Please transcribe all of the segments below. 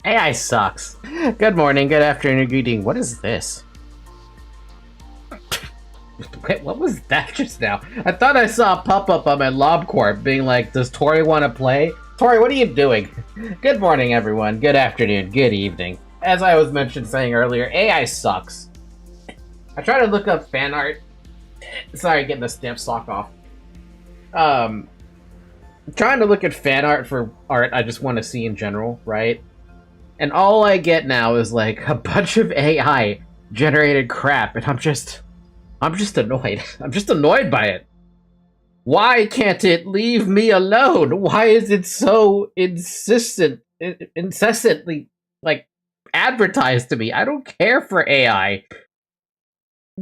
AI sucks. Good morning, good afternoon, good evening. What is this? Wait, what was that just now? I thought I saw a pop-up on my LobCorp being like, does Tori want to play? Tori, what are you doing? Good morning, everyone. Good afternoon, good evening. As I was saying earlier, AI sucks. I try to look up fan art. Sorry, getting the stamp sock off. Trying to look at fan art for art I just want to see in general, right? And all I get now is like a bunch of AI generated crap, and I'm just annoyed. I'm just annoyed by it. Why can't it leave me alone? Why is it so incessantly like advertised to me? I don't care for AI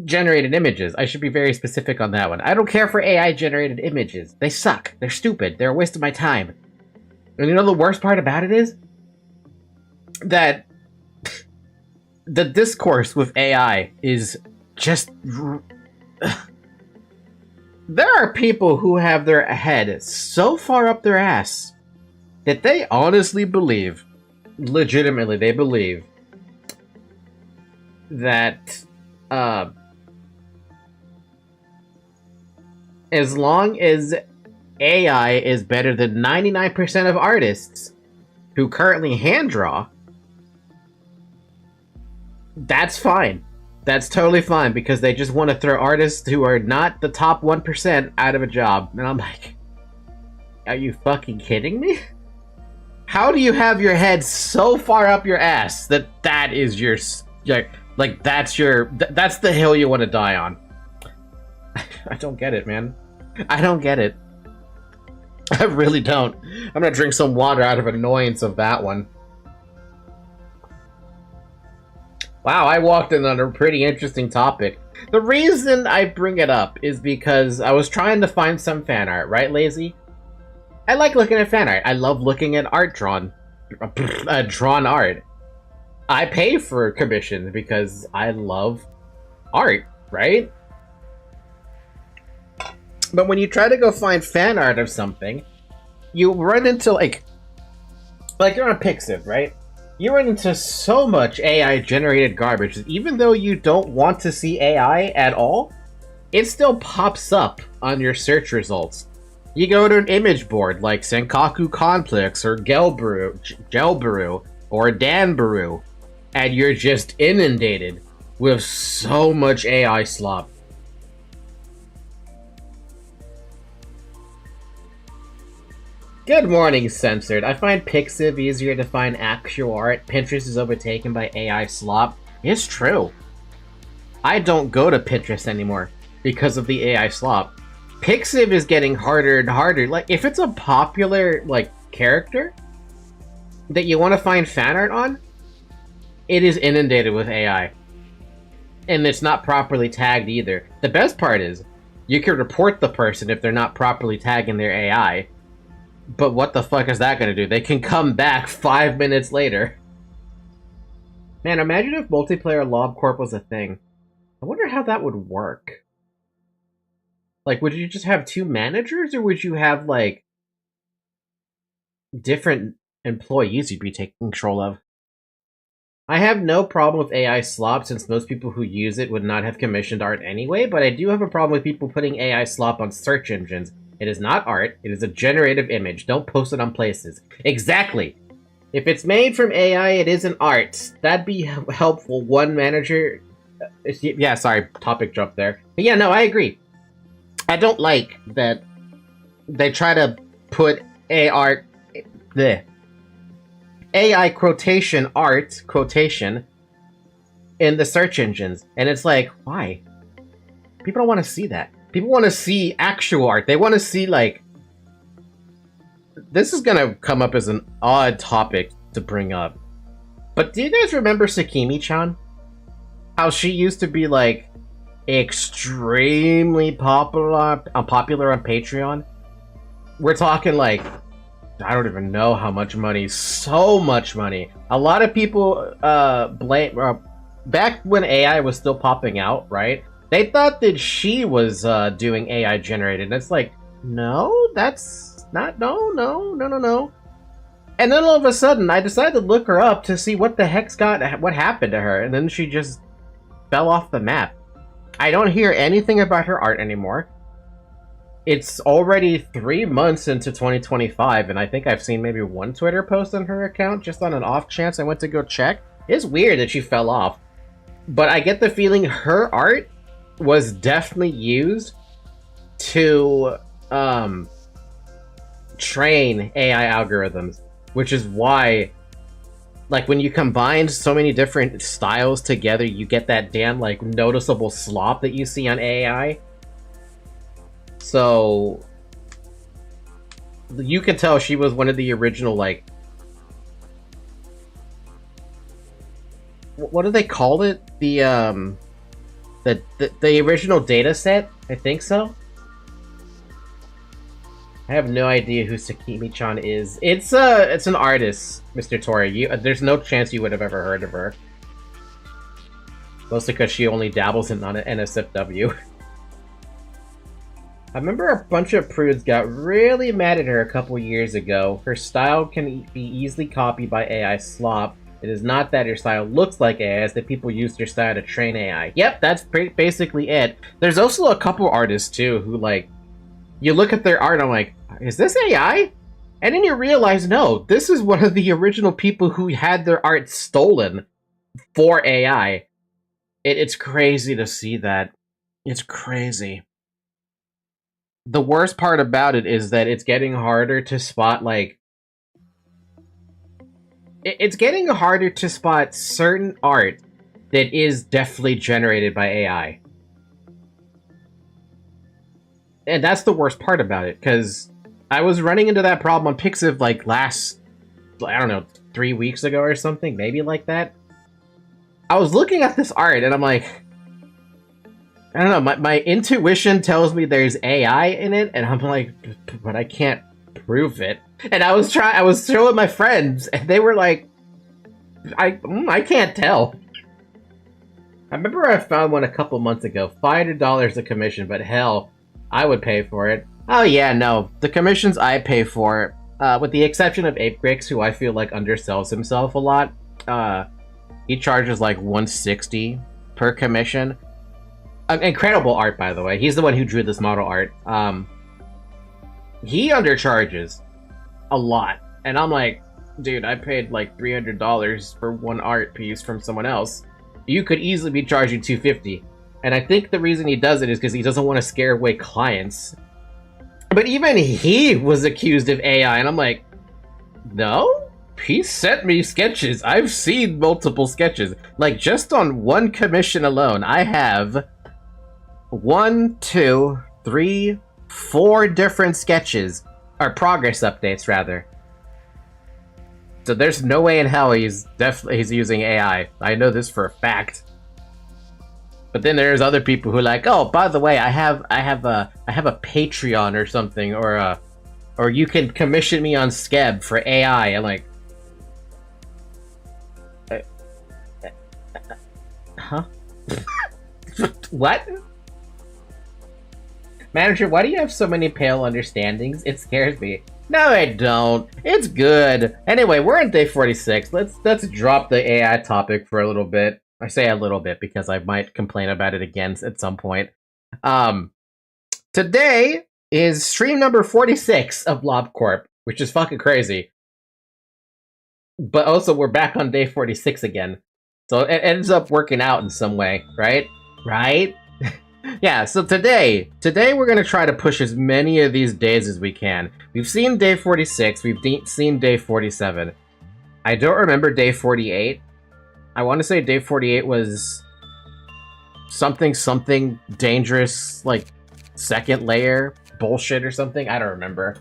generated images. I should be very specific on that one. I don't care for AI generated images. They suck. They're stupid. They're a waste of my time. And you know the worst part about it is that the discourse with AI is just There are people who have their head so far up their ass that they honestly believe, legitimately, they believe that as long as AI is better than 99% of artists who currently hand draw, that's fine. That's totally fine, because they just want to throw artists who are not the top 1% out of a job. And I'm like, are you fucking kidding me? How do you have your head so far up your ass that that is your, like, that's the hill you want to die on? I don't get it, man. I don't get it. I really don't. I'm gonna drink some water out of annoyance of that one. Wow, I walked in on a pretty interesting topic. The reason I bring it up is because I was trying to find some fan art, right, Lazy? I like looking at fan art. I love looking at art drawn art. I pay for commissions because I love art, right? But when you try to go find fan art of something, you run into like you're on Pixiv, right? You run into so much AI-generated garbage that even though you don't want to see AI at all, it still pops up on your search results. You go to an image board like Senkaku Complex or Gelbaru or Danbaru, and you're just inundated with so much AI slop. Good morning, Censored. I find Pixiv easier to find actual art. Pinterest is overtaken by AI slop. It's true. I don't go to Pinterest anymore because of the AI slop. Pixiv is getting harder and harder. Like, if it's a popular, like, character that you want to find fan art on, it is inundated with AI. And it's not properly tagged either. The best part is, you can report the person if they're not properly tagging their AI. But what the fuck is that gonna do? They can come back 5 minutes later. Man, imagine if multiplayer LobCorp was a thing. I wonder how that would work. Like, would you just have two managers, or would you have, like, different employees you'd be taking control of? I have no problem with AI slop, since most people who use it would not have commissioned art anyway, but I do have a problem with people putting AI slop on search engines. It is not art, it is a generative image. Don't post it on places. Exactly! If it's made from AI, it isn't art. That'd be helpful. One manager... Yeah, sorry, topic jump there. But yeah, no, I agree. I don't like that they try to put AI quotation art, quotation, in the search engines. And it's like, why? People don't want to see that. People want to see actual art. They want to see, like... This is gonna come up as an odd topic to bring up. But do you guys remember Sakimi-chan? How she used to be, like, extremely popular on Patreon? We're talking, like... I don't even know how much money. So much money. A lot of people blame... back when AI was still popping out, right? They thought that she was doing AI generated. And it's like, no, that's not... No. And then all of a sudden, I decided to look her up to see what the heck's what happened to her. And then she just fell off the map. I don't hear anything about her art anymore. It's already 3 months into 2025, and I think I've seen maybe one Twitter post on her account, just on an off chance I went to go check. It's weird that she fell off. But I get the feeling her art was definitely used to train AI algorithms, which is why, like, when you combine so many different styles together, you get that damn, like, noticeable slop that you see on AI. So you can tell she was one of the original, like, what do they call it? The original data set? I think so. I have no idea who Sakimi-chan is. It's an artist, Mr. Tori. There's no chance you would have ever heard of her. Mostly because she only dabbles in NSFW. I remember a bunch of prudes got really mad at her a couple years ago. Her style can be easily copied by AI slop. It is not that her style looks like AI, it's that people use their style to train AI. Yep, that's basically it. There's also a couple artists, too, who, like, you look at their art and I'm like, is this AI? And then you realize, no, this is one of the original people who had their art stolen for AI. It's crazy to see that. It's crazy. The worst part about it is that it's getting harder to spot, like... It's getting harder to spot certain art that is definitely generated by AI. And that's the worst part about it, because I was running into that problem on Pixiv, like, last, I don't know, 3 weeks ago or something, maybe like that. I was looking at this art, and I'm like... I don't know, my intuition tells me there's AI in it, and I'm like, but I can't prove it. And I was showing my friends, and they were like, I can't tell. I remember I found one a couple months ago, $500 a commission, but hell, I would pay for it. Oh yeah, no, the commissions I pay for, with the exception of Apegrixs, who I feel like undersells himself a lot, he charges like $160 per commission. Incredible art, by the way. He's the one who drew this model art. He undercharges a lot. And I'm like, dude, I paid like $300 for one art piece from someone else. You could easily be charging $250. And I think the reason he does it is because he doesn't want to scare away clients. But even he was accused of AI, and I'm like, no? He sent me sketches. I've seen multiple sketches. Like, just on one commission alone, I have 1, 2, 3, 4 different sketches, or progress updates rather. So there's no way in hell he's using AI. I know this for a fact. But then there's other people who are like, oh, by the way, I have a Patreon or something, or you can commission me on Skeb for AI. I'm like, huh? What? Manager, why do you have so many pale understandings? It scares me. No, I don't. It's good. Anyway, we're on day 46. Let's drop the AI topic for a little bit. I say a little bit because I might complain about it again at some point. Today is stream number 46 of Lob Corp, which is fucking crazy. But also, we're back on day 46 again. So it ends up working out in some way, right? Right? Yeah, so today we're going to try to push as many of these days as we can. We've seen day 46, we've seen day 47. I don't remember day 48. I want to say day 48 was something dangerous, like second layer bullshit or something. I don't remember.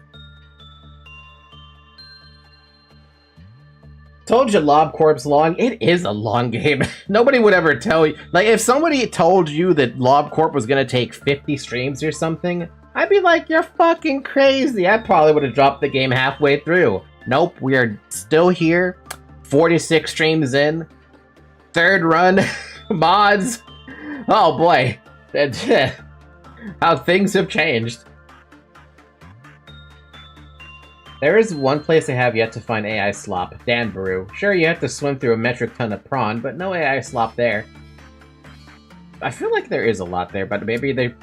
Told you Lob Corp's long. It is a long game. Nobody would ever tell you. Like, if somebody told you that Lob Corp was gonna take 50 streams or something, I'd be like, you're fucking crazy. I probably would have dropped the game halfway through. Nope, we are still here. 46 streams in. Third run. Mods. Oh boy. How things have changed. There is one place I have yet to find AI slop, Danbaru. Sure, you have to swim through a metric ton of prawn, but no AI slop there. I feel like there is a lot there, but maybe they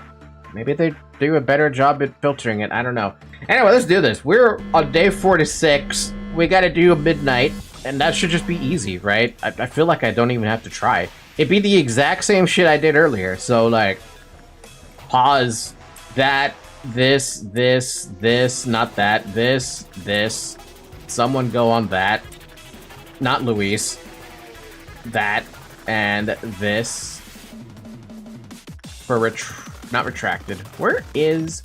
do a better job at filtering it. I don't know. Anyway, let's do this. We're on day 46. We gotta do a midnight, and that should just be easy, right? I feel like I don't even have to try. It'd be the exact same shit I did earlier, so like, pause, that, this, not that, this, someone go on that, not Luis, that, and this, for not retracted. Where is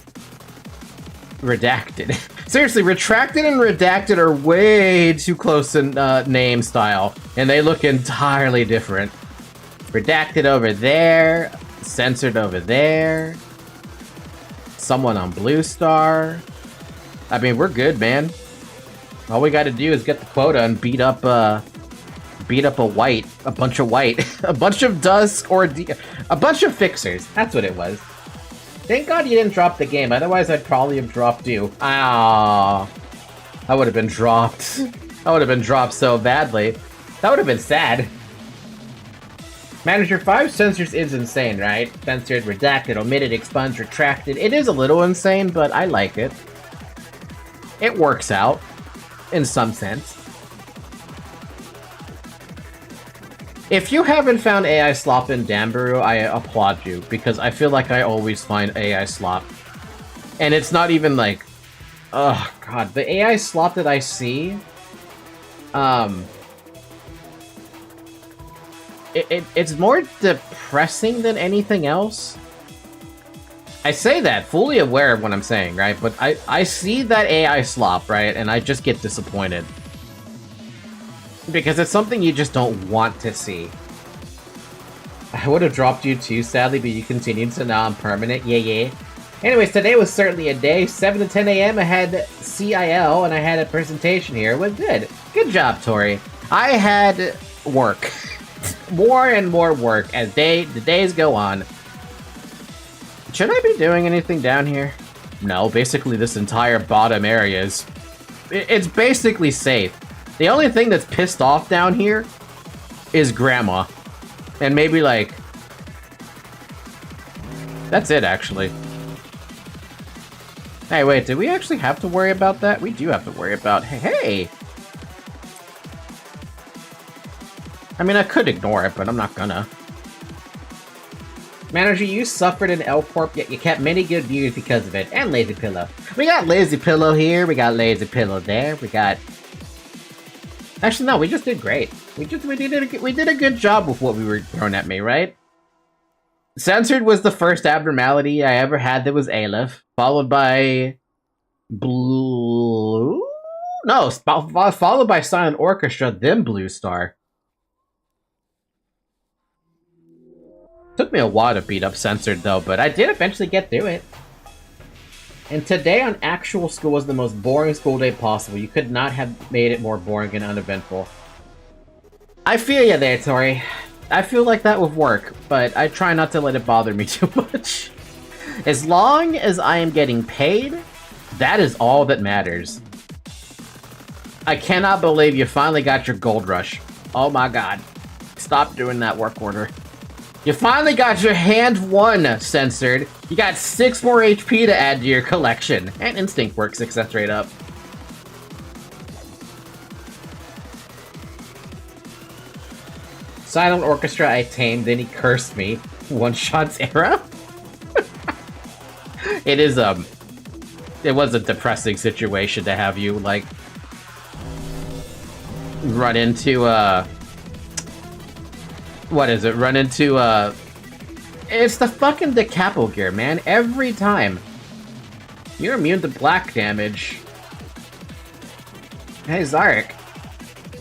redacted? Seriously, retracted and redacted are way too close in name style, and they look entirely different. Redacted over there, censored over there. Someone on Blue Star. I mean, we're good, man. All we got to do is get the quota and beat up a white, a bunch of white, a bunch of dusk or a bunch of fixers. That's what it was. Thank God you didn't drop the game, otherwise I'd probably have dropped you. Ah, I would have been dropped. I would have been dropped so badly. That would have been sad. Manager 5 censors is insane, right? Censored, redacted, omitted, expunged, retracted. It is a little insane, but I like it. It works out, in some sense. If you haven't found AI slop in Danbaru, I applaud you, because I feel like I always find AI slop. And it's not even like... Oh, God. The AI slop that I see... It's more depressing than anything else. I say that, fully aware of what I'm saying, right? But I see that AI slop, right? And I just get disappointed. Because it's something you just don't want to see. I would have dropped you too, sadly, but you continued, so now I'm permanent. Yeah. Anyways, today was certainly a day. 7 to 10 a.m. I had CIL, and I had a presentation here. It was good. Good job, Tori. I had work. More and more work as the days go on. Should I be doing anything down here? No, basically this entire bottom area is... It's basically safe. The only thing that's pissed off down here is Grandma. And maybe, like... That's it, actually. Hey, wait, do we actually have to worry about that? We do have to worry about... Hey! I mean, I could ignore it, but I'm not gonna. Manager, you suffered an L-Corp, yet you kept many good views because of it. And Lazy Pillow. We got Lazy Pillow here, we got Lazy Pillow there, we got... Actually, no, we just did great. We did a good job with what we were throwing at me, right? Censored was the first abnormality I ever had that was Aleph, followed by... Blue... No, followed by Silent Orchestra, then Blue Star. Took me a while to beat up Censored, though, but I did eventually get through it. And today on actual school was the most boring school day possible. You could not have made it more boring and uneventful. I feel you there, Tori. I feel like that with work, but I try not to let it bother me too much. As long as I am getting paid, that is all that matters. I cannot believe you finally got your gold rush. Oh my god. Stop doing that work order. You finally got your hand 1 censored. You got 6 more HP to add to your collection. And Instinct works 6 straight up. Silent Orchestra I tamed, then he cursed me. One-shots era? It is, it was a depressing situation to have you, like, run into, what is it? Run into, it's the fucking Decapo gear, man. Every time. You're immune to black damage. Hey, Zarek.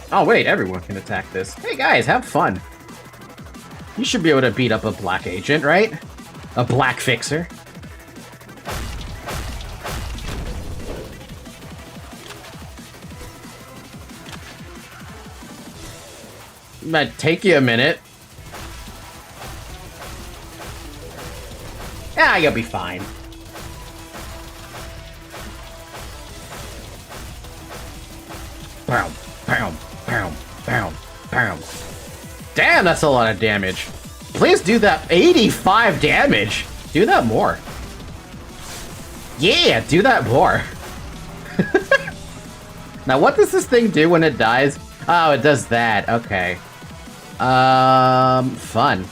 Oh, wait, everyone can attack this. Hey, guys, have fun. You should be able to beat up a black agent, right? A black fixer. It might take you a minute. Ah, you'll be fine. Boom, boom, boom, boom, boom. Damn, that's a lot of damage. Please do that. 85 damage. Do that more. Yeah, do that more. Now, what does this thing do when it dies? Oh, it does that. Okay. Fun.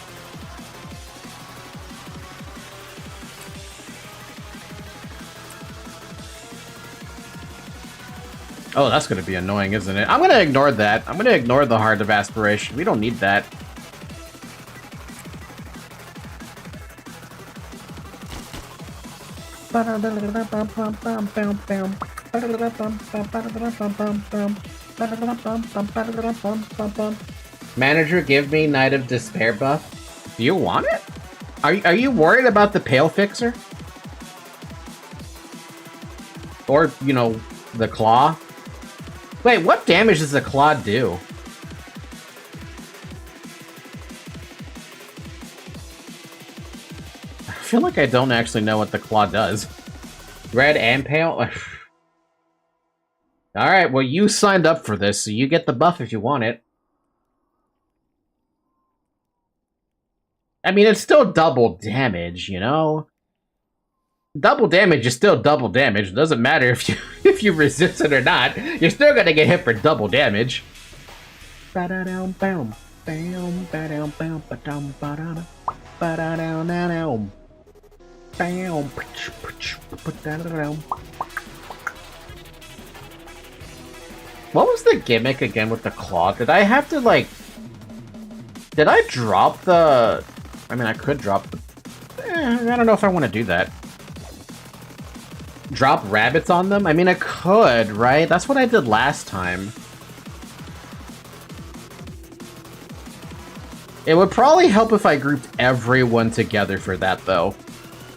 Oh, that's gonna be annoying, isn't it? I'm gonna ignore that. I'm gonna ignore the Heart of Aspiration. We don't need that. Manager, give me Knight of Despair buff. Do you want it? Are you worried about the Pale Fixer? Or, you know, the Claw? Wait, what damage does the Claw do? I feel like I don't actually know what the claw does. Red and pale? Alright, well you signed up for this, so you get the buff if you want it. I mean, it's still double damage, you know? Double damage is still double damage. It doesn't matter if you if you resist it or not. You're still gonna get hit for double damage. What was the gimmick again with the claw? Did I have to, like... Did I drop the... I mean, I could drop the... I don't know if I want to do that. Drop rabbits on them? I mean, I could, right? That's what I did last time. It would probably help if I grouped everyone together for that, though.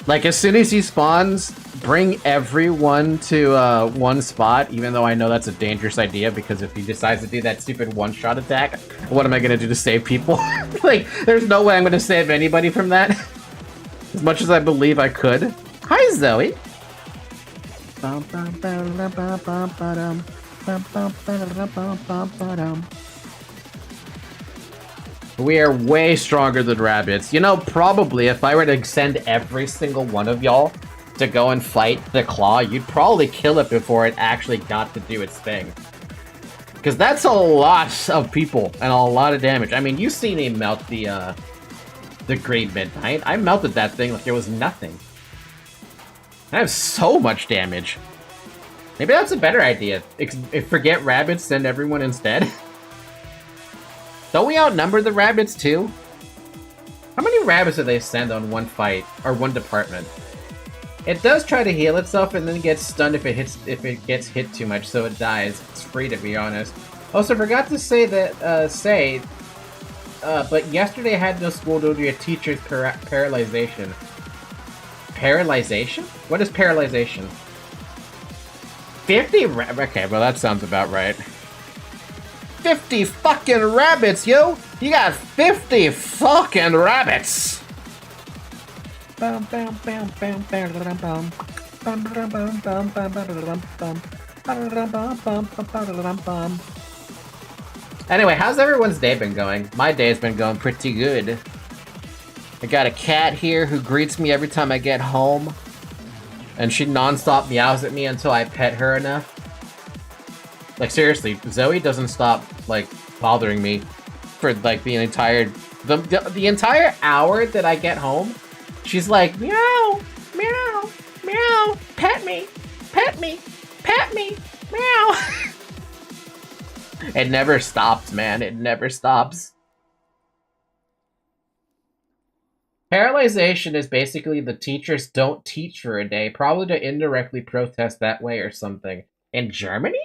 Like, as soon as he spawns, bring everyone to one spot, even though I know that's a dangerous idea, because if he decides to do that stupid one-shot attack, what am I gonna do to save people? Like, there's no way I'm gonna save anybody from that. As much as I believe I could. Hi, Zoe! We are way stronger than rabbits. You know, probably if I were to send every single one of y'all to go and fight the claw, you'd probably kill it before it actually got to do its thing. Because that's a lot of people and a lot of damage. I mean, you've seen me melt the Great Midnight. I melted that thing like it was nothing. I have so much damage. Maybe that's a better idea. Forget rabbits, send everyone instead. Don't we outnumber the rabbits too? How many rabbits do they send on one fight or one department? It does try to heal itself and then gets stunned if it gets hit too much, so it dies. It's free, to be honest. Also, forgot to say that but yesterday I had no school due to a teacher's paralyzation. Paralyzation? What is paralyzation? 50 okay, well that sounds about right. 50 fucking rabbits, yo! You got 50 fucking rabbits! Anyway, how's everyone's day been going? My day's been going pretty good. I got a cat here who greets me every time I get home. And she non-stop meows at me until I pet her enough. Like, seriously, Zoe doesn't stop, like, bothering me for, like, the entire hour that I get home. She's like, meow, meow, meow, pet me, pet me, pet me, meow. It never stops, man. It never stops. Paralyzation is basically the teachers don't teach for a day, probably to indirectly protest that way or something. In Germany?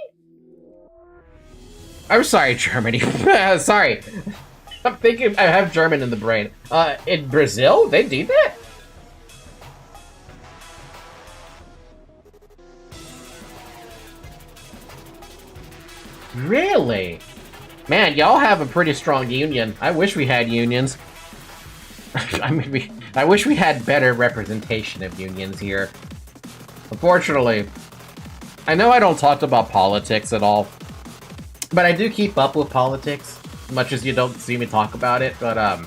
I'm sorry, Germany. Sorry. I'm thinking I have German in the brain. In Brazil? They do that? Really? Man, y'all have a pretty strong union. I wish we had unions. I mean, I wish we had better representation of unions here. Unfortunately, I know I don't talk about politics at all, but I do keep up with politics, much as you don't see me talk about it. But,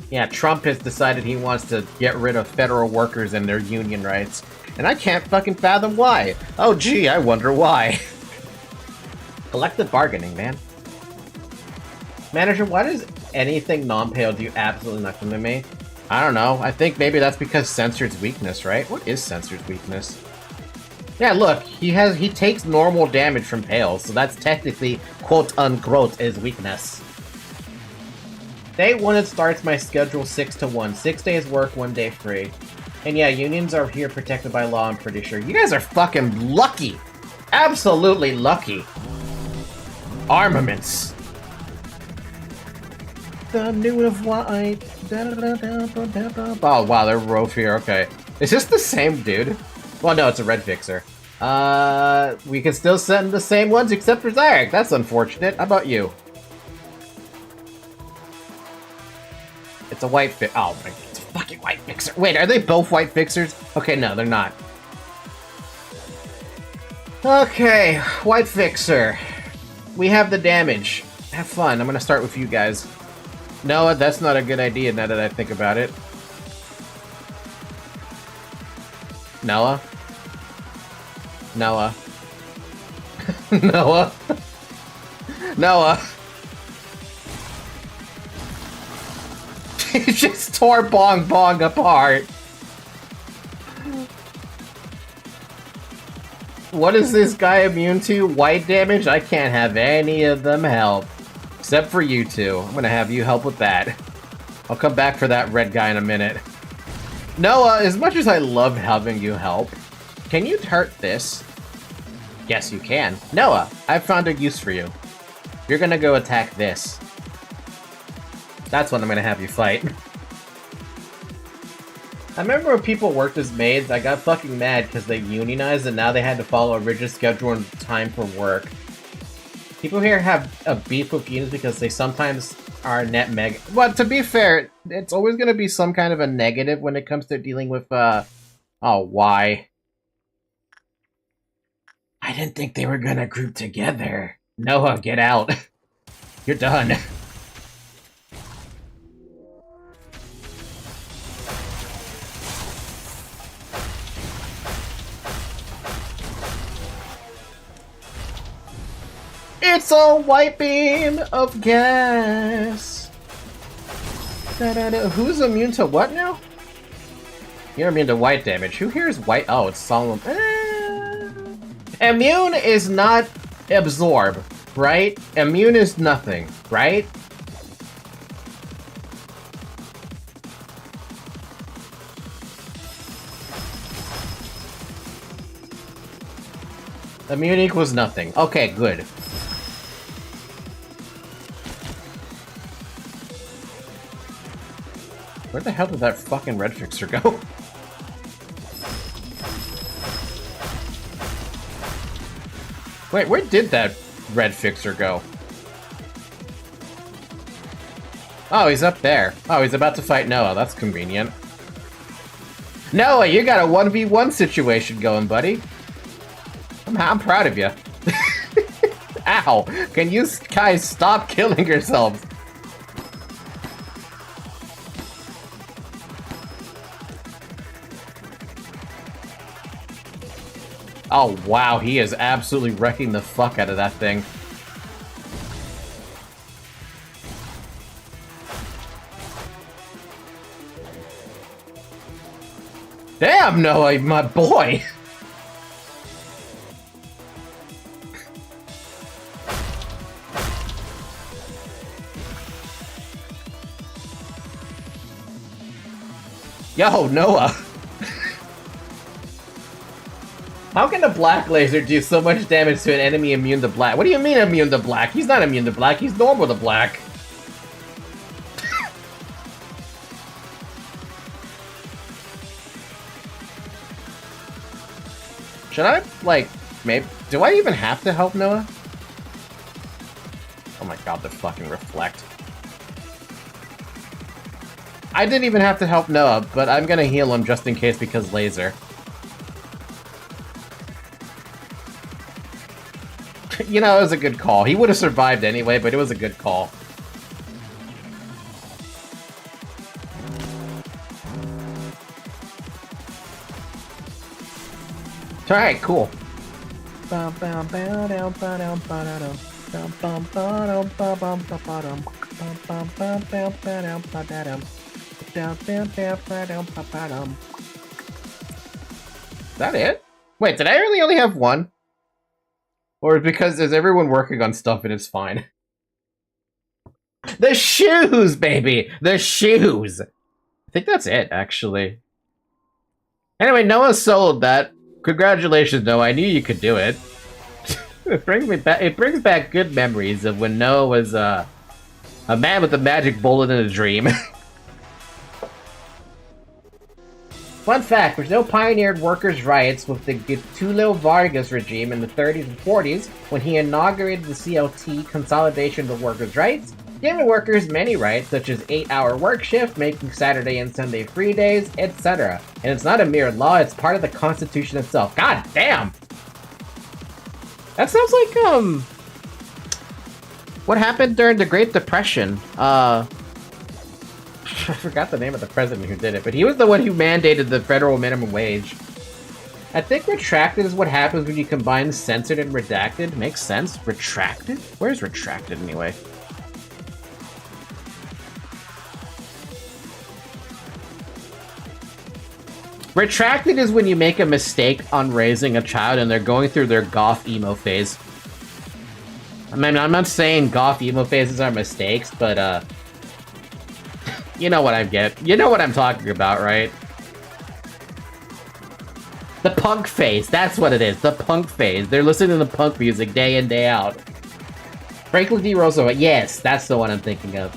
yeah, Trump has decided he wants to get rid of federal workers and their union rights, and I can't fucking fathom why. Oh, gee, I wonder why. Collective bargaining, man. Manager, why does anything non-pale do absolutely nothing to me? I don't know. I think maybe that's because Censored's weakness, right? What is Censored's weakness? Yeah, look, he takes normal damage from pale, so that's technically quote-unquote his weakness. Day 1, it starts my schedule 6 to 1. 6 days work, 1 day free. And yeah, unions are here protected by law, I'm pretty sure. You guys are fucking lucky! Absolutely lucky! Armaments! The noon of white. Oh wow, they're Rove here, okay. Is this the same dude? Well, no, it's a red fixer. We can still send the same ones except for Zarek. That's unfortunate. How about you? It's a white fit. Oh my god. Fucking white fixer. Wait, are they both white fixers? Okay, no, they're not. Okay, white fixer. We have the damage. Have fun. I'm gonna start with you guys. Noah, that's not a good idea now that I think about it. Noah? Noah? Noah? Noah? He just tore Bong Bong apart. What is this guy immune to? White damage? I can't have any of them help. Except for you two. I'm gonna have you help with that. I'll come back for that red guy in a minute. Noah, as much as I love having you help, can you hurt this? Yes, you can. Noah, I've found a use for you. You're gonna go attack this. That's what I'm gonna have you fight. I remember when people worked as maids, I got fucking mad because they unionized and now they had to follow a rigid schedule and time for work. People here have a beef with unions because they sometimes are net meg. But to be fair, it's always gonna be some kind of a negative when it comes to dealing with, oh, why? I didn't think they were gonna group together. Noah, get out. You're done. It's a white beam of gas. Who's immune to what now? You're immune to white damage. Who here is white? Oh, it's Solomon. Immune is not absorb, right? Immune is nothing, right? Immune equals nothing. Okay, good. Where the hell did that fucking red fixer go? Wait, where did that red fixer go? Oh, he's up there. Oh, he's about to fight Noah. That's convenient. Noah, you got a 1v1 situation going, buddy. I'm proud of you. Ow! Can you guys stop killing yourselves? Oh, wow, he is absolutely wrecking the fuck out of that thing. Damn, Noah, my boy! Yo, Noah! How can a black laser do so much damage to an enemy immune to black? What do you mean immune to black? He's not immune to black, he's normal to black. Should I, like, maybe... Do I even have to help Noah? Oh my god, the fucking reflect. I didn't even have to help Noah, but I'm gonna heal him just in case because laser. You know, it was a good call. He would have survived anyway, but it was a good call. Alright, cool. Is that it? Wait, did I really only have one? Or because is everyone working on stuff and it's fine? The shoes, baby! The shoes! I think that's it, actually. Anyway, Noah sold that. Congratulations, Noah. I knew you could do it. It brings back good memories of when Noah was a man with a magic bullet in a dream. Fun fact, Brazil pioneered workers' riots with the Getulio Vargas regime in the 30s and 40s when he inaugurated the CLT, Consolidation of Workers' Rights. giving workers many rights such as 8-hour work shift, making Saturday and Sunday free days, etc. And it's not a mere law, it's part of the Constitution itself. God damn! That sounds like, what happened during the Great Depression? I forgot the name of the president who did it, but he was the one who mandated the federal minimum wage. I think retracted is what happens when you combine censored and redacted. Makes sense. Retracted? Where's retracted anyway? Retracted is when you make a mistake on raising a child and they're going through their goth emo phase. I mean, I'm not saying goth emo phases are mistakes, but you know what I get. You know what I'm talking about, right? The punk phase, that's what it is. The punk phase. They're listening to the punk music day in, day out. Franklin D. Roosevelt, yes, that's the one I'm thinking of.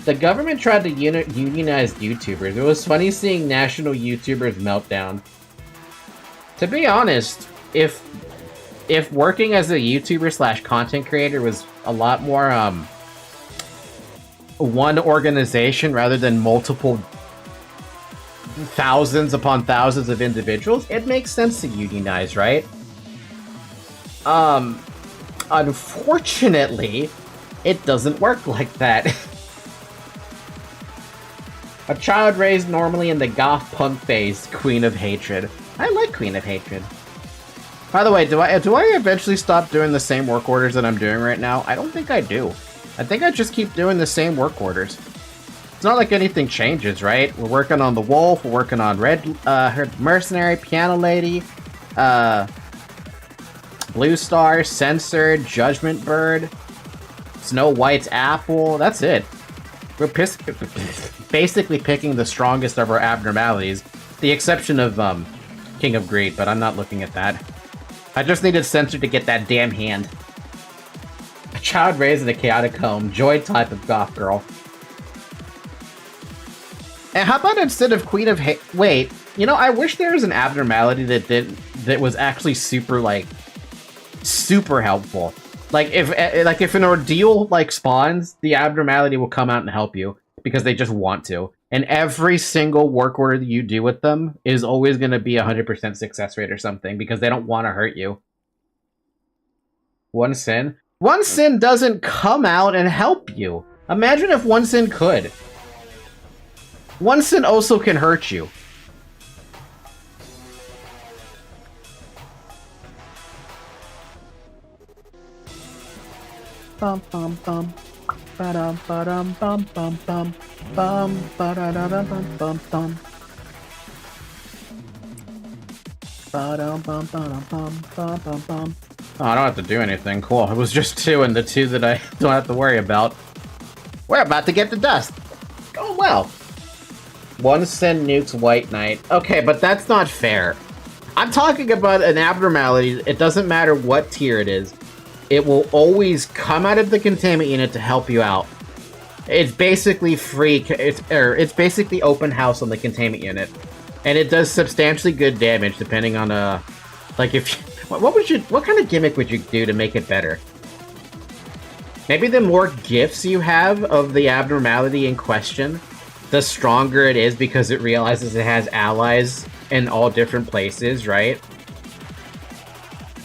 The government tried to unionize YouTubers. It was funny seeing national YouTubers meltdown. To be honest, if working as a YouTuber slash content creator was a lot more one organization rather than multiple thousands upon thousands of individuals, it makes sense to unionize, right? Unfortunately, it doesn't work like that. A child raised normally in the goth punk phase, Queen of Hatred. I like Queen of Hatred. By the way, do I eventually stop doing the same work orders that I'm doing right now? I don't think I do. I think I just keep doing the same work orders. It's not like anything changes, right? We're working on the Wolf, we're working on her Mercenary, Piano Lady, Blue Star, Censored, Judgment Bird, Snow White's Apple. That's it. We're basically picking the strongest of our abnormalities, the exception of King of Greed, but I'm not looking at that. I just needed Censored to get that damn hand. A child raised in a chaotic home, joy type of goth girl. And how about instead of Queen of wait, you know, I wish there was an abnormality that was actually super helpful. Like if an ordeal spawns, the abnormality will come out and help you because they just want to. And every single work order that you do with them is always going to be 100% success rate or something because they don't want to hurt you. One Sin doesn't come out and help you. Imagine if One Sin could. One Sin also can hurt you. Bum bum bum, ba-dum ba-dum bum bum bum, bum ba-da-da-dum bum bum bum, ba-dum bum ba-dum bum bum bum bum. Oh, I don't have to do anything. Cool. It was just 2, and the 2 that I don't have to worry about. We're about to get to dust. Oh well. One Sin nukes White Knight. Okay, but that's not fair. I'm talking about an abnormality. It doesn't matter what tier it is. It will always come out of the containment unit to help you out. It's basically free. It's basically open house on the containment unit, and it does substantially good damage depending on what kind of gimmick would you do to make it better? Maybe the more gifts you have of the abnormality in question, the stronger it is because it realizes it has allies in all different places, right?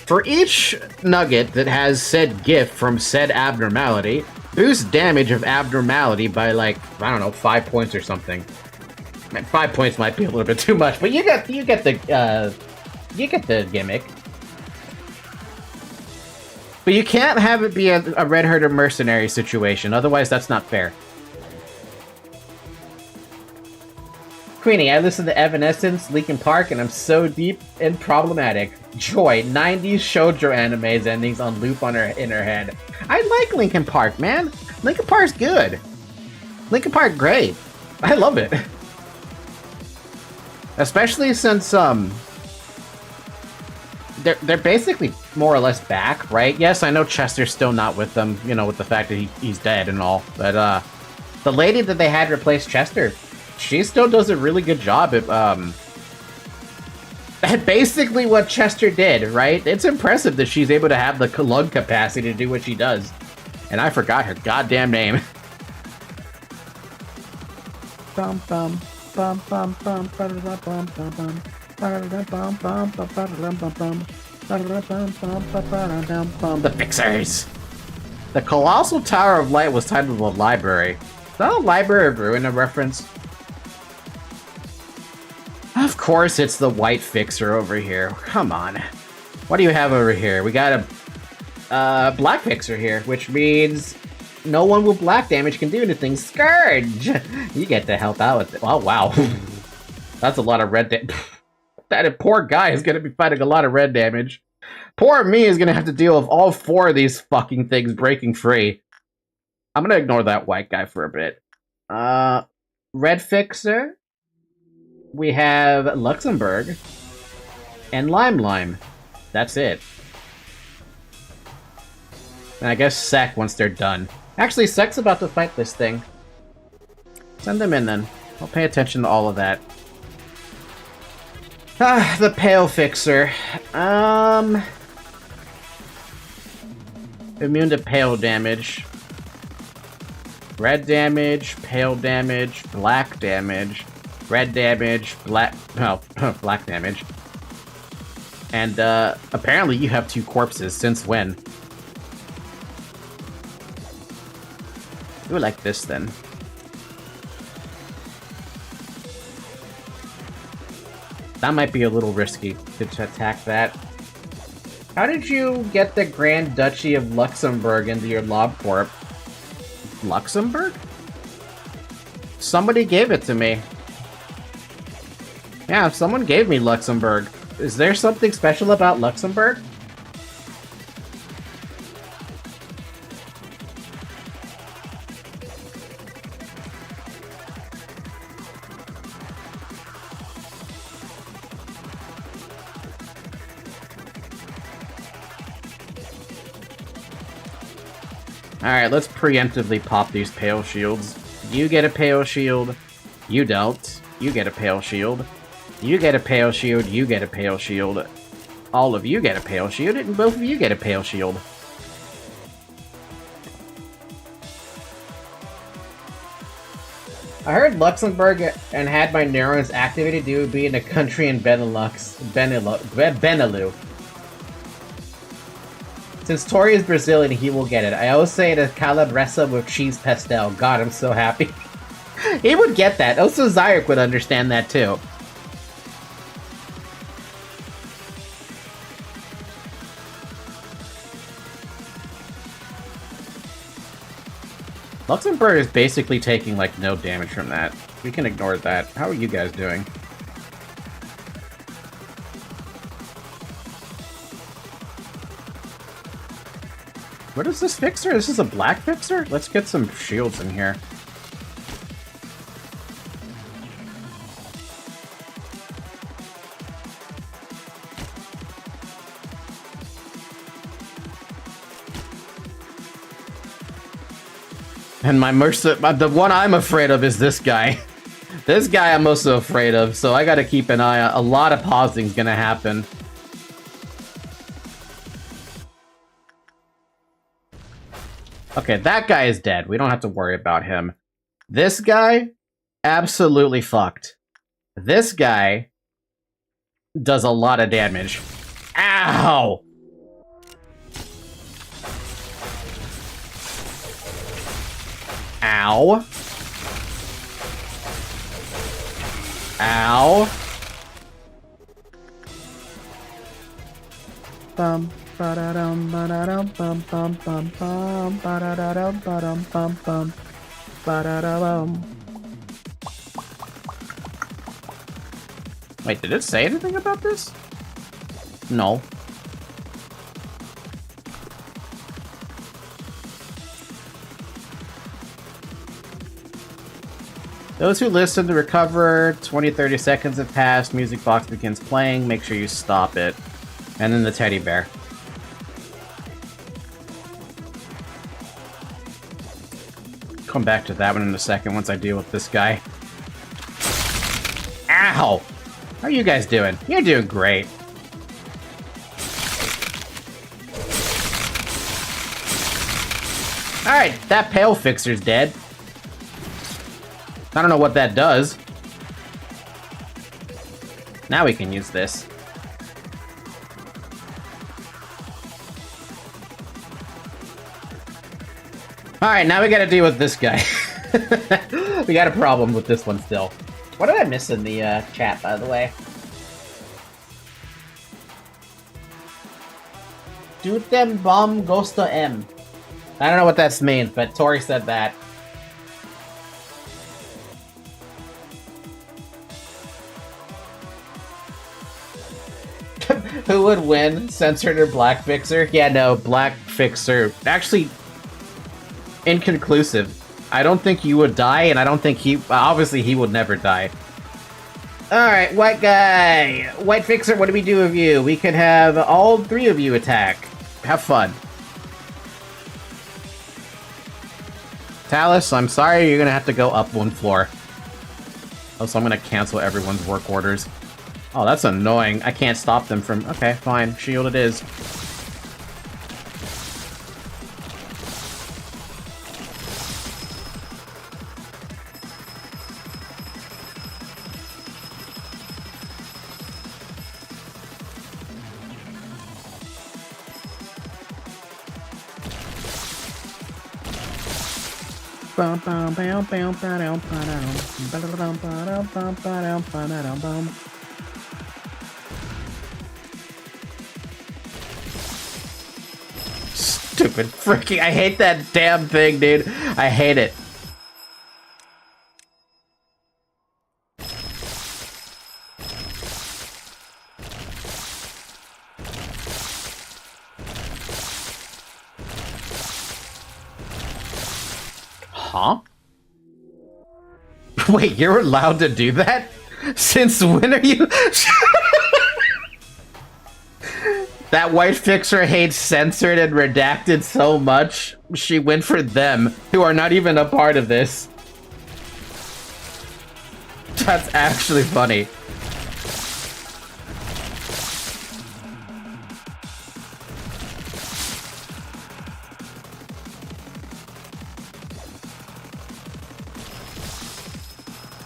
For each nugget that has said gift from said abnormality, boost damage of abnormality by I don't know, 5 points or something. 5 points might be a little bit too much, but you get the gimmick. But you can't have it be a Red Herder Mercenary situation, otherwise that's not fair. Queenie, I listen to Evanescence, Linkin Park, and I'm so deep and problematic. Joy, 90s shoujo animes endings on loop in her head. I like Linkin Park, man. Linkin Park's good. Linkin Park, great. I love it. Especially since, they're basically more or less back, right? Yes, I know Chester's still not with them, you know, with the fact that he's dead and all, but, the lady that they had replace Chester, she still does a really good job at basically what Chester did, right? It's impressive that she's able to have the lung capacity to do what she does. And I forgot her goddamn name. The fixers. The Colossal Tower of Light was tied to the library. Is that a Library of Ruin a reference? Of course it's the white fixer over here. Come on. What do you have over here? We got a black fixer here, which means no one with black damage can do anything. Scourge! You get to help out with it. Oh, wow. That's a lot of red damage. That poor guy is going to be fighting a lot of red damage. Poor me is going to have to deal with all 4 of these fucking things breaking free. I'm going to ignore that white guy for a bit. Red fixer. We have Luxembourg. And Lime. That's it. And I guess Sec once they're done. Actually, Sec's about to fight this thing. Send them in then. I'll pay attention to all of that. Ah, the Pale Fixer. Immune to pale damage. Red damage, pale damage, black damage, red damage, black damage. And apparently you have 2 corpses. Since when? Ooh, like this then. That might be a little risky to attack that. How did you get the Grand Duchy of Luxembourg into your Lob Corp? Luxembourg? Somebody gave it to me. Yeah, someone gave me Luxembourg. Is there something special about Luxembourg? Alright, let's preemptively pop these pale shields. You get a pale shield. You don't. You get a pale shield. You get a pale shield. You get a pale shield. All of you get a pale shield, and both of you get a pale shield. I heard Luxembourg and had my neurons activated due to being a country in Benelux. Benelux. Since Tori is Brazilian, he will get it. I always say it as calabresa with cheese pastel. God, I'm so happy. He would get that. Also, Zyrek would understand that too. Luxembourg is basically taking, like, no damage from that. We can ignore that. How are you guys doing? What is this fixer? This is a black fixer? Let's get some shields in here. And my the one I'm afraid of is this guy. This guy I'm also afraid of, so I gotta keep an eye out. A lot of pausing's gonna happen. Okay, that guy is dead. We don't have to worry about him. This guy, absolutely fucked. This guy does a lot of damage. Ow! Ow. Ow. Bum ba-da-dum ba-da-dum bum bum bum bum ba-da-da-dum ba-dum bum bum ba-da-da-bum. Wait, did it say anything about this? No. Those who listen to recover, 20-30 seconds have passed, music box begins playing, make sure you stop it. And then the teddy bear. Come back to that one in a second once I deal with this guy. Ow! How are you guys doing? You're doing great. Alright, that pale fixer's dead. I don't know what that does. Now we can use this. Alright, now we gotta deal with this guy. We got a problem with this one still. What did I miss in the chat, by the way? Shoot them bomb goes to M. I don't know what that means, but Tori said that. Who would win, Censored or Black Fixer? Yeah, no, Black Fixer. Actually, inconclusive. I don't think you would die, and I don't think he... Obviously, he would never die. Alright, white guy. White Fixer, what do we do with you? We could have all three of you attack. Have fun. Talus, I'm sorry, you're gonna have to go up one floor. Oh, so I'm gonna cancel everyone's work orders. Oh, that's annoying. I can't stop them from... Okay, fine. Shield it is. Stupid freaking... I hate that damn thing, dude. I hate it. Huh? Wait, you're allowed to do that? Since when are you... That white fixer hates censored and redacted so much, she went for them, who are not even a part of this. That's actually funny.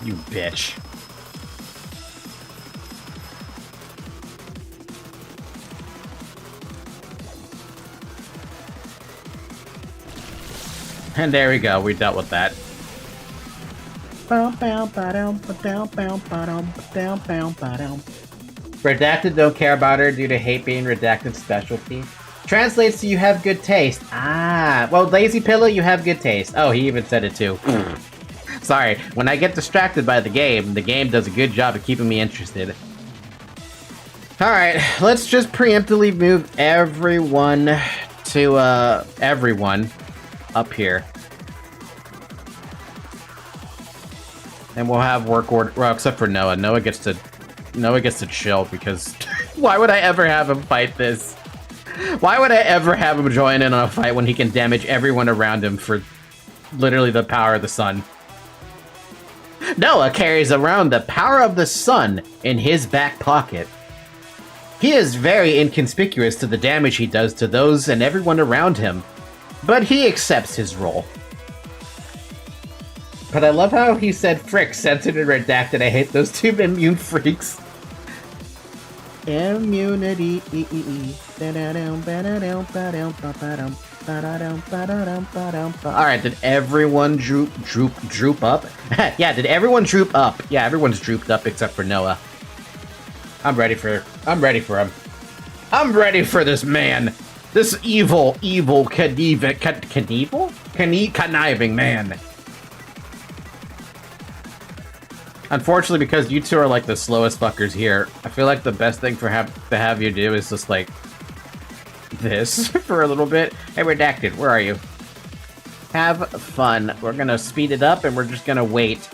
You bitch. And there we go, we dealt with that. Redacted don't care about her due to hate being redacted specialty. Translates to you have good taste. Ah, well, Lazy Pillow, you have good taste. Oh, he even said it too. Sorry, when I get distracted by the game does a good job of keeping me interested. Alright, let's just preemptively move everyone to, everyone up here. And we'll have work order, well, except for Noah. Noah gets to chill because why would I ever have him fight this? Why would I ever have him join in on a fight when he can damage everyone around him for literally the power of the sun? Noah carries around the power of the sun in his back pocket. He is very inconspicuous to the damage he does to those and everyone around him, but he accepts his role. But I love how he said frick, censored and redacted. I hate those two immune freaks. Immunity. Alright, did everyone droop up? Yeah, did everyone droop up? Yeah, everyone's drooped up except for Noah. I'm ready for him. I'm ready for this man. This evil, conniving man. Unfortunately, because you two are like the slowest fuckers here, I feel like the best thing to have you do is just like this for a little bit. Hey, Redacted, where are you? Have fun. We're gonna speed it up and we're just gonna wait.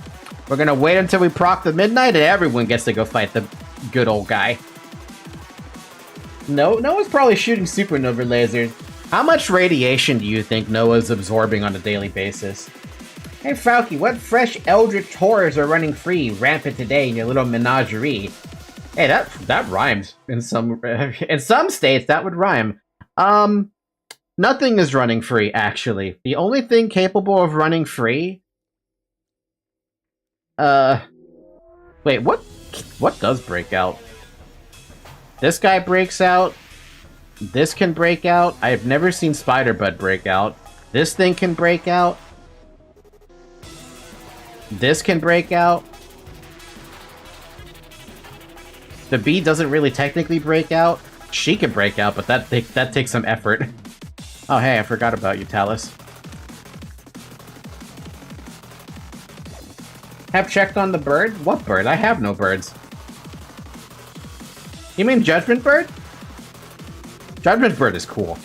We're gonna wait until we proc the midnight and everyone gets to go fight the good old guy. Noah's probably shooting supernova lasers. How much radiation do you think Noah's absorbing on a daily basis? Hey Falky, what fresh eldritch horrors are running free rampant today in your little menagerie? Hey, that rhymes in some states. That would rhyme. Nothing is running free actually. The only thing capable of running free Wait, what does break out? This guy breaks out. This can break out. I've never seen Spider-Bud break out. This thing can break out. This can break out. The bee doesn't really technically break out. She can break out, but that takes some effort. Oh, hey, I forgot about you, Talus. Have checked on the bird? What bird? I have no birds. You mean Judgment Bird? Judgment Bird is cool.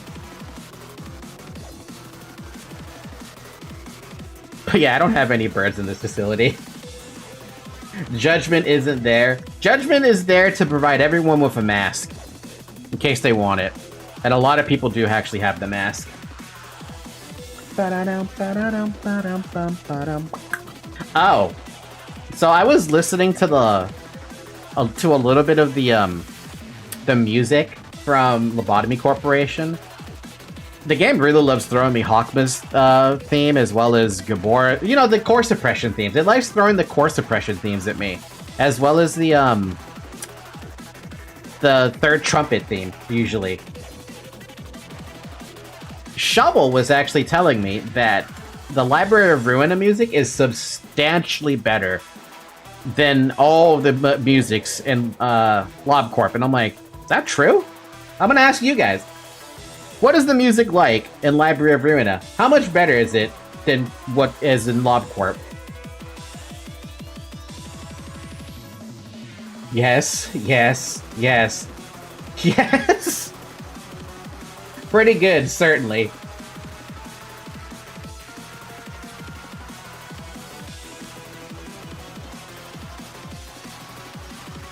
But yeah, I don't have any birds in this facility. Judgment isn't there. Judgment is there to provide everyone with a mask. In case they want it. And a lot of people do actually have the mask. Oh. So I was listening to to a little bit of the music from Lobotomy Corporation. The game really loves throwing me Hawkma's theme as well as Gabor. You know, the core suppression themes. It likes throwing the core suppression themes at me. As well as the third trumpet theme, usually. Shovel was actually telling me that the Library of Ruina music is substantially better than all the musics in LobCorp. And I'm like, is that true? I'm gonna ask you guys. What is the music like in Library of Ruina? How much better is it than what is in LobCorp? Yes, yes, yes, yes. Pretty good, certainly.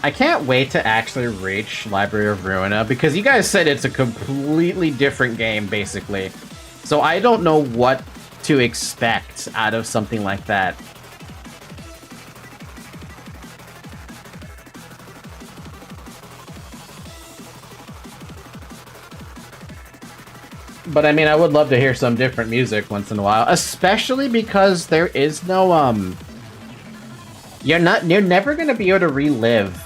I can't wait to actually reach Library of Ruina, because you guys said it's a completely different game, basically. So I don't know what to expect out of something like that. But I mean, I would love to hear some different music once in a while, especially because there is no, you're never gonna be able to relive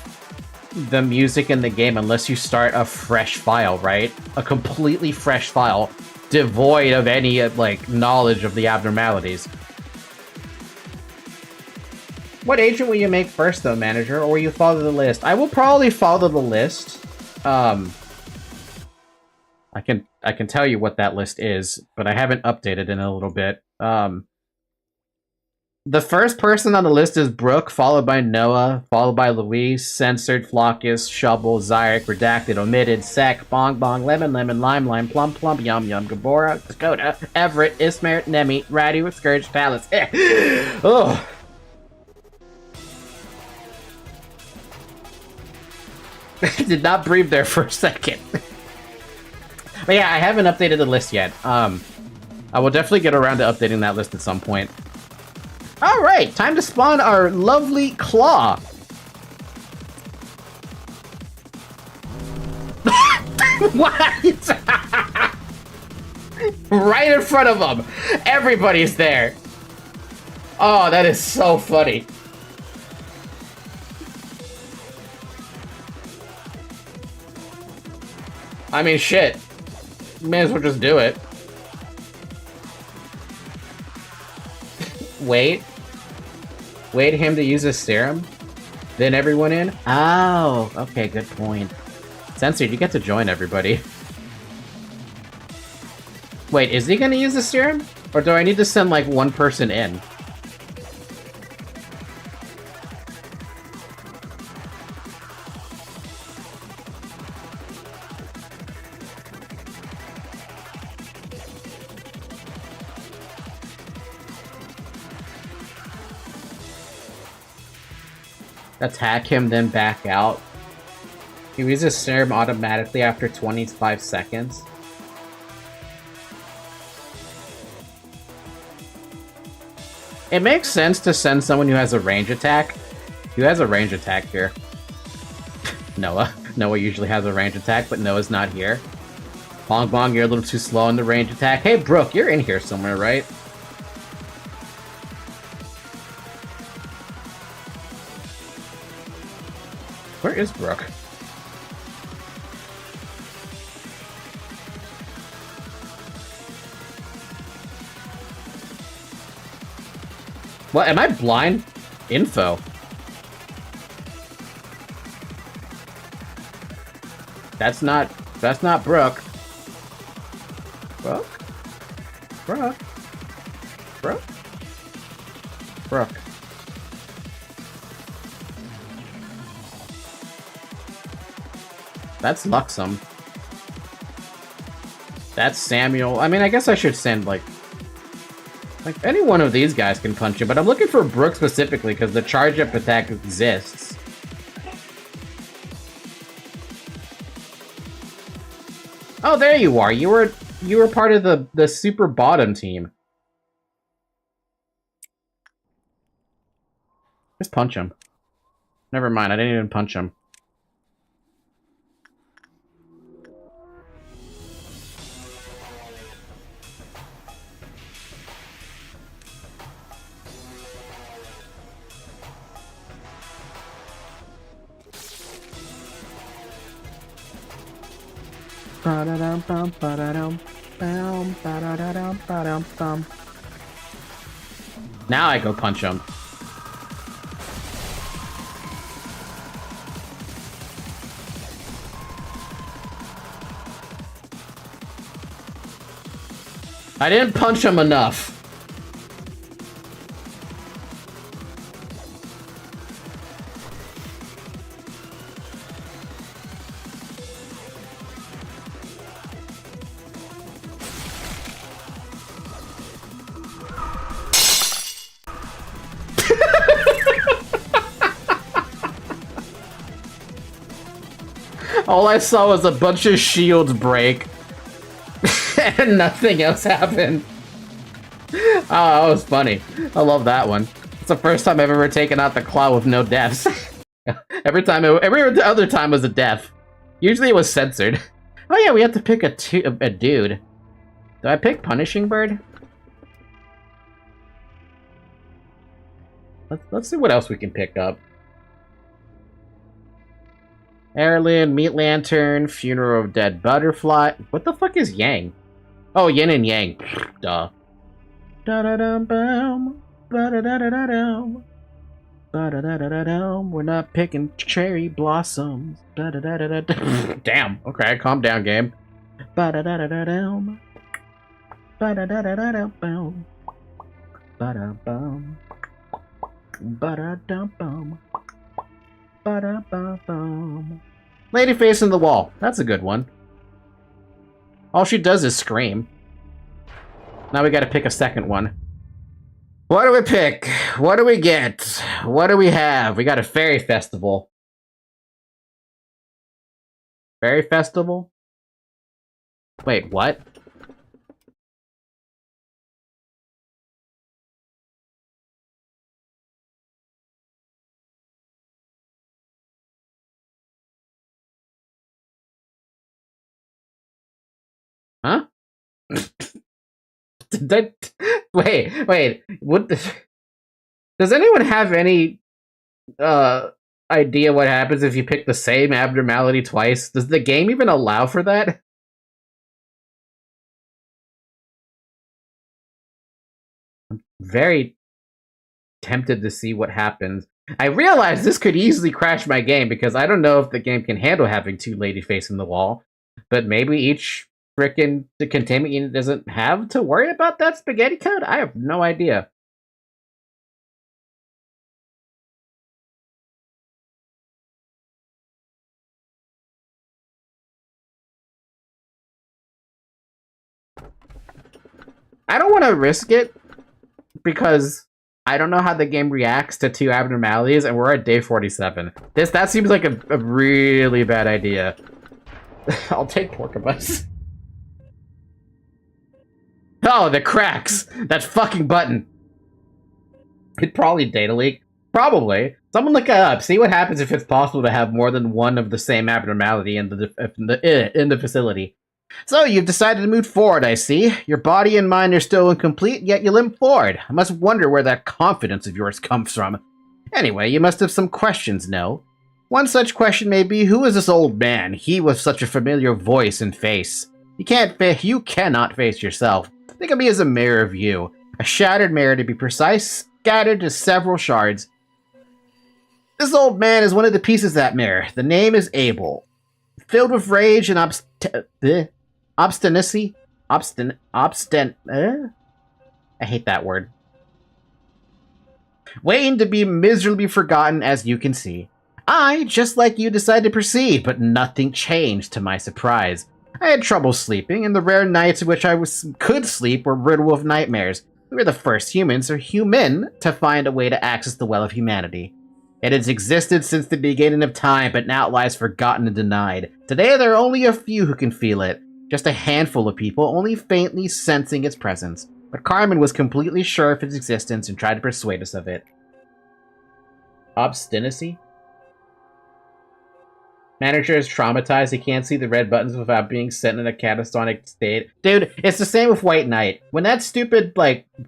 the music in the game unless you start a fresh file, right? A completely fresh file, devoid of any, like, knowledge of the abnormalities. What agent will you make first, though, manager, or will you follow the list? I will probably follow the list. I can tell you what that list is, but I haven't updated in a little bit. The first person on the list is Brooke, followed by Noah, followed by Louise, Censored, Flockus, Shovel, Zyric, Redacted, Omitted, Sec, Bong Bong, Lemon Lemon, Lime Lime, Plum Plum, Yum Yum, Gabora, Dakota, Everett, Ismer, Nemi, Radu, Scourge, Palace. Oh. Did not breathe there for a second. But yeah, I haven't updated the list yet. I will definitely get around to updating that list at some point. Alright, time to spawn our lovely claw. What? Right in front of them. Everybody's there. Oh, that is so funny. I mean, shit. May as well just do it. Wait him to use his serum, then everyone in? Oh, okay, good point. Censored, you get to join everybody. Wait, is he gonna use the serum? Or do I need to send, like, one person in? Attack him, then back out. He uses serum automatically after 25 seconds. It makes sense to send someone who has a range attack. Who has a range attack here? Noah. Noah usually has a range attack, but Noah's not here. Bong Bong, you're a little too slow in the range attack. Hey, Brooke, you're in here somewhere, right? is Brooke? What, am I blind? Info. That's not Brooke. Brooke? Brooke? Brooke? Brooke. That's Luxem. That's Samuel. I mean, I guess I should send, like, any one of these guys can punch you, but I'm looking for Brooke specifically because the charge-up attack exists. Oh, there you are. You were part of the super bottom team. Just punch him. Never mind, I didn't even punch him. Now I go punch him. I didn't punch him enough. All I saw was a bunch of shields break. And nothing else happened. Oh, that was funny. I love that one. It's the first time I've ever taken out the claw with no deaths. every other time was a death. Usually it was censored. Oh yeah, we have to pick a dude. Do I pick Punishing Bird? Let's see what else we can pick up. Heirloom, Meat Lantern, Funeral of Dead Butterfly. What the fuck is Yang? Oh, Yin and Yang. Duh. Da-da-dum-bum. Ba-da-da-da-da-dum. Ba-da-da-da-da-dum. We're not picking cherry blossoms. Ba-da-da-da-da-dum. Damn. Okay, calm down, game. Ba-da-da-da-da-dum. Ba-da-da-da-da-dum. Ba-da-bum. Ba-da-dum-bum. Ba-da-ba-bum. Lady facing the wall. That's a good one. All she does is scream. Now we gotta pick a second one. What do we pick? What do we get? What do we have? We got a Fairy Festival. Fairy Festival? Wait, what? Huh? Wait. What the... Does anyone have any idea what happens if you pick the same abnormality twice? Does the game even allow for that? I'm very tempted to see what happens. I realize this could easily crash my game because I don't know if the game can handle having two lady facing the wall, but maybe each frickin' the containment unit doesn't have to worry about that spaghetti code? I have no idea. I don't want to risk it because I don't know how the game reacts to two abnormalities, and we're at day 47. That seems like a really bad idea. I'll take Porcupus. Oh, the cracks! That fucking button! It'd probably data leak. Probably. Someone look it up. See what happens if it's possible to have more than one of the same abnormality in the facility. So, you've decided to move forward, I see. Your body and mind are still incomplete, yet you limp forward. I must wonder where that confidence of yours comes from. Anyway, you must have some questions, no? One such question may be, who is this old man? He with such a familiar voice and face. You cannot face yourself. Think of me as a mirror of you. A shattered mirror, to be precise, scattered to several shards. This old man is one of the pieces of that mirror. The name is Abel. Filled with rage and obstinacy. I hate that word. Waiting to be miserably forgotten, as you can see. I, just like you, decided to proceed, but nothing changed to my surprise. I had trouble sleeping, and the rare nights in which I could sleep were riddled with nightmares. We were the first humans, or human, to find a way to access the well of humanity. It has existed since the beginning of time, but now it lies forgotten and denied. Today there are only a few who can feel it. Just a handful of people, only faintly sensing its presence. But Carmen was completely sure of its existence and tried to persuade us of it. Obstinacy? Manager is traumatized. He can't see the red buttons without being sent in a catatonic state. Dude, it's the same with White Knight. When that stupid,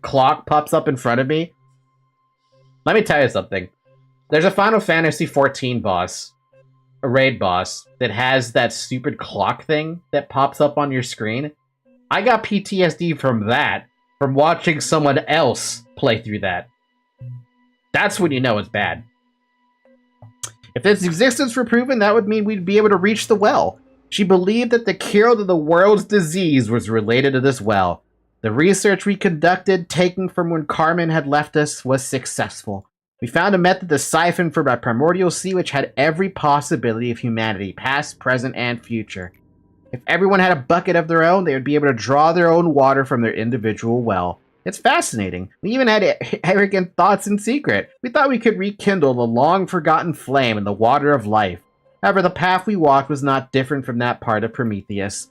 clock pops up in front of me, let me tell you something. There's a Final Fantasy XIV boss, a raid boss, that has that stupid clock thing that pops up on your screen. I got PTSD from that, from watching someone else play through that. That's when you know it's bad. If its existence were proven, that would mean we'd be able to reach the well. She believed that the cure to the world's disease was related to this well. The research we conducted, taken from when Carmen had left us, was successful. We found a method to siphon from a primordial sea which had every possibility of humanity, past, present, and future. If everyone had a bucket of their own, they would be able to draw their own water from their individual well. It's fascinating. We even had arrogant thoughts in secret. We thought we could rekindle the long-forgotten flame in the water of life. However, the path we walked was not different from that part of Prometheus.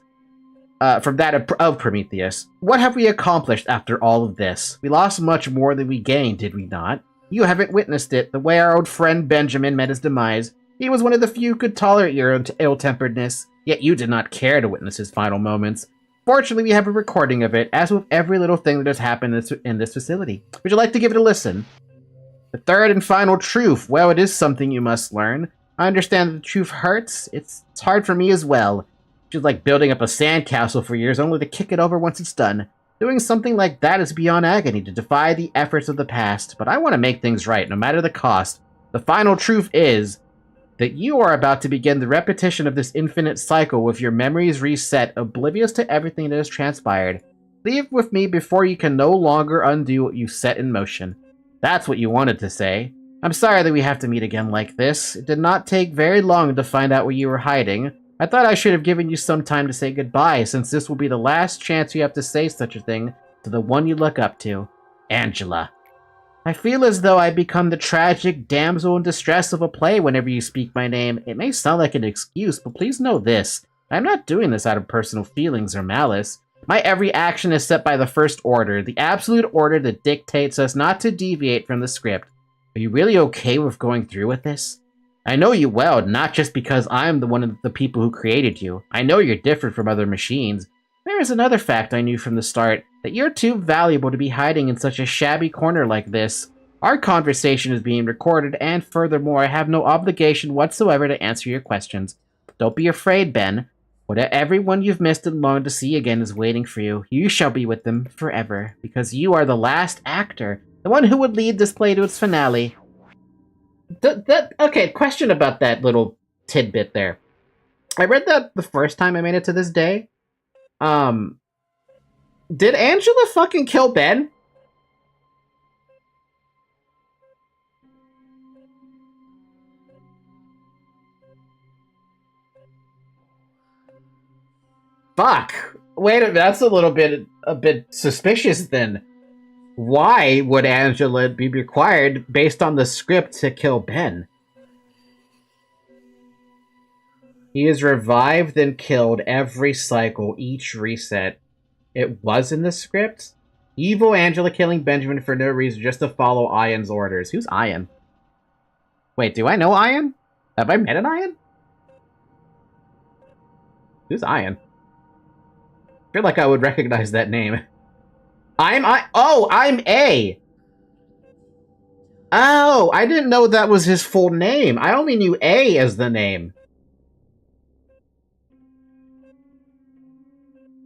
Of Prometheus. What have we accomplished after all of this? We lost much more than we gained, did we not? You haven't witnessed it, the way our old friend Benjamin met his demise. He was one of the few who could tolerate your ill-temperedness, yet you did not care to witness his final moments. Fortunately, we have a recording of it, as with every little thing that has happened in this facility. Would you like to give it a listen? The third and final truth. Well, it is something you must learn. I understand that the truth hurts. It's hard for me as well. It's just like building up a sandcastle for years only to kick it over once it's done. Doing something like that is beyond agony, to defy the efforts of the past. But I want to make things right, no matter the cost. The final truth is that you are about to begin the repetition of this infinite cycle with your memories reset, oblivious to everything that has transpired. Leave with me before you can no longer undo what you set in motion. That's what you wanted to say. I'm sorry that we have to meet again like this. It did not take very long to find out where you were hiding. I thought I should have given you some time to say goodbye, since this will be the last chance you have to say such a thing to the one you look up to, Angela. I feel as though I become the tragic damsel in distress of a play whenever you speak my name. It may sound like an excuse, but please know this. I'm not doing this out of personal feelings or malice. My every action is set by the First Order, the absolute order that dictates us not to deviate from the script. Are you really okay with going through with this? I know you well, not just because I'm one of the people who created you. I know you're different from other machines. There is another fact I knew from the start, that you're too valuable to be hiding in such a shabby corner like this. Our conversation is being recorded, and furthermore, I have no obligation whatsoever to answer your questions. Don't be afraid, Ben. Whatever everyone you've missed and longed to see again is waiting for you. You shall be with them forever, because you are the last actor, the one who would lead this play to its finale. Okay, question about that little tidbit there. I read that the first time I made it to this day. Did Angela fucking kill Ben? Fuck. Wait a minute, that's a bit suspicious then. Why would Angela be required, based on the script, to kill Ben? He is revived and killed every cycle, each reset. It was in the script? Evil Angela killing Benjamin for no reason, just to follow Ian's orders. Who's Ian? Wait, do I know Ian? Have I met an Ian? Who's Ian? I feel like I would recognize that name. I'm A! Oh, I didn't know that was his full name. I only knew A as the name.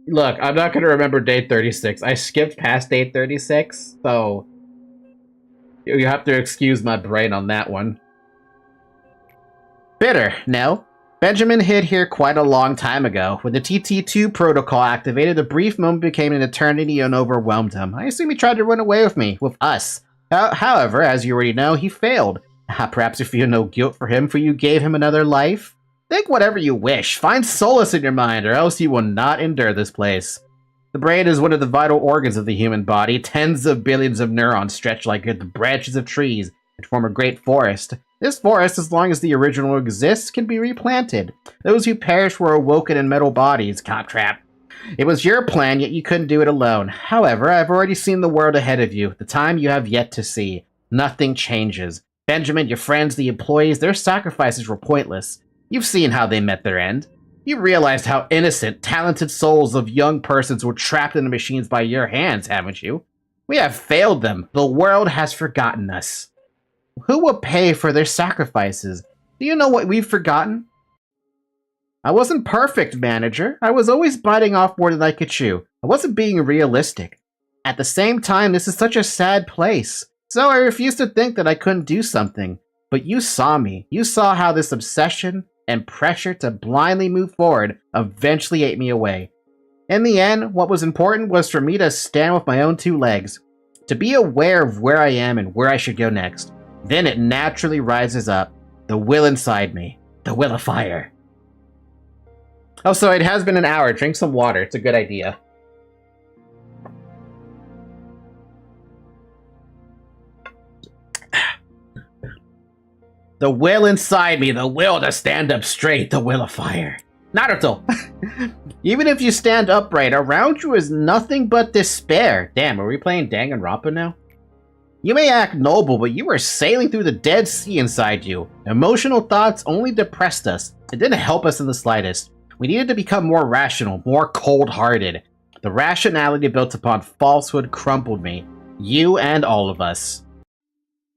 Look, I'm not going to remember day 36. I skipped past day 36, so you have to excuse my brain on that one. Bitter, no? Benjamin hid here quite a long time ago. When the TT2 protocol activated, a brief moment became an eternity and overwhelmed him. I assume he tried to run away with us. However, as you already know, he failed. Perhaps you feel no guilt for him, for you gave him another life? Think whatever you wish. Find solace in your mind, or else you will not endure this place. The brain is one of the vital organs of the human body. Tens of billions of neurons stretch like the branches of trees and form a great forest. This forest, as long as the original exists, can be replanted. Those who perish were awoken in metal bodies, Coptrap. It was your plan, yet you couldn't do it alone. However, I've already seen the world ahead of you, the time you have yet to see. Nothing changes. Benjamin, your friends, the employees, their sacrifices were pointless. You've seen how they met their end. You realized how innocent, talented souls of young persons were trapped in the machines by your hands, haven't you? We have failed them. The world has forgotten us. Who will pay for their sacrifices? Do you know what we've forgotten? I wasn't perfect, manager. I was always biting off more than I could chew. I wasn't being realistic. At the same time, this is such a sad place. So I refused to think that I couldn't do something. But you saw me. You saw how this obsession and pressure to blindly move forward eventually ate me away. In the end, what was important was for me to stand with my own two legs, to be aware of where I am and where I should go next. Then it naturally rises up, the will inside me, the will of fire. Oh, so it has been an hour. Drink some water. It's a good idea. The will inside me, the will to stand up straight, the will of fire. Naruto! Even if you stand upright, around you is nothing but despair. Damn, are we playing Danganronpa now? You may act noble, but you were sailing through the Dead Sea inside you. Emotional thoughts only depressed us. It didn't help us in the slightest. We needed to become more rational, more cold-hearted. The rationality built upon falsehood crumpled me. You and all of us.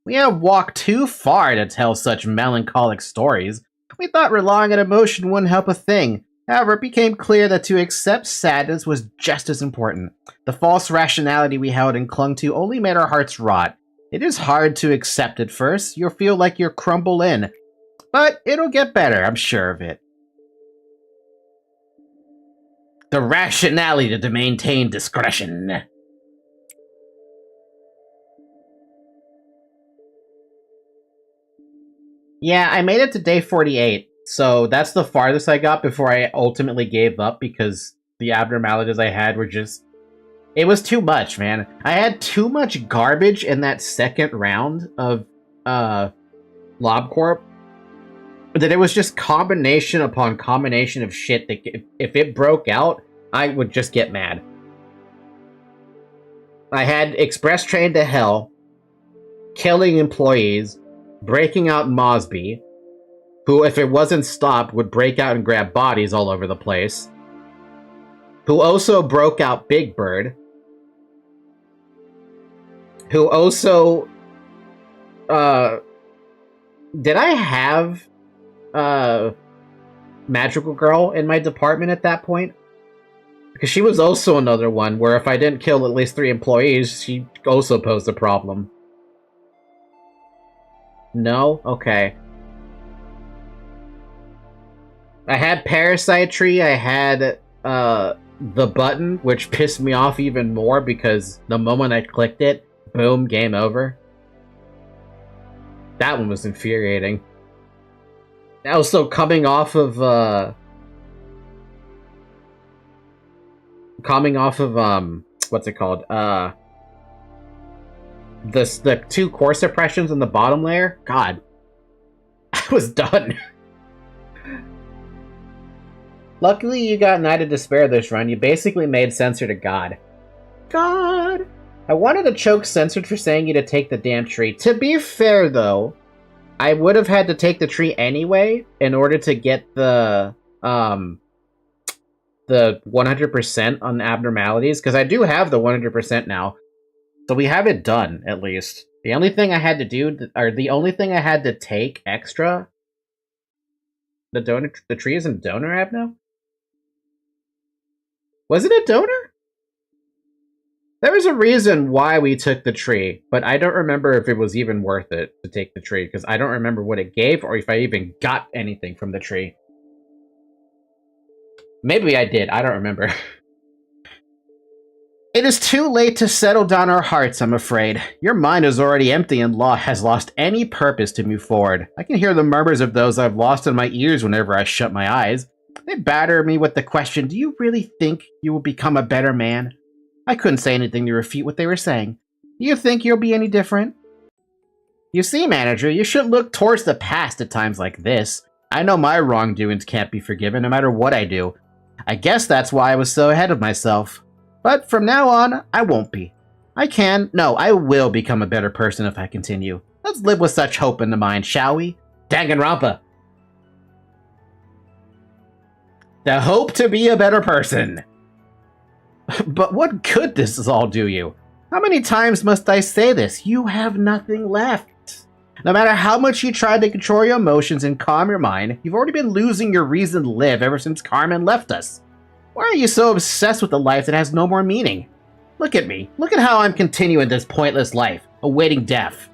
We have walked too far to tell such melancholic stories. We thought relying on emotion wouldn't help a thing. However, it became clear that to accept sadness was just as important. The false rationality we held and clung to only made our hearts rot. It is hard to accept at first. You'll feel like you'll crumble in. But it'll get better, I'm sure of it. The rationality to maintain discretion. Yeah, I made it to day 48, so that's the farthest I got before I ultimately gave up because the abnormalities I had were just... It was too much, man. I had too much garbage in that second round of LobCorp that it was just combination upon combination of shit that if it broke out, I would just get mad. I had express train to hell, killing employees, breaking out Mosby, who, if it wasn't stopped, would break out and grab bodies all over the place, who also broke out Big Bird, who also, did I have, Magical Girl in my department at that point? Because she was also another one where if I didn't kill at least 3 employees, she also posed a problem. No? Okay. I had Parasitry, I had, the button, which pissed me off even more because the moment I clicked it, boom, game over. That one was infuriating. Also, coming off of, what's it called? The 2 core suppressions in the bottom layer? God. I was done. Luckily, you got Knight of Despair this run. You basically made Censored a god. God! I wanted to choke Censored for saying you to take the damn tree. To be fair, though, I would have had to take the tree anyway in order to get the 100% on abnormalities, because I do have the 100% now. So we have it done, at least. The only thing I had to do, or the only thing I had to take extra, the tree is in donor app now? Was it a donor? There was a reason why we took the tree, but I don't remember if it was even worth it to take the tree, because I don't remember what it gave, or if I even got anything from the tree. Maybe I did, I don't remember. It is too late to settle down our hearts, I'm afraid. Your mind is already empty and has lost any purpose to move forward. I can hear the murmurs of those I've lost in my ears whenever I shut my eyes. They batter me with the question, do you really think you will become a better man? I couldn't say anything to refute what they were saying. Do you think you'll be any different? You see, manager, you should look towards the past at times like this. I know my wrongdoings can't be forgiven no matter what I do. I guess that's why I was so ahead of myself. But from now on, I won't be. I will become a better person if I continue. Let's live with such hope in the mind, shall we? Danganronpa. The hope to be a better person. But what good does this all do you? How many times must I say this? You have nothing left. No matter how much you try to control your emotions and calm your mind, you've already been losing your reason to live ever since Carmen left us. Why are you so obsessed with a life that has no more meaning? Look at me. Look at how I'm continuing this pointless life, awaiting death.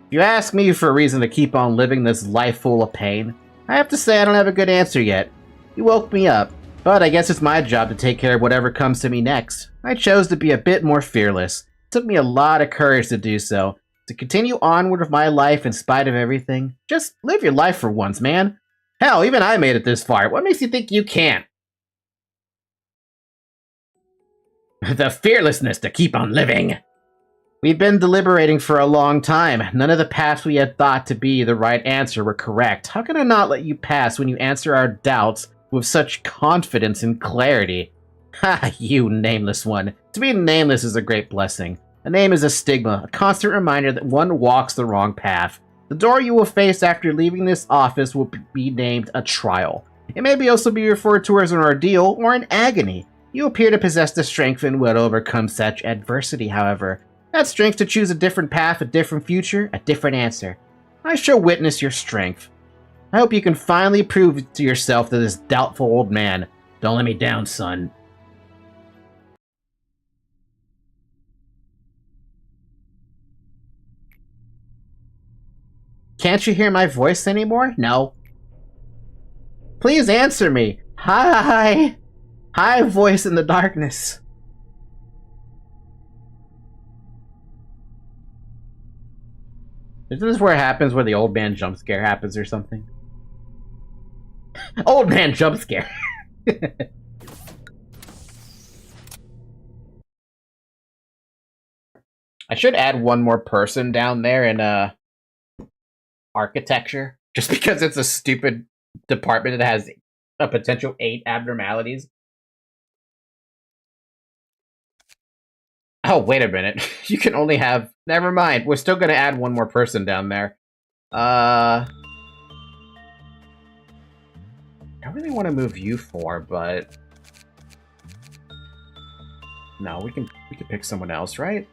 If you ask me for a reason to keep on living this life full of pain, I have to say I don't have a good answer yet. You woke me up, but I guess it's my job to take care of whatever comes to me next. I chose to be a bit more fearless. It took me a lot of courage to do so. To continue onward with my life in spite of everything. Just live your life for once, man. Hell, even I made it this far. What makes you think you can't? The fearlessness to keep on living. We've been deliberating for a long time. None of the paths we had thought to be the right answer were correct. How can I not let you pass when you answer our doubts with such confidence and clarity? Ha, you nameless one. To be nameless is a great blessing. A name is a stigma, a constant reminder that one walks the wrong path. The door you will face after leaving this office will be named a trial. It may also be referred to as an ordeal or an agony. You appear to possess the strength and will to overcome such adversity, however. That strength to choose a different path, a different future, a different answer. I shall witness your strength. I hope you can finally prove to yourself to this doubtful old man. Don't let me down, son. Can't you hear my voice anymore? No. Please answer me. Hi. Hi, voice in the darkness. Isn't this where it happens, where the old man jump scare happens or something? Old man jump scare. I should add one more person down there in architecture, just because it's a stupid department that has a potential 8 abnormalities. Oh, wait a minute. You can only have... Never mind. We're still gonna add one more person down there. I don't really want to move you 4, but... No, we can pick someone else, right?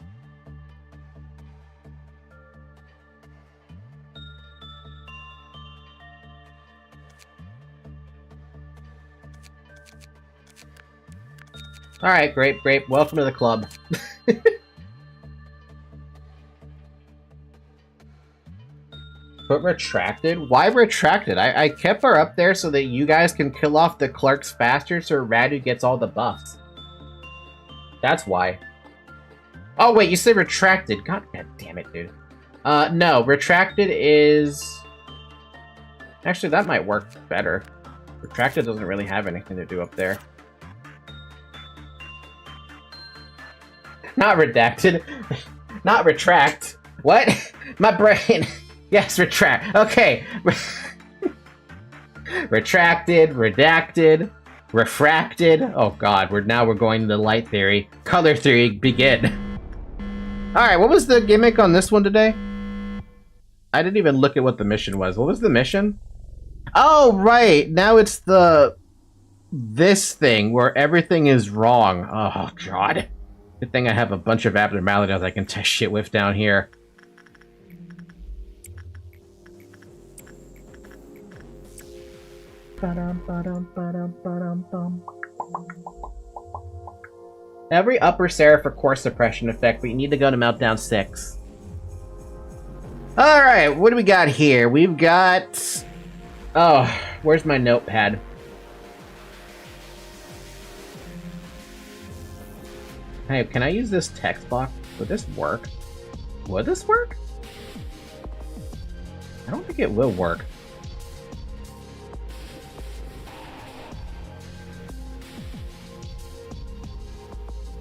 Alright, great. Welcome to the club. Put retracted? Why retracted? I kept her up there so that you guys can kill off the clerks faster so Radu gets all the buffs. That's why. Oh wait, you said retracted. God damn it, dude. No, retracted is... Actually, that might work better. Retracted doesn't really have anything to do up there. Not redacted. Not retract. What? My brain. Yes, retract. Okay. Retracted, redacted, refracted. Oh god, we're going to the light theory. Color theory, begin. Alright, what was the gimmick on this one today? I didn't even look at what the mission was. What was the mission? Oh, right. Now it's this thing where everything is wrong. Oh god. Good thing I have a bunch of abnormalities I can test shit with down here. Every upper serif for core suppression effect, but you need to go to Meltdown 6. Alright, what do we got here? We've got... Oh, where's my notepad? Hey, can I use this text box? Would this work? Would this work? I don't think it will work.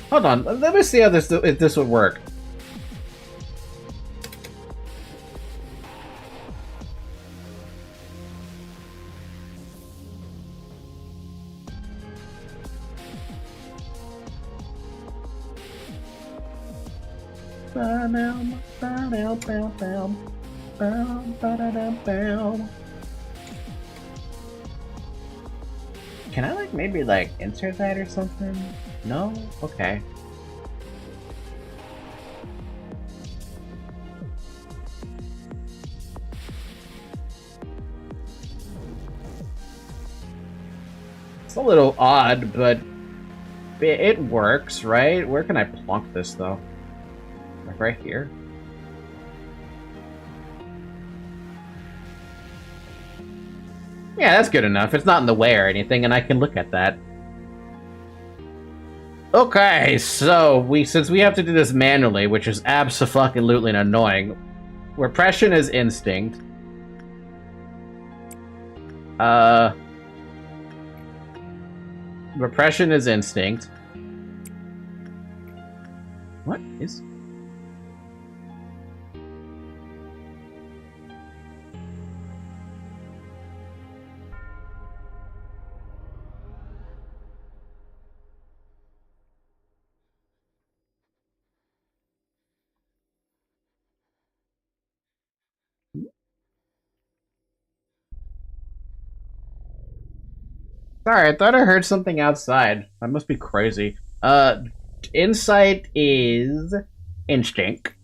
Hold on, let me see how if this would work. Can I maybe insert that or something? No? Okay. It's a little odd, but it works, right? Where can I plunk this though? Right here? Yeah, that's good enough. It's not in the way or anything, and I can look at that. Okay, so since we have to do this manually, which is abso-fucking-lutely annoying, repression is instinct. Repression is instinct. What is... Sorry, I thought I heard something outside. I must be crazy. Insight is instinct.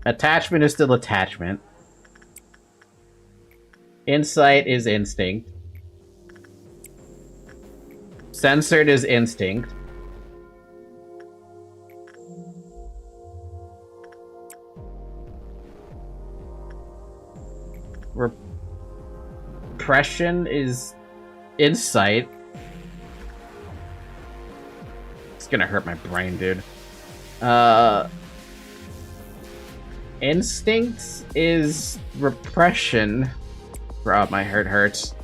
Attachment is still attachment. Insight is instinct. Censored is instinct. Repression is insight. It's gonna hurt my brain, dude. Instincts is repression. Oh, my head hurts.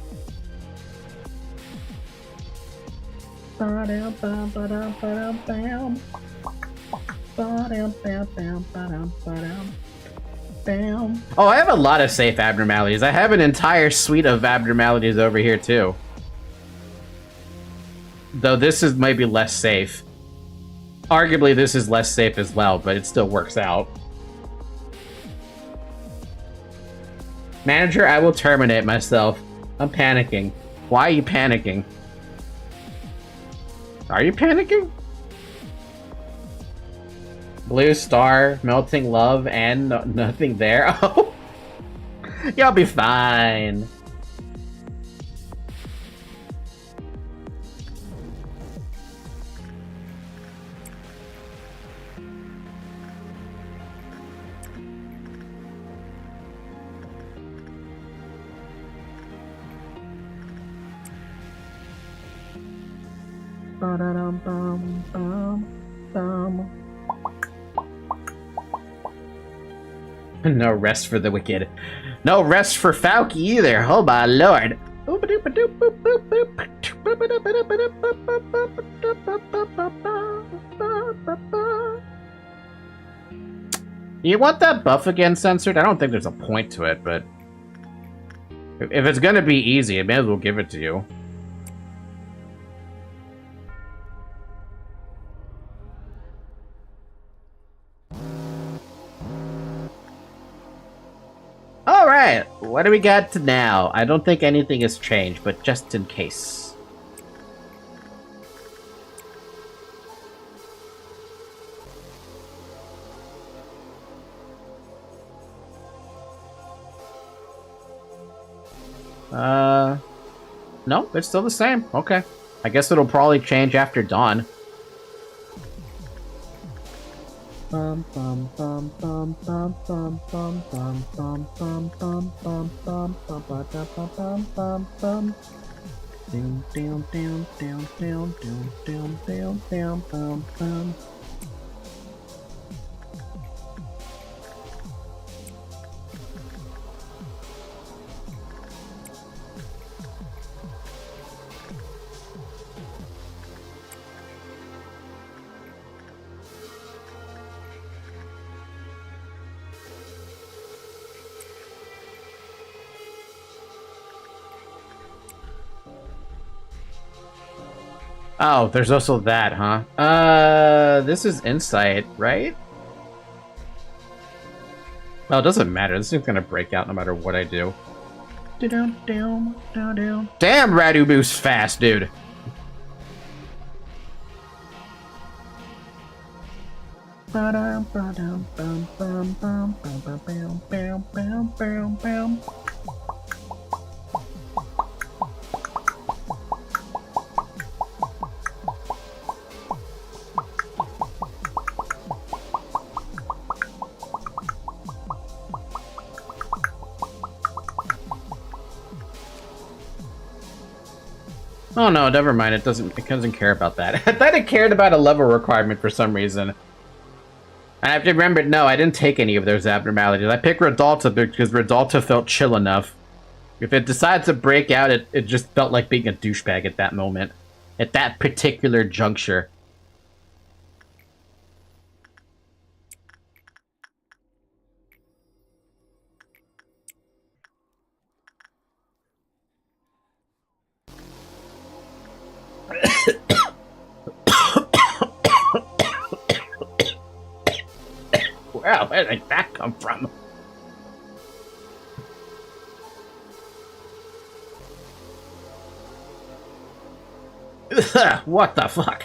Oh, I have a lot of safe abnormalities. I have an entire suite of abnormalities over here, too. Though this is maybe less safe. Arguably, this is less safe as well, but it still works out. Manager, I will terminate myself. I'm panicking. Why are you panicking? Are you panicking? Blue star, melting love, and nothing there. Oh, you'll be fine. No rest for the wicked. No rest for Falky either. Oh my lord. You want that buff again censored? I don't think there's a point to it, but if it's gonna be easy, I may as well give it to you. Alright, what do we got to now? I don't think anything has changed, but just in case. No, it's still the same. Okay. I guess it'll probably change after dawn. Oh, there's also that, huh? This is insight, right? Well, it doesn't matter. This thing's gonna break out no matter what I do. Damn, Radu moves fast, dude. Oh no, never mind. It doesn't care about that. I thought it cared about a level requirement for some reason. I have to remember, no, I didn't take any of those abnormalities. I picked Redalta because Redalta felt chill enough. If it decides to break out, it just felt like being a douchebag at that moment. At that particular juncture. Wow, where did that come from? What the fuck?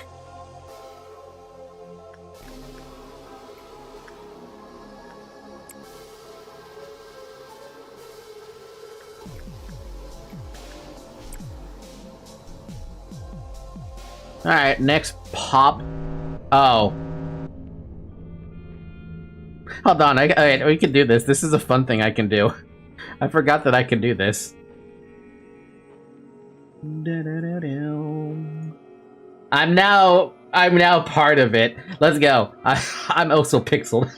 Alright, next pop. Oh. Hold on, alright, we can do this. This is a fun thing I can do. I forgot that I can do this. I'm now part of it. Let's go. I'm also pixeled.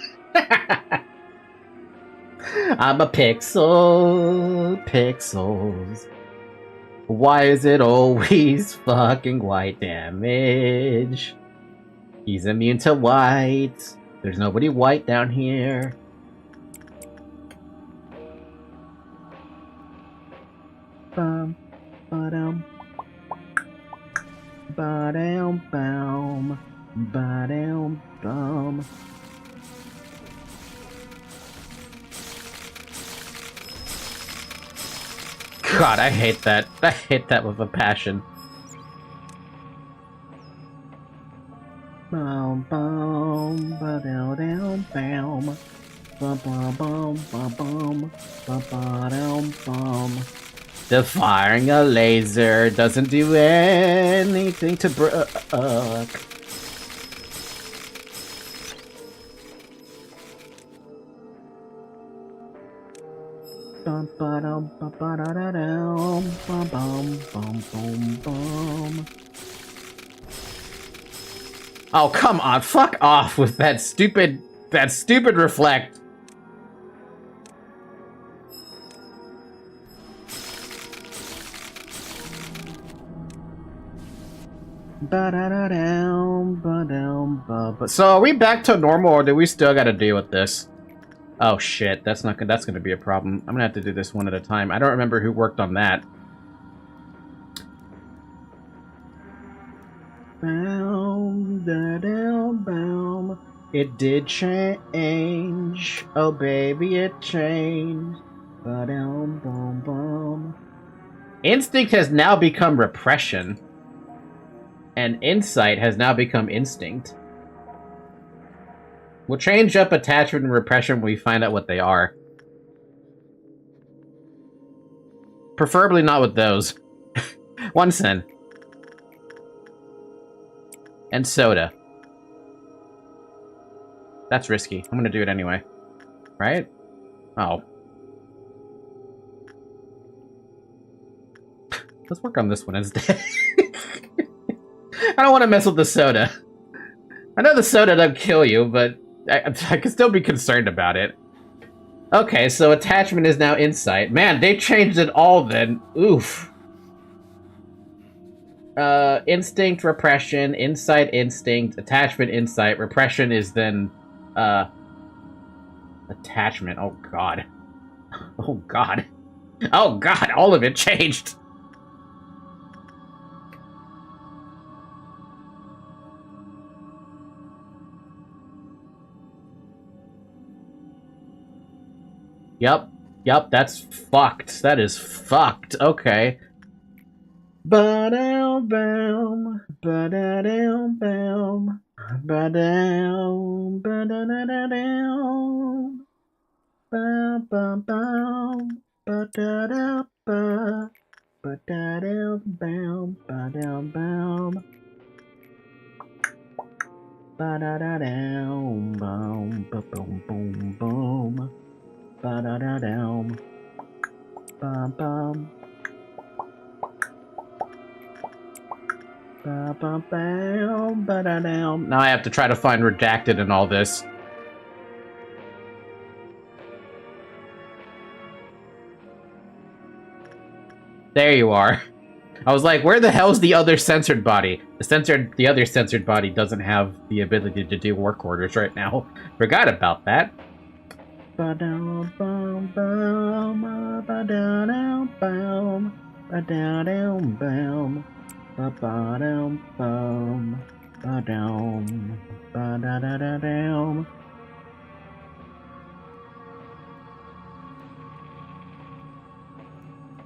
I'm a pixel. Pixels. Why is it always fucking white damage? He's immune to white. There's nobody white down here. Bum, ba-dum. Ba-dum, bum. Ba-dum, bum. God, I hate that. I hate that with a passion. Bum, bum, ba-dum, bum. Bum, bum, bum, bum, bum. Ba-ba-dum, bum. The firing a laser doesn't do anything to brook. Bum ba-dum ba-ba-da-da-dum bum bum bum bum bum. Oh, come on, fuck off with that stupid reflect. So are we back to normal, or do we still gotta deal with this? Oh shit, that's gonna be a problem. I'm gonna have to do this one at a time. I don't remember who worked on that. It did change. Oh baby, it changed. Instinct has now become repression. And insight has now become instinct. We'll change up attachment and repression when we find out what they are. Preferably not with those. 1 cent. And soda. That's risky. I'm gonna do it anyway. Right? Oh. Let's work on this one instead. I don't want to mess with the soda. I know the soda doesn't kill you, but I can still be concerned about it. Okay, so attachment is now insight. Man, they changed it all then. Oof. Instinct, repression, insight, instinct, attachment, insight. Repression is then, attachment. Oh god. Oh god. Oh god, all of it changed. Yep, that's fucked. That is fucked. Okay. Ba-down-boom, ba-da-down-boom, ba-down, ba-da-da-da-down, ba-bum-bum, ba-da-da-ba, ba-da-down-boom, ba-down-boom, ba-da-da-down, boom, ba-boom-boom-boom, ba-da-da-down, bum-bum. Now I have to try to find redacted in all this. There you are. I was like, where the hell's the other censored body? The other censored body doesn't have the ability to do work orders right now. Forgot about that. Ba-ba-dum-bum, ba-dum, ba-da-da-da-dum.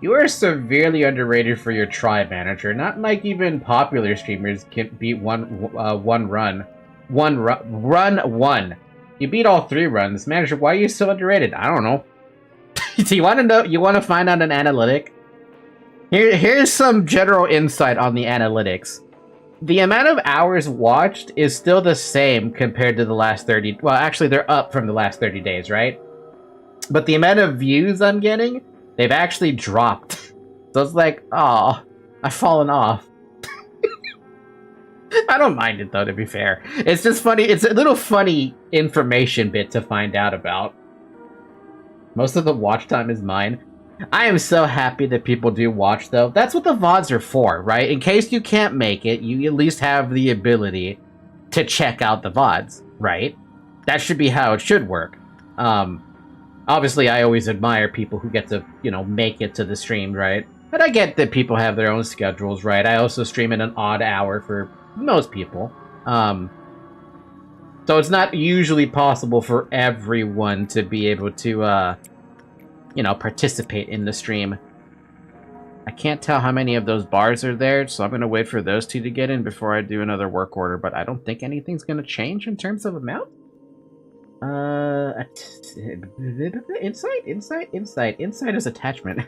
You are severely underrated for your tribe manager. Not like even popular streamers can beat one run. Run one. You beat all 3 runs. Manager, why are you so underrated? I don't know. Do you want to know? You want to find out an analytic? Here's some general insight on the analytics. The amount of hours watched is still the same compared to the last 30... Well, actually, they're up from the last 30 days, right? But the amount of views I'm getting, they've actually dropped. So it's like, oh, I've fallen off. I don't mind it, though, to be fair. It's just funny. It's a little funny information bit to find out about. Most of the watch time is mine. I am so happy that people do watch, though. That's what the VODs are for, right? In case you can't make it, you at least have the ability to check out the VODs, right? That should be how it should work. Obviously, I always admire people who get to, you know, make it to the stream, right? But I get that people have their own schedules, right? I also stream at an odd hour for most people. So it's not usually possible for everyone to be able to, you know, participate in the stream. I can't tell how many of those bars are there, so I'm going to wait for those 2 to get in before I do another work order, but I don't think anything's going to change in terms of amount. Insight is attachment.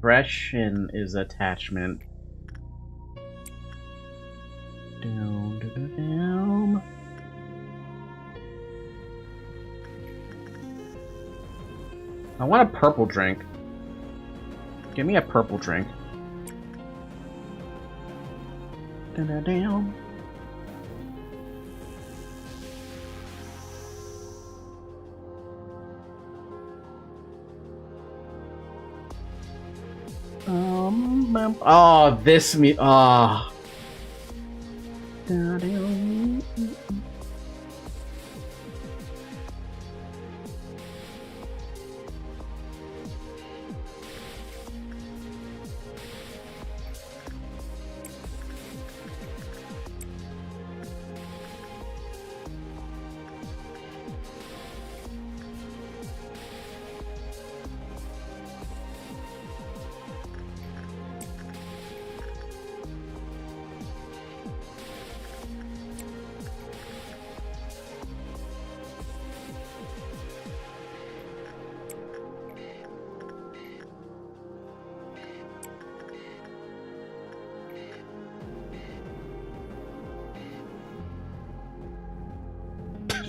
Repression is attachment. Down. I want a purple drink. Give me a purple drink. Down. Oh, this me. Oh.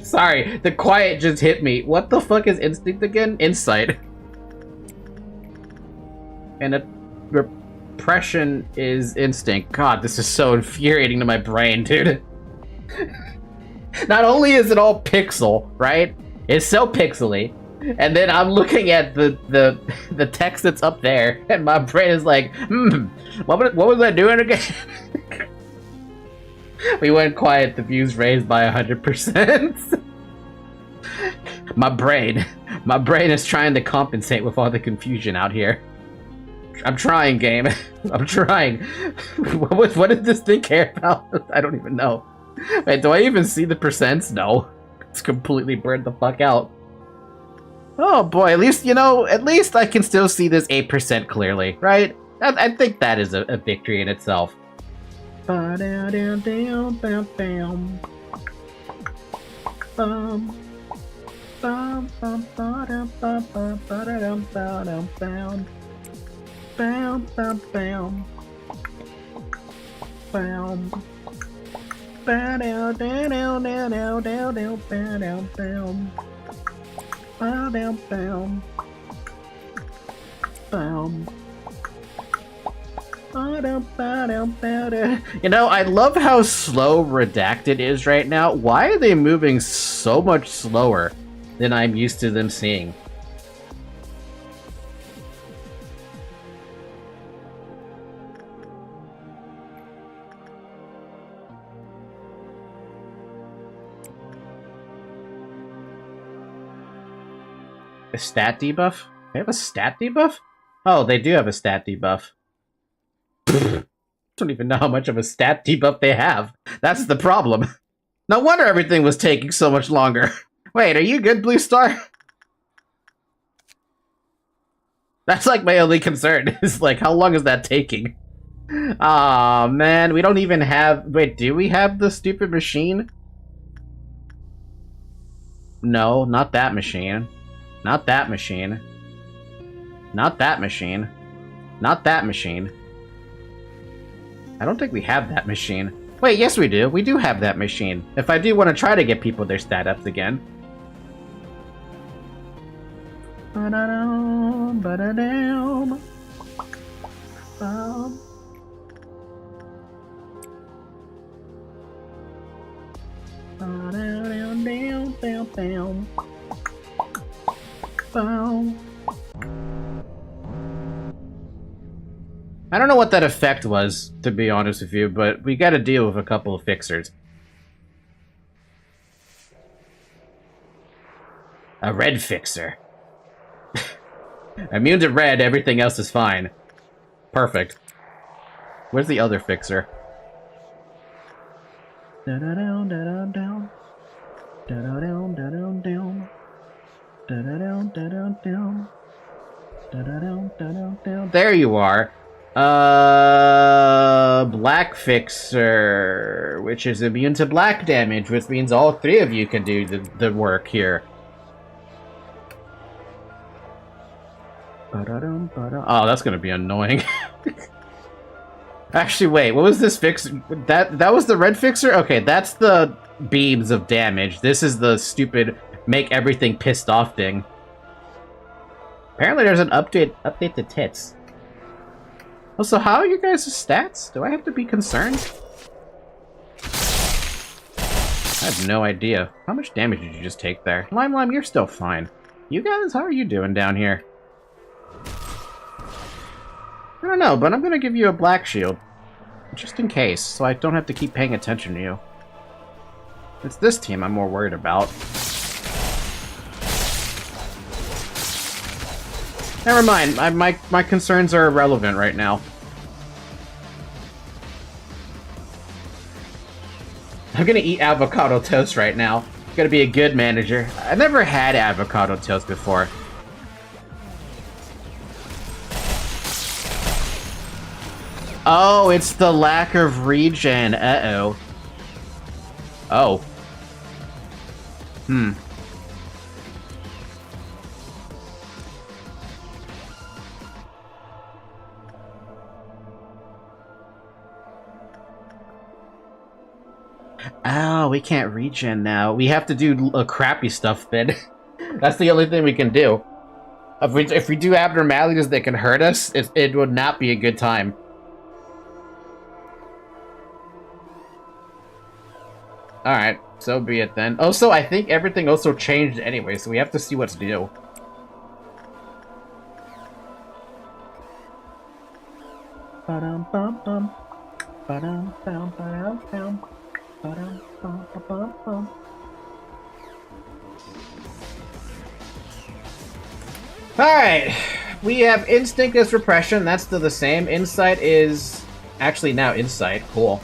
Sorry, the quiet just hit me. What the fuck is instinct again? Insight. And repression is instinct. God, this is so infuriating to my brain, dude. Not only is it all pixel, right? It's so pixely. And then I'm looking at the text that's up there, and my brain is like, what was I doing again? We went quiet, the views raised by 100%. My brain is trying to compensate with all the confusion out here. I'm trying, game. I'm trying. What did this thing care about? I don't even know. Wait, do I even see the percents? No. It's completely burned the fuck out. Oh boy, at least, you know, at least I can still see this 8% clearly, right? I think that is a victory in itself. You know, I love how slow Redacted is right now. Why are they moving so much slower than I'm used to them seeing? A stat debuff? They have a stat debuff? Oh, they do have a stat debuff. Don't even know how much of a stat debuff they have. That's the problem. No wonder everything was taking so much longer. Wait, are you good, Blue Star? That's like my only concern. Is like, how long is that taking? Aw, man, we don't even have... Wait, do we have the stupid machine? No, not that machine. Not that machine. Not that machine. Not that machine. I don't think we have that machine. Wait, yes we do. We do have that machine. If I do want to try to get people their stat ups again. Ba-da-dum, ba-da-dum. I don't know what that effect was, to be honest with you, but we gotta deal with a couple of fixers. A red fixer. Immune to red, everything else is fine. Perfect. Where's the other fixer? Da-da-down, da-da-down. Da-da-down, da-da-down, down. Da-da-down, da-da-down, down. Da-da-down, da-da-down, down. There you are. Black fixer, which is immune to black damage, which means all three of you can do the work here. Oh, that's gonna be annoying. Actually, wait, what was this fix? That was the red fixer? Okay, that's the beams of damage. This is the stupid make everything pissed off thing. Apparently there's an update to tits. Also, how are you guys' stats? Do I have to be concerned? I have no idea. How much damage did you just take there? Lime, you're still fine. You guys, how are you doing down here? I don't know, but I'm gonna give you a black shield. Just in case, so I don't have to keep paying attention to you. It's this team I'm more worried about. Never mind, my concerns are irrelevant right now. I'm gonna eat avocado toast right now. Gotta be a good manager. I never had avocado toast before. Oh, it's the lack of regen. Uh-oh. Oh. Hmm. Oh, we can't regen now. We have to do crappy stuff then. That's the only thing we can do. If we do abnormalities that can hurt us, it would not be a good time. Alright, so be it then. Also, I think everything also changed anyway, so we have to see what's new. Ba-dum-bum-bum. Ba-dum-bum-ba-dum-bum. Ba-dum-bum-ba-bum-bum. Alright, we have instinct as repression, that's still the same. Insight is actually now insight, cool.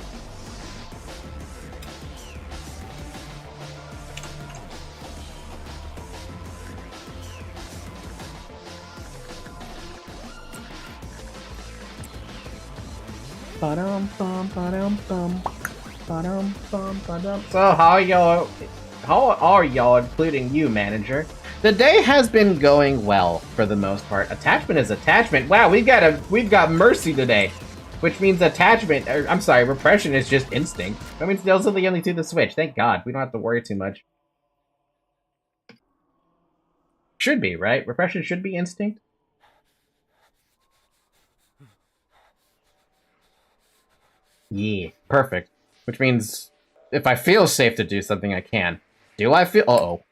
So how are y'all, including you, manager? The day has been going well for the most part. Attachment is attachment. Wow, we've got mercy today, which means attachment. I'm sorry, repression is just instinct. That means those are the only two to switch. Thank God, we don't have to worry too much. Should be, right? Repression should be instinct. Yeah, perfect. Which means if I feel safe to do something, I can. Do I feel? Uh-oh.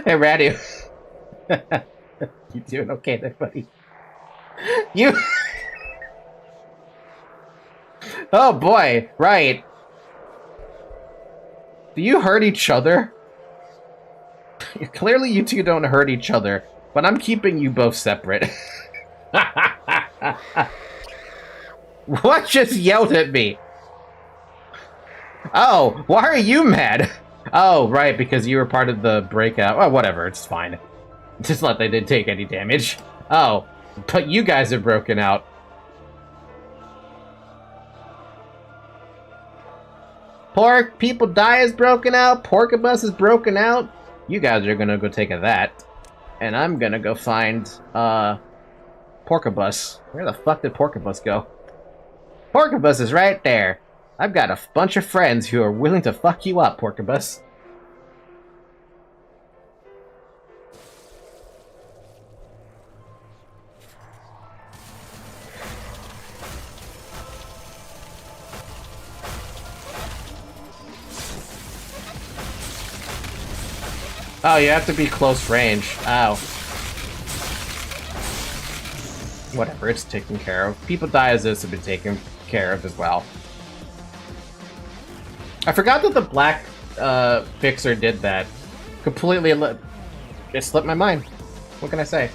Hey, Ratty. You doing okay there, buddy? You... Oh, boy. Right. Do you hurt each other? Clearly, you two don't hurt each other. But I'm keeping you both separate. What just yelled at me? Oh, why are you mad? Oh, right, because you were part of the breakout. Oh, whatever, it's fine. Just like they didn't take any damage. Oh, but you guys are broken out. Pork People Die is broken out. Porkabus is broken out. You guys are gonna go take a that. And I'm gonna go find, Porkabus. Where the fuck did Porkabus go? Porkabus is right there. I've got a bunch of friends who are willing to fuck you up, Porkabus. Oh, you have to be close range. Ow. Whatever, it's taken care of. People Die as this have been taken care of as well. I forgot that the black fixer did that. Completely it slipped my mind. What can I say?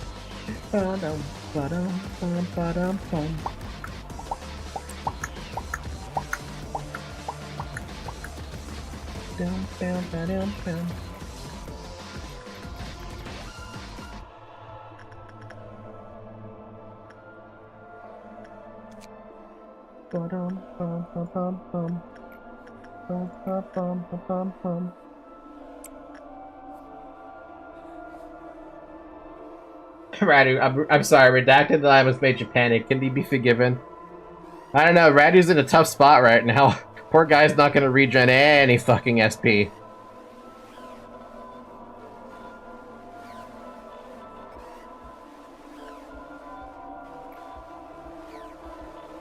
Radu, I'm sorry, redacted line was made you panic. Can he be forgiven? I don't know, Radu's in a tough spot right now. Poor guy's not gonna regen any fucking SP.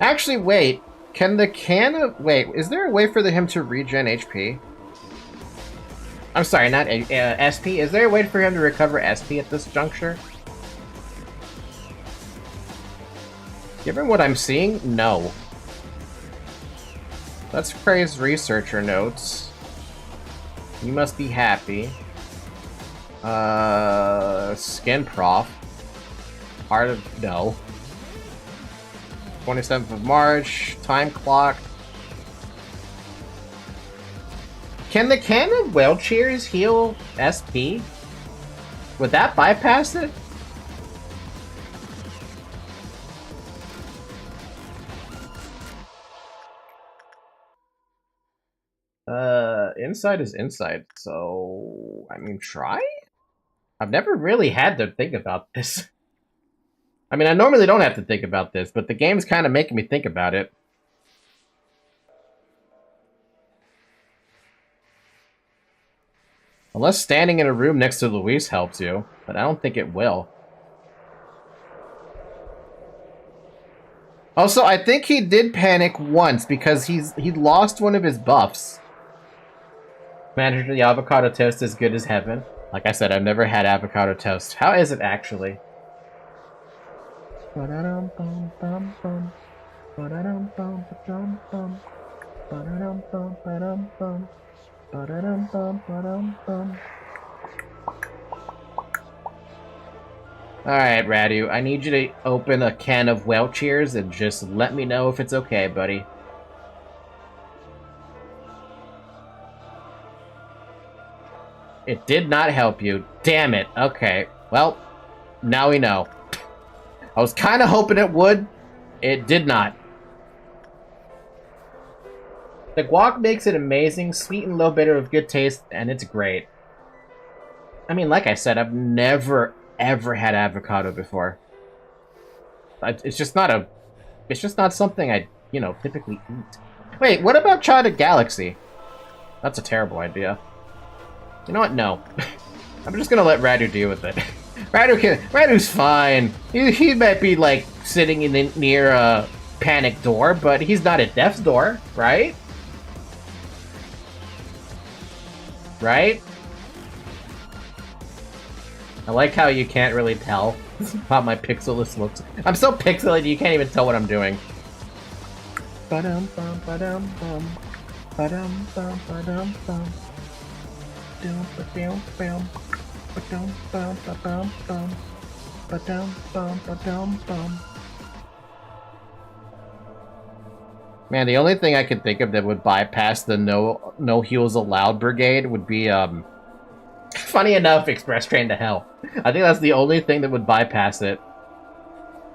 Actually, wait. Can the can of... Wait, is there a way for him to regen HP? I'm sorry, not SP. Is there a way for him to recover SP at this juncture? Given what I'm seeing, no. Let's praise researcher notes. You must be happy. Skin prof. Heart of... No. 27th of March. Time clock. Can the can of wheelchairs heal SP? Would that bypass it? Inside is inside, so... I mean, try? I've never really had to think about this. I mean, I normally don't have to think about this, but the game's kind of making me think about it. Unless standing in a room next to Luis helps you, but I don't think it will. Also, I think he did panic once because he lost one of his buffs. Manager, the avocado toast is good as heaven. Like I said, I've never had avocado toast. How is it actually? Alright, Radu, I need you to open a can of Welchers and just let me know if it's okay, buddy. It did not help you. Damn it. Okay. Well, now we know. I was kind of hoping it would. It did not. The guac makes it amazing, sweet and low bitter with good taste, and it's great. I mean, like I said, I've never, ever had avocado before. It's just not something I, you know, typically eat. Wait, what about China Galaxy? That's a terrible idea. You know what? No. I'm just gonna let Radu deal with it. Radu's fine. He might be, like, sitting near a panic door, but he's not at death's door, right? Right? I like how you can't really tell how my pixelless looks. I'm so pixelated you can't even tell what I'm doing. Ba-dum-bum, ba-dum-bum. Ba-dum-bum, ba-dum-bum. Ba-dum-ba-dum-bum. Ba-dum-bum, ba-dum-bum. Ba-dum-bum, ba-dum-bum. Man, the only thing I could think of that would bypass the no heals allowed brigade would be, funny enough, Express Train to Hell. I think that's the only thing that would bypass it.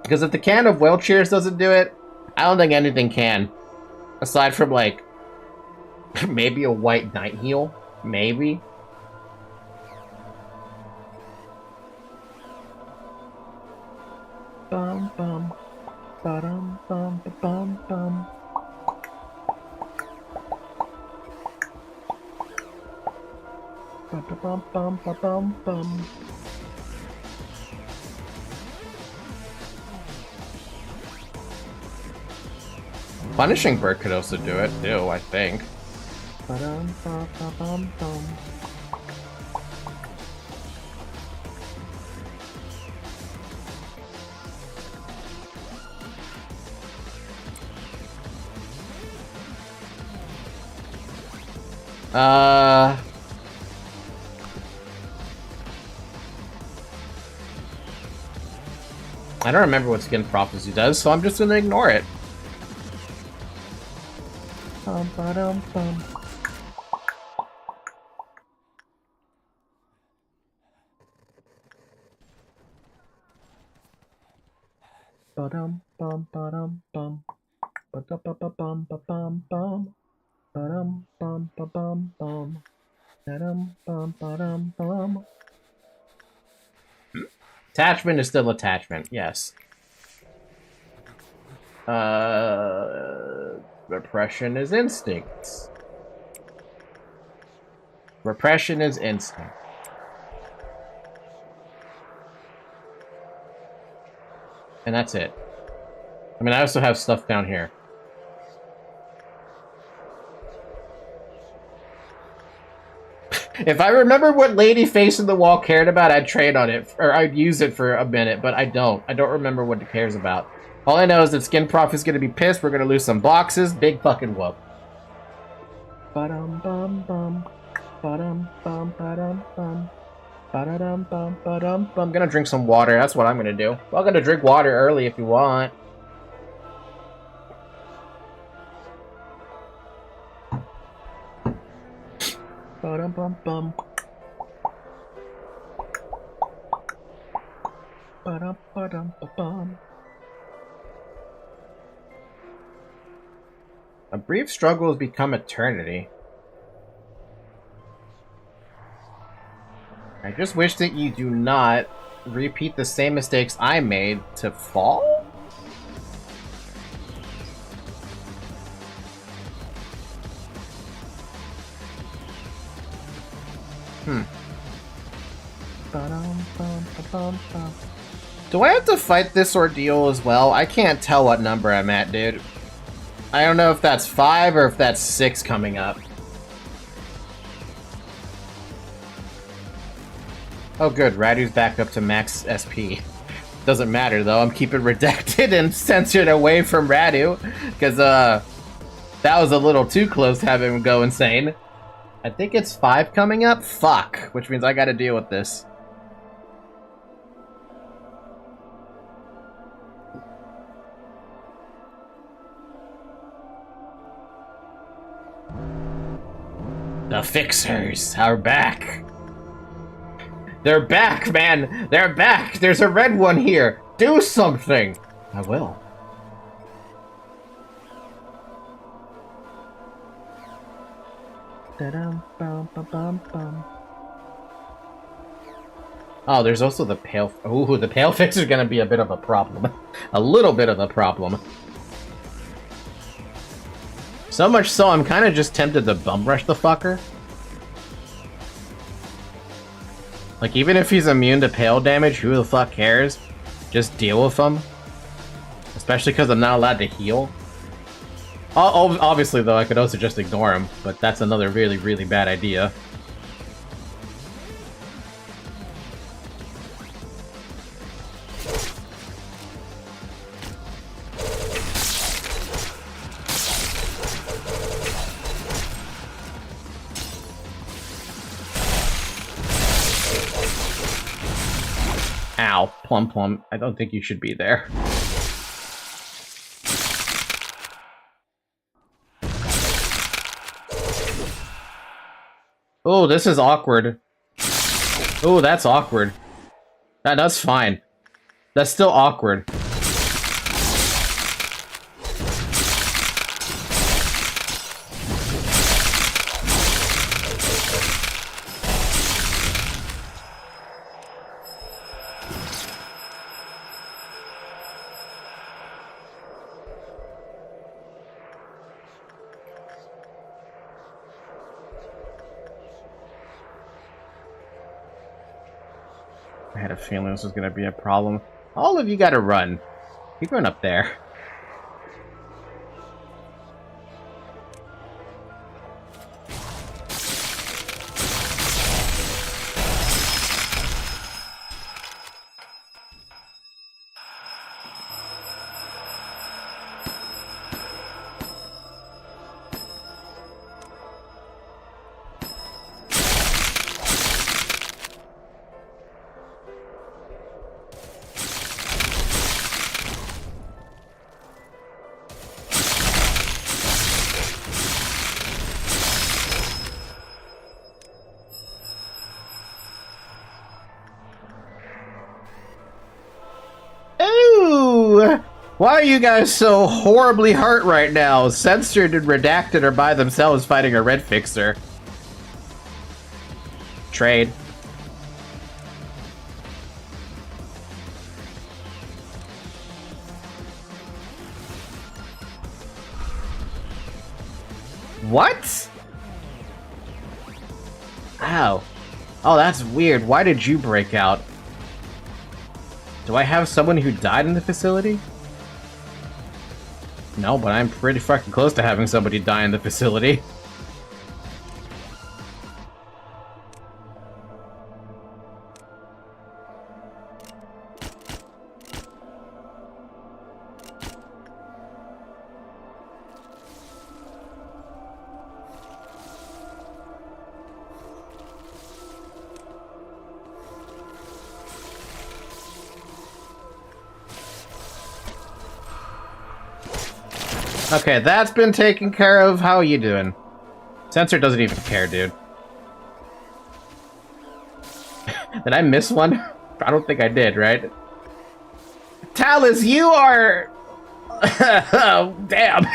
Because if the can of Welchers doesn't do it, I don't think anything can. Aside from, like, maybe a white night heal. Maybe. Bum bum. Ba-dum bum ba-bum bum. Ba-da-bum-bum-ba-bum-bum. Punishing Bird could also do it, too, I think. Ba-dum-bum-bum-bum. I don't remember what Skin Prophecy does, so I'm just gonna ignore it. Ba-dum-bum. Ba-dum-bum, ba-dum-bum. Ba-da-ba-ba-bum, ba-bum-bum. Ba-dum-bum, ba-bum-bum. Ba-dum-bum, ba-dum-bum. Attachment is still attachment, yes. Repression is instinct. Repression is instinct. And that's it. I mean, I also have stuff down here. If I remember what lady facing the wall cared about, I'd trade on it, or I'd use it for a minute, but I don't. I don't remember what it cares about. All I know is that Skin Prof is gonna be pissed, we're gonna lose some boxes, big fucking whoop. Ba-dum-bum-bum. Ba-dum-bum, ba-dum-bum. Ba-da-dum-bum, ba-dum-bum. I'm gonna drink some water, that's what I'm gonna do. I'm gonna drink water early if you want. Ba-dum-bum-bum. Ba-dum-ba-dum-ba-bum. A brief struggle has become eternity. I just wish that you do not repeat the same mistakes I made to fall? Do I have to fight this ordeal as well? I can't tell what number I'm at, dude. I don't know if that's 5 or if that's 6 coming up. Oh good, Radu's back up to max SP. Doesn't matter though, I'm keeping redacted and censored away from Radu, because that was a little too close to having him go insane. I think it's 5 coming up? Fuck, which means I gotta deal with this. The Fixers are back. They're back, man! They're back! There's a red one here! Do something! I will. Oh, there's also the pale... Ooh, the pale fixer's gonna be a bit of a problem. A little bit of a problem. So much so, I'm kind of just tempted to bum rush the fucker. Like, even if he's immune to pale damage, who the fuck cares? Just deal with him. Especially because I'm not allowed to heal. Obviously, though, I could also just ignore him, but that's another really, really bad idea. Ow, Plum Plum, I don't think you should be there. Oh, this is awkward. Oh, that's awkward. That's fine. That's still awkward. I had a feeling this was gonna be a problem. All of you gotta run. Keep going up there. Why are you guys so horribly hurt right now? Censored and Redacted are by themselves fighting a red fixer. Trade. What? Ow. Oh, that's weird. Why did you break out? Do I have someone who died in the facility? No, but I'm pretty fucking close to having somebody die in the facility. Okay, that's been taken care of. How are you doing? Sensor doesn't even care, dude. Did I miss one? I don't think I did, right? Talus, you are... Oh, damn.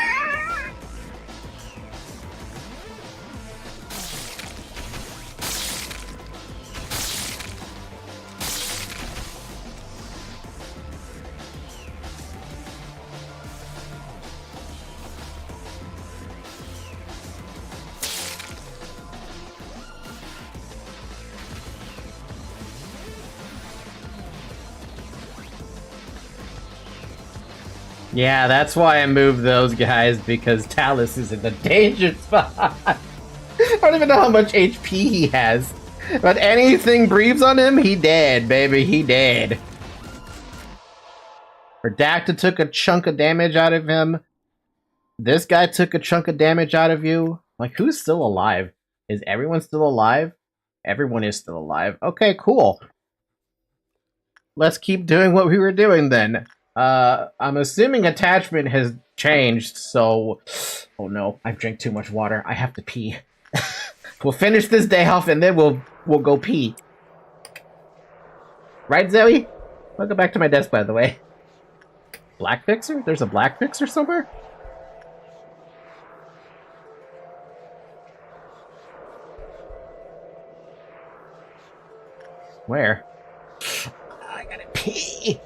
Yeah, that's why I moved those guys, because Talus is in the danger spot. I don't even know how much HP he has. But anything breathes on him, he dead, baby, he dead. Redacted took a chunk of damage out of him. This guy took a chunk of damage out of you. Like, who's still alive? Is everyone still alive? Everyone is still alive. Okay, cool. Let's keep doing what we were doing then. I'm assuming attachment has changed, so... Oh no, I've drank too much water. I have to pee. We'll finish this day off and then we'll go pee. Right, Zoe? Welcome back to my desk, by the way. Black Fixer? There's a Black Fixer somewhere? Where? I gotta pee.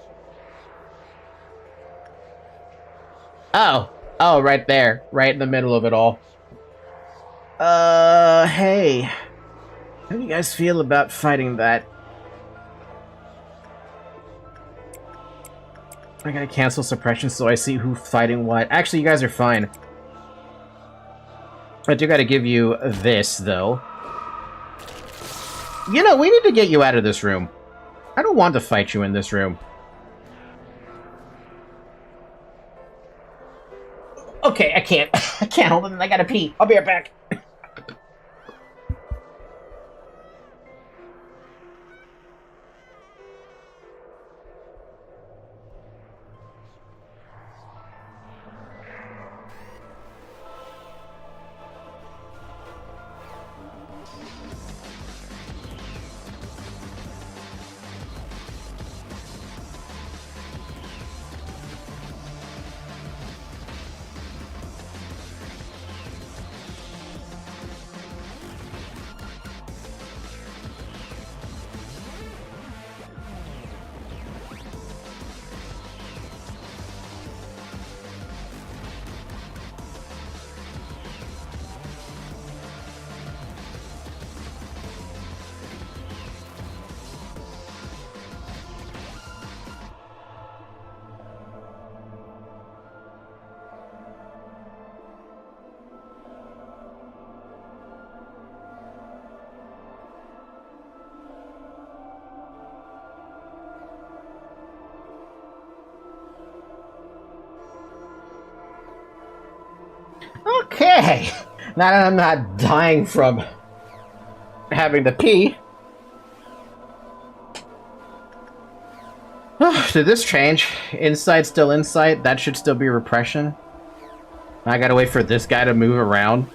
Oh. Oh, right there. Right in the middle of it all. Hey. How do you guys feel about fighting that? I gotta cancel suppression so I see who's fighting what. Actually, you guys are fine. I do gotta give you this, though. You know, we need to get you out of this room. I don't want to fight you in this room. Okay, I can't. I can't hold it. I gotta pee. I'll be right back. Okay, now that I'm not dying from having to pee. Did this change? Inside still insight? That should still be repression. I gotta wait for this guy to move around.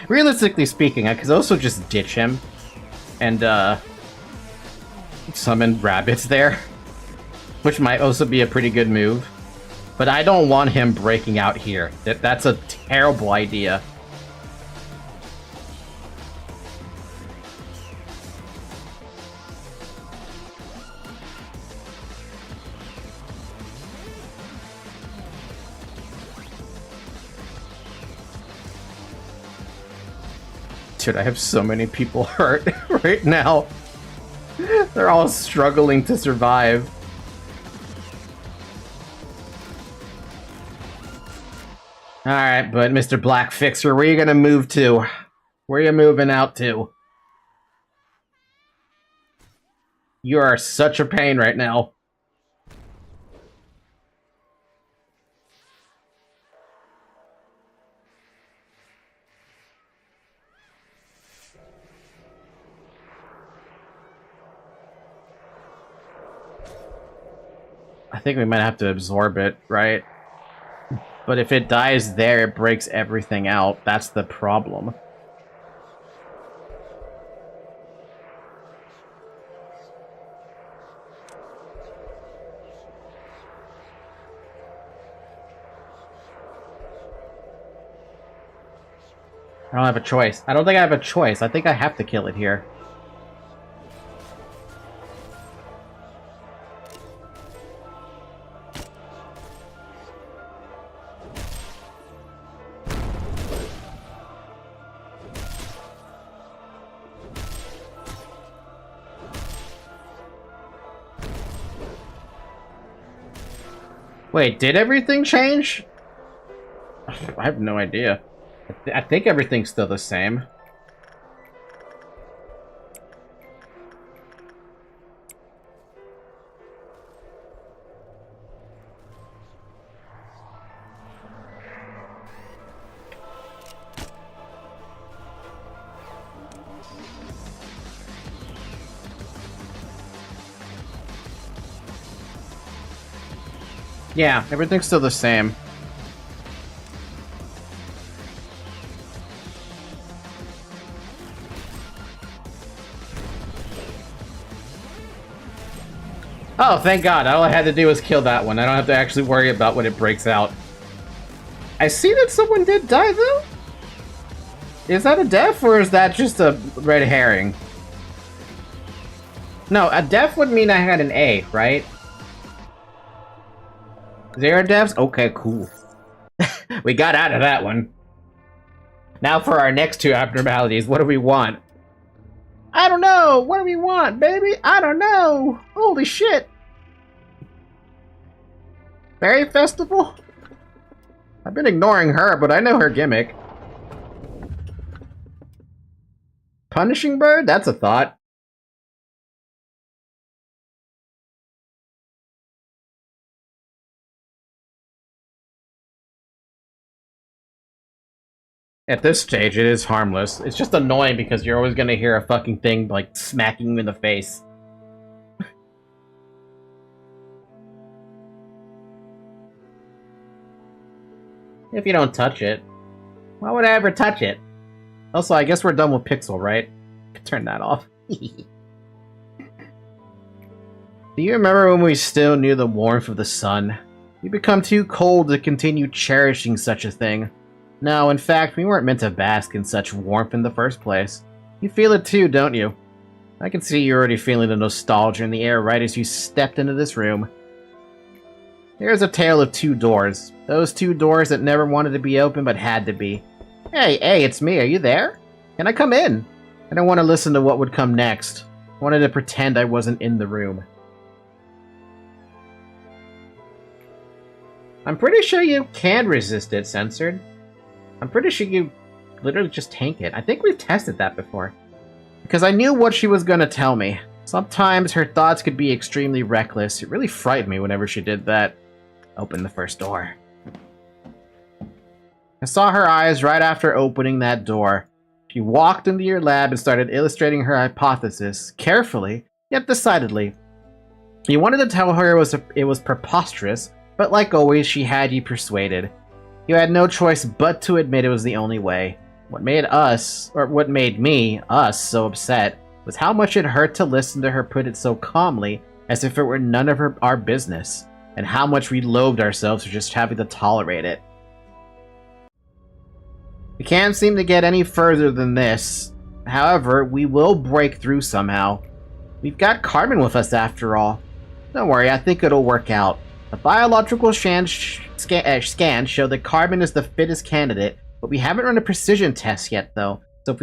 Realistically speaking, I could also just ditch him and summon rabbits there, which might also be a pretty good move. But I don't want him breaking out here. That's a terrible idea. Dude, I have so many people hurt right now. They're all struggling to survive. Alright, but Mr. Black Fixer, where are you gonna move to? Where are you moving out to? You are such a pain right now. I think we might have to absorb it, right? But if it dies there, it breaks everything out. That's the problem. I don't have a choice. I don't think I have a choice. I think I have to kill it here. Wait, did everything change? I have no idea. I think everything's still the same. Yeah, everything's still the same. Oh, thank God. All I had to do was kill that one. I don't have to actually worry about when it breaks out. I see that someone did die, though? Is that a death, or is that just a red herring? No, a death would mean I had an A, right? 0 deaths? Okay, cool. We got out of that one. Now for our next 2 abnormalities, what do we want? I don't know! What do we want, baby? I don't know! Holy shit! Fairy Festival? I've been ignoring her, but I know her gimmick. Punishing Bird? That's a thought. At this stage, it is harmless. It's just annoying because you're always gonna hear a fucking thing, like, smacking you in the face. If you don't touch it. Why would I ever touch it? Also, I guess we're done with Pixel, right? Turn that off. Do you remember when we still knew the warmth of the sun? You become too cold to continue cherishing such a thing. No, in fact, we weren't meant to bask in such warmth in the first place. You feel it too, don't you? I can see you're already feeling the nostalgia in the air right as you stepped into this room. Here's a tale of 2 doors. Those 2 doors that never wanted to be open but had to be. Hey, it's me. Are you there? Can I come in? I don't want to listen to what would come next. I wanted to pretend I wasn't in the room. I'm pretty sure you can resist it, Censored. I'm pretty sure you literally just tank it. I think we've tested that before. Because I knew what she was gonna tell me. Sometimes her thoughts could be extremely reckless. It really frightened me whenever she did that. Open the first door. I saw her eyes right after opening that door. She walked into your lab and started illustrating her hypothesis, carefully, yet decidedly. You wanted to tell her it was preposterous, but like always, she had you persuaded. You had no choice but to admit it was the only way. What made me, us, so upset was how much it hurt to listen to her put it so calmly, as if it were none of our business, and how much we loathed ourselves for just having to tolerate it. We can't seem to get any further than this. However, we will break through somehow. We've got Carmen with us after all. Don't worry, I think it'll work out. The biological scans show that Carmen is the fittest candidate, but we haven't run a precision test yet, though. So if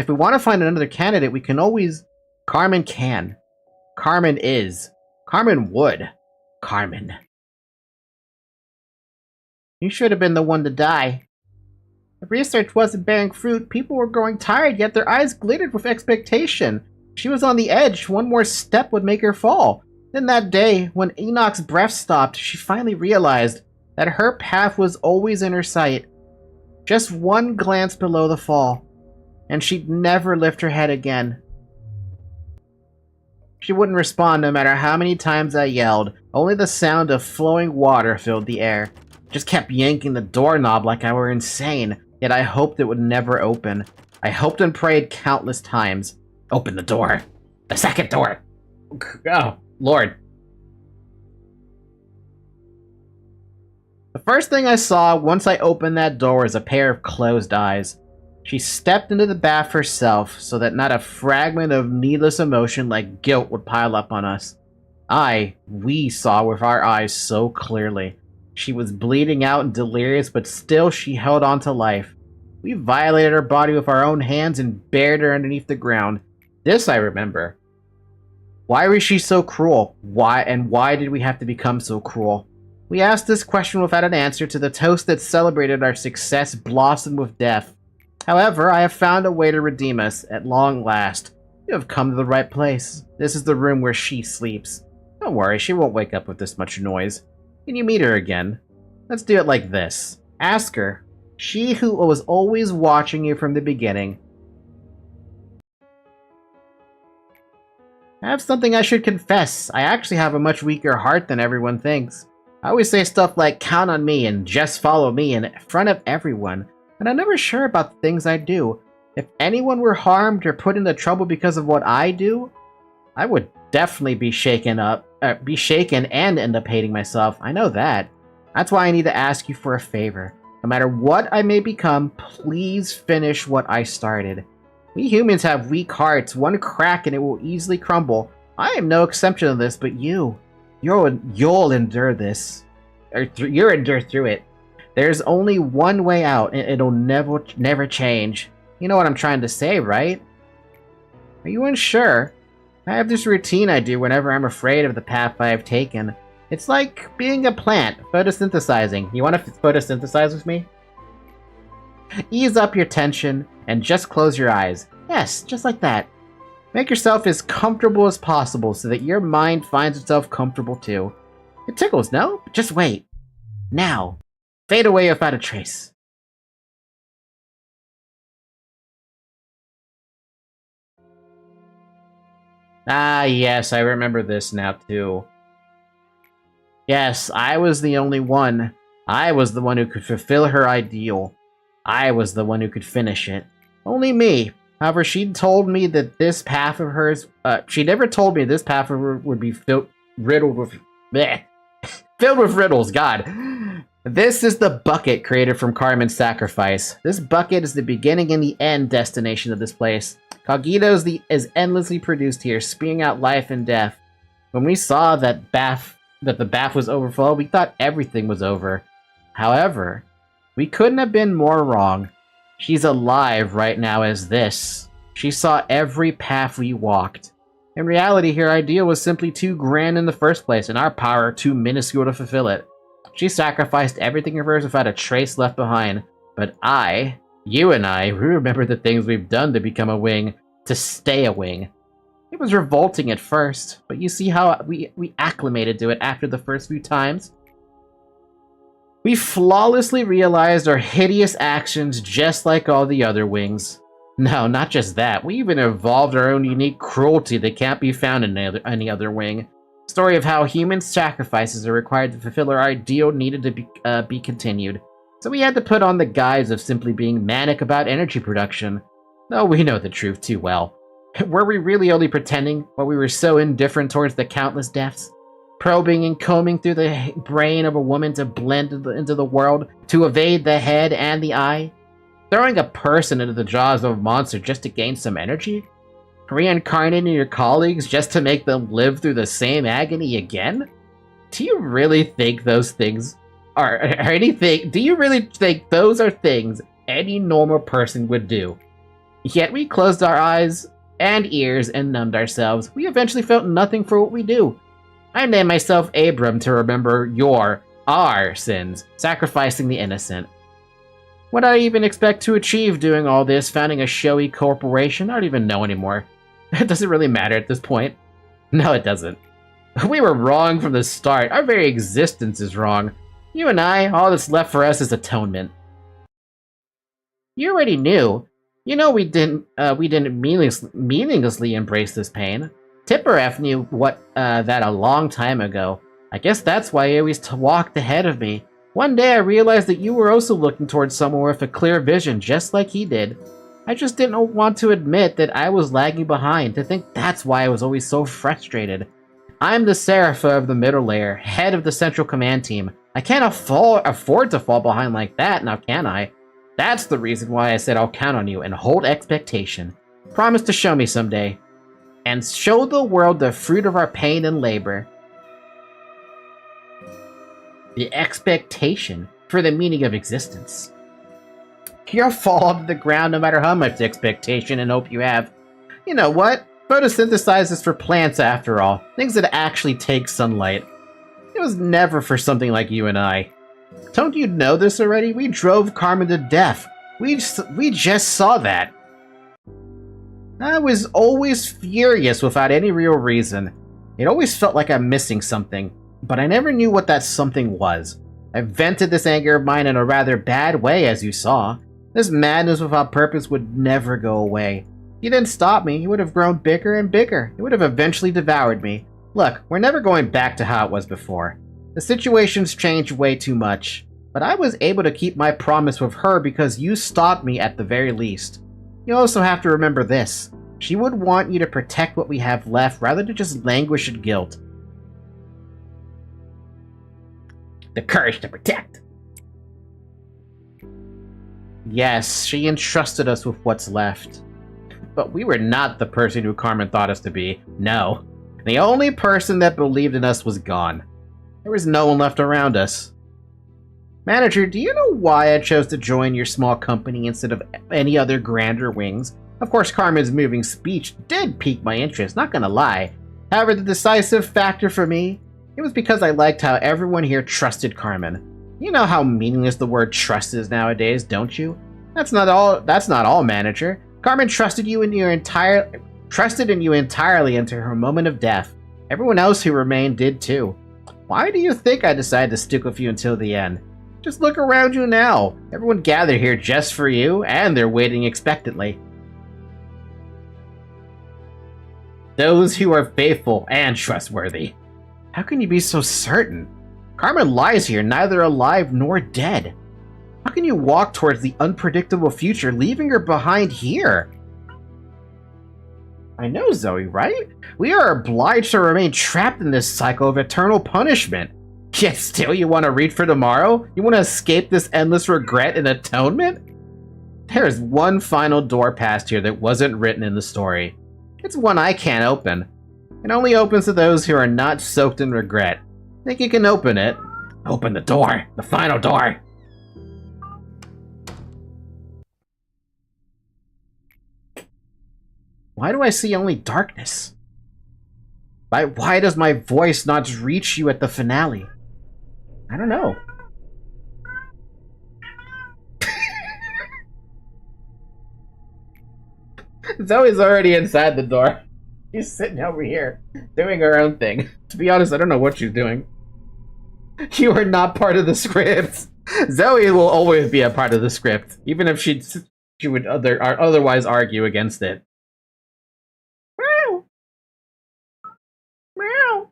we want to find another candidate, we can always... Carmen can. Carmen is. Carmen would. Carmen. You should have been the one to die. The research wasn't bearing fruit. People were growing tired, yet their eyes glittered with expectation. She was on the edge. One more step would make her fall. Then that day, when Enoch's breath stopped, she finally realized that her path was always in her sight. Just one glance below the fall, and she'd never lift her head again. She wouldn't respond no matter how many times I yelled. Only the sound of flowing water filled the air. Just kept yanking the doorknob like I were insane, yet I hoped it would never open. I hoped and prayed countless times. Open the door. The second door. Oh, Lord. The first thing I saw once I opened that door was a pair of closed eyes. She stepped into the bath herself so that not a fragment of needless emotion like guilt would pile up on us. We saw with our eyes so clearly. She was bleeding out and delirious, but still she held on to life. We violated her body with our own hands and buried her underneath the ground. This I remember. Why was she so cruel? Why did we have to become so cruel? We asked this question without an answer to the toast that celebrated our success blossom with death. However, I have found a way to redeem us, at long last. You have come to the right place. This is the room where she sleeps. Don't worry, she won't wake up with this much noise. Can you meet her again? Let's do it like this. Ask her. She who was always watching you from the beginning. I have something I should confess. I actually have a much weaker heart than everyone thinks. I always say stuff like, count on me and just follow me in front of everyone, but I'm never sure about the things I do. If anyone were harmed or put into trouble because of what I do, I would definitely be shaken and end up hating myself. I know that. That's why I need to ask you for a favor. No matter what I may become, please finish what I started. We humans have weak hearts. One crack and it will easily crumble. I am no exception to this, but you'll endure this. You'll endure through it. There's only one way out, and it'll never change. You know what I'm trying to say, right? Are you unsure? I have this routine I do whenever I'm afraid of the path I have taken. It's like being a plant, photosynthesizing. You want to photosynthesize with me? Ease up your tension and just close your eyes. Yes, just like that. Make yourself as comfortable as possible so that your mind finds itself comfortable too. It tickles, no? Just wait. Now. Fade away without a trace. Ah, yes, I remember this now too. Yes, I was the only one. I was the one who could fulfill her ideal. I was the one who could finish it. Only me. However, she told me that this path of hers, she never told me this path of hers would be filled with riddles, God. This is the bucket created from Carmen's sacrifice. This bucket is the beginning and the end destination of this place. Cogito is endlessly produced here, spewing out life and death. When we saw that the bath was overflowed, we thought everything was over. However, we couldn't have been more wrong. She's alive right now as this. She saw every path we walked. In reality, her ideal was simply too grand in the first place, and our power too minuscule to fulfill it. She sacrificed everything of hers without a trace left behind. But you and I, we remember the things we've done to become a wing, to stay a wing. It was revolting at first, but you see how we acclimated to it after the first few times? We flawlessly realized our hideous actions just like all the other wings. No, not just that, we even evolved our own unique cruelty that can't be found in any other wing. Story of how human sacrifices are required to fulfill our ideal needed to be continued. So we had to put on the guise of simply being manic about energy production. Though we know the truth too well. Were we really only pretending while we were so indifferent towards the countless deaths? Probing and combing through the brain of a woman to blend into the world, to evade the head and the eye? Throwing a person into the jaws of a monster just to gain some energy? Reincarnating your colleagues just to make them live through the same agony again? Do you really think those things are anything? Do you really think those are things any normal person would do? Yet we closed our eyes and ears and numbed ourselves. We eventually felt nothing for what we do. I named myself Abram to remember our sins, sacrificing the innocent. What did I even expect to achieve doing all this, founding a showy corporation? I don't even know anymore. It doesn't really matter at this point. No, it doesn't. We were wrong from the start. Our very existence is wrong. You and I, all that's left for us is atonement. You already knew. You know we didn't meaninglessly embrace this pain. Tipper F knew that a long time ago. I guess that's why he always walked ahead of me. One day I realized that you were also looking towards someone with a clear vision, just like he did. I just didn't want to admit that I was lagging behind, to think that's why I was always so frustrated. I'm the Serapha of the middle layer, head of the central command team. I can't afford to fall behind like that, now can I? That's the reason why I said I'll count on you and hold expectation. Promise to show me someday. And show the world the fruit of our pain and labor. The expectation for the meaning of existence. You'll fall to the ground no matter how much expectation and hope you have. You know what? Photosynthesize is for plants after all. Things that actually take sunlight. It was never for something like you and I. Don't you know this already? We drove Carmen to death. We just saw that. I was always furious without any real reason. It always felt like I'm missing something, but I never knew what that something was. I vented this anger of mine in a rather bad way, as you saw. This madness without purpose would never go away. If you didn't stop me, it would have grown bigger and bigger. It would have eventually devoured me. Look, we're never going back to how it was before. The situation's changed way too much, but I was able to keep my promise with her because you stopped me at the very least. You also have to remember this. She would want you to protect what we have left rather than just languish in guilt. The courage to protect. Yes, she entrusted us with what's left. But we were not the person who Carmen thought us to be. No. The only person that believed in us was gone. There was no one left around us. Manager, do you know why I chose to join your small company instead of any other grander wings? Of course, Carmen's moving speech did pique my interest, not gonna lie. However, the decisive factor for me, it was because I liked how everyone here trusted Carmen. You know how meaningless the word trust is nowadays, don't you? That's not all, manager. Carmen trusted in you entirely into her moment of death. Everyone else who remained did too. Why do you think I decided to stick with you until the end? Just look around you now. Everyone gathered here just for you, and they're waiting expectantly. Those who are faithful and trustworthy. How can you be so certain? Carmen lies here, neither alive nor dead. How can you walk towards the unpredictable future, leaving her behind here? I know, Zoe, right? We are obliged to remain trapped in this cycle of eternal punishment. Yet still you want to read for tomorrow? You want to escape this endless regret and atonement? There is one final door past here that wasn't written in the story. It's one I can't open. It only opens to those who are not soaked in regret. Think you can open it? Open the door! The final door! Why do I see only darkness? Why does my voice not reach you at the finale? I don't know. Zoe's already inside the door. She's sitting over here, doing her own thing. To be honest, I don't know what she's doing. You are not part of the script. Zoe will always be a part of the script, even if she would otherwise argue against it. Meow. Meow.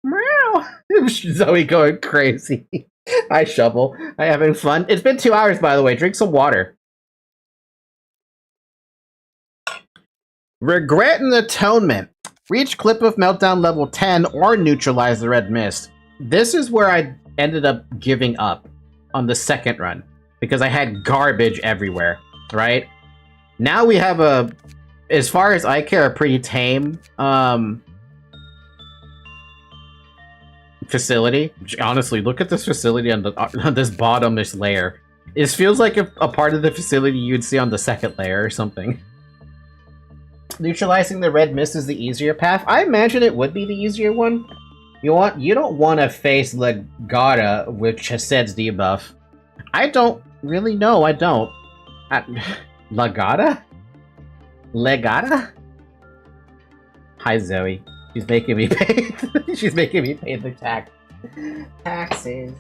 Meow. Zoe going crazy. Hi, Shovel. I having fun. It's been 2 hours, by the way. Drink some water. Regret and Atonement. Reach Clip of Meltdown level 10 or neutralize the red mist. This is where I ended up giving up on the second run because I had garbage everywhere, right? Now we have a, as far as I care, a pretty tame facility. Honestly, look at this facility on this bottomless layer. It feels like a part of the facility you'd see on the second layer or something. Neutralizing the red mist is the easier path. I imagine it would be the easier one. You don't want to face Legata with Chesed's debuff. I don't really know. I don't. Legata? Legata? Hi, Zoe. She's making me pay. She's making me pay the tax. Taxes.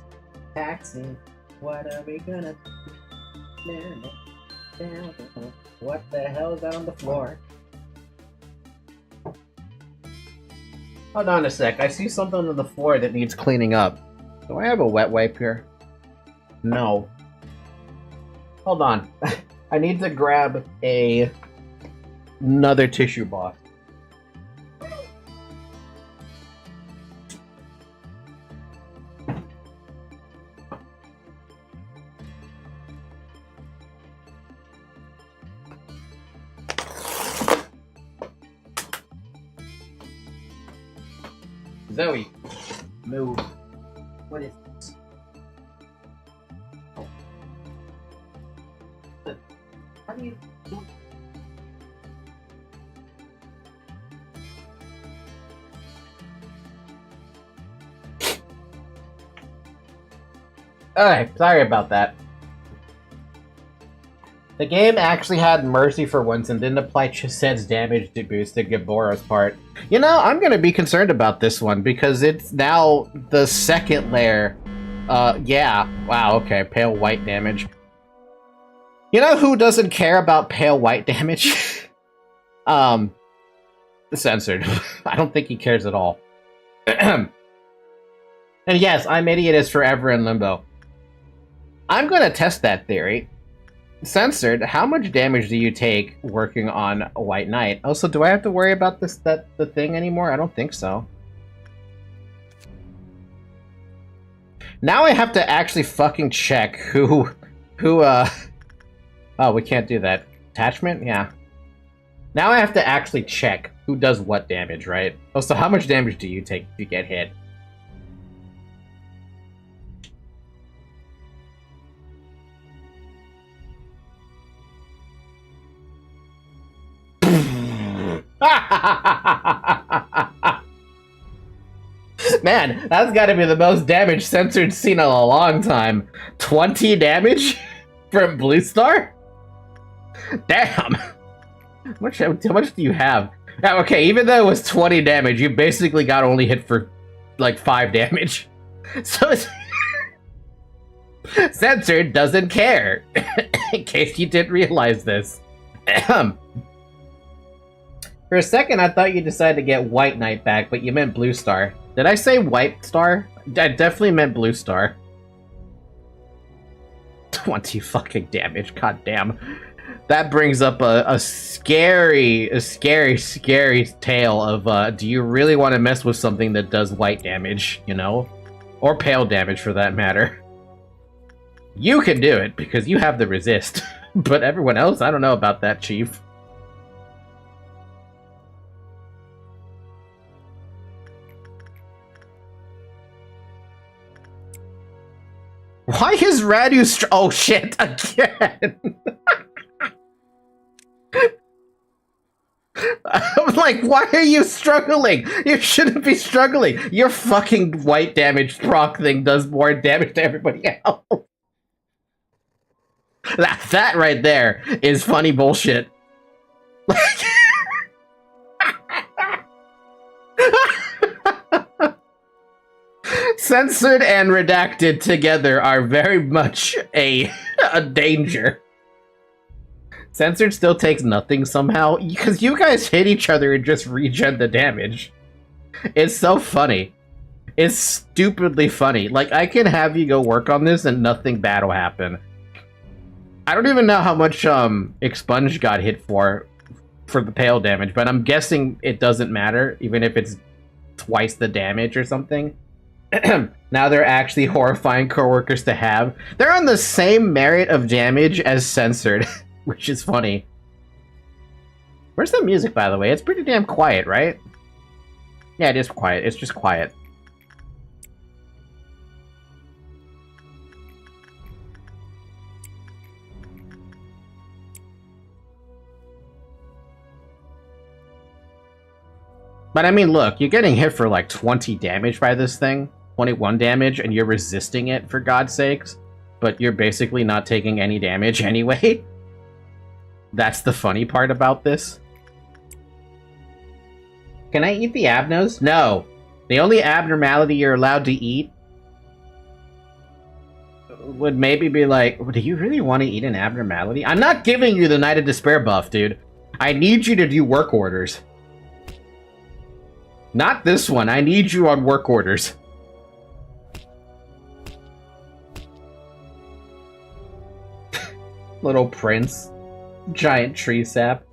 What are we gonna do? What the hell's on the floor? Hold on a sec. I see something on the floor that needs cleaning up. Do I have a wet wipe here? No. Hold on. I need to grab another tissue box. Zoe, move. What is this? How do you... Alright, sorry about that. The game actually had mercy for once and didn't apply Chised's damage to boost the Gaboro's part. You know, I'm gonna be concerned about this one because it's now the second layer. Yeah. Wow, okay, pale white damage. You know who doesn't care about pale white damage? Censored. I don't think he cares at all. And yes, I'm idiot is forever in limbo. I'm gonna test that theory. Censored, how much damage do you take working on a White Knight? Also, do I have to worry about the thing anymore? I don't think so. Now I have to actually fucking check who, oh, we can't do that. Attachment? Yeah. Now I have to actually check who does what damage, right? Oh, so how much damage do you take if you get hit? Man, that's gotta be the most damage Censored seen in a long time. 20 damage from Blue Star? Damn! How much do you have? Okay, even though it was 20 damage, you basically got only hit for like 5 damage. So it's Censored doesn't care. In case you didn't realize this. For a second, I thought you decided to get White Knight back, but you meant Blue Star. Did I say White Star? I definitely meant Blue Star. 20 fucking damage, god damn. That brings up a scary tale of, do you really want to mess with something that does white damage, you know? Or pale damage, for that matter. You can do it, because you have the resist. But everyone else, I don't know about that, Chief. Why is Radu oh shit, again! I was like, why are you struggling? You shouldn't be struggling. Your fucking white damage proc thing does more damage to everybody else. That right there is funny bullshit. Censored and redacted together are very much a danger. Censored still takes nothing somehow, because you guys hit each other and just regen the damage. It's so funny. It's stupidly funny. Like, I can have you go work on this and nothing bad will happen. I don't even know how much Expunge got hit for the pale damage, but I'm guessing it doesn't matter, even if it's twice the damage or something. Now they're actually horrifying coworkers to have. They're on the same merit of damage as Censored, which is funny. Where's the music, by the way? It's pretty damn quiet, right? Yeah, it is quiet. It's just quiet. But I mean, look, you're getting hit for like 20 damage by this thing. 21 damage, and you're resisting it, for God's sakes. But you're basically not taking any damage anyway. That's the funny part about this. Can I eat the abnos? No. The only abnormality you're allowed to eat would maybe be like, do you really want to eat an abnormality? I'm not giving you the Night of Despair buff, dude. I need you to do work orders. Not this one. I need you on work orders. Little Prince. Giant tree sap.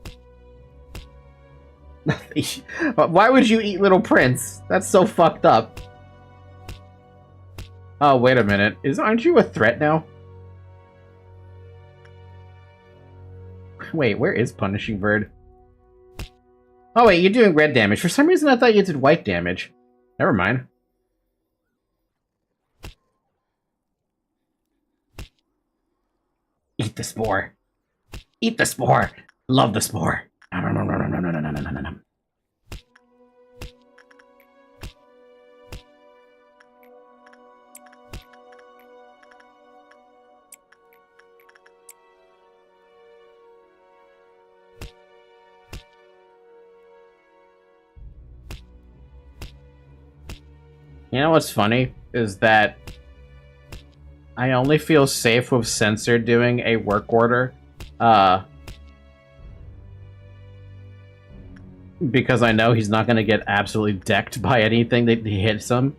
Why would you eat Little Prince? That's so fucked up. Oh, wait a minute. Aren't you a threat now? Wait, where is Punishing Bird? Oh wait, you're doing red damage. For some reason I thought you did white damage. Never mind. Eat the spore. Eat the spore. Love the spore. You know what's funny? Is that I only feel safe with Censor doing a work order, because I know he's not going to get absolutely decked by anything that he hits him.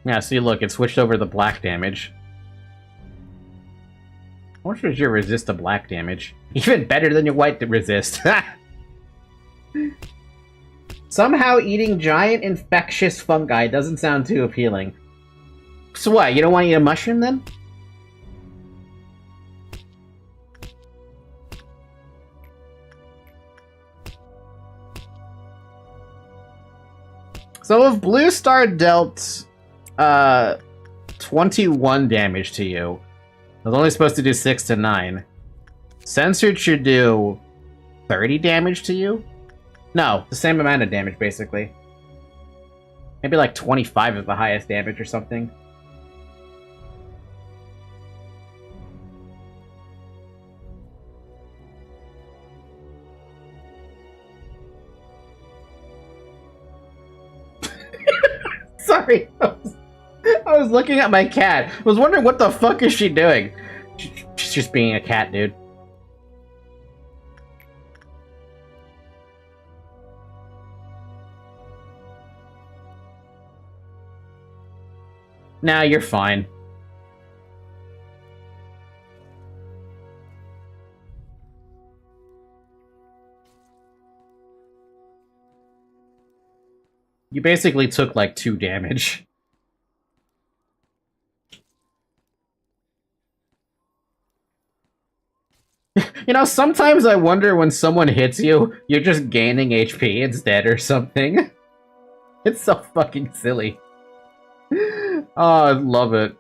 Yeah, see, look, it switched over to black damage. How much does your resist to black damage? Even better than your white resist. Somehow eating giant infectious fungi doesn't sound too appealing. So what, you don't want to eat a mushroom then? So if Blue Star dealt 21 damage to you, it was only supposed to do 6 to 9. Censored should do 30 damage to you? No, the same amount of damage, basically. Maybe like 25 is the highest damage or something. Sorry, I was looking at my cat. I was wondering what the fuck is she doing? She's just being a cat, dude. Nah, you're fine. You basically took like 2 damage. You know, sometimes I wonder when someone hits you, you're just gaining HP instead or something. It's so fucking silly. Oh, I love it.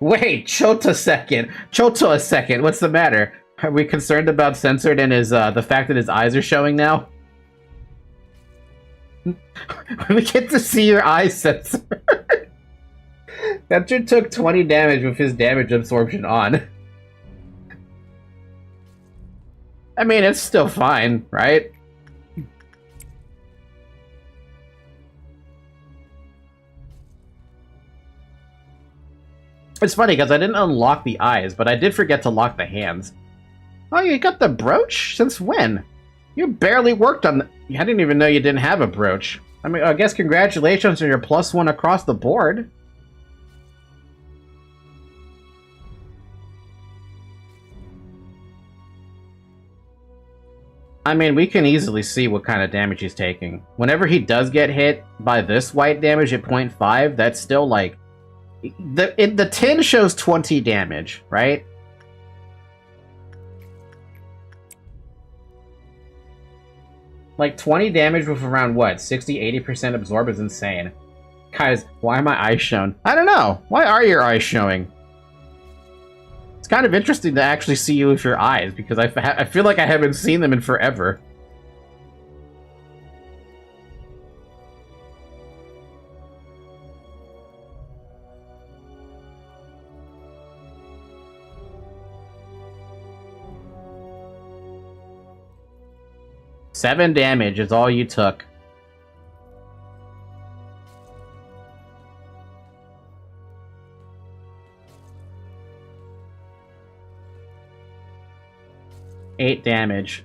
Wait, Chota a second. What's the matter? Are we concerned about Censored and his, the fact that his eyes are showing now? We get to see your eyes, Censored. Censored took 20 damage with his damage absorption on. I mean, it's still fine, right? It's funny, because I didn't unlock the eyes, but I did forget to lock the hands. Oh, you got the brooch? Since when? You barely worked on the... I didn't even know you didn't have a brooch. I mean, I guess congratulations on your +1 across the board. I mean, we can easily see what kind of damage he's taking. Whenever he does get hit by this white damage at 0.5, that's still like... The tin shows 20 damage, right? Like, 20 damage with around, what, 60-80% absorb is insane. Guys, why are my eyes shown? I don't know. Why are your eyes showing? It's kind of interesting to actually see you with your eyes, because I feel like I haven't seen them in forever. Seven damage is all you took. Eight damage.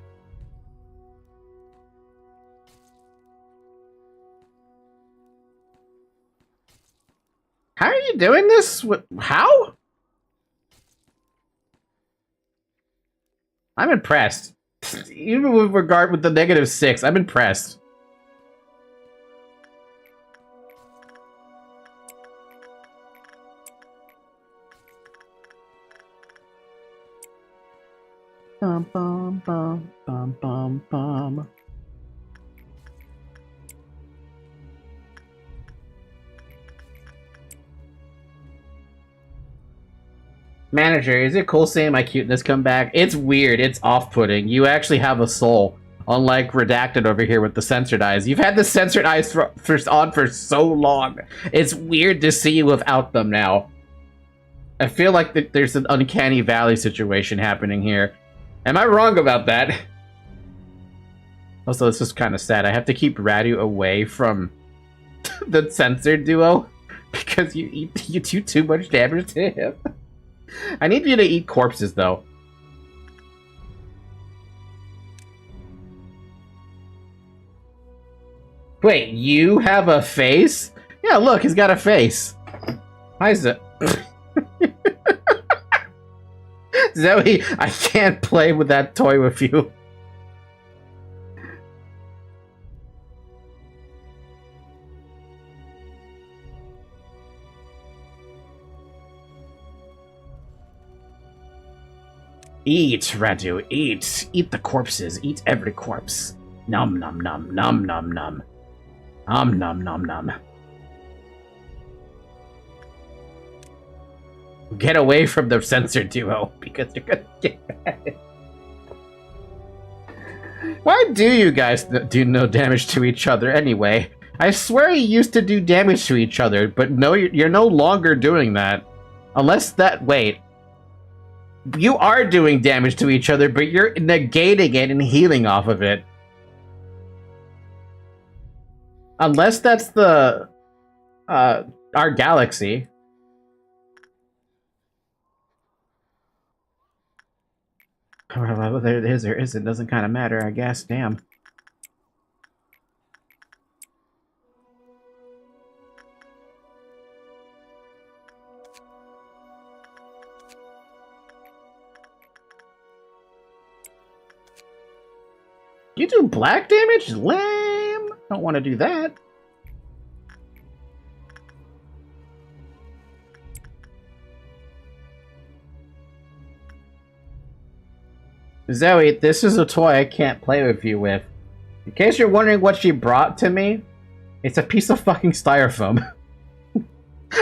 How are you doing this? How? I'm impressed. Even with regard with the -6, I'm impressed. Bum bum bum bum bum bum. Manager, is it cool seeing my cuteness come back? It's weird, it's off-putting. You actually have a soul. Unlike Redacted over here with the censored eyes. You've had the censored eyes on for so long. It's weird to see you without them now. I feel like there's an uncanny valley situation happening here. Am I wrong about that? Also, this is kind of sad. I have to keep Radu away from the censored duo because you do too much damage to him. I need you to eat corpses, though. Wait, you have a face? Yeah, look, he's got a face. Hi, Zoe. Zoe, I can't play with that toy with you. Eat, Radu, eat. Eat the corpses. Eat every corpse. Nom nom nom nom nom nom. Nom nom nom nom. Get away from the censored duo, because you're gonna get mad. Why do you guys do no damage to each other anyway? I swear you used to do damage to each other, but no, you're no longer doing that. Unless that... Wait. You are doing damage to each other, but you're negating it and healing off of it. Unless that's the... our galaxy. Whether it is or isn't doesn't kind of matter, I guess. Damn. You do black damage? Lame! Don't want to do that. Zoe, this is a toy I can't play with you with. In case you're wondering what she brought to me, it's a piece of fucking styrofoam.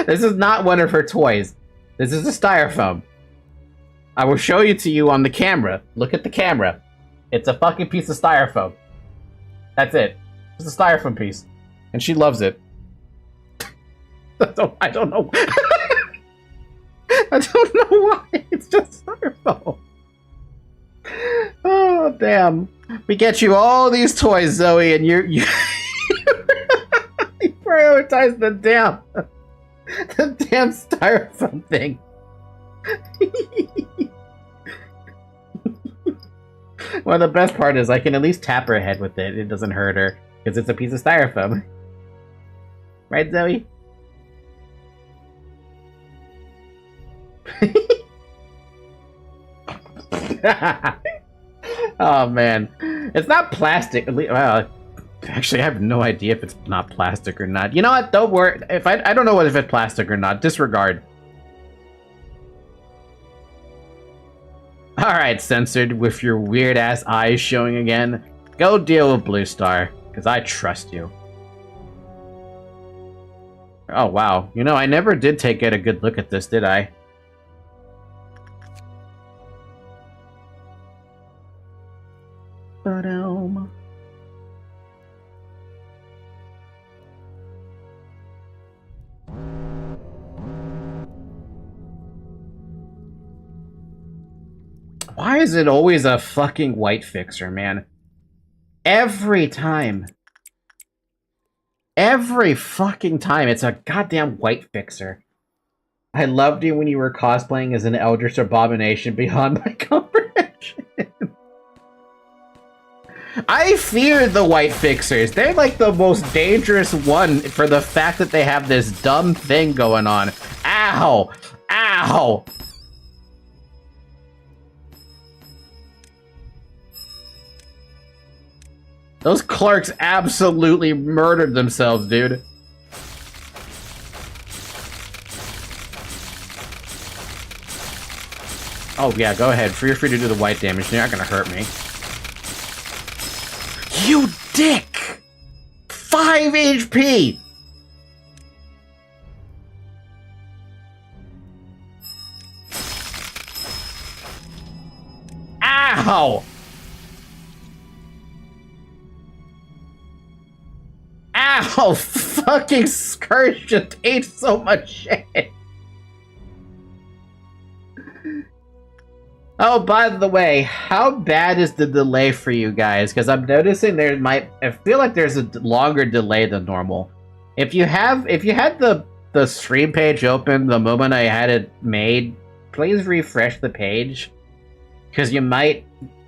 This is not one of her toys. This is a styrofoam. I will show you to you on the camera. Look at the camera. It's a fucking piece of styrofoam. That's it. It's a styrofoam piece. And she loves it. I don't know. I don't know why. It's just styrofoam. Oh, damn. We get you all these toys, Zoe, and you you prioritize the damn styrofoam thing. Well, the best part is I can at least tap her head with it. It doesn't hurt her, because it's a piece of styrofoam. Right, Zoe? Oh, man. It's not plastic. Well, actually, I have no idea if it's not plastic or not. You know what? Don't worry. If I don't know if it's plastic or not. Disregard. Alright, censored, with your weird-ass eyes showing again. Go deal with Blue Star, because I trust you. Oh, wow. You know, I never did get a good look at this, did I? Ba-dum. Why is it always a fucking white fixer, man? Every time. Every fucking time, it's a goddamn white fixer. I loved you when you were cosplaying as an Eldritch Abomination beyond my comprehension. I fear the white fixers. They're like the most dangerous one for the fact that they have this dumb thing going on. Ow! Ow! Those clerks absolutely murdered themselves, dude. Oh yeah, go ahead. Feel free to do the white damage. You're not gonna hurt me. You dick! 5 HP! Ow! Ow! Fucking Scourge just ate so much shit! Oh, by the way, how bad is the delay for you guys? Because I'm noticing I feel like there's a longer delay than normal. If you had the stream page open the moment I had it made, please refresh the page, because you might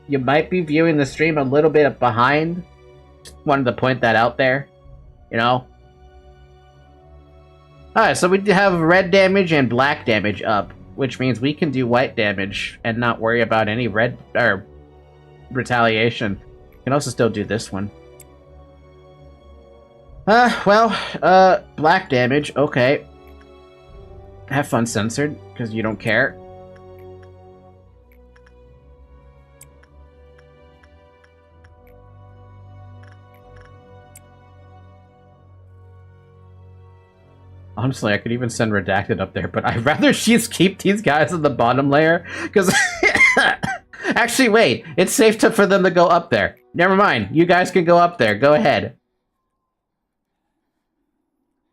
be viewing the stream a little bit behind. Just wanted to point that out there, you know. Alright, so we have red damage and black damage up, which means we can do white damage and not worry about any red or retaliation. We can also still do this one. Black damage, okay. Have fun censored, because you don't care. Honestly, I could even send Redacted up there, but I'd rather just keep these guys in the bottom layer, because... Actually, wait. It's safe for them to go up there. Never mind. You guys can go up there. Go ahead.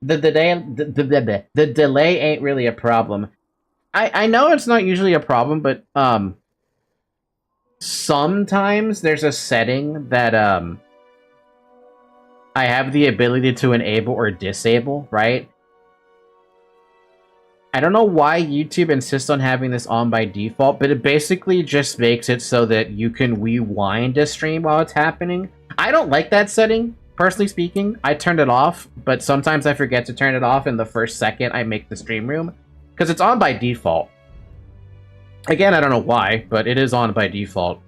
The delay ain't really a problem. I know it's not usually a problem, but, sometimes there's a setting that, I have the ability to enable or disable, right? I don't know why YouTube insists on having this on by default, but it basically just makes it so that you can rewind a stream while it's happening. I don't like that setting, personally speaking. I turned it off, but sometimes I forget to turn it off in the first second I make the stream room, because it's on by default. Again, I don't know why, but it is on by default.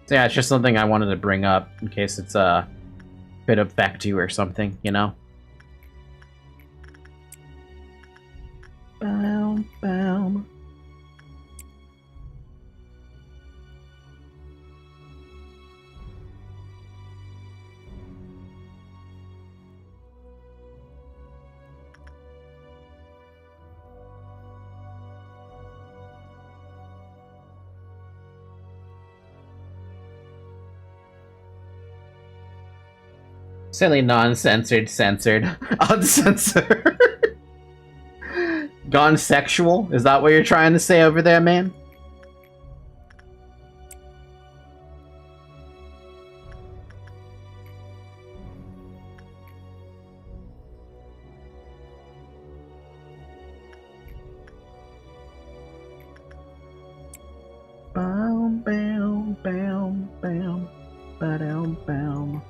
So yeah, it's just something I wanted to bring up in case it's a bit affect you or something, you know? Boom, boom. Silly non-censored, censored, uncensored. Gone sexual? Is that what you're trying to say over there, man? Bam, bam, bam, bam, ba-dam, bam.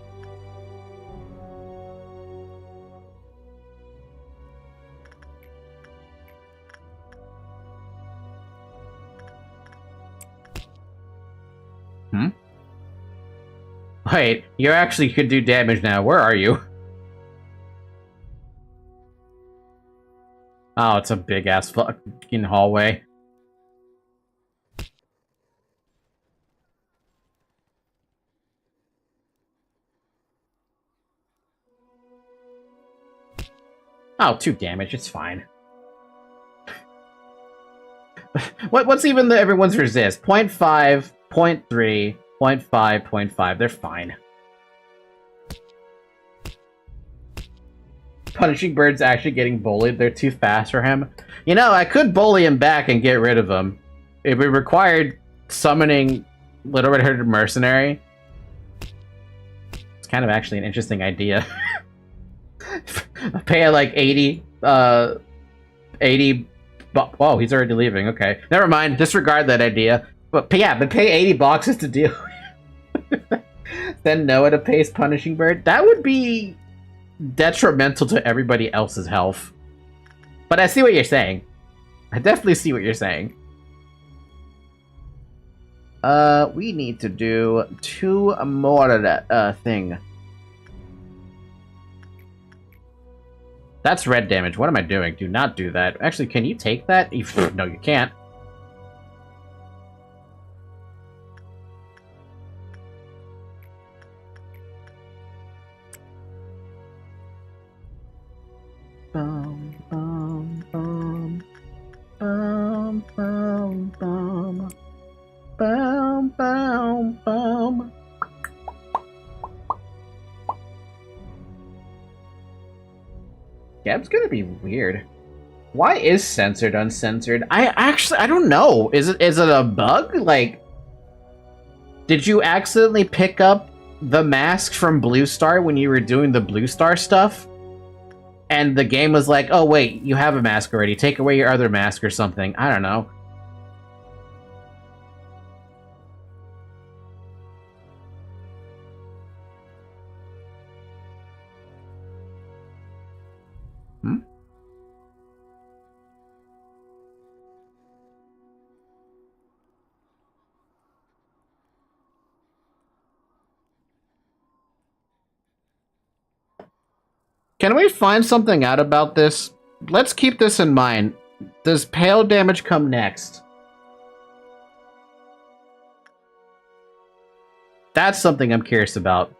Wait, you actually could do damage now. Where are you? Oh, it's a big-ass fucking hallway. Oh, 2 damage. It's fine. What's even everyone's resist? 0.5, 0.3, 0.5, 0.5. They're fine. Punishing Bird's actually getting bullied. They're too fast for him. You know, I could bully him back and get rid of him. It would require summoning Little Red-Hooded Mercenary. It's kind of actually an interesting idea. Pay like 80, 80... Whoa, he's already leaving. Okay. Never mind. Disregard that idea. But yeah, but pay 80 boxes to deal with. Then Noah to paste Punishing Bird. That would be detrimental to everybody else's health. But I see what you're saying. I definitely see what you're saying. We need to do 2 more of that thing. That's red damage. What am I doing? Do not do that. Actually, can you take that? No, you can't. Bum, bum, bum. Bum, bum, bum. Bum, bum, bum. Yeah, it's gonna be weird. Why is censored uncensored? I don't know. Is it a bug? Like, did you accidentally pick up the mask from Blue Star when you were doing the Blue Star stuff? And the game was like, oh wait, you have a mask already. Take away your other mask or something. I don't know. Hmm? Can we find something out about this? Let's keep this in mind. Does pale damage come next? That's something I'm curious about.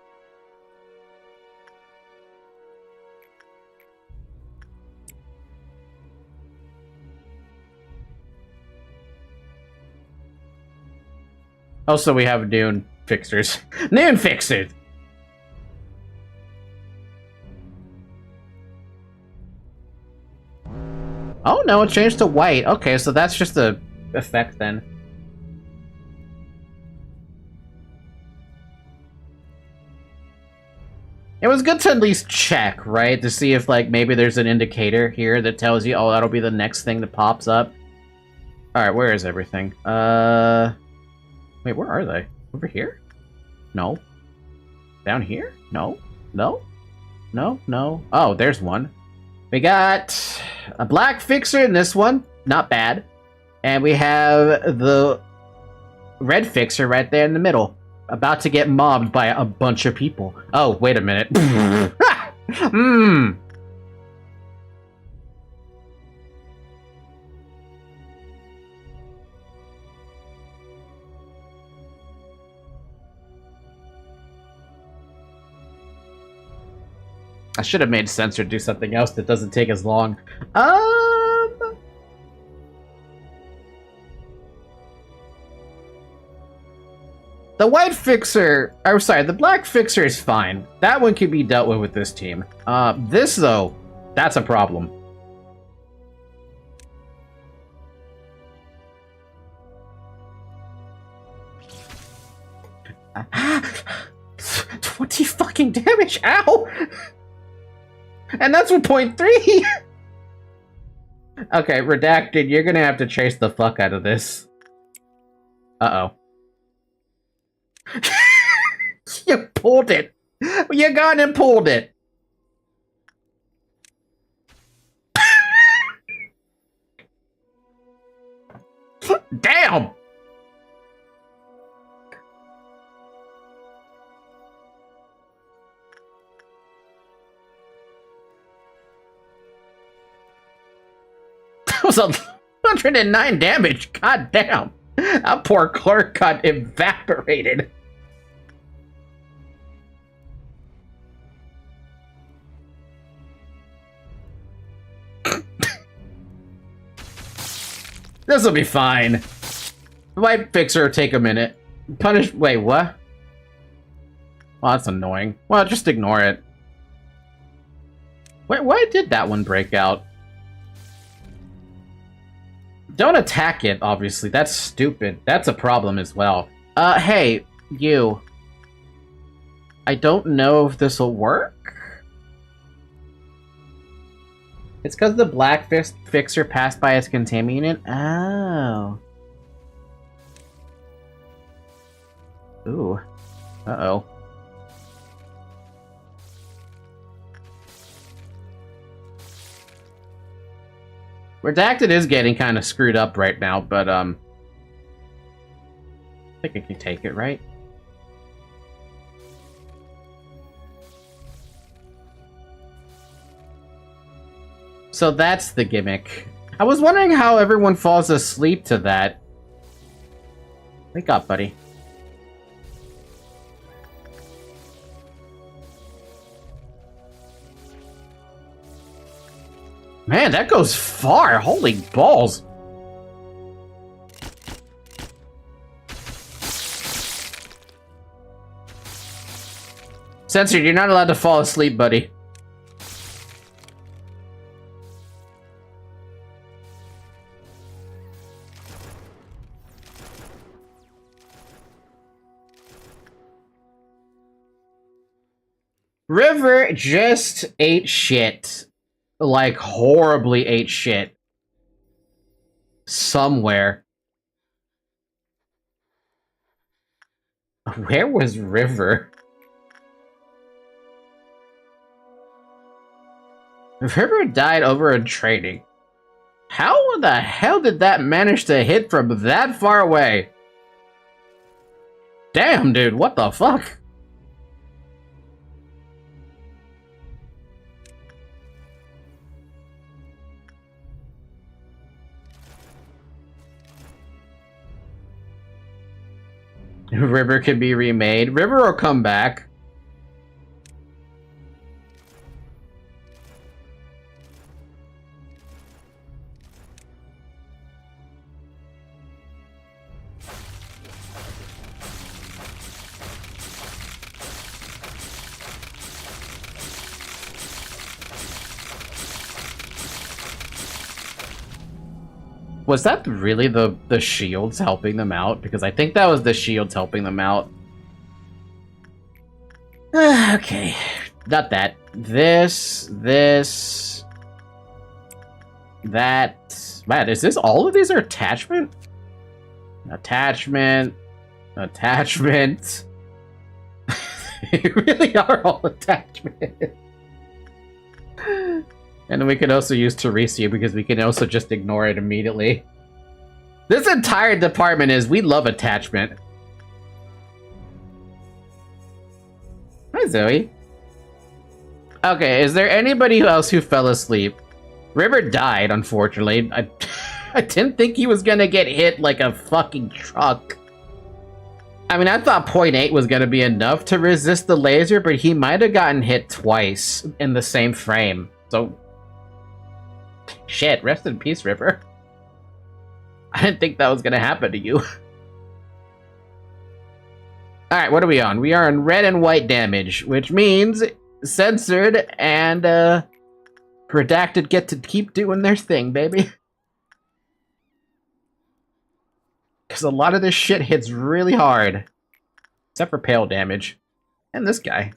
Also, we have noon fixers. Noon fixers! Oh no, it changed to white. Okay, so that's just the effect then. It was good to at least check, right? To see if, like, maybe there's an indicator here that tells you, oh, that'll be the next thing that pops up. Alright, where is everything? Wait, where are they? Over here? No. Down here? No. No? No, no. Oh, there's one. We got a black fixer in this one. Not bad. And we have the red fixer right there in the middle. About to get mobbed by a bunch of people. Oh, wait a minute. I should have made Censor do something else that doesn't take as long. The white fixer, or sorry, the black fixer is fine. That one can be dealt with this team. This though, that's a problem. Ah, 20 fucking damage, ow! And that's with 0.3! Okay, Redacted, you're gonna have to chase the fuck out of this. Uh-oh. You pulled it! You gone and pulled it! Damn! That was 109 damage. God damn. That poor clerk got evaporated. This'll be fine. White fixer will take a minute. Punish. Wait, what? Well, that's annoying. Well, just ignore it. Wait, why did that one break out? Don't attack it, obviously. That's stupid. That's a problem as well. Hey, you. I don't know if this'll work. It's because the black fixer passed by its containment unit? Oh. Ooh. Uh-oh. Redacted is getting kind of screwed up right now, but, I think I can take it, right? So that's the gimmick. I was wondering how everyone falls asleep to that. Wake up, buddy. Man, that goes far! Holy balls! Censored, you're not allowed to fall asleep, buddy. River just ate shit. Like, horribly ate shit. Somewhere. Where was River? River died over in training. How the hell did that manage to hit from that far away? Damn, dude, what the fuck? River can be remade. River will come back. Was that really the shields helping them out? Because I think that was the shields helping them out. Okay. Not that. This. That. Man, is this all of these are attachment? Attachment. They really are all attachment. And then we can also use Teresa because we can also just ignore it immediately. This entire department is, we love attachment. Hi, Zoe. Okay, is there anybody else who fell asleep? River died, unfortunately. I didn't think he was gonna get hit like a fucking truck. I mean, I thought point 8 was gonna be enough to resist the laser, but he might have gotten hit twice in the same frame. So, shit, rest in peace, River. I didn't think that was gonna happen to you. Alright, what are we on? We are on red and white damage, which means censored and redacted get to keep doing their thing, baby. Because a lot of this shit hits really hard. Except for pale damage. And this guy.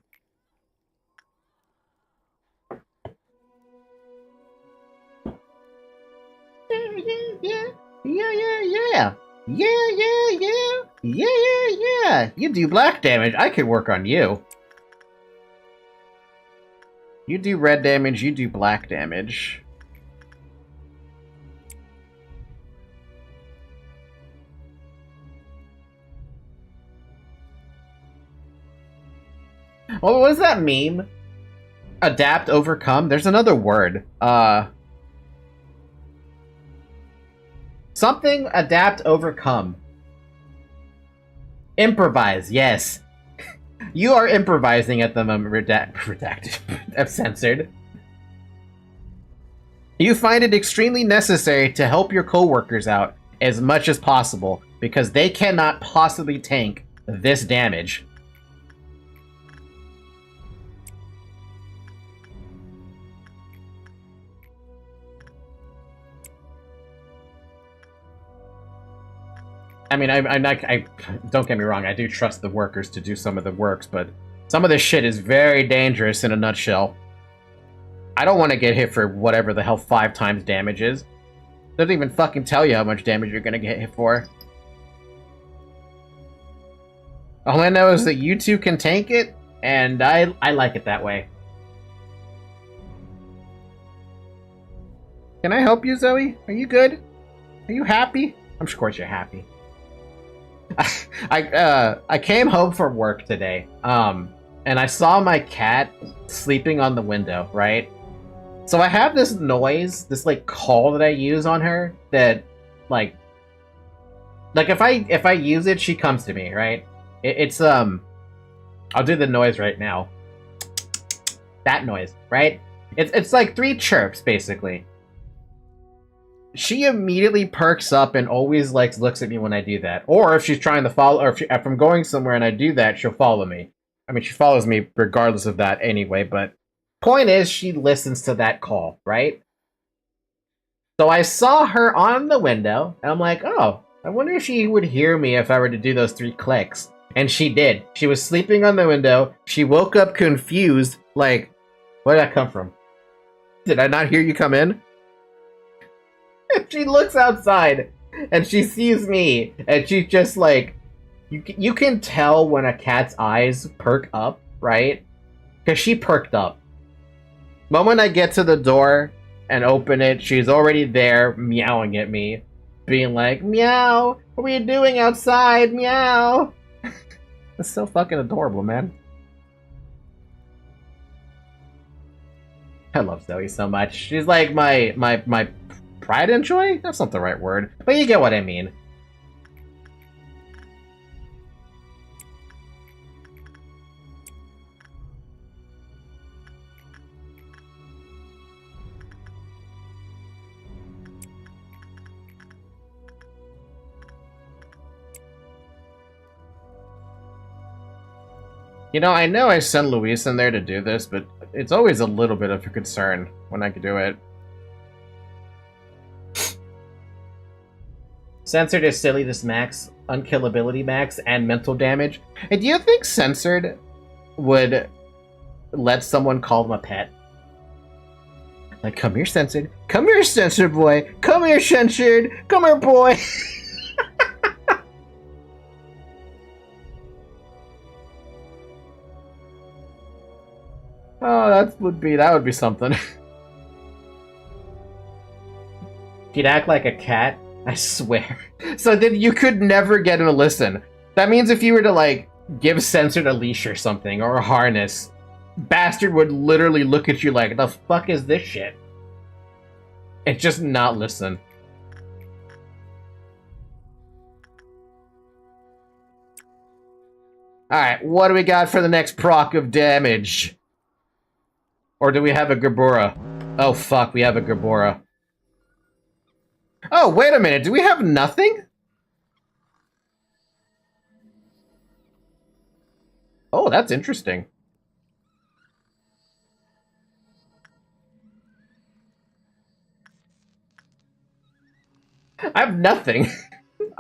Yeah. You do black damage. I could work on you. You do red damage, you do black damage. Well, what is that meme? Adapt, overcome? There's another word. Something, adapt, overcome. Improvise, yes. You are improvising at the moment, redacted. I'm censored. You find it extremely necessary to help your coworkers out as much as possible because they cannot possibly tank this damage. I mean, I don't get me wrong, I do trust the workers to do some of the works, but some of this shit is very dangerous in a nutshell. I don't want to get hit for whatever the hell 5 times damage is. Doesn't even fucking tell you how much damage you're gonna get hit for. All I know is that you two can tank it, and I like it that way. Can I help you, Zoe? Are you good? Are you happy? I'm sure of course you're happy. I came home from work today, and I saw my cat sleeping on the window, right? So I have this noise, this like call that I use on her that, like if I use it, she comes to me, right? It's I'll do the noise right now. That noise, right? It's like 3 chirps basically. She immediately perks up and always like looks at me when I do that. Or if she's trying to follow, or if I'm going somewhere and I do that, she'll follow me. I mean, she follows me regardless of that anyway, but point is, she listens to that call, right? So I saw her on the window, and I'm like, oh, I wonder if she would hear me if I were to do those 3 clicks. And she did. She was sleeping on the window, she woke up confused, Like, where did that come from? Did I not hear you come in? She looks outside and she sees me and she's just like, you can tell when a cat's eyes perk up, right? Because she perked up. Moment I get to the door and open it, she's already there meowing at me, being like, meow, what are you doing outside, meow? That's so fucking adorable, man. I love Zoe so much. She's like my pride and joy? That's not the right word, but you get what I mean. You know I sent Luis in there to do this, but it's always a little bit of a concern when I can do it. Censored is silliness max, unkillability max, and mental damage. And do you think censored would let someone call them a pet? Like, come here, censored. Come here, censored boy. Come here, censored. Come here, boy. Oh, that would be something. She'd act like a cat, I swear. So then you could never get a listen. That means if you were to, like, give Censored a leash or something, or a harness, Bastard would literally look at you like, the fuck is this shit? And just not listen. Alright, what do we got for the next proc of damage? Or do we have a Gerbora? Oh fuck, we have a Gerbora. Oh, wait a minute, do we have nothing? Oh, that's interesting. I have nothing.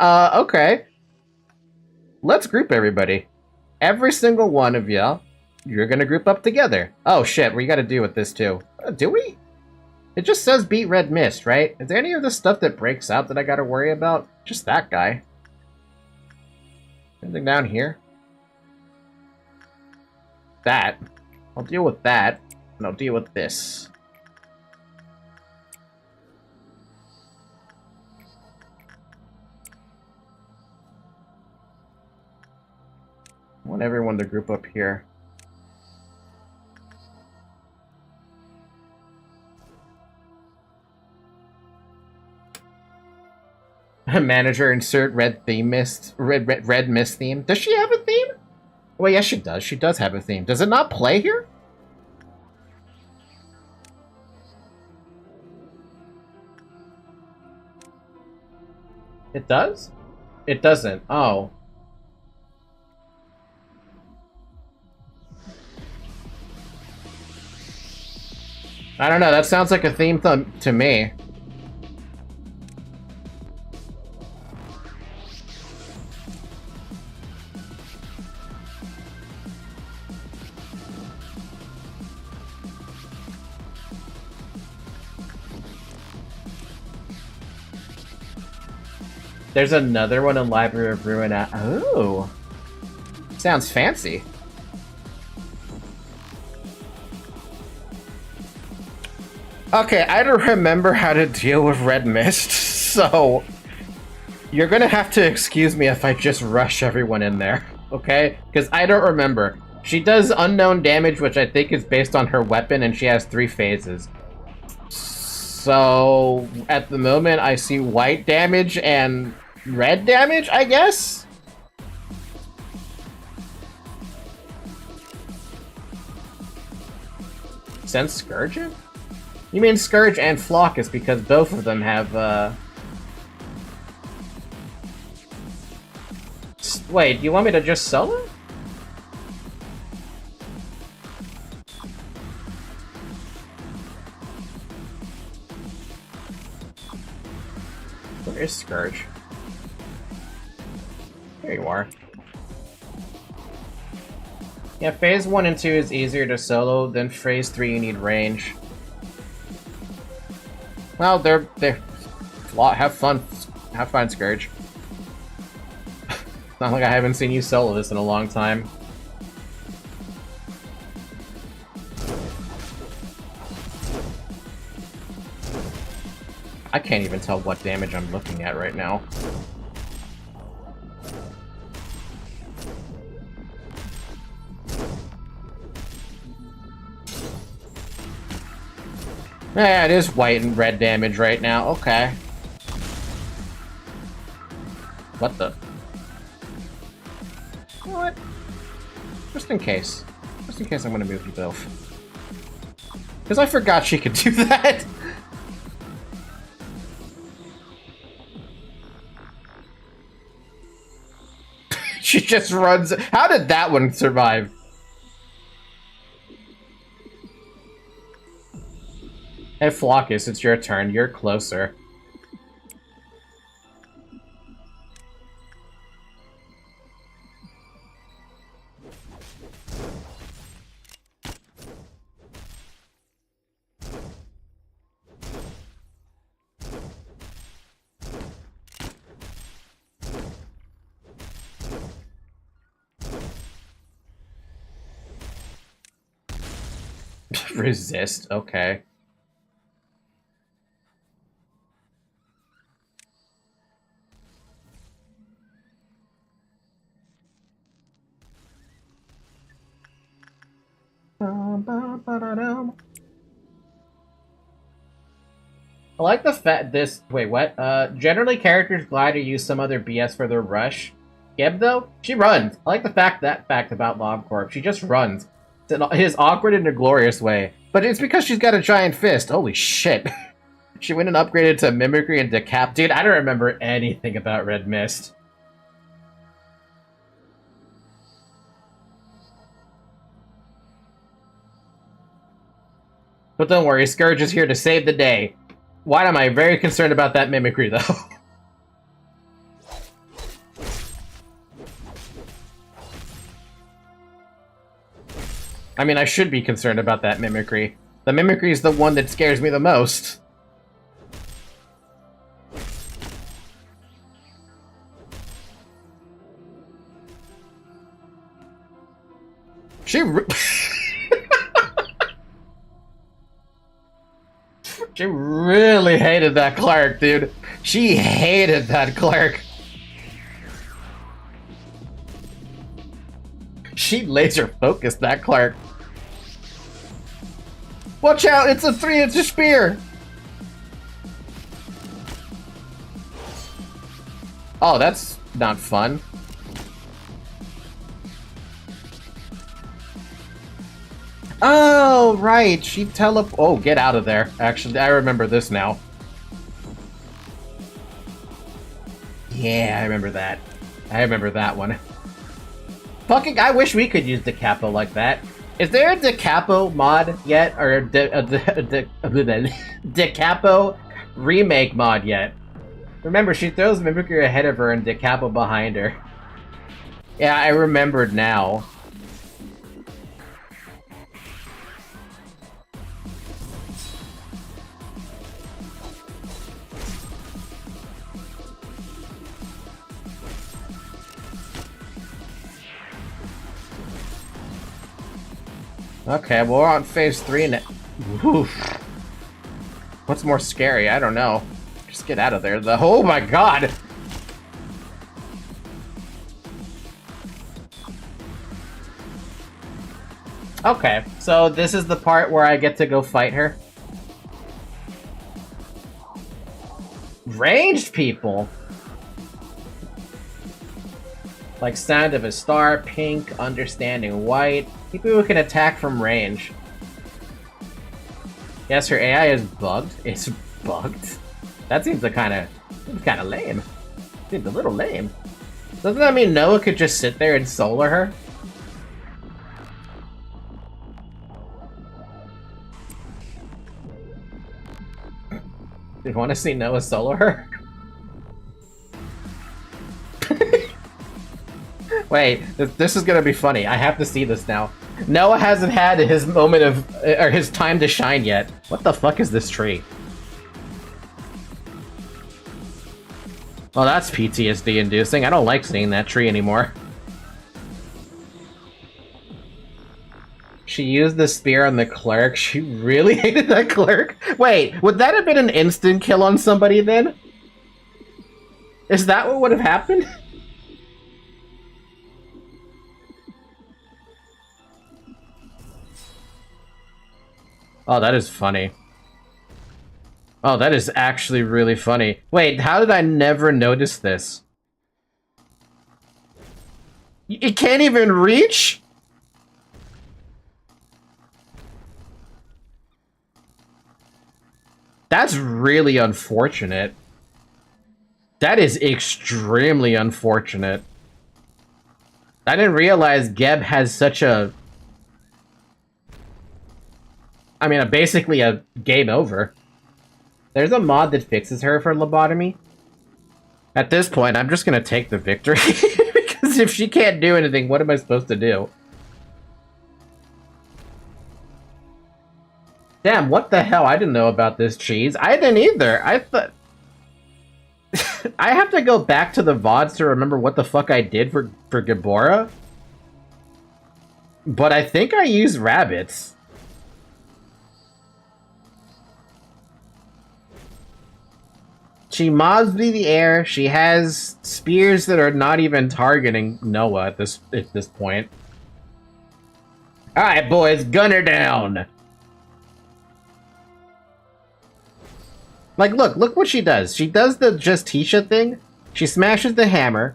Okay. Let's group everybody. Every single one of y'all, you're gonna group up together. Oh shit, we gotta deal with this too. Do we? It just says beat red mist, right? Is there any of the stuff that breaks out that I gotta worry about? Just that guy. Anything down here? That. I'll deal with that, and I'll deal with this. I want everyone to group up here. Manager, insert red theme mist. Red mist theme. Does she have a theme? Well, yes, she does. She does have a theme. Does it not play here? It does? It doesn't. Oh. I don't know. That sounds like a theme to me. There's another one in Library of Ruin. Oh. Sounds fancy. Okay, I don't remember how to deal with red mist, so you're gonna have to excuse me if I just rush everyone in there, okay? Because I don't remember. She does unknown damage, which I think is based on her weapon, and she has 3 phases. So, at the moment, I see white damage and red damage, I guess? Sense Scourge it? You mean Scourge and Flockus because both of them have, Wait, do you want me to just sell it? Where is Scourge? There you are. Yeah, phase 1 and 2 is easier to solo, then phase 3 you need range. Well, they're have fun, Scourge. Not like I haven't seen you solo this in a long time. I can't even tell what damage I'm looking at right now. Yeah, it is white and red damage right now. Okay. What the? What? Just in case. Just in case I'm gonna move you both. Because I forgot she could do that. She just runs. How did that one survive? Hey, Flockus, it's your turn. You're closer. Resist, okay. I like the fact wait, what? Generally characters glide or use some other BS for their rush. Geb, though? She runs. I like the fact about LobCorp. She just runs. It is awkward in a glorious way. But it's because she's got a giant fist. Holy shit. She went and upgraded to Mimicry and Decap. Dude, I don't remember anything about Red Mist. But don't worry, Scourge is here to save the day. Why am I very concerned about that Mimicry, though? I mean, I should be concerned about that Mimicry. The Mimicry is the one that scares me the most. She really hated that Clark, dude. She hated that Clark. She laser focused that Clark. Watch out, it's a 3-inch spear! Oh, that's not fun. Oh, right, she oh, get out of there. Actually, I remember this now. Yeah, I remember that. I remember that one. Fucking, I wish we could use Decapo like that. Is there a Decapo mod yet? Or a Decapo remake mod yet? Remember, she throws Mimicry ahead of her and Decapo behind her. Yeah, I remembered now. Okay, well, we're on phase 3 now. Oof. What's more scary? I don't know. Just get out of there. Oh my god! Okay, so this is the part where I get to go fight her. Ranged people! Like Sound of a Star, Pink, Understanding White. People who can attack from range. Yes, her AI is bugged. It's bugged? That seems kind of lame. Seems a little lame. Doesn't that mean Noah could just sit there and solo her? You want to see Noah solo her? Wait, this is gonna be funny. I have to see this now. Noah hasn't had his moment of, or his time to shine yet. What the fuck is this tree? Well, that's PTSD inducing. I don't like seeing that tree anymore. She used the spear on the clerk. She really hated that clerk? Wait, would that have been an instant kill on somebody then? Is that what would have happened? Oh, that is funny. Oh, that is actually really funny. Wait, how did I never notice this? It can't even reach? That's really unfortunate. That is extremely unfortunate. I didn't realize Geb has such a... I mean, basically a game over. There's a mod that fixes her for lobotomy. At this point, I'm just gonna take the victory. Because if she can't do anything, what am I supposed to do? Damn, what the hell? I didn't know about this cheese. I didn't either. I thought... I have to go back to the VODs to remember what the fuck I did for Gabora. But I think I used rabbits. She mobs through the air. She has spears that are not even targeting Noah at this point. Alright, boys, gun her down! Like, look what she does. She does the Justitia thing. She smashes the hammer.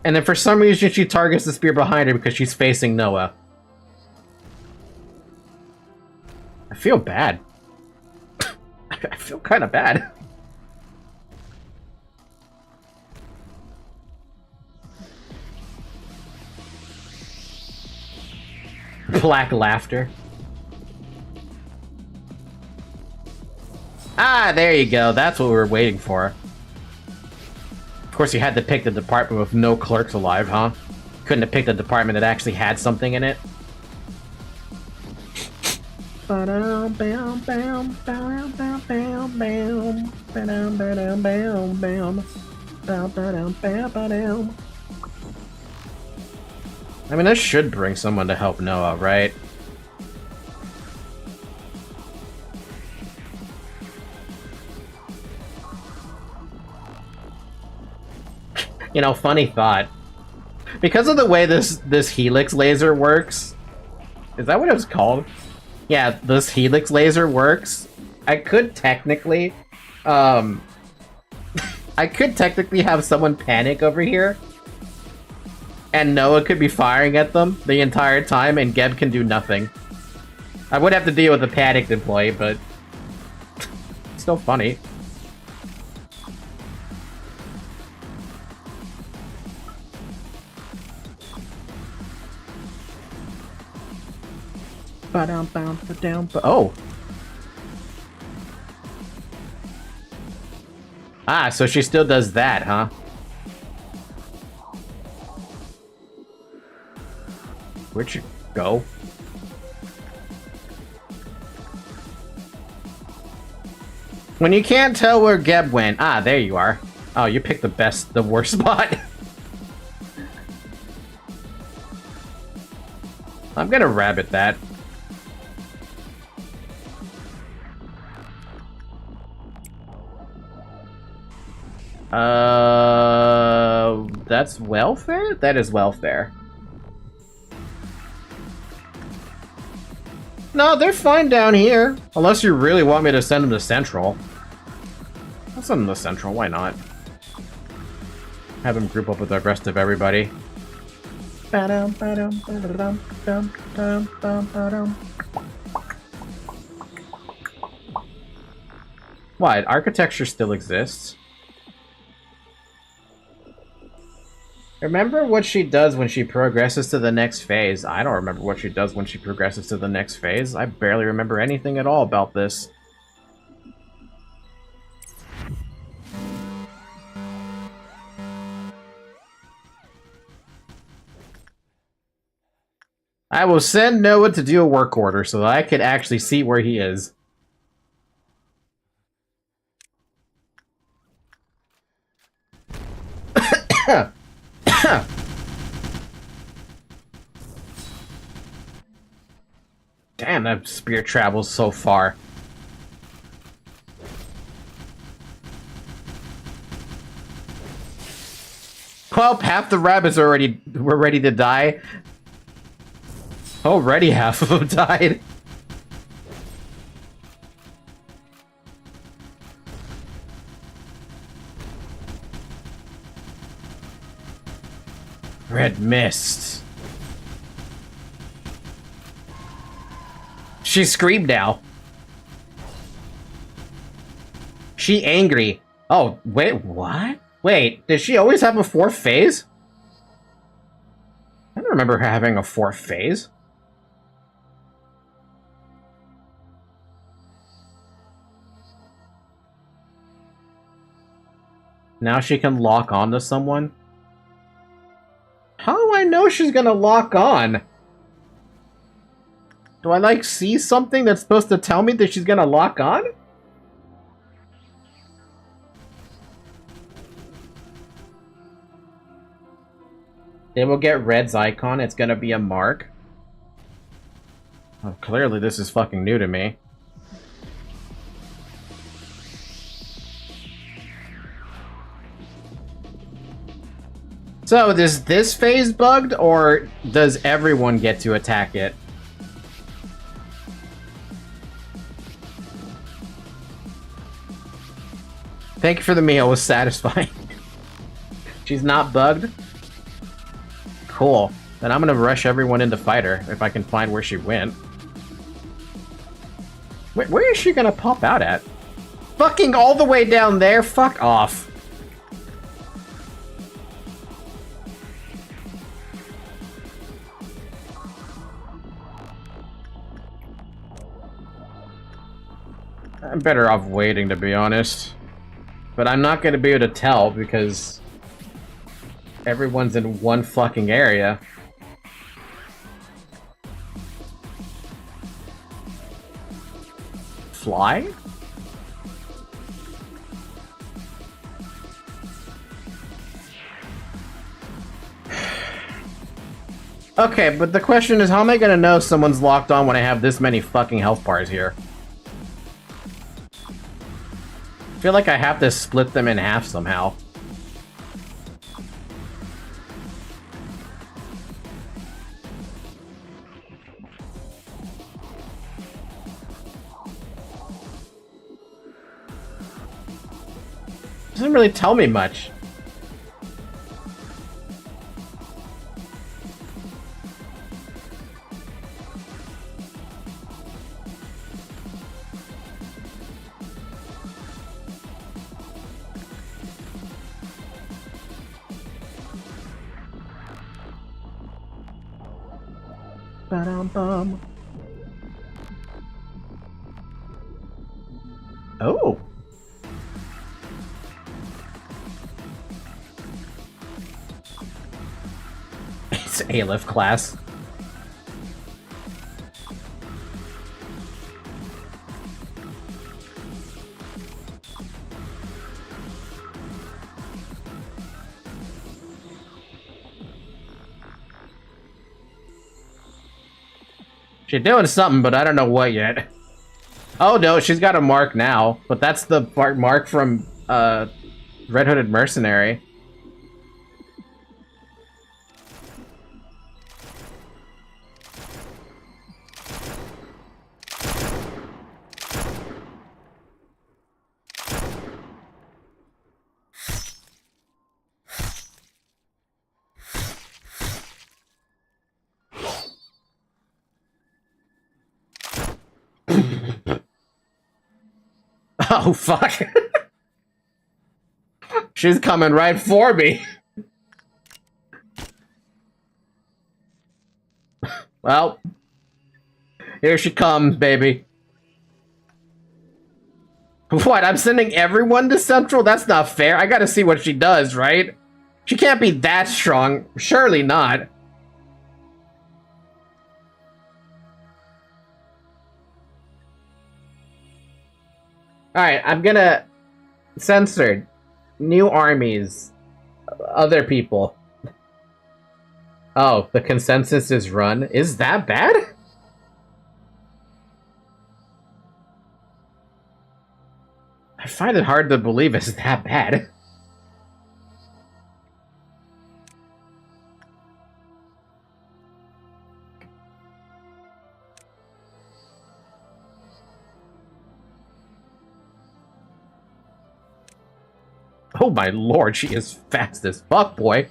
And then for some reason she targets the spear behind her because she's facing Noah. I feel bad. I feel kind of bad. Black laughter. Ah, there you go. That's what we were waiting for. Of course, you had to pick the department with no clerks alive, huh? Couldn't have picked a department that actually had something in it. I mean, this should bring someone to help Noah, right? You know, funny thought. Because of the way this helix laser works... Is that what it was called? Yeah, this helix laser works. I could technically... I could technically have someone panic over here. And Noah could be firing at them the entire time, and Geb can do nothing. I would have to deal with a panicked employee, but... it's still funny. Oh! Ah, so she still does that, huh? Where'd you go? When you can't tell where Geb went... Ah, there you are. Oh, you picked the worst spot. I'm gonna rabbit that. That's welfare? That is welfare. No, they're fine down here. Unless you really want me to send them to Central. I'll send them to Central, why not? Have them group up with the rest of everybody. What? Architecture still exists? Remember what she does when she progresses to the next phase. I don't remember what she does when she progresses to the next phase. I barely remember anything at all about this. I will send Noah to do a work order so that I can actually see where he is. Damn, that spear travels so far. Well, half the rabbits were ready to die. Already half of them died. Red mist. She screamed now. She angry. Oh, wait, what? Wait, did she always have a fourth phase? I don't remember her having a fourth phase. Now she can lock on to someone? How do I know she's gonna lock on? Do I, like, see something that's supposed to tell me that she's gonna lock on? They will get Red's icon. It's gonna be a mark. Oh, clearly this is fucking new to me. So, is this phase bugged, or does everyone get to attack it? Thank you for the meal, it was satisfying. She's not bugged? Cool. Then I'm gonna rush everyone in to fight her, if I can find where she went. Where is she gonna pop out at? Fucking all the way down there? Fuck off. I'm better off waiting, to be honest. But I'm not gonna be able to tell, because everyone's in one fucking area. Fly? Okay, but the question is, how am I gonna know someone's locked on when I have this many fucking health bars here? I feel like I have to split them in half somehow. Doesn't really tell me much. Ba-dum-bum. Oh. It's A-lift class. She's doing something, but I don't know what yet. Oh no, she's got a mark now, but that's the mark from Red Hooded Mercenary. Oh, fuck. She's coming right for me. Well, here she comes, baby. What, I'm sending everyone to Central? That's not fair. I gotta see what she does, right? She can't be that strong. Surely not. Alright, I'm gonna... Censored. New armies. Other people. Oh, the consensus is run. Is that bad? I find it hard to believe it's that bad. Oh my lord, she is fast as fuck, boy.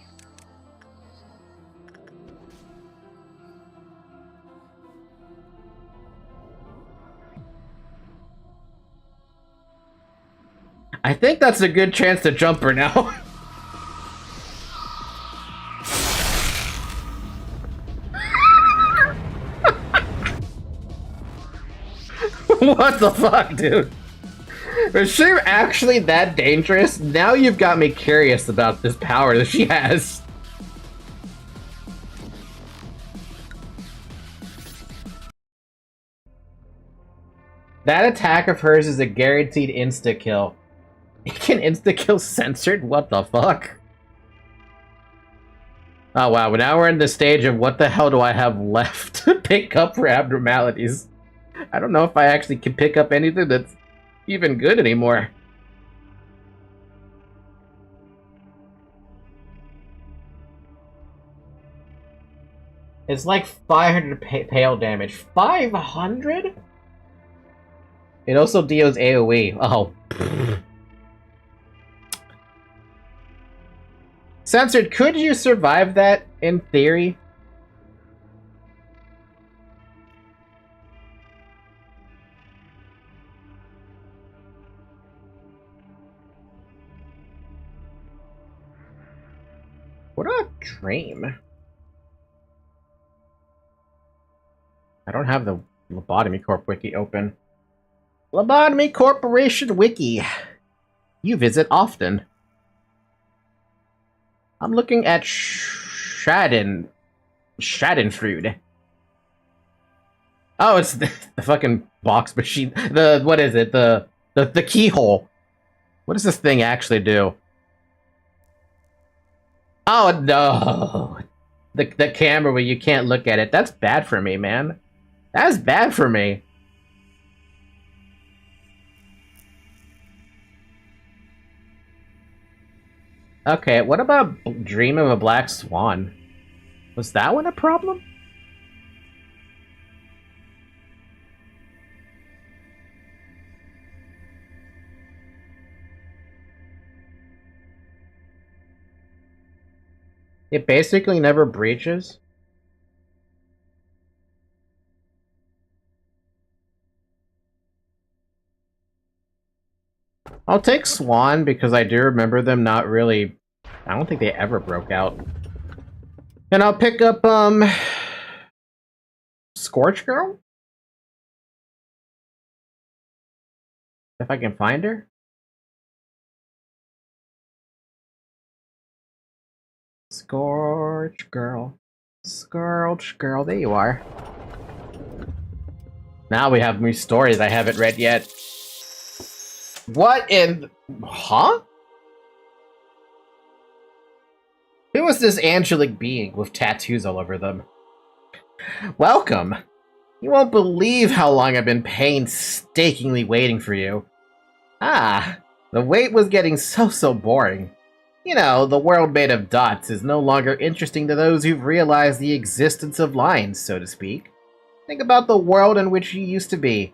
I think that's a good chance to jump her now. What the fuck, dude? Is she actually that dangerous? Now you've got me curious about this power that she has. That attack of hers is a guaranteed insta-kill. You can insta-kill censored? What the fuck? Oh wow, but now we're in the stage of what the hell do I have left to pick up for abnormalities? I don't know if I actually can pick up anything that's even good anymore. It's like 500 pale damage. 500? It also deals AoE. Oh. Censored, could you survive that in theory? What a dream. I don't have the Lobotomy Corp wiki open. Lobotomy Corporation wiki. You visit often. I'm looking at Schadenfreude. Oh, it's the fucking box machine. What is it? The keyhole. What does this thing actually do? Oh no. The camera where you can't look at it. That's bad for me, man. That's bad for me. Okay, what about Dream of a Black Swan? Was that one a problem? It basically never breaches? I'll take Swan because I do remember them not really... I don't think they ever broke out. And I'll pick up, Scorch Girl? If I can find her? Scorch Girl. Scorch Girl, there you are. Now we have new stories I haven't read yet. What in... Huh? Who is this angelic being with tattoos all over them? Welcome! You won't believe how long I've been painstakingly waiting for you. Ah, the wait was getting so boring. You know, the world made of dots is no longer interesting to those who've realized the existence of lines, so to speak. Think about the world in which you used to be.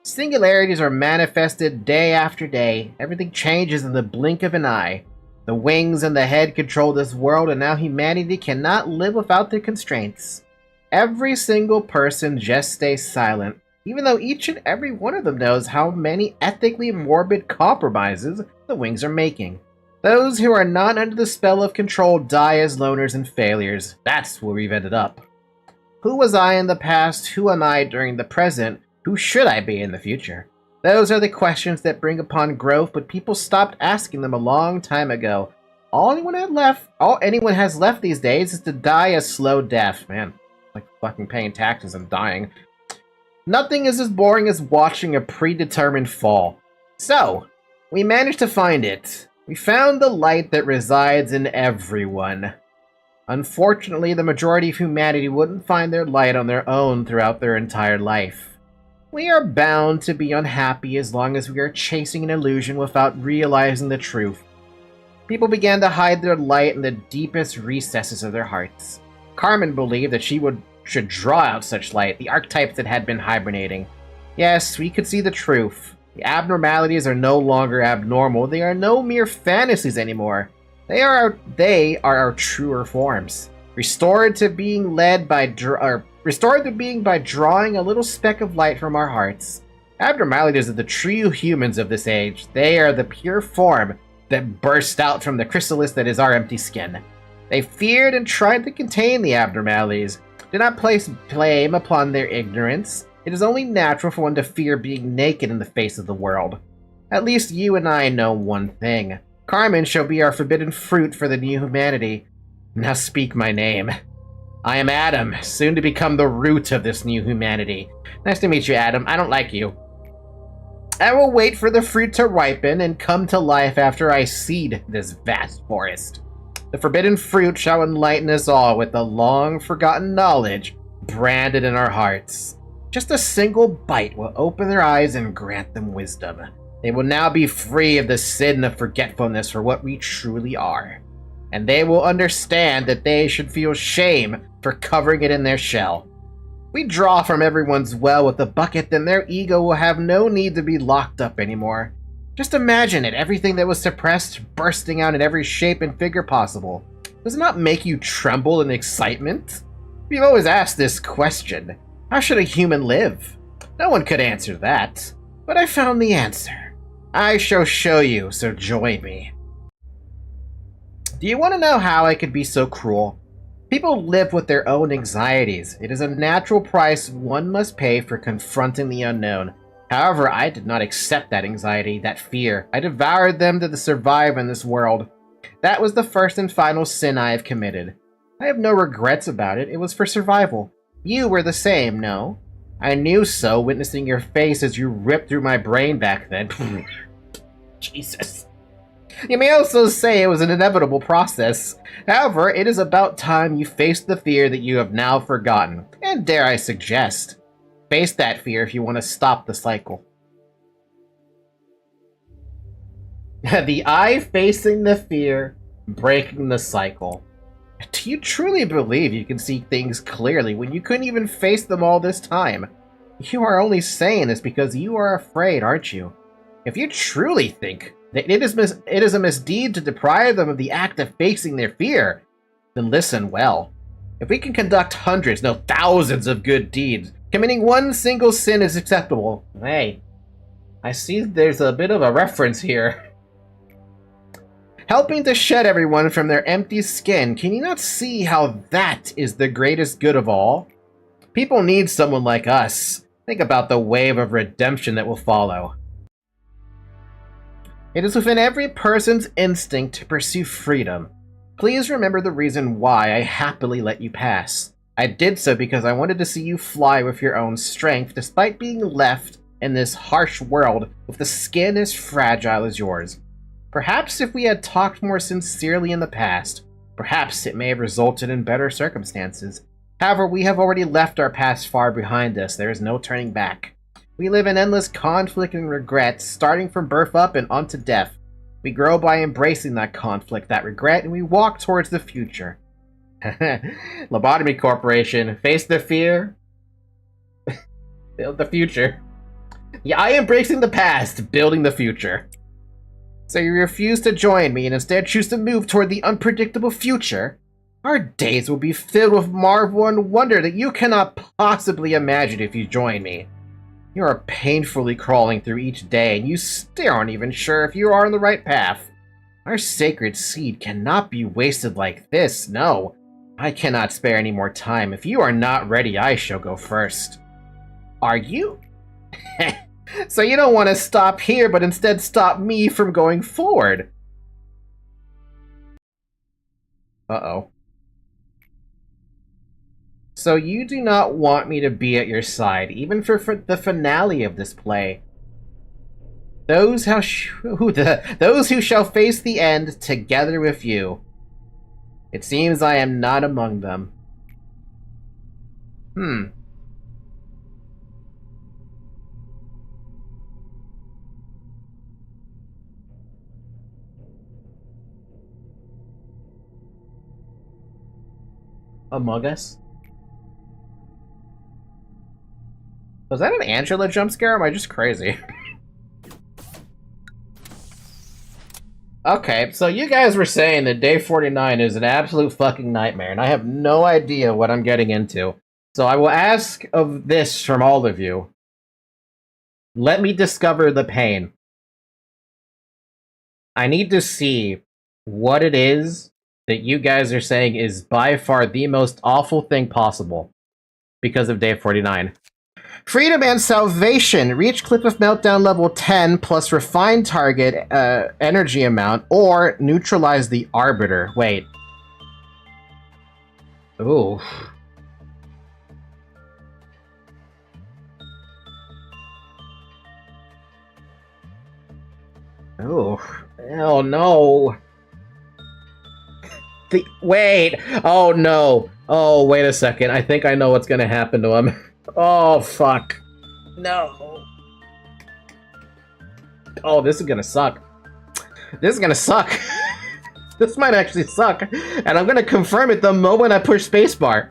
Singularities are manifested day after day. Everything changes in the blink of an eye. The wings and the head control this world, and now humanity cannot live without their constraints. Every single person just stays silent, even though each and every one of them knows how many ethically morbid compromises the wings are making. Those who are not under the spell of control die as loners and failures. That's where we've ended up. Who was I in the past? Who am I during the present? Who should I be in the future? Those are the questions that bring upon growth, but people stopped asking them a long time ago. All anyone has left these days is to die a slow death. Man, like fucking paying taxes and dying. Nothing is as boring as watching a predetermined fall. So, we managed to find it. We found the light that resides in everyone. Unfortunately, the majority of humanity wouldn't find their light on their own throughout their entire life. We are bound to be unhappy as long as we are chasing an illusion without realizing the truth. People began to hide their light in the deepest recesses of their hearts. Carmen believed that she should draw out such light, the archetypes that had been hibernating. Yes, we could see the truth. The abnormalities are no longer abnormal. They are no mere fantasies anymore. They are our truer forms, restored to being by drawing a little speck of light from our hearts. Abnormalities are the true humans of this age. They are the pure form that burst out from the chrysalis that is our empty skin. They feared and tried to contain the abnormalities. Do not place blame upon their ignorance. It is only natural for one to fear being naked in the face of the world. At least you and I know one thing. Carmen shall be our forbidden fruit for the new humanity. Now speak my name. I am Adam, soon to become the root of this new humanity. Nice to meet you, Adam. I don't like you. I will wait for the fruit to ripen and come to life after I seed this vast forest. The forbidden fruit shall enlighten us all with the long-forgotten knowledge branded in our hearts. Just a single bite will open their eyes and grant them wisdom. They will now be free of the sin of forgetfulness for what we truly are. And they will understand that they should feel shame for covering it in their shell. We draw from everyone's well with a bucket, then their ego will have no need to be locked up anymore. Just imagine it, everything that was suppressed bursting out in every shape and figure possible. Does it not make you tremble in excitement? We've always asked this question. How should a human live? No one could answer that. But I found the answer. I shall show you, so join me. Do you want to know how I could be so cruel? People live with their own anxieties. It is a natural price one must pay for confronting the unknown. However, I did not accept that anxiety, that fear. I devoured them to survive in this world. That was the first and final sin I have committed. I have no regrets about it. It was for survival. You were the same, no? I knew so, witnessing your face as you ripped through my brain back then. Jesus. You may also say it was an inevitable process. However, it is about time you faced the fear that you have now forgotten. And dare I suggest, face that fear if you want to stop the cycle. The eye facing the fear, breaking the cycle. Do you truly believe you can see things clearly when you couldn't even face them all this time? You are only saying this because you are afraid, aren't you? If you truly think that it is a misdeed to deprive them of the act of facing their fear, then listen well. If we can conduct hundreds, no thousands of good deeds, committing one single sin is acceptable. Hey, I see there's a bit of a reference here. Helping to shed everyone from their empty skin, can you not see how that is the greatest good of all? People need someone like us. Think about the wave of redemption that will follow. It is within every person's instinct to pursue freedom. Please remember the reason why I happily let you pass. I did so because I wanted to see you fly with your own strength, despite being left in this harsh world with the skin as fragile as yours. Perhaps if we had talked more sincerely in the past, perhaps it may have resulted in better circumstances. However, we have already left our past far behind us. There is no turning back. We live in endless conflict and regret, starting from birth up and onto death. We grow by embracing that conflict, that regret, and we walk towards the future. Lobotomy Corporation, face the fear, build the future. Yeah, I am embracing the past, building the future. So you refuse to join me and instead choose to move toward the unpredictable future? Our days will be filled with marvel and wonder that you cannot possibly imagine if you join me. You are painfully crawling through each day, and you still aren't even sure if you are on the right path. Our sacred seed cannot be wasted like this, no. I cannot spare any more time. If you are not ready, I shall go first. Are you? So you don't want to stop here, but instead stop me from going forward. Uh-oh. So you do not want me to be at your side, even for the finale of this play. Those those who shall face the end together with you. It seems I am not among them. Among Us? Was that an Angela jump scare, or am I just crazy? Okay, so you guys were saying that day 49 is an absolute fucking nightmare, and I have no idea what I'm getting into. So I will ask of this from all of you. Let me discover the pain. I need to see what it is that you guys are saying is by far the most awful thing possible because of day 49. Freedom and Salvation. Reach clip of meltdown level 10 plus refine target energy amount or neutralize the arbiter. Wait. Ooh. Ooh. Oh no. Wait. Oh no. Oh, wait a second. I think I know what's gonna happen to him. Oh, fuck. No. Oh, this is gonna suck. This is gonna suck. This might actually suck. And I'm gonna confirm it the moment I push spacebar.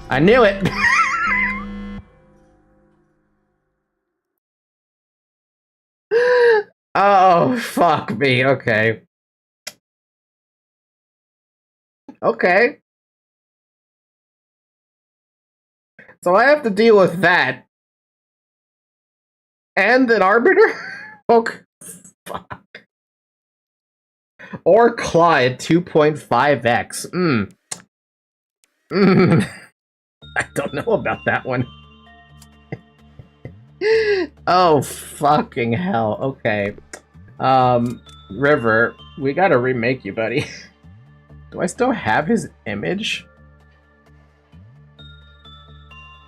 I knew it. Oh, fuck me. Okay. Okay. So I have to deal with that. And an arbiter? Okay. Fuck. Or claw at 2.5x. I don't know about that one. Oh, fucking hell. Okay. River, we gotta remake you, buddy. Do I still have his image?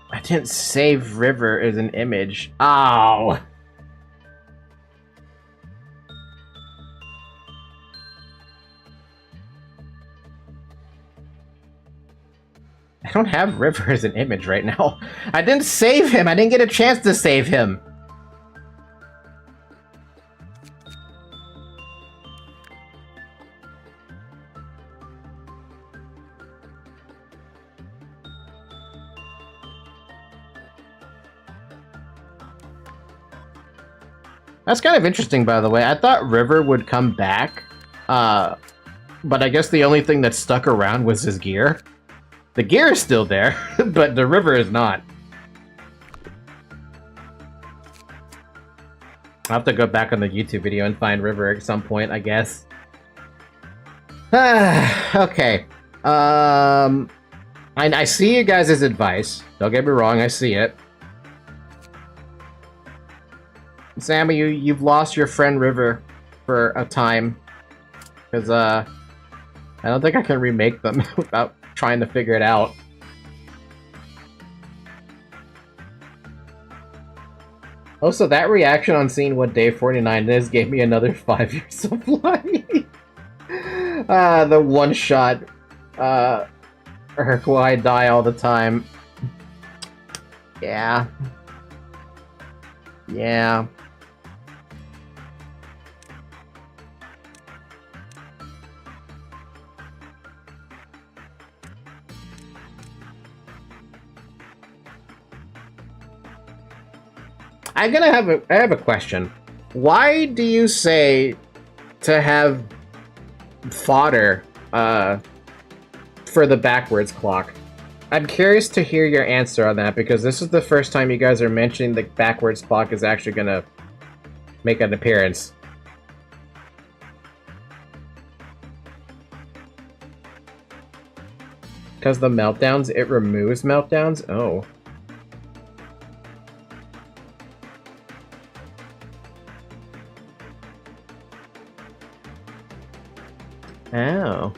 I didn't save River as an image. Ow! I don't have River as an image right now. I didn't save him! I didn't get a chance to save him! That's kind of interesting, by the way. I thought River would come back, but I guess the only thing that stuck around was his gear. The gear is still there, but the River is not. I'll have to go back on the YouTube video and find River at some point, I guess. Okay. I see you guys' advice. Don't get me wrong, I see it. Sammy, you've lost your friend River for a time. Because, I don't think I can remake them without trying to figure it out. Also, that reaction on seeing what day 49 is gave me another 5 years of life. The one shot, Urquhart die all the time. Yeah. Yeah. I have a question. Why do you say to have fodder for the backwards clock? I'm curious to hear your answer on that, because this is the first time you guys are mentioning the backwards clock is actually gonna make an appearance. Because the meltdowns, it removes meltdowns? Oh. Oh.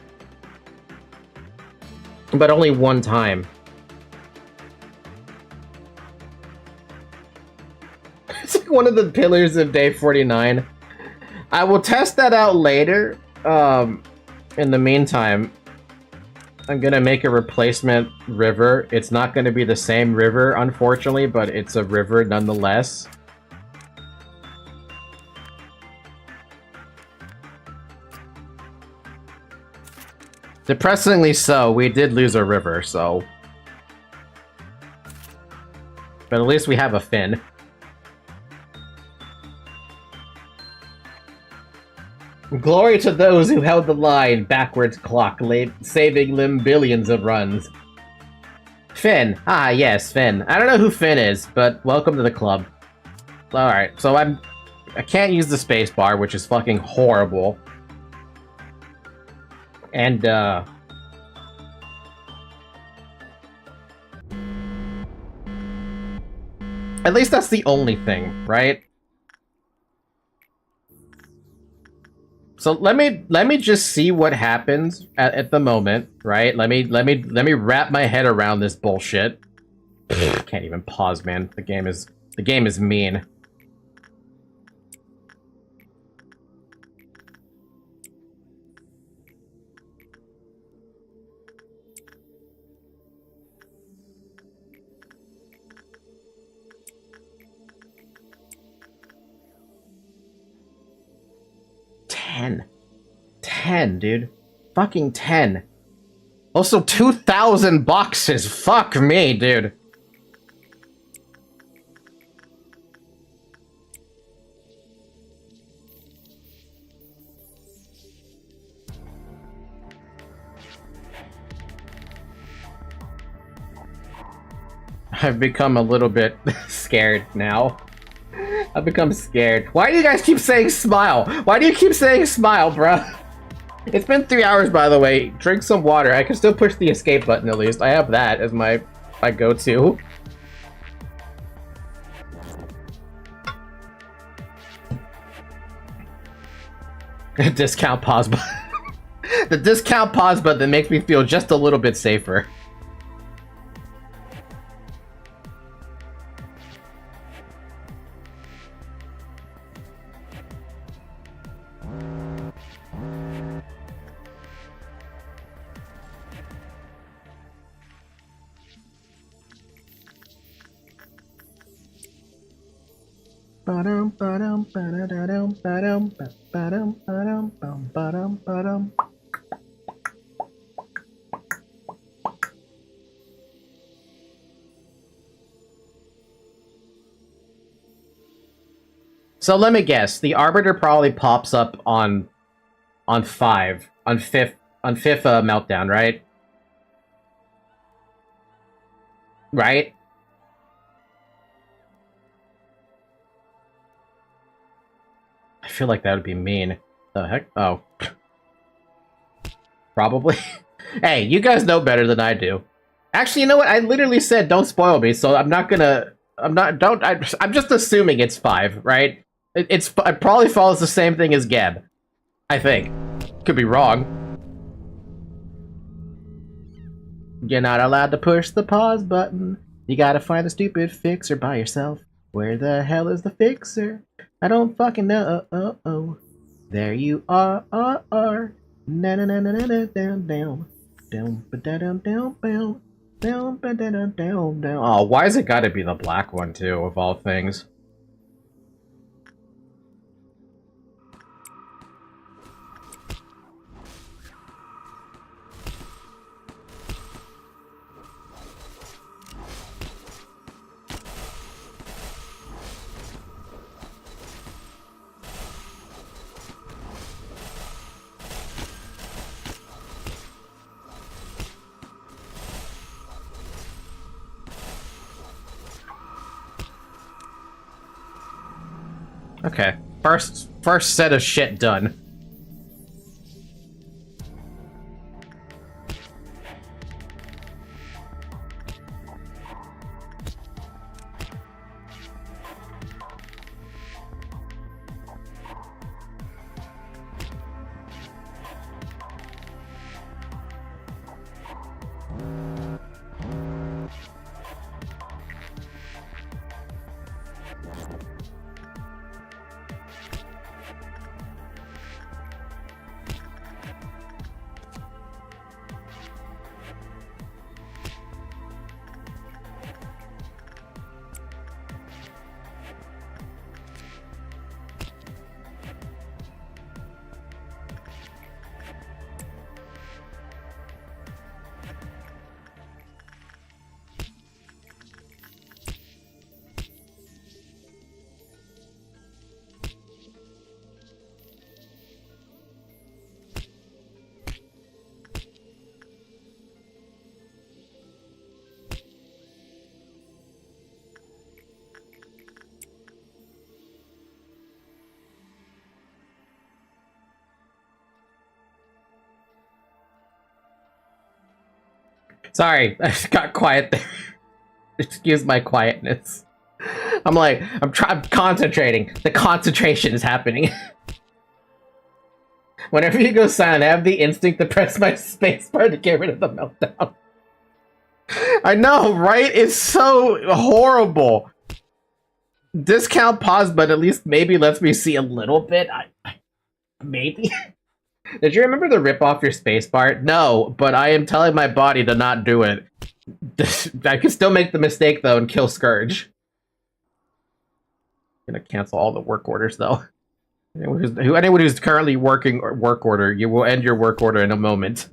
But only one time. one of the pillars of day 49. I will test that out later. In the meantime, I'm gonna make a replacement river. It's not gonna be the same river, unfortunately, but it's a river nonetheless. Depressingly so, we did lose a river, so... But at least we have a fin. Glory to those who held the line, backwards clock, saving Lim billions of runs. Finn. Ah, yes, Finn. I don't know who Finn is, but welcome to the club. Alright, so I can't use the spacebar, which is fucking horrible. And, at least that's the only thing, right? So let me just see what happens at the moment, right? Let me wrap my head around this bullshit. Can't even pause, man. The game is mean. Ten, dude. Fucking 10. Also, 2,000 boxes. Fuck me, dude. I've become a little bit scared now. I've become scared. Why do you guys keep saying smile? Why do you keep saying smile, bruh? It's been 3 hours, by the way. Drink some water. I can still push the escape button, at least. I have that as my go-to. Discount pause button. The discount pause button makes me feel just a little bit safer. So let me guess. The Arbiter probably pops up on fifth meltdown, right? Right? I feel like that would be mean. The heck? Oh. Probably. Hey, you guys know better than I do. Actually, you know what? I literally said don't spoil me, so I'm not gonna... I'm just assuming it's 5, right? It probably follows the same thing as Geb. I think. Could be wrong. You're not allowed to push the pause button. You gotta find the stupid fixer by yourself. Where the hell is the fixer? I don't fucking know. There you are. Na na na na na down down down down down down down down down down. Oh, why is it gotta be the black one too, of all things? Okay, first set of shit done. Sorry, I got quiet there. Excuse my quietness. I'm concentrating. The concentration is happening. Whenever you go silent, I have the instinct to press my spacebar to get rid of the meltdown. I know, right? It's so horrible. Discount pause, but at least maybe lets me see a little bit. Maybe. Did you remember the rip off your spacebar? No, but I am telling my body to not do it. I can still make the mistake though and kill Scourge. I'm gonna cancel all the work orders though. Anyone who's currently working or work order, you will end your work order in a moment.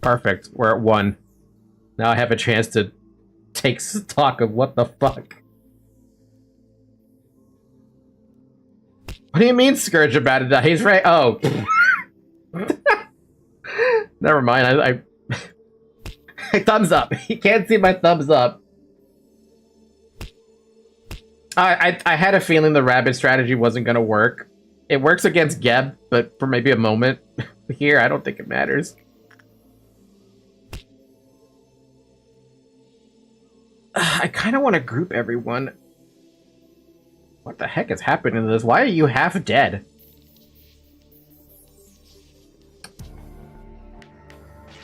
Perfect. We're at 1. Now I have a chance to take stock of what the fuck. What do you mean Scourge about it? He's right. Oh. Never mind. I thumbs up. You can't see my thumbs up. I had a feeling the rabbit strategy wasn't going to work. It works against Geb, but for maybe a moment. Here, I don't think it matters. I kind of want to group everyone. What the heck is happening to this? Why are you half dead?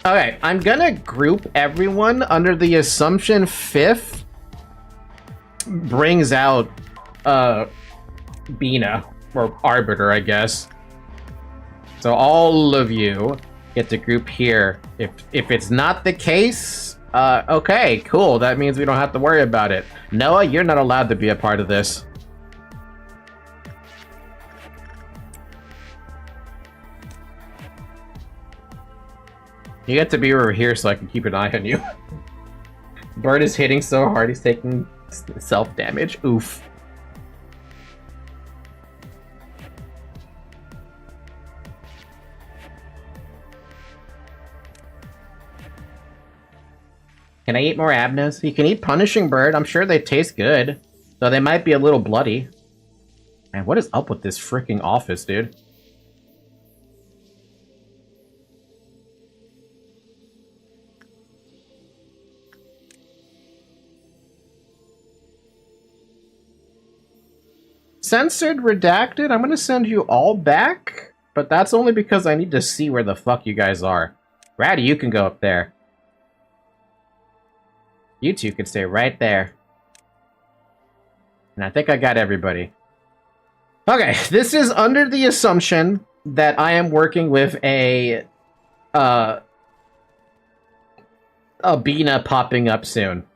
Okay, I'm gonna group everyone under the assumption 5th brings out Bina, or Arbiter, I guess. So all of you get to group here. If it's not the case, okay, cool. That means we don't have to worry about it. Noah, you're not allowed to be a part of this. You get to be over here so I can keep an eye on you. Bird is hitting so hard he's taking self-damage. Oof. Can I eat more Abnas? You can eat Punishing Bird. I'm sure they taste good. Though they might be a little bloody. Man, what is up with this freaking office, dude? Censored, redacted, I'm gonna send you all back, but that's only because I need to see where the fuck you guys are. Ratty, you can go up there. You two can stay right there. And I think I got everybody. Okay, this is under the assumption that I am working with a Bina popping up soon.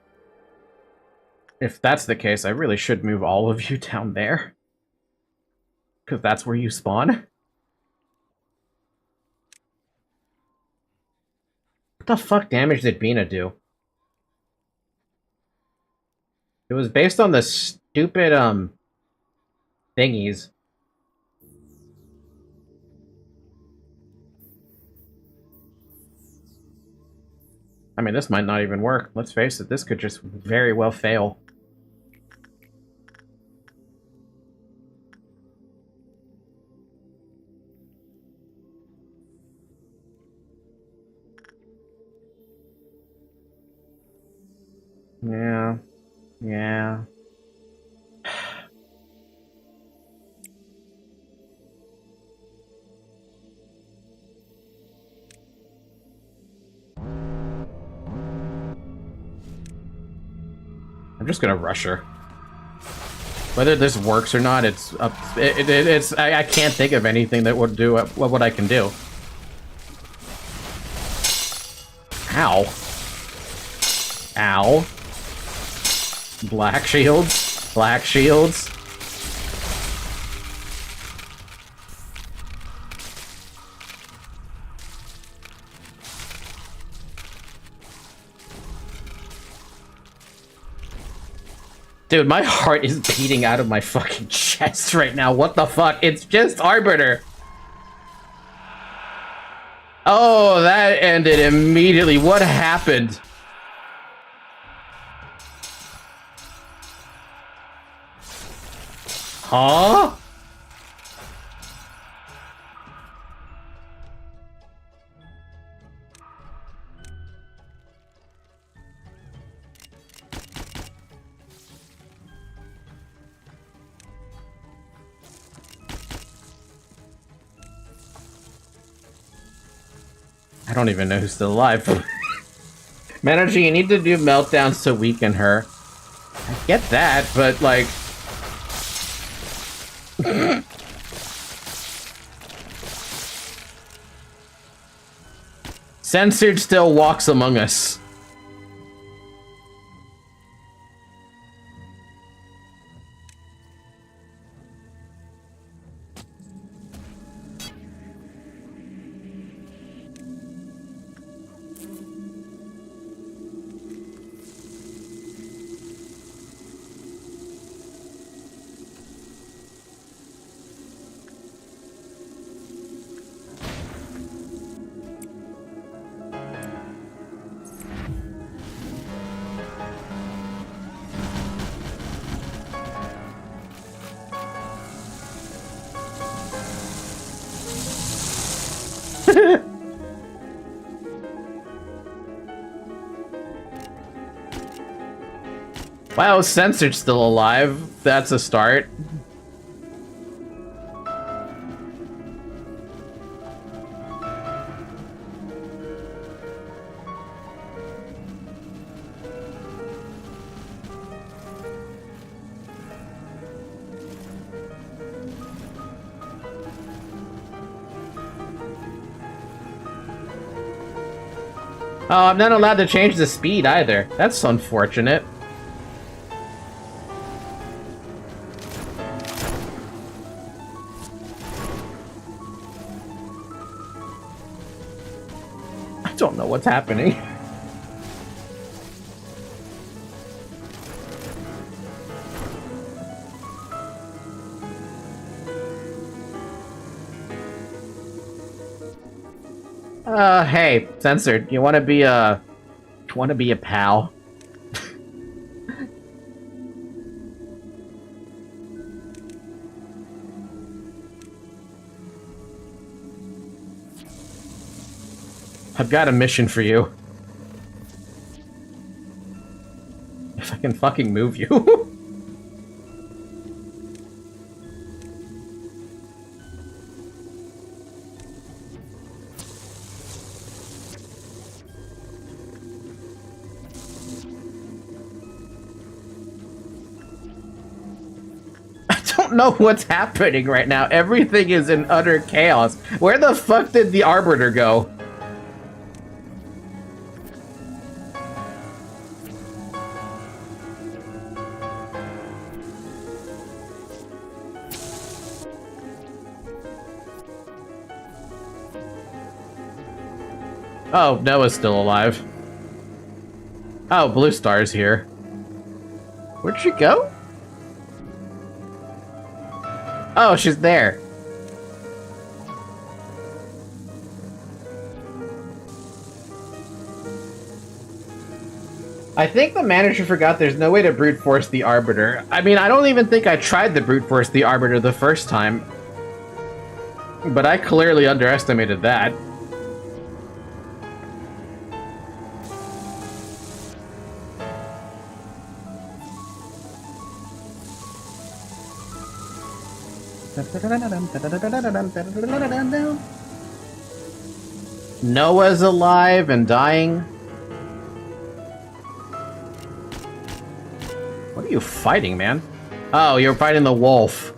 If that's the case, I really should move all of you down there. Because that's where you spawn. What the fuck damage did Bina do? It was based on the stupid, thingies. I mean, this might not even work. Let's face it, this could just very well fail. Yeah. Yeah. I'm just gonna rush her. Whether this works or not, it's up. I can't think of anything that would do what I can do. Ow. Ow. Black shields. Black shields. Dude, my heart is beating out of my fucking chest right now. What the fuck? It's just Arbiter. Oh, that ended immediately. What happened? Huh? I don't even know who's still alive. Manager, you need to do meltdowns to weaken her. I get that, but like... Censored still walks among us. Wow, Censored still alive. That's a start. Oh, I'm not allowed to change the speed either. That's unfortunate. I don't know what's happening. Hey, Censored, you wanna be a pal? I've got a mission for you. If I can fucking move you. I don't know what's happening right now. Everything is in utter chaos. Where the fuck did the Arbiter go? Oh, Noah's still alive. Oh, Blue Star's here. Where'd she go? Oh, she's there. I think the manager forgot there's no way to brute force the Arbiter. I mean, I don't even think I tried to brute force the Arbiter the first time. But I clearly underestimated that. Noah's alive and dying. What are you fighting, man? Oh, you're fighting the wolf.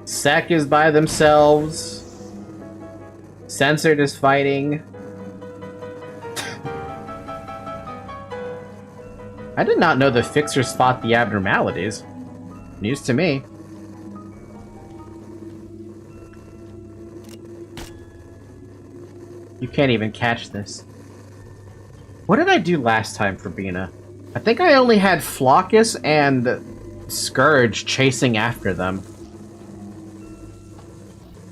Sek is by themselves. Censored is fighting. I did not know the fixers fought the abnormalities. News to me. You can't even catch this. What did I do last time for Bina? I think I only had Flockus and Scourge chasing after them.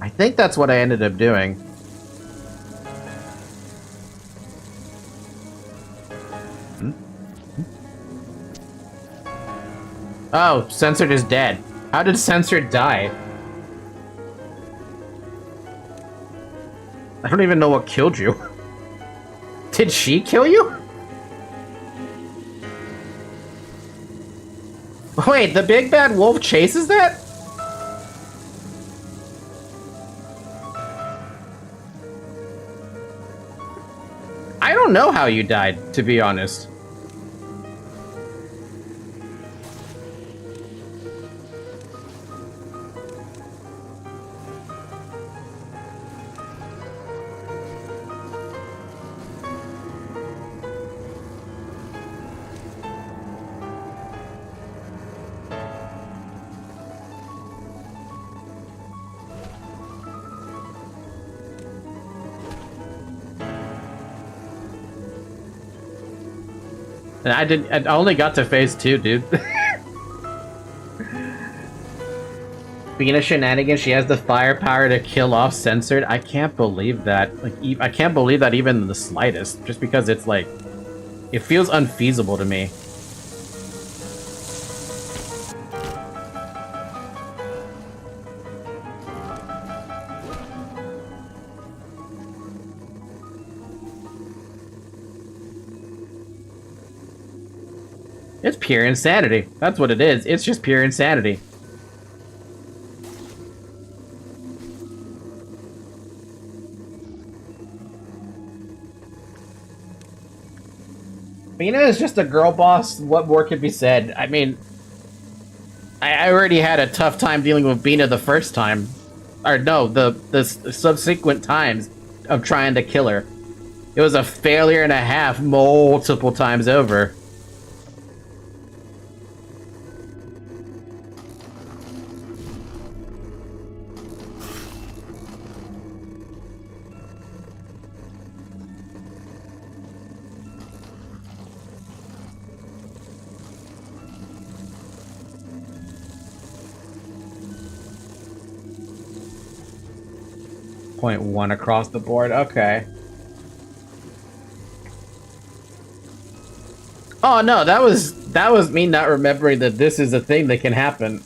I think that's what I ended up doing. Oh, Censored is dead. How did Censored die? I don't even know what killed you. Did she kill you? Wait, the big bad wolf chases that? know how you died, to be honest. And I only got to phase 2, dude. Being a shenanigan, she has the firepower to kill off censored. I can't believe that. Like, I can't believe that even in the slightest. Just because it's like, it feels unfeasible to me. It's pure insanity. That's what it is. It's just pure insanity. Mina is just a girl boss. What more could be said? I mean, I already had a tough time dealing with Bina the first time. Or no, the subsequent times of trying to kill her. It was a failure and a half multiple times over. .1 across the board. Okay. Oh no, that was me not remembering that this is a thing that can happen.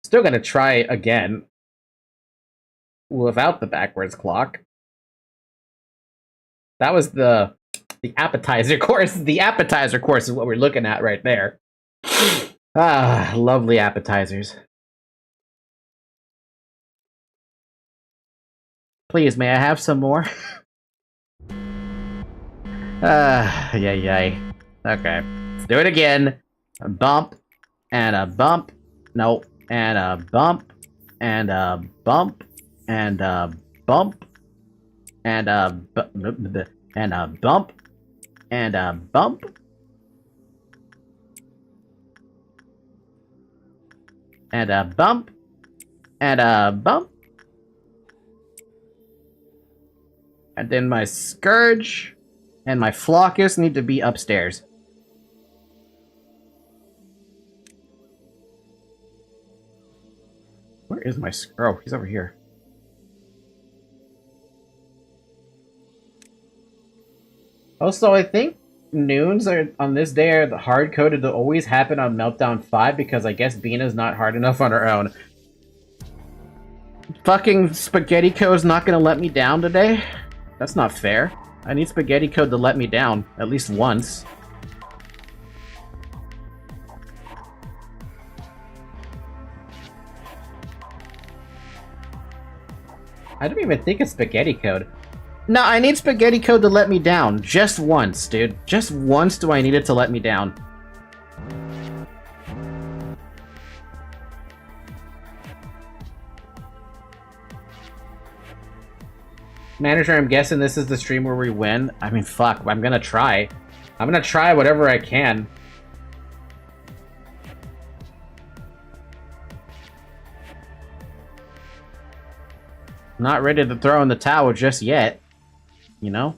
Still gonna try again without the backwards clock. That was the appetizer course. The appetizer course is what we're looking at right there. Ah, lovely appetizers. Please, may I have some more? Yay. Okay. Let's do it again. A bump, and a bump. Nope. And a bump, and a bump, and a bump, and a and a bump, and a bump. And a bump, and a bump. And then my Scourge and my Flockus need to be upstairs. Where is my Scourge? Oh, he's over here. Also, I think noons are on this day are hard-coded to always happen on Meltdown 5 because I guess Bina's not hard enough on her own. Fucking Spaghetti Code's not gonna let me down today? That's not fair. I need Spaghetti Code to let me down, at least once. I don't even think it's Spaghetti Code. No, I need Spaghetti Code to let me down. Just once, dude. Just once do I need it to let me down. Manager, I'm guessing this is the stream where we win. I mean, fuck, I'm gonna try. I'm gonna try whatever I can. Not ready to throw in the towel just yet. You know?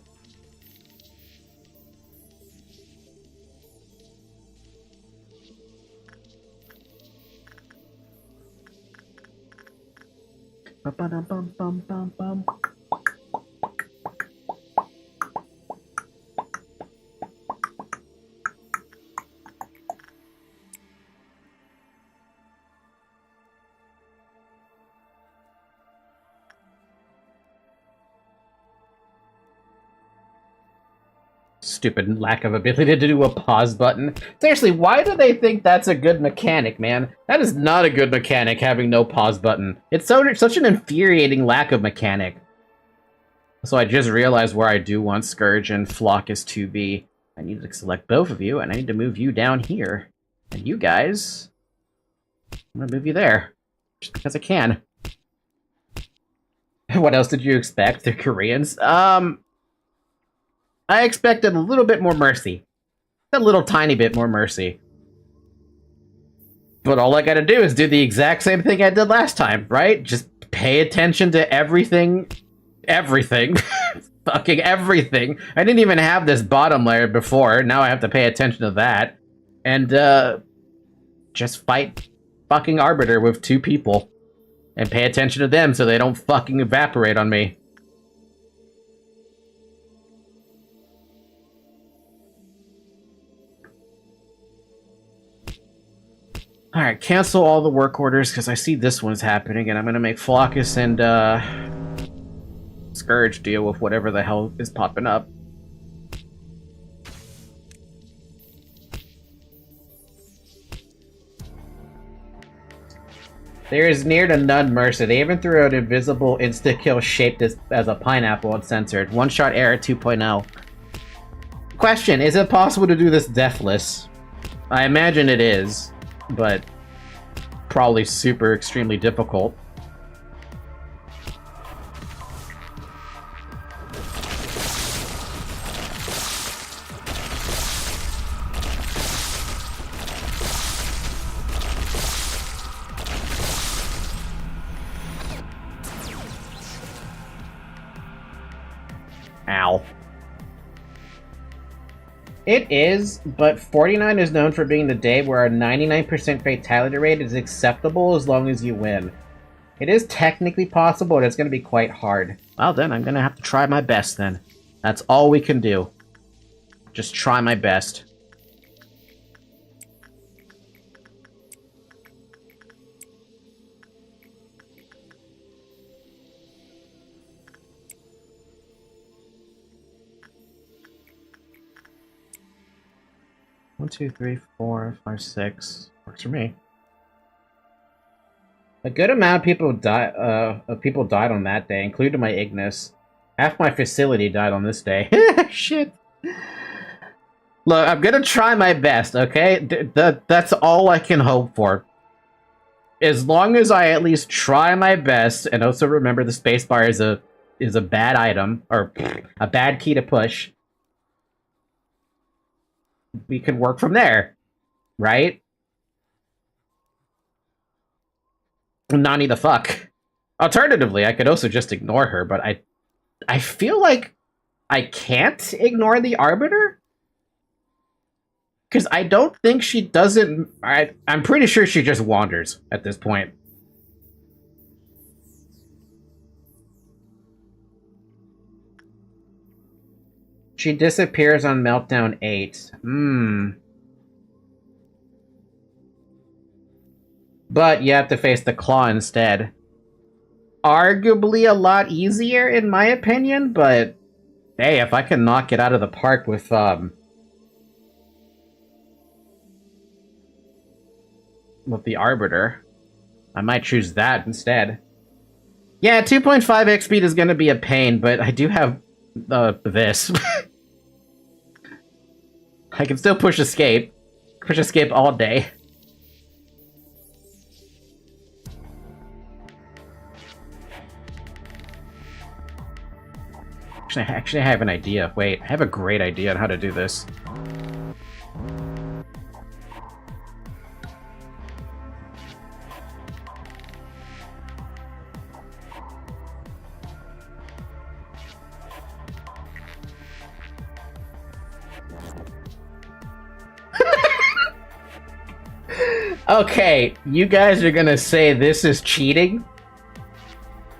Ba-ba-dum-bum-bum-bum-bum. Stupid lack of ability to do a pause button. Seriously, why do they think that's a good mechanic, man? That is not a good mechanic, having no pause button. It's such an infuriating lack of mechanic. So I just realized where I do want Scourge and Flockus to be. I need to select both of you, and I need to move you down here. And you guys... I'm gonna move you there. Just because I can. What else did you expect? They're Koreans? I expected a little bit more mercy. A little tiny bit more mercy. But all I gotta do is do the exact same thing I did last time, right? Just pay attention to everything. Everything. Fucking everything. I didn't even have this bottom layer before. Now I have to pay attention to that. And, just fight fucking Arbiter with 2 people. And pay attention to them so they don't fucking evaporate on me. Alright, cancel all the work orders, because I see this one's happening, and I'm gonna make Flockus and, Scourge deal with whatever the hell is popping up. There is near to none mercy. They even threw out invisible insta-kill shaped as a pineapple uncensored. One-shot error 2.0. Question, is it possible to do this deathless? I imagine it is, but probably super extremely difficult. Ow. It is, but 49 is known for being the day where a 99% fatality rate is acceptable as long as you win. It is technically possible, and it's going to be quite hard. Well then, I'm going to have to try my best then. That's all we can do. Just try my best. One, two, three, 4, 5, 6. Works for me. A good amount of people died on that day, including my Ignis. Half my facility died on this day. Shit. Look, I'm gonna try my best, okay? That's all I can hope for. As long as I at least try my best, and also remember the spacebar is a bad item, or a bad key to push, we can work from there, right? Nani the fuck. Alternatively, I could also just ignore her, but I feel like I can't ignore the Arbiter? Because I don't think she doesn't... I'm pretty sure she just wanders at this point. She disappears on Meltdown 8. But you have to face the Claw instead. Arguably a lot easier, in my opinion, but... Hey, if I can knock it out of the park with, the Arbiter, I might choose that instead. Yeah, 2.5x speed is gonna be a pain, but I do have, this. I can still push escape. Push escape all day. Actually, I have an idea. Wait, I have a great idea on how to do this. Okay, you guys are gonna say this is cheating,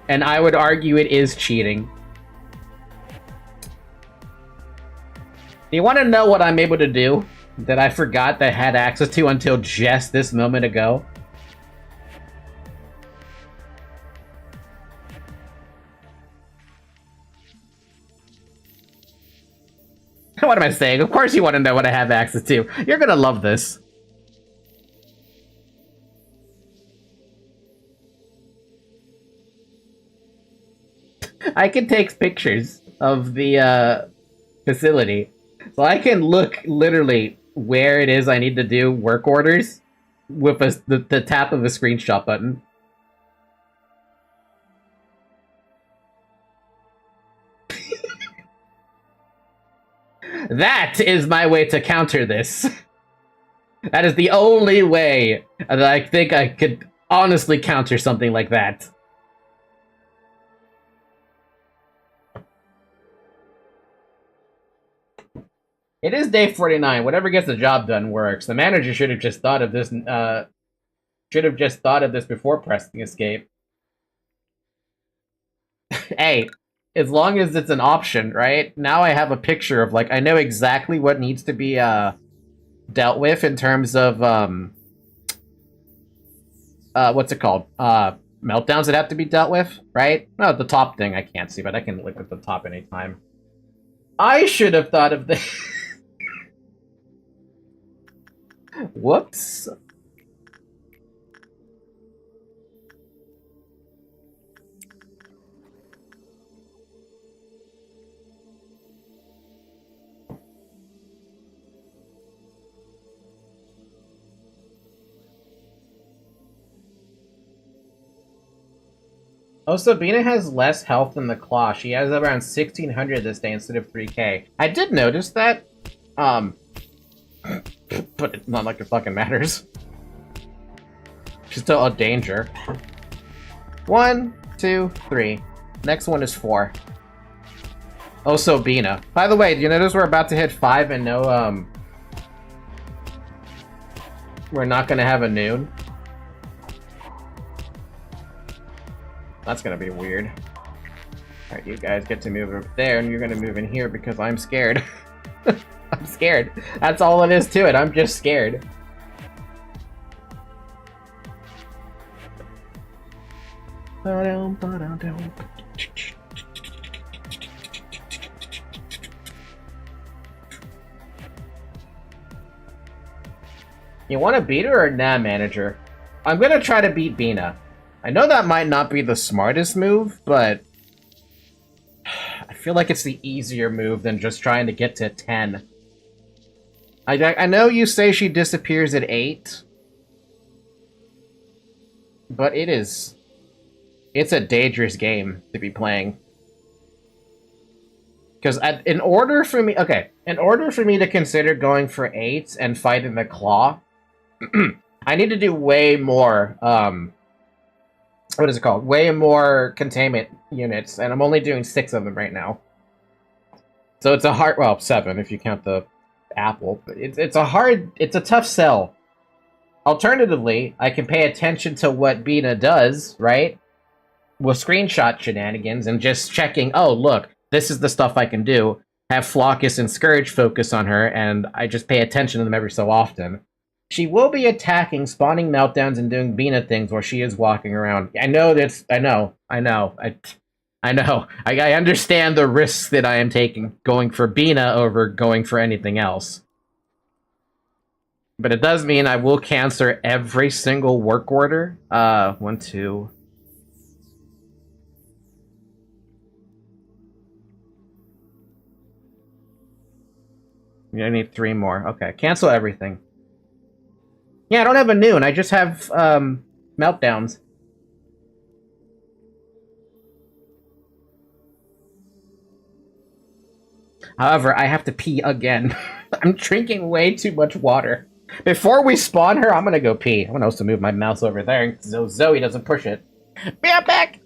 and I would argue it is cheating. Do you want to know what I'm able to do that I forgot that I had access to until just this moment ago? What am I saying? Of course you want to know what I have access to. You're gonna love this. I can take pictures of the facility, so I can look literally where it is I need to do work orders with the tap of a screenshot button. That is my way to counter this. That is the only way that I think I could honestly counter something like that. It is day 49. Whatever gets the job done works. The manager should have just thought of this. Before pressing escape. Hey, as long as it's an option, right? Now I have a picture of, like, I know exactly what needs to be dealt with in terms of what's it called? Meltdowns that have to be dealt with, right? No, the top thing I can't see, but I can look at the top anytime. I should have thought of this. Whoops. Oh, Sabina has less health than the Claw. She has around 1,600 this day instead of 3k. I did notice that. But it's not like it fucking matters. She's still a danger. 1, 2, 3. Next one is 4. Oh, Sabina. By the way, do you notice we're about to hit 5 and no, we're not gonna have a noon? That's gonna be weird. Alright, you guys get to move over there, and you're gonna move in here because I'm scared. I'm scared. That's all it is to it. I'm just scared. You want to beat her or nah, manager? I'm gonna try to beat Bina. I know that might not be the smartest move, but I feel like it's the easier move than just trying to get to 10. I know you say she disappears at 8, but it's a dangerous game to be playing. Because in order for me to consider going for 8 and fighting the Claw, I need to do way more, what is it called? Way more containment units, and I'm only doing 6 of them right now. So it's a hard, well, 7 if you count the apple, but it's a tough sell. Alternatively, I can pay attention to what Bina does, right? With screenshot shenanigans and just checking, oh, look, this is the stuff I can do. Have Flockus and Scourge focus on her, and I just pay attention to them every so often. She will be attacking, spawning meltdowns, and doing Bina things while she is walking around. I know that's... I know. I understand the risks that I am taking going for Bina over going for anything else. But it does mean I will cancel every single work order. 1, 2... I need 3 more. Okay, cancel everything. Yeah, I don't have a noon. I just have meltdowns. However, I have to pee again. I'm drinking way too much water. Before we spawn her, I'm gonna go pee. I'm gonna also move my mouse over there so Zoe doesn't push it. Be right back!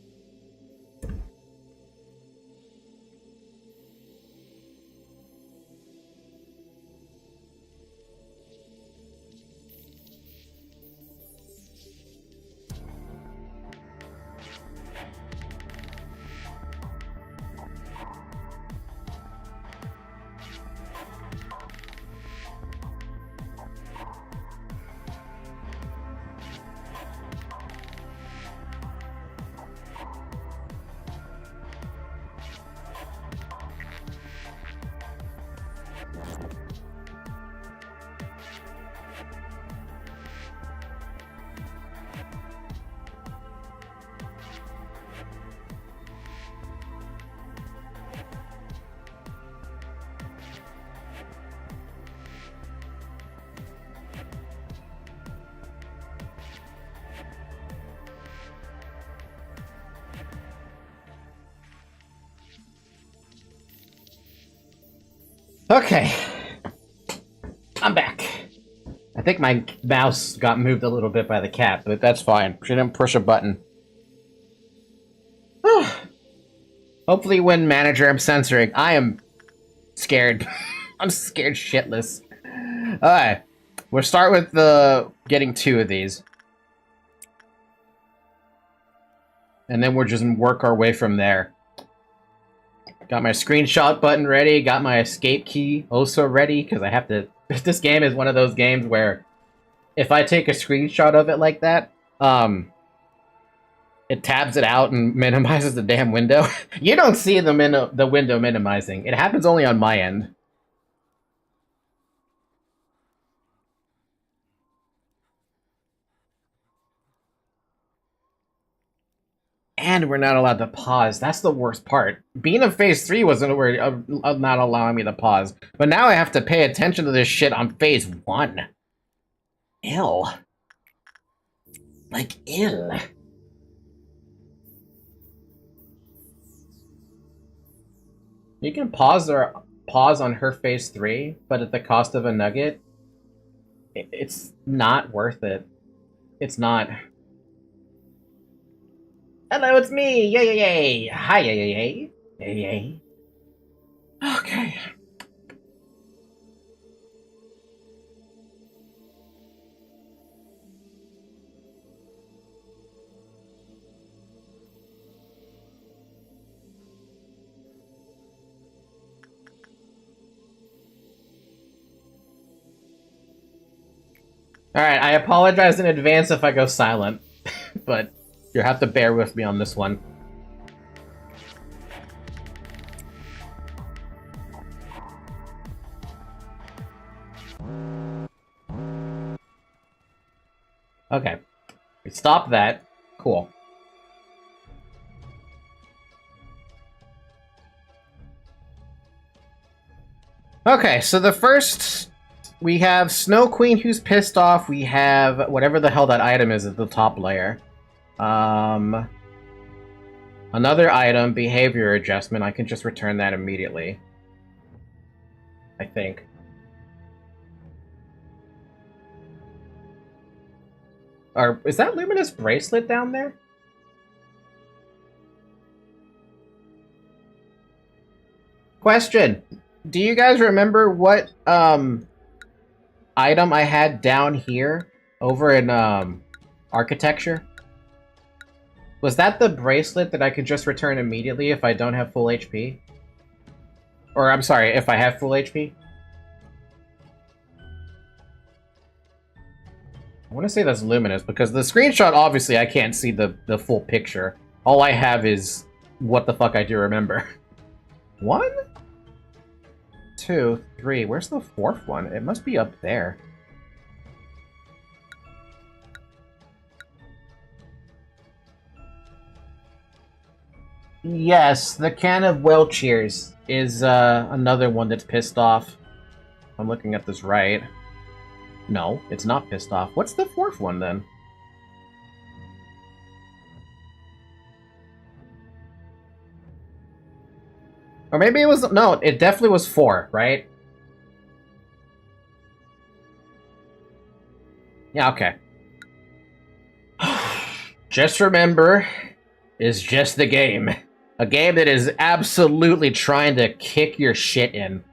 Okay. I'm back. I think my mouse got moved a little bit by the cat, but that's fine. She didn't push a button. Hopefully when manager I'm censoring. I am scared. I'm scared shitless. Alright. We'll start with getting 2 of these. And then we'll just work our way from there. Got my screenshot button ready, got my escape key also ready, because I have to... This game is one of those games where if I take a screenshot of it like that, it tabs it out and minimizes the damn window. You don't see the window minimizing. It happens only on my end. And we're not allowed to pause. That's the worst part. Being in phase 3 wasn't not allowing me to pause. But now I have to pay attention to this shit on phase 1. Ill. Like, ill. You can pause on her phase 3, but at the cost of a nugget. It's not worth it. It's not. Hello, it's me! Yay, yay, yay! Hi, yay, yay, yay! Yay, yay. Okay. Alright, I apologize in advance if I go silent, but you'll have to bear with me on this one. Okay. We stop that. Cool. Okay, so the first... We have Snow Queen who's pissed off. We have whatever the hell that item is at the top layer. Another item, behavior adjustment. I can just return that immediately. I think. Or is that Luminous Bracelet down there? Question. Do you guys remember what item I had down here over in architecture? Was that the bracelet that I could just return immediately if I don't have full HP? Or I'm sorry, if I have full HP? I want to say that's Luminous, because the screenshot, obviously, I can't see the full picture. All I have is what the fuck I do remember. 1? 2, 3. Where's the 4th one? It must be up there. Yes, the can of Welchers is another one that's pissed off. I'm looking at this right. No, it's not pissed off. What's the 4th one, then? Or maybe it was... No, it definitely was 4, right? Yeah, okay. Just remember, it's just the game. A game that is absolutely trying to kick your shit in.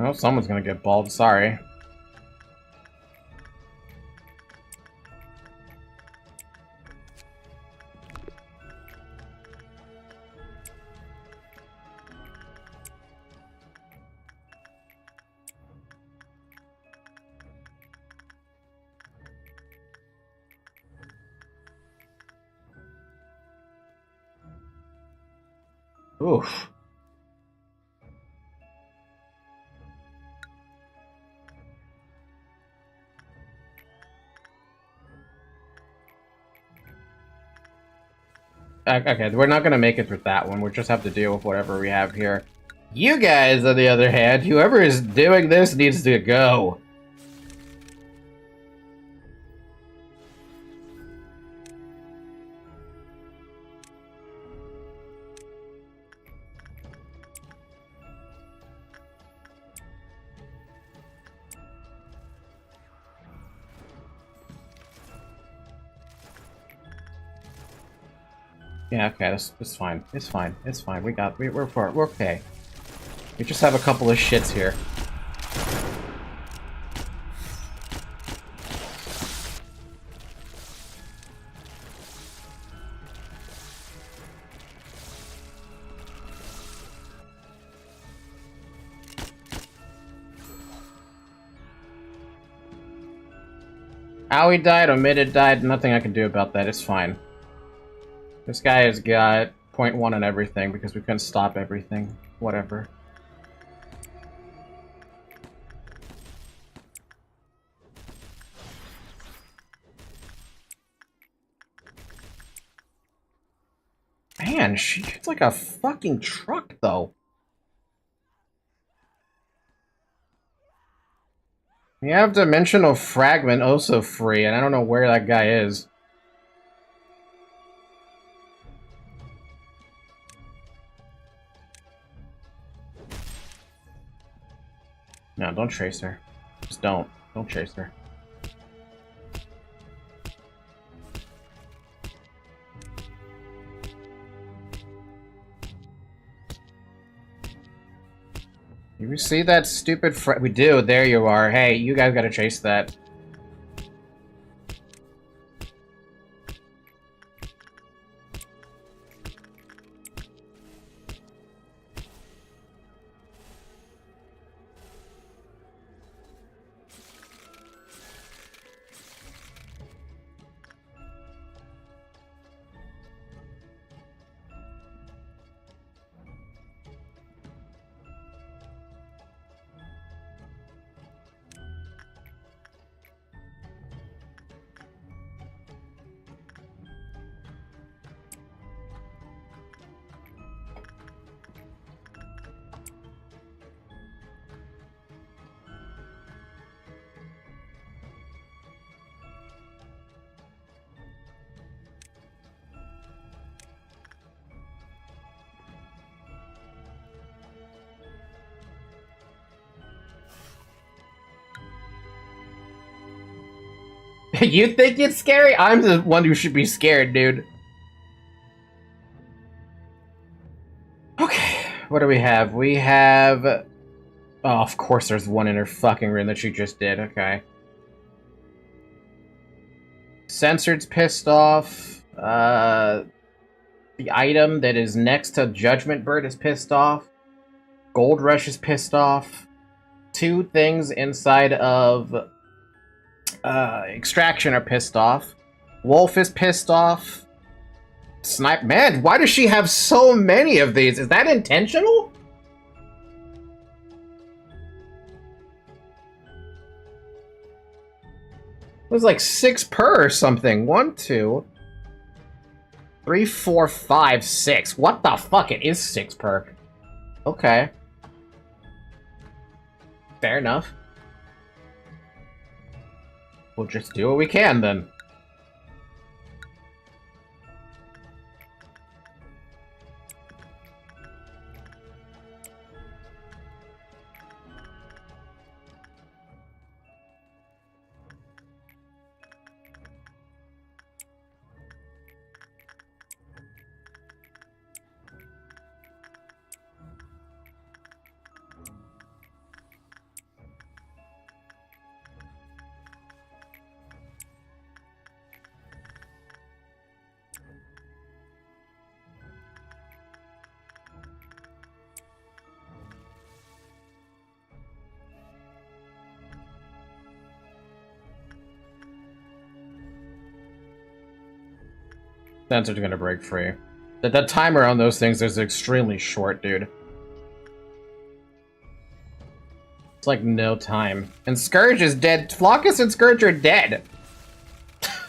Oh, someone's gonna get bald, sorry. Oof. Okay, we're not gonna make it through that one. We'll just have to deal with whatever we have here. You guys, on the other hand, whoever is doing this needs to go. Yeah, okay, it's fine. It's fine. It's fine. We're okay. We just have a couple of shits here. Owie died, Omitted died, nothing I can do about that, it's fine. This guy has got 0.1 on everything because we couldn't stop everything. Whatever. Man, she hits like a fucking truck, though. We have Dimensional Fragment also free, and I don't know where that guy is. No, don't chase her. Just don't. Don't chase her. You see that stupid we do, there you are. Hey, you guys gotta chase that. You think it's scary? I'm the one who should be scared, dude. Okay, what do we have? We have... Oh, of course there's one in her fucking room that she just did, okay. Censored's pissed off. The item that is next to Judgment Bird is pissed off. Gold Rush is pissed off. Two things inside of... Extraction are pissed off. Wolf is pissed off. Snipe. Man, why does she have so many of these? Is that intentional? It was like 6 per or something. 1, 2, 3, 4, 5, 6. What the fuck? It is 6 per. Okay. Fair enough. We'll just do what we can, then. Sensors gonna break free. That timer on those things is extremely short, dude. It's like no time. And Scourge is dead. Flockus and Scourge are dead.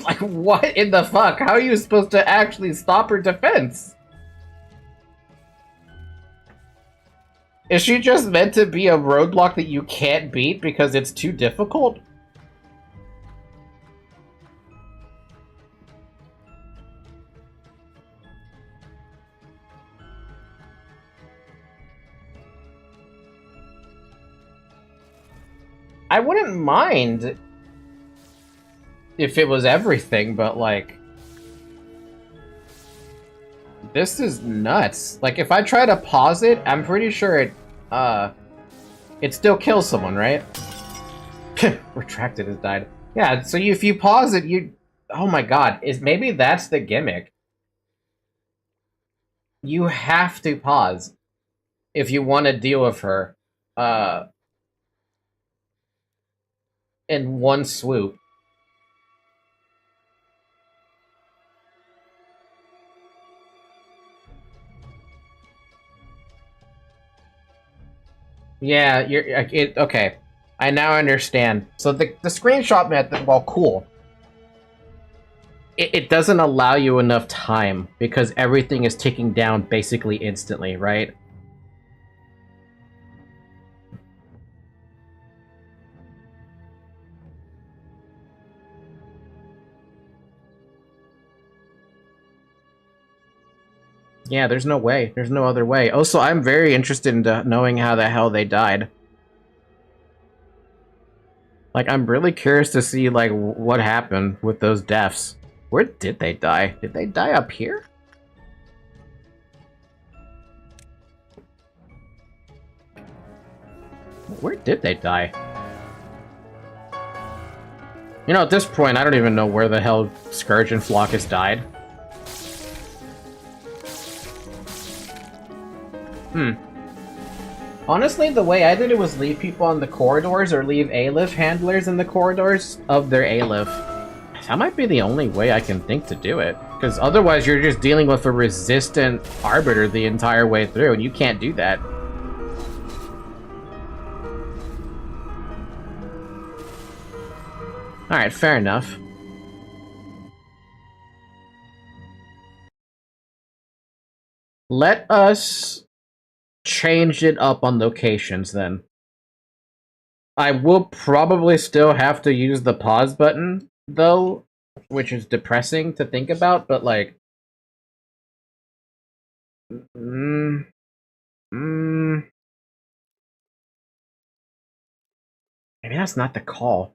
Like, what in the fuck? How are you supposed to actually stop her defense? Is she just meant to be a roadblock that you can't beat because it's too difficult? I wouldn't mind if it was everything, but like... This is nuts. Like, if I try to pause it, I'm pretty sure it still kills someone, right? Retracted has died. Yeah, so if you pause it, you... Oh my god, maybe that's the gimmick. You have to pause if you want to deal with her, in one swoop. Yeah, okay. I now understand. So the screenshot method, well, cool. It doesn't allow you enough time because everything is ticking down basically instantly, right? Yeah, there's no way. There's no other way. Also, I'm very interested in knowing how the hell they died. Like, I'm really curious to see, like, what happened with those deaths. Where did they die? Did they die up here? Where did they die? You know, at this point, I don't even know where the hell Scourge and Flockus died. Honestly, the way I did it was leave people on the corridors or leave Aleph handlers in the corridors of their Aleph. That might be the only way I can think to do it. Because otherwise you're just dealing with a resistant Arbiter the entire way through, and you can't do that. Alright, fair enough. Let us change it up on locations, then. I will probably still have to use the pause button, though, which is depressing to think about, but, like... Maybe that's not the call.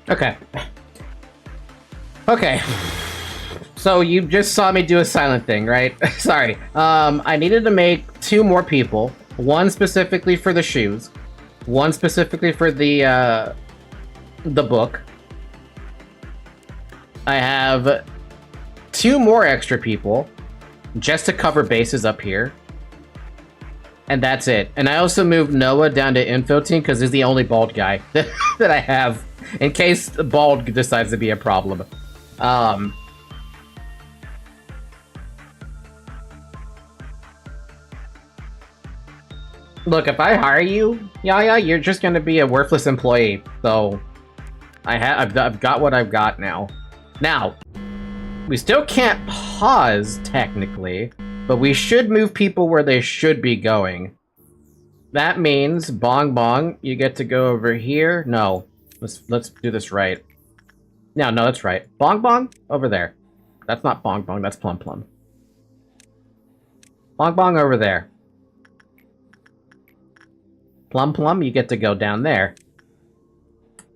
Okay. Okay. So you just saw me do a silent thing, right? Sorry. I needed to make 2 more people. One specifically for the shoes. One specifically for the book. I have 2 more extra people just to cover bases up here. And that's it. And I also moved Noah down to info team because he's the only bald guy that I have in case the bald decides to be a problem. Look, if I hire you, Yaya, you're just gonna be a worthless employee. So, I've got what I've got now. Now, we still can't pause technically, but we should move people where they should be going. That means Bong Bong, you get to go over here. No, let's do this right. No, that's right. Bong Bong over there. That's not Bong Bong. That's Plum Plum. Bong Bong over there. Plum Plum, you get to go down there.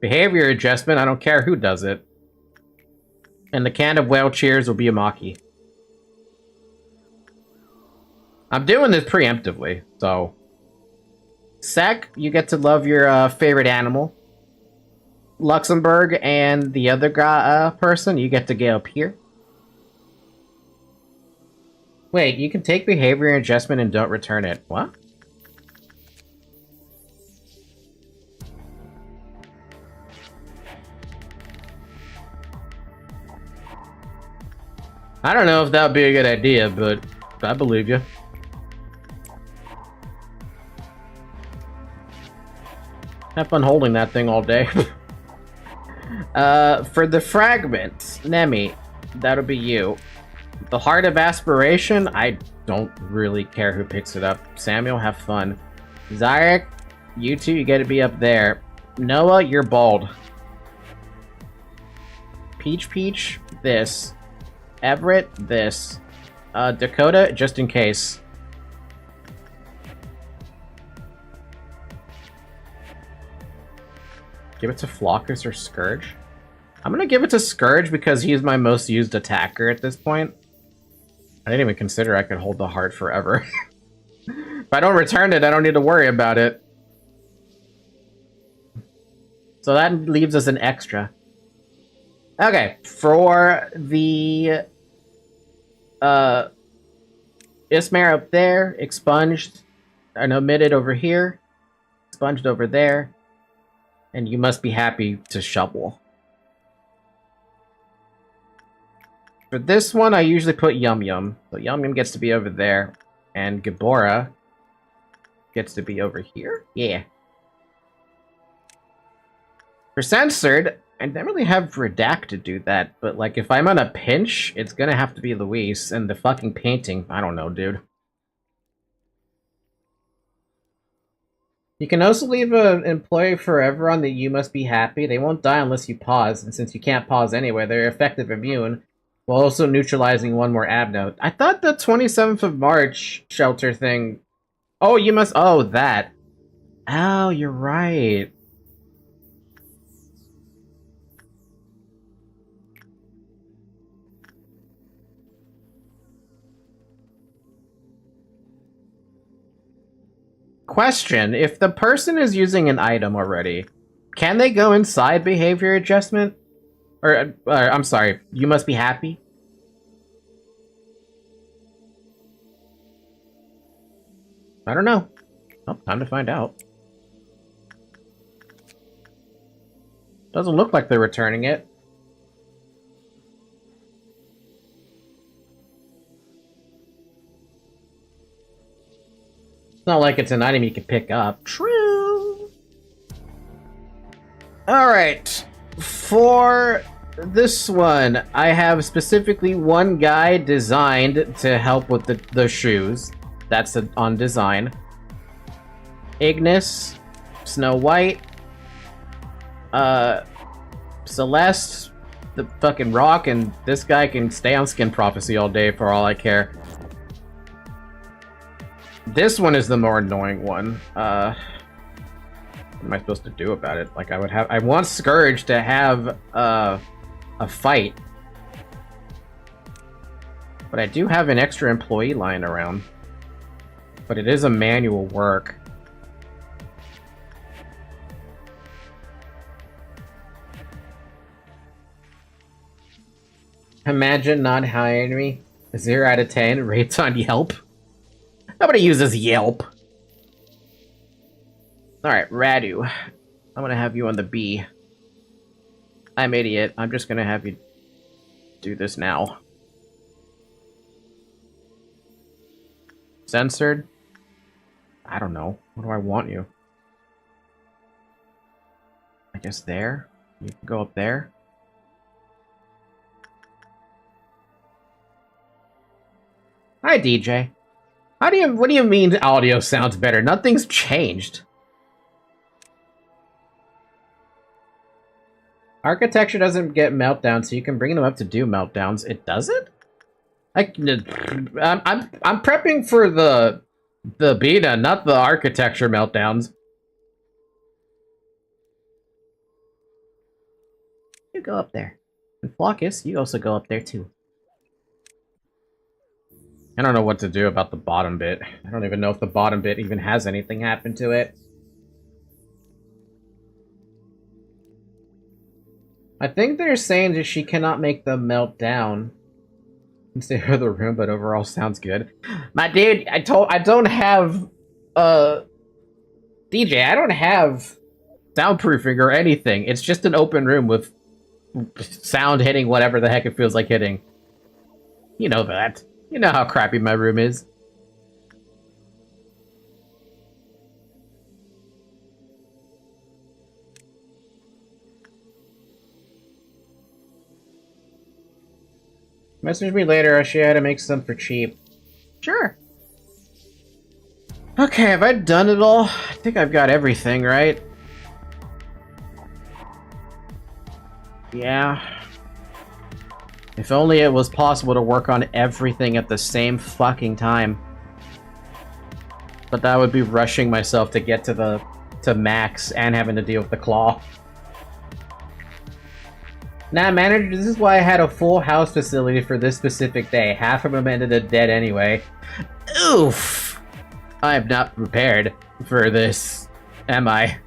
Behavior adjustment, I don't care who does it. And the can of whale cheers will be a Maki. I'm doing this preemptively, so... Sec, you get to love your favorite animal. Luxembourg and the other guy, person, you get to get up here. Wait, you can take behavior adjustment and don't return it. What? I don't know if that would be a good idea, but I believe you. Have fun holding that thing all day. For the fragments, Nemi, that'll be you. The Heart of Aspiration, I don't really care who picks it up. Samuel, have fun. Zyrek, you two, you get to be up there. Noah, you're bald. Peach, this. Everett, this. Dakota, just in case. Give it to Flockus or Scourge? I'm gonna give it to Scourge because he's my most used attacker at this point. I didn't even consider I could hold the heart forever. If I don't return it, I don't need to worry about it. So that leaves us an extra. Okay, for the Ismare up there, expunged and omitted over here, expunged over there, and you must be happy to shovel. For this one, I usually put Yum Yum. So Yum Yum gets to be over there, and Gabora gets to be over here. Yeah. For censored, I don't really have Redact to do that, but like if I'm on a pinch, it's gonna have to be Luis, and the fucking painting, I don't know, dude. You can also leave an employee forever on the You Must Be Happy. They won't die unless you pause, and since you can't pause anyway, they're effective immune, while also neutralizing one more ab note. I thought the 27th of March shelter thing... Oh, you must... Oh, that. Oh, you're right. Question, if the person is using an item already, can they go inside behavior adjustment? Or I'm sorry, You Must Be Happy? I don't know. Oh, time to find out. Doesn't look like they're returning it. It's not like it's an item you can pick up. True. Alright. For this one, I have specifically one guy designed to help with the shoes. That's on design. Ignis, Snow White, Celeste, the fucking Rock, and this guy can stay on Skin Prophecy all day for all I care. This one is the more annoying one. What am I supposed to do about it? Like, I want Scourge to have a fight. But I do have an extra employee lying around. But it is a manual work. Imagine not hiring me. 0 out of 10 rates on Yelp. Nobody uses Yelp. Alright, Radu. I'm gonna have you on the B. I'm idiot. I'm just gonna have you do this now. Censored? I don't know. What do I want you? I guess there? You can go up there? Hi, DJ. What do you mean audio sounds better? Nothing's changed. Architecture doesn't get meltdowns, so you can bring them up to do meltdowns. It doesn't? I'm prepping for the beta, not the architecture meltdowns. You go up there. And Flockus, you also go up there too. I don't know what to do about the bottom bit. I don't even know if the bottom bit even has anything happen to it. I think they're saying that she cannot make them melt down. Stay out of the room, but overall sounds good. My dude, I don't have DJ, I don't have soundproofing or anything. It's just an open room with sound hitting whatever the heck it feels like hitting. You know that. You know how crappy my room is. Message me later, I'll show you how to make some for cheap. Sure. Okay, have I done it all? I think I've got everything, right? Yeah. If only it was possible to work on everything at the same fucking time. But that would be rushing myself to get to max and having to deal with the claw. Nah, manager, this is why I had a full house facility for this specific day. Half of them ended up dead anyway. Oof! I am not prepared for this, am I?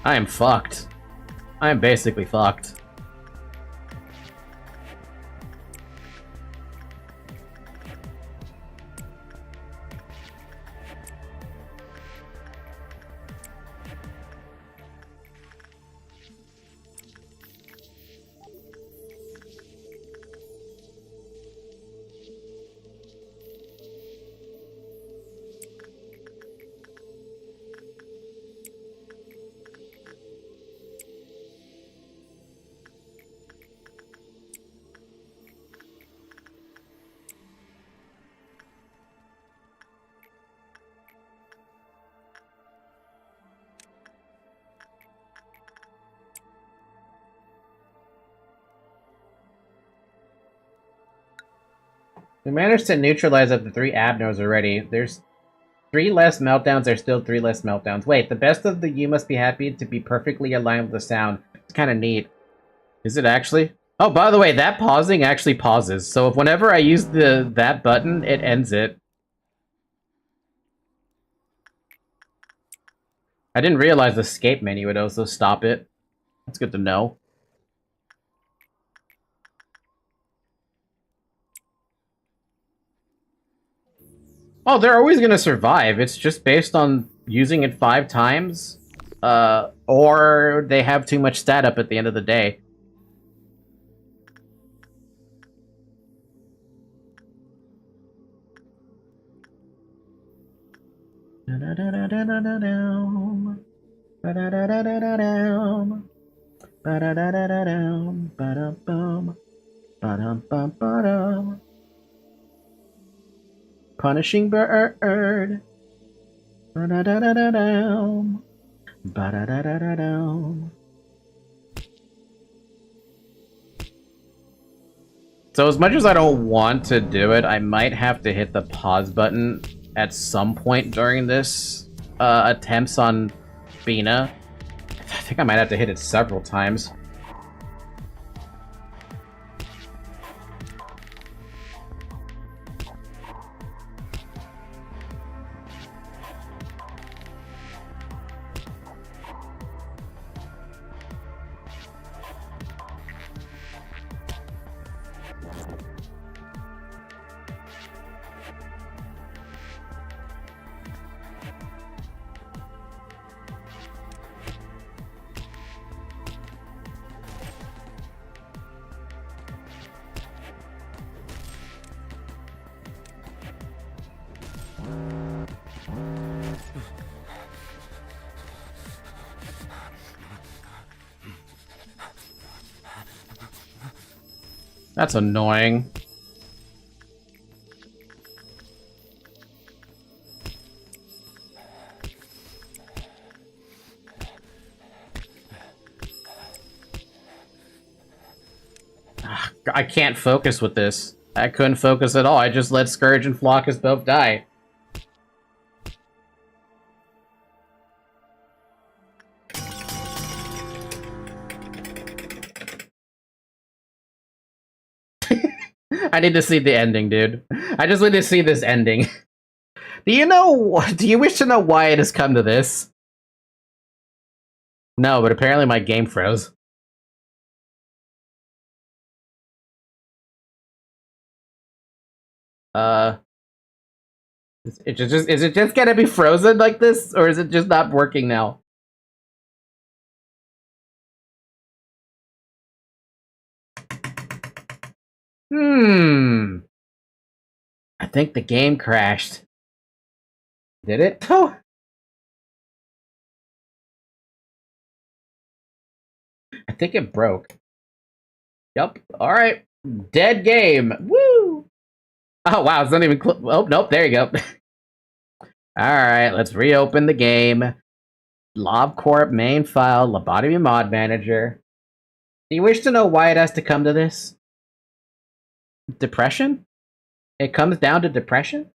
I am fucked. I am basically fucked. We managed to neutralize up to 3 abnos already. There's 3 less meltdowns, there's still 3 less meltdowns. Wait, the best of the you must be happy to be perfectly aligned with the sound. It's kind of neat. Is it actually? Oh, by the way, that pausing actually pauses. So if whenever I use that button, it ends it. I didn't realize the escape menu would also stop it. That's good to know. Oh, they're always gonna survive. It's just based on using it 5 times, or they have too much stat up at the end of the day. Punishing bird. Ba-da-da-da-da-dum. Ba-da-da-da-da-dum. So as much as I don't want to do it, I might have to hit the pause button at some point during this attempts on Bina. think I might have to hit it several times. That's annoying. I can't focus with this. I couldn't focus at all. I just let Scourge and Flockus both die. I need to see the ending, dude. I just need to see this ending. Do you wish to know why it has come to this? No, but apparently my game froze. Is it just gonna be frozen like this, or is it just not working now? I think the game crashed. Did it? Oh. I think it broke. Yup. Alright. Dead game. Woo! Oh, wow. It's not even... oh, nope. There you go. Alright. Let's reopen the game. LobCorp main file. Lobotomy mod manager. Do you wish to know why it has to come to this? Depression? It comes down to depression?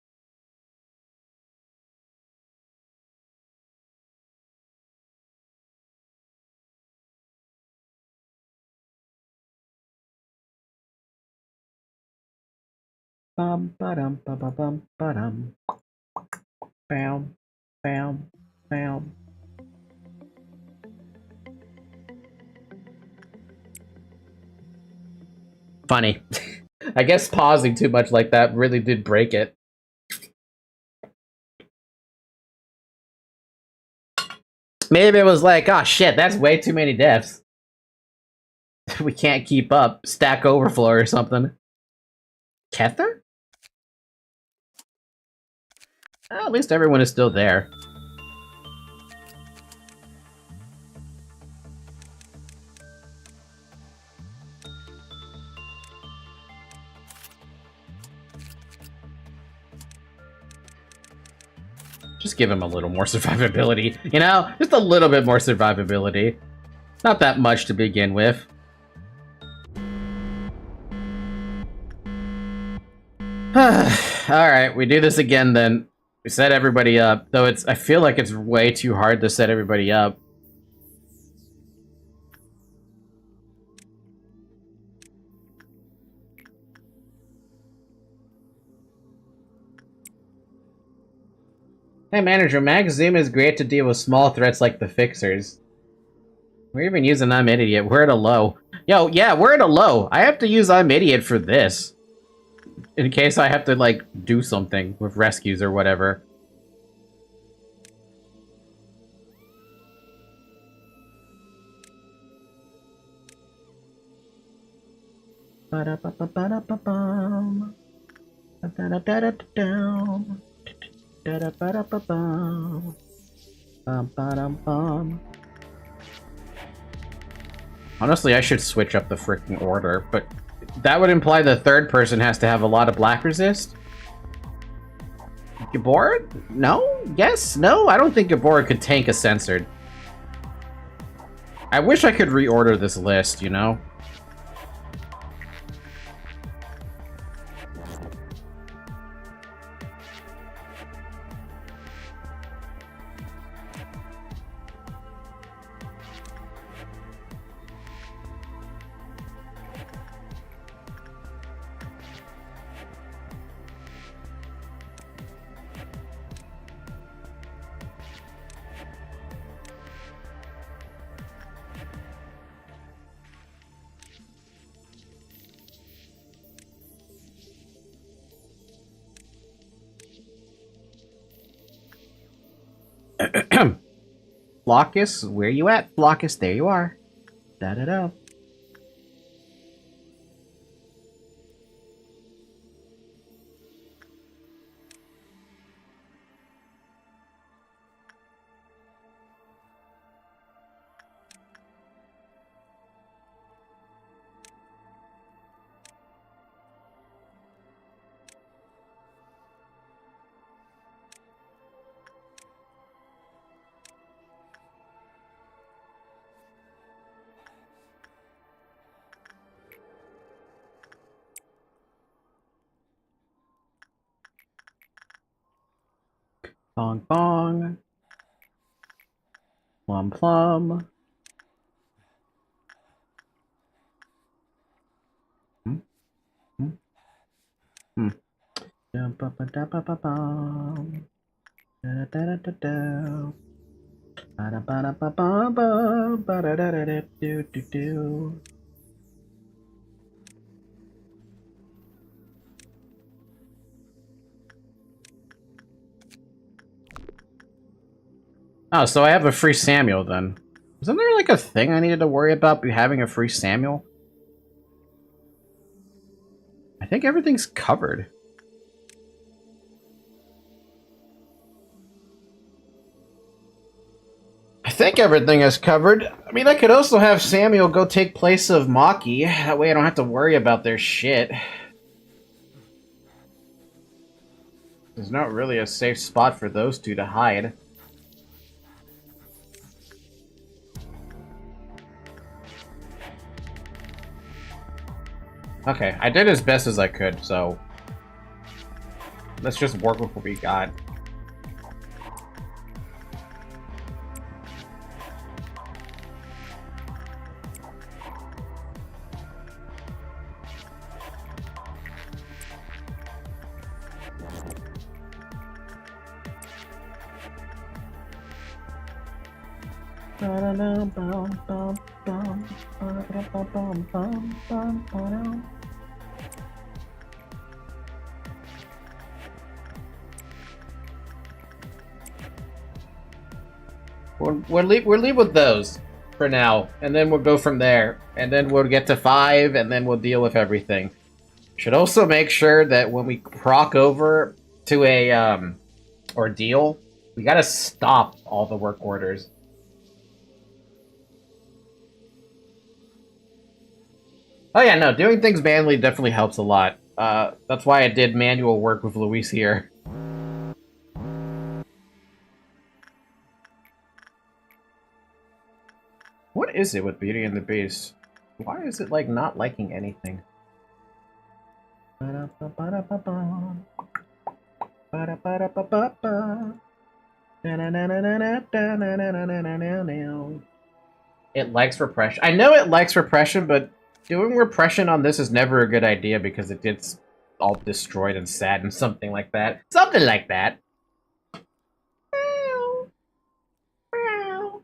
Bum ba-dum ba-ba-bum ba-dum. Bam bam bam. Funny. I guess pausing too much like that really did break it. Maybe it was like, oh shit, that's way too many deaths. We can't keep up. Stack Overflow or something. Kether? Well, at least everyone is still there. Just give him a little more survivability, you know? Just a little bit more survivability. Not that much to begin with. Alright, we do this again then. We set everybody up, though I feel like it's way too hard to set everybody up. Hey manager, Max Zoom is great to deal with small threats like the fixers. We're even using I'm Idiot. We're at a low. Yo, yeah, we're at a low. I have to use I'm Idiot for this. In case I have to, like, do something with rescues or whatever. Ba-da-ba-ba-ba-da-ba-bum. Ba-da-da-da-da-dum. Da-da-ba-da-ba-bum. Bum-ba-dum-bum. Honestly, I should switch up the freaking order, but that would imply the third person has to have a lot of black resist. Gabora? No? Yes? No? I don't think Gabora could tank a censored. I wish I could reorder this list, you know? Flockus, where you at? Flockus, there you are. Da-da-da. Bong bong. Plum plum. Hmm? Hmm? Hmm. Dum-ba-ba-da-ba-ba-bum. Da-da-da-da-da. Ba-da-ba-da-ba-ba-bum. Ba-da-da-da-da-do-do-do. Oh, so I have a free Samuel then. Isn't there like a thing I needed to worry about having a free Samuel? I think everything's covered. I think everything is covered. I mean, I could also have Samuel go take place of Maki. That way I don't have to worry about their shit. There's not really a safe spot for those two to hide. Okay, I did as best as I could, so let's just work with what we got. We'll leave with those for now, and then we'll go from there, and then we'll get to 5, and then we'll deal with everything. Should also make sure that when we proc over to a ordeal, we gotta stop all the work orders. Oh yeah, no, doing things manually definitely helps a lot. That's why I did manual work with Luis here. What is it with Beauty and the Beast? Why is it, like, not liking anything? It likes repression. I know it likes repression, but doing repression on this is never a good idea because it gets all destroyed and sad and something like that. Something like that. Meow. Meow.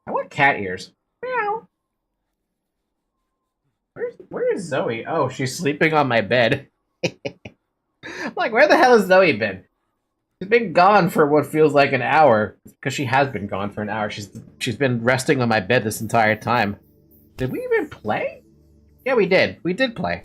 I want cat ears. Meow. Where is Zoe? Oh, she's sleeping on my bed. I'm like, where the hell has Zoe been? She's been gone for what feels like an hour. Because she has been gone for an hour. She's been resting on my bed this entire time. Did we even play? Yeah, we did. We did play.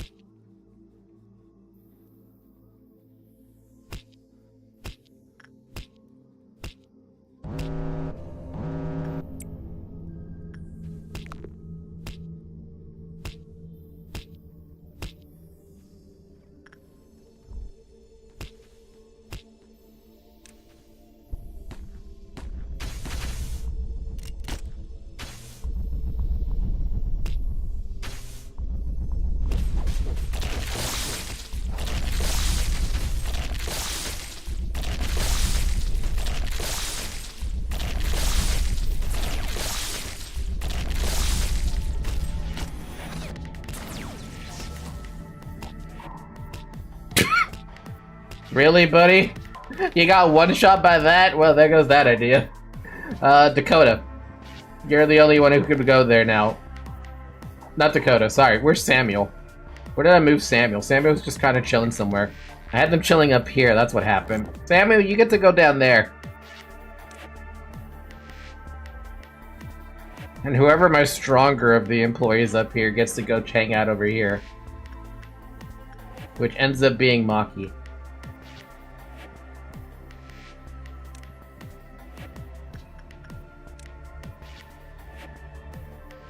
Really, buddy? You got one shot by that? Well, there goes that idea. Dakota. You're the only one who could go there now. Not Dakota, sorry. Where's Samuel? Where did I move Samuel? Samuel's just kind of chilling somewhere. I had them chilling up here, that's what happened. Samuel, you get to go down there. And whoever my stronger of the employees up here gets to go hang out over here. Which ends up being Maki.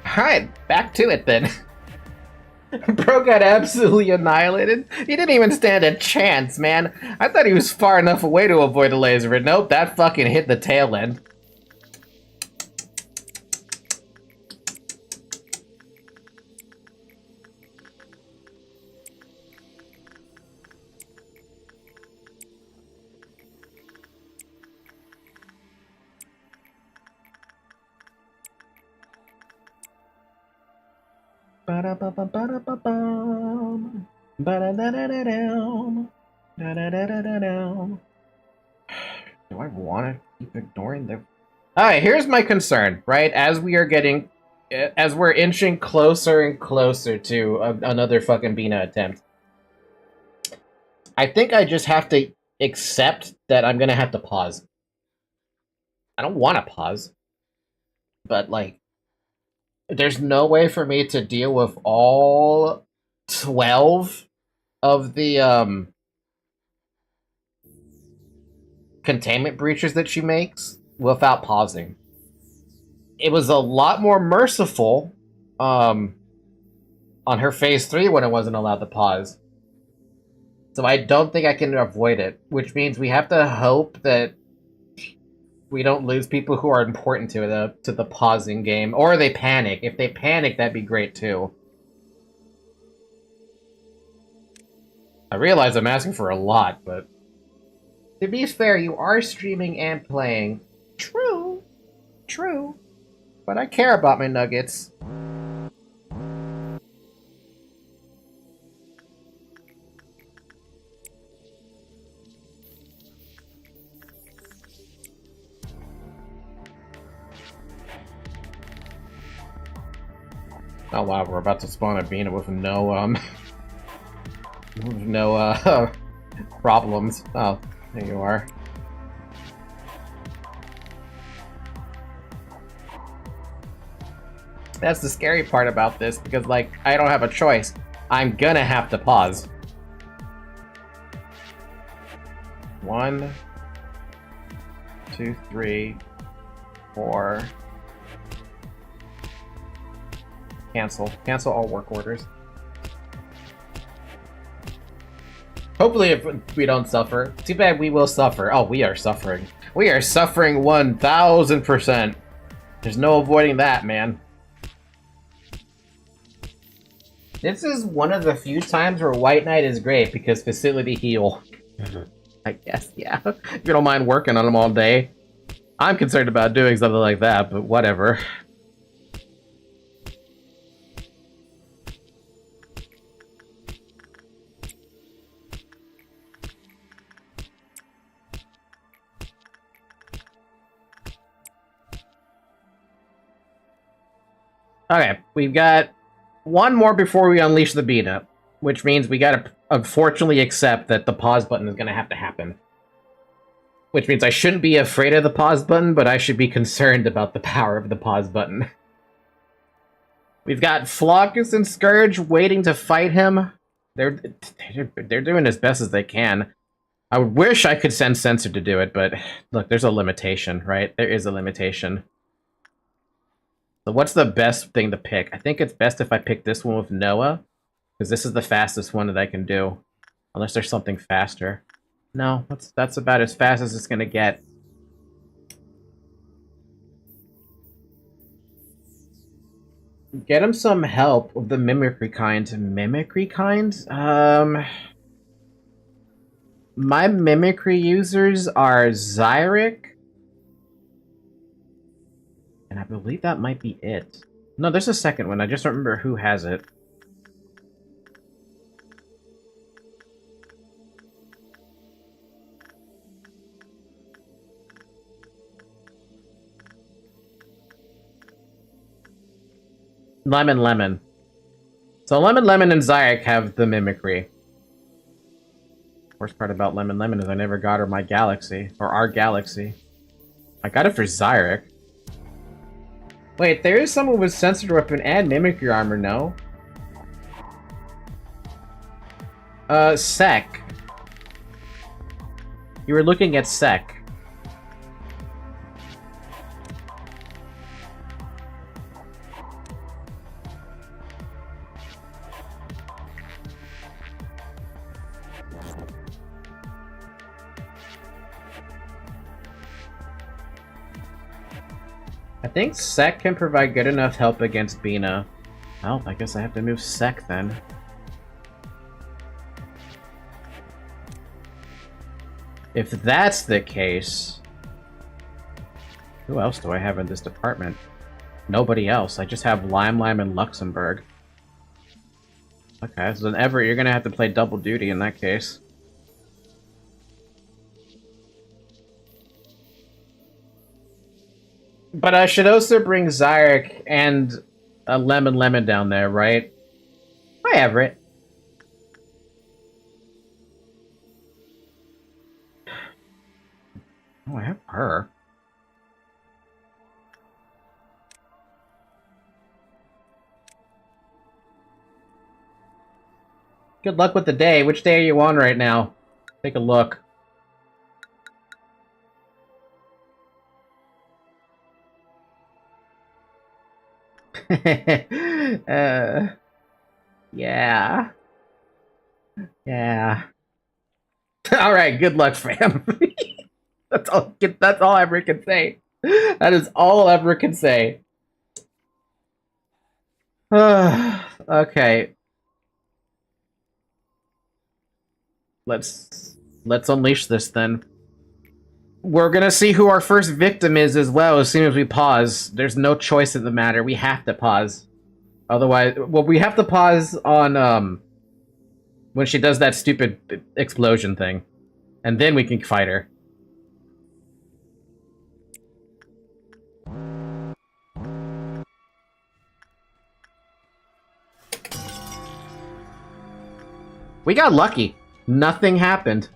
Alright, back to it then. Bro got absolutely annihilated. He didn't even stand a chance, man. I thought he was far enough away to avoid a laser, but nope, that fucking hit the tail end. Ba-da-ba-ba-ba-da-ba-bum. Ba-da-da-da-da-dum. Da-da-da-da-da-dum. Do I want to keep ignoring the... Alright, here's my concern, right? As we're inching closer and closer to another fucking Bina attempt. I think I just have to accept that I'm gonna have to pause. I don't want to pause. But, like, there's no way for me to deal with all 12 of the, containment breaches that she makes without pausing. It was a lot more merciful, on her phase 3 when it wasn't allowed to pause. So I don't think I can avoid it, which means we have to hope that we don't lose people who are important to the pausing game, or they panic. If they panic, that'd be great too. I realize I'm asking for a lot, but to be fair, you are streaming and playing. True, true, but I care about my nuggets. Oh wow, we're about to spawn a Bina with no, problems. Oh, there you are. That's the scary part about this, because, like, I don't have a choice. I'm gonna have to pause. 1, 2, 3, 4... Cancel. Cancel all work orders. Hopefully if we don't suffer. Too bad we will suffer. Oh, we are suffering. We are suffering 1000%. There's no avoiding that, man. This is one of the few times where White Knight is great because facility heal. I guess, yeah. If you don't mind working on them all day. I'm concerned about doing something like that, but whatever. Okay, we've got one more before we unleash the Bina, which means we gotta unfortunately accept that the pause button is gonna have to happen. Which means I shouldn't be afraid of the pause button, but I should be concerned about the power of the pause button. We've got Flockus and Scourge waiting to fight him. They're doing as best as they can. I wish I could send Sensor to do it, but look, there's a limitation, right? There is a limitation. So what's the best thing to pick? I think it's best if I pick this one with Noah, because this is the fastest one that I can do. Unless there's something faster. No, that's about as fast as it's gonna get. Get him some help with the mimicry kind. Mimicry kind? My mimicry users are Zyric. And I believe that might be it. No, there's a second one. I just don't remember who has it. Lemon. So Lemon and Zyric have the mimicry. Worst part about Lemon is I never got her my galaxy. Or our galaxy. I got it for Zyric. Wait, there is someone with censored weapon and mimicry armor, no? Sec. You were looking at Sec. I think Sec can provide good enough help against Bina. Well, I guess I have to move Sec then. If that's the case... Who else do I have in this department? Nobody else. I just have Lime and Luxembourg. Okay, so then Everett, you're gonna have to play double duty in that case. But I should also bring Zyrek and a Lemon down there, right? Hi, Everett. Oh, I have her. Good luck with the day. Which day are you on right now? Take a look. Yeah. Yeah. Alright, good luck, fam. That's all I ever can say. That is all I ever can say. Okay. Let's unleash this then. We're gonna see who our first victim is as well as soon as we pause. There's no choice in the matter. We have to pause. Otherwise, well, we have to pause on, when she does that stupid explosion thing. And then we can fight her. We got lucky. Nothing happened.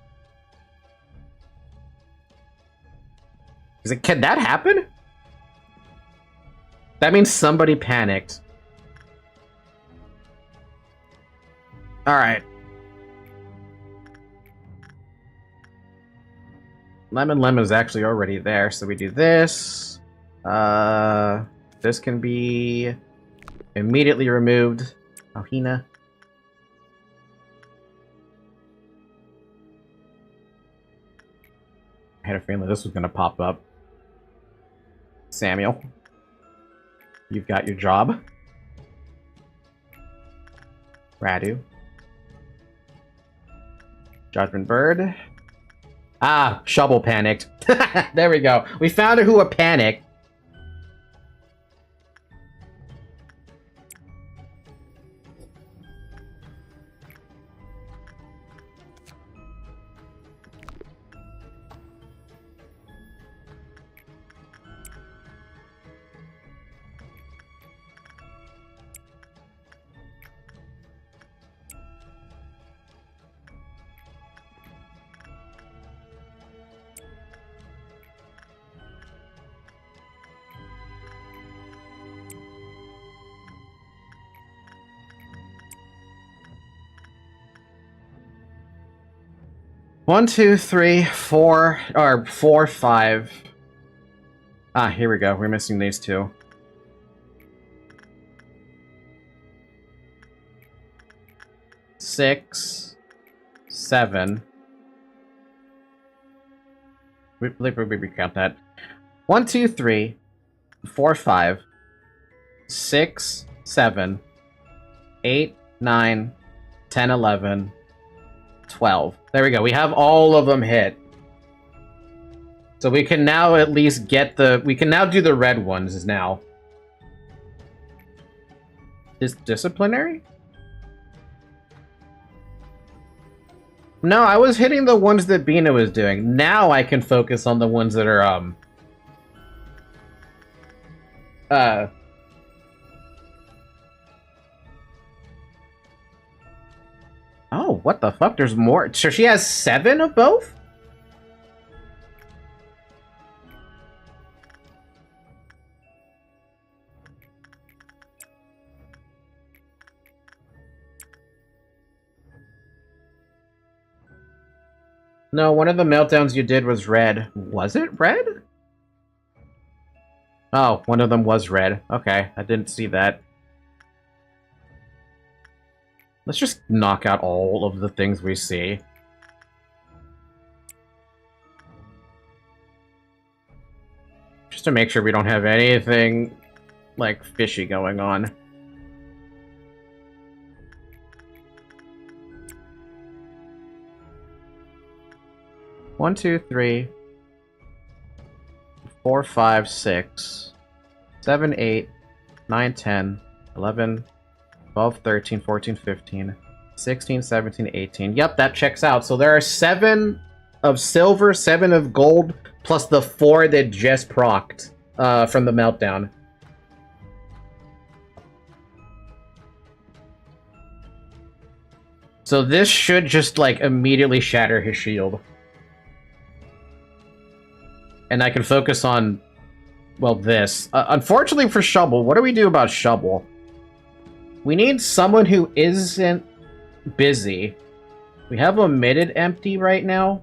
Can that happen? That means somebody panicked. Alright. Lemon is actually already there, so we do this. This can be immediately removed. Alhina. I had a feeling this was gonna pop up. Samuel, you've got your job. Radu. Judgment Bird. Ah, Shovel panicked. There we go. We found who panicked. One, two, three, four, or 4, 5. Ah, here we go. We're missing these two. Six, 7. We count that. 1, 2, 3, 4, 5, 6, 7, 8, 9, 10, 11, 12. There we go. We have all of them hit. So we can now at least get the... We can now do the red ones now. Is disciplinary? No, I was hitting the ones that Bina was doing. Now I can focus on the ones that are, Oh, what the fuck? There's more. So she has 7 of both? No, one of the meltdowns you did was red. Was it red? Oh, one of them was red. Okay, I didn't see that. Let's just knock out all of the things we see. Just to make sure we don't have anything, like, fishy going on. One, two, 3, 4, 5, 6, 7, 8, 9, 10, 11, 12, 13, 14, 15, 16, 17, 18. Yep, that checks out. So there are 7 of silver, 7 of gold, plus the 4 that just procced from the meltdown. So this should just, like, immediately shatter his shield. And I can focus on, well, this. Unfortunately for Shovel, what do we do about Shovel? We need someone who isn't busy. We have Omitted empty right now.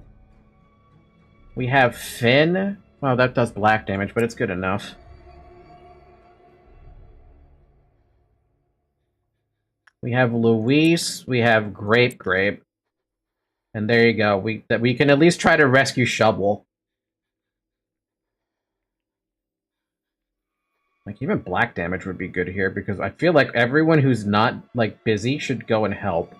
We have Finn. Well, that does black damage, but it's good enough. We have Luis. We have Grape. And there you go. We can at least try to rescue Shovel. Like, even black damage would be good here, because I feel like everyone who's not, like, busy should go and help.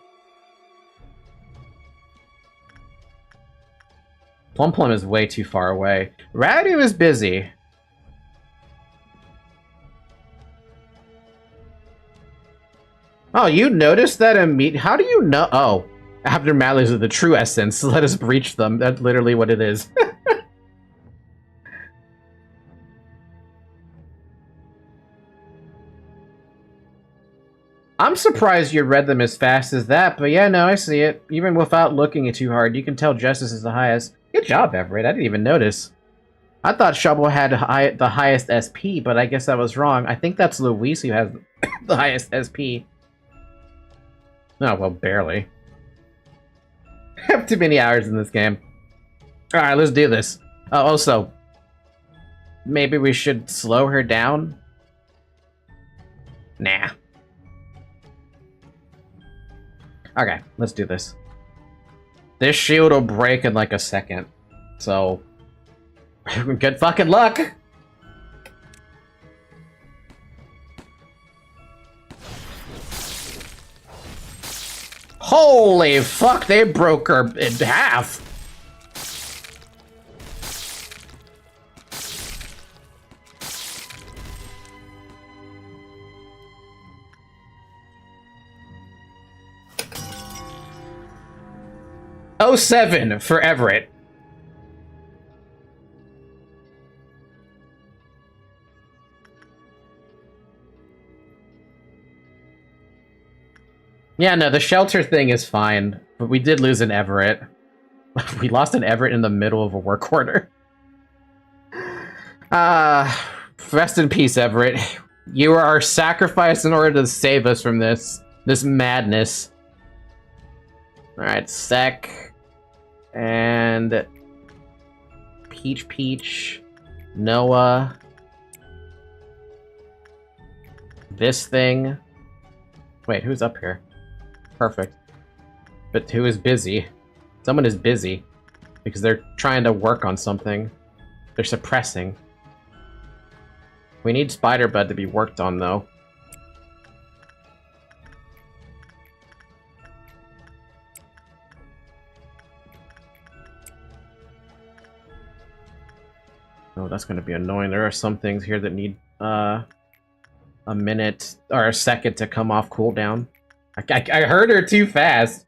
Plum Plum is way too far away. Radu is busy. Oh, you noticed that immediately? How do you know? Oh, abnormalities of the true essence. Let us breach them. That's literally what it is. I'm surprised you read them as fast as that, but yeah, no, I see it. Even without looking it too hard, you can tell Justice is the highest. Good job, Everett. I didn't even notice. I thought Shovel had the highest SP, but I guess I was wrong. I think that's Luis who has the highest SP. Oh, well, barely. I have too many hours in this game. Alright, let's do this. Also, maybe we should slow her down? Nah. Okay, let's do this. This shield will break in like a second. So, good fucking luck! Holy fuck, they broke her in half! Oh, 07 for Everett. Yeah, no, the shelter thing is fine, but we did lose an Everett. We lost an Everett in the middle of a work order. Rest in peace, Everett. You are our sacrifice in order to save us from this madness. Alright, Sec. And Peach, Noah. This thing. Wait, who's up here? Perfect. But who is busy? Someone is busy. Because they're trying to work on something. They're suppressing. We need Spider-Bud to be worked on, though. Oh, that's going to be annoying. There are some things here that need a minute or a second to come off cooldown. I heard her too fast.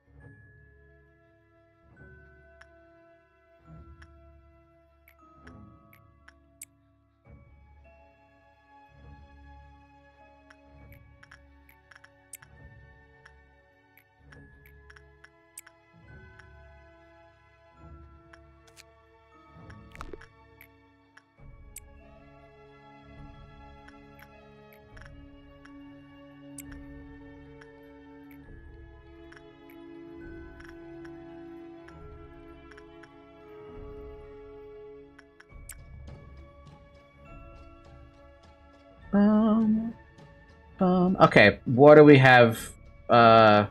Okay, what do we have? That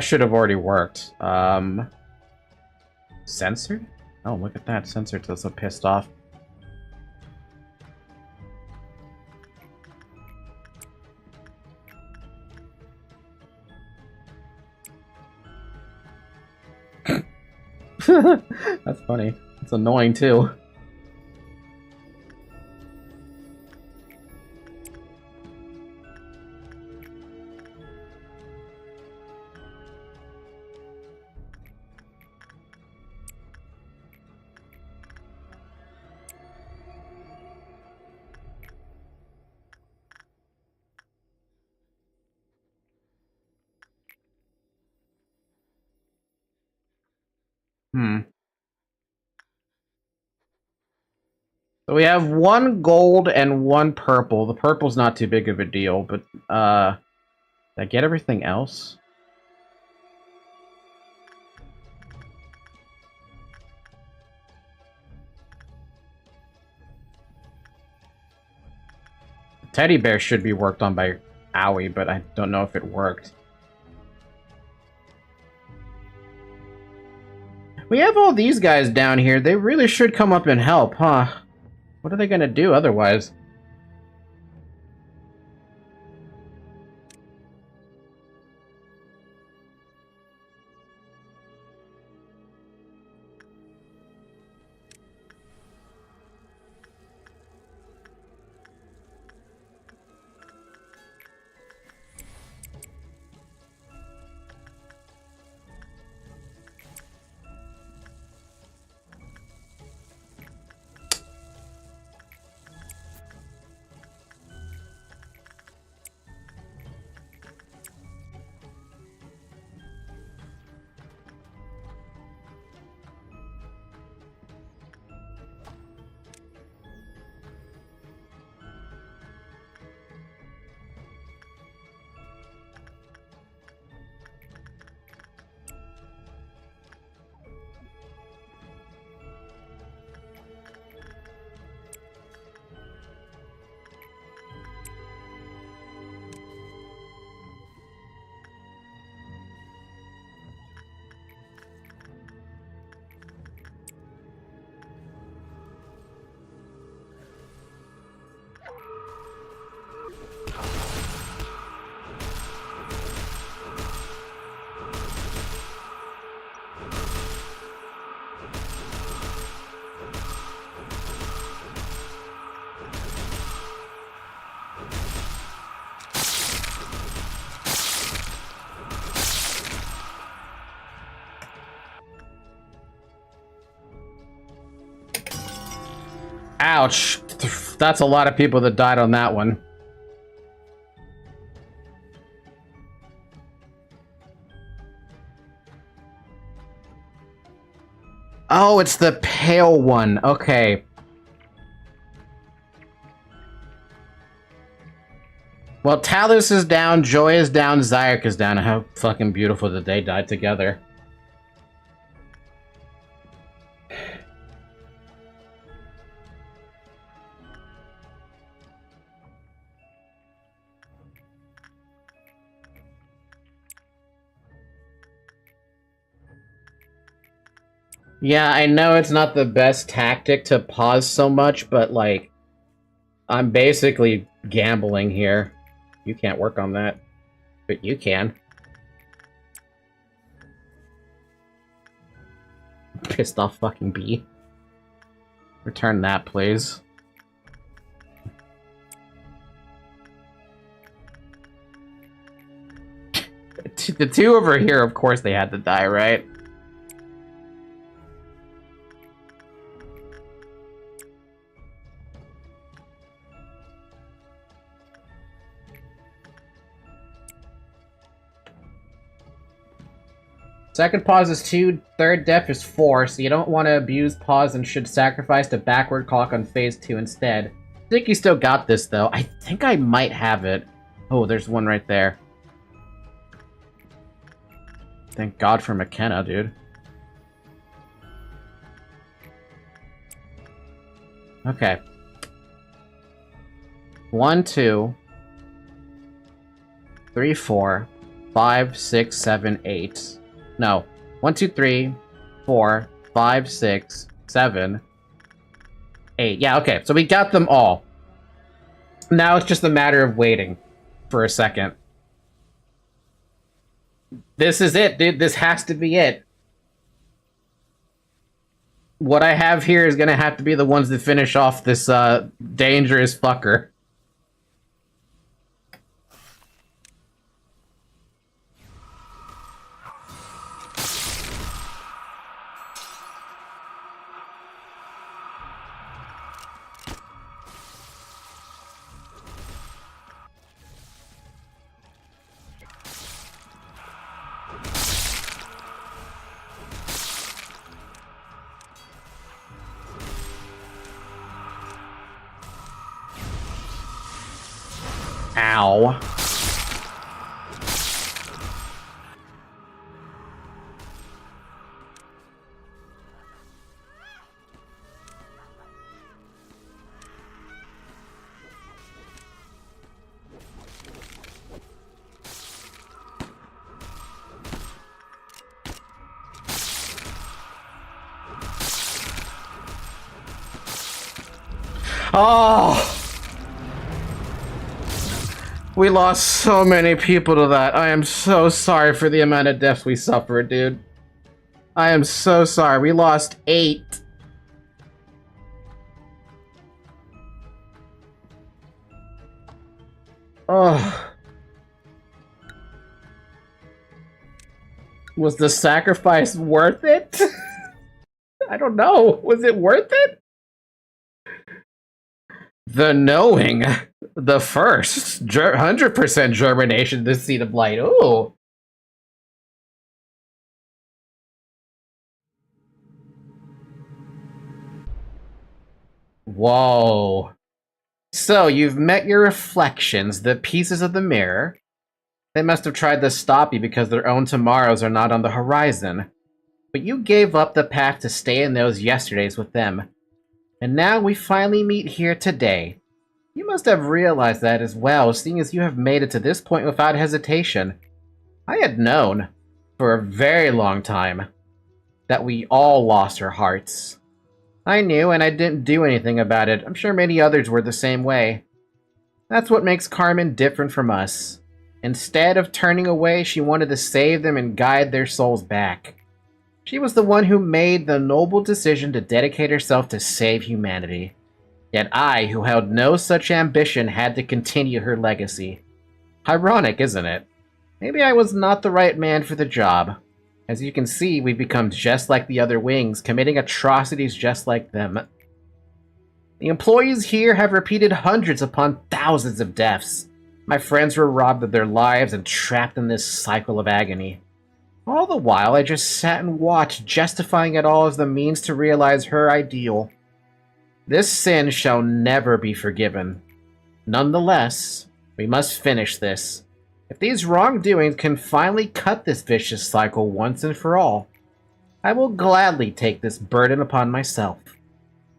should have already worked. Censored? Oh, look at that. Censored, so pissed off. That's funny. It's annoying, too. So we have one gold and one purple. The purple's not too big of a deal, but, did I get everything else? The teddy bear should be worked on by Owie, but I don't know if it worked. We have all these guys down here. They really should come up and help, huh? What are they gonna do otherwise? Ouch. That's a lot of people that died on that one. Oh, it's the pale one. Okay. Well, Talus is down, Joy is down, Zyrek is down. How fucking beautiful that they died together. Yeah, I know it's not the best tactic to pause so much, but, like, I'm basically gambling here. You can't work on that, but you can. Pissed off fucking bee. Return that, please. The two over here, of course they had to die, right? Second pause is 2, third def is 4, so you don't want to abuse pause and should sacrifice to backward clock on phase 2 instead. I think you still got this, though. I think I might have it. Oh, there's one right there. Thank God for McKenna, dude. Okay. 1, 2, 3, 4, 5, 6, 7, 8. No. 1, 2, 3, 4, 5, 6, 7, 8. Yeah, okay. So we got them all. Now it's just a matter of waiting for a second. This is it, dude. This has to be it. What I have here is gonna have to be the ones that finish off this, dangerous fucker. Ow. Oh! We lost so many people to that. I am so sorry for the amount of deaths we suffered, dude. I am so sorry. We lost 8. Oh. Was the sacrifice worth it? I don't know. Was it worth it? The knowing. The first. 100% germination, the seed of light. Ooh. Whoa. So, you've met your reflections, the pieces of the mirror. They must have tried to stop you because their own tomorrows are not on the horizon. But you gave up the path to stay in those yesterdays with them. And now we finally meet here today. You must have realized that as well, seeing as you have made it to this point without hesitation. I had known, for a very long time, that we all lost our hearts. I knew, and I didn't do anything about it. I'm sure many others were the same way. That's what makes Carmen different from us. Instead of turning away, she wanted to save them and guide their souls back. She was the one who made the noble decision to dedicate herself to save humanity. Yet I, who held no such ambition, had to continue her legacy. Ironic, isn't it? Maybe I was not the right man for the job. As you can see, we've become just like the other wings, committing atrocities just like them. The employees here have repeated hundreds upon thousands of deaths. My friends were robbed of their lives and trapped in this cycle of agony. All the while, I just sat and watched, justifying it all as the means to realize her ideal. This sin shall never be forgiven. Nonetheless, we must finish this. If these wrongdoings can finally cut this vicious cycle once and for all, I will gladly take this burden upon myself.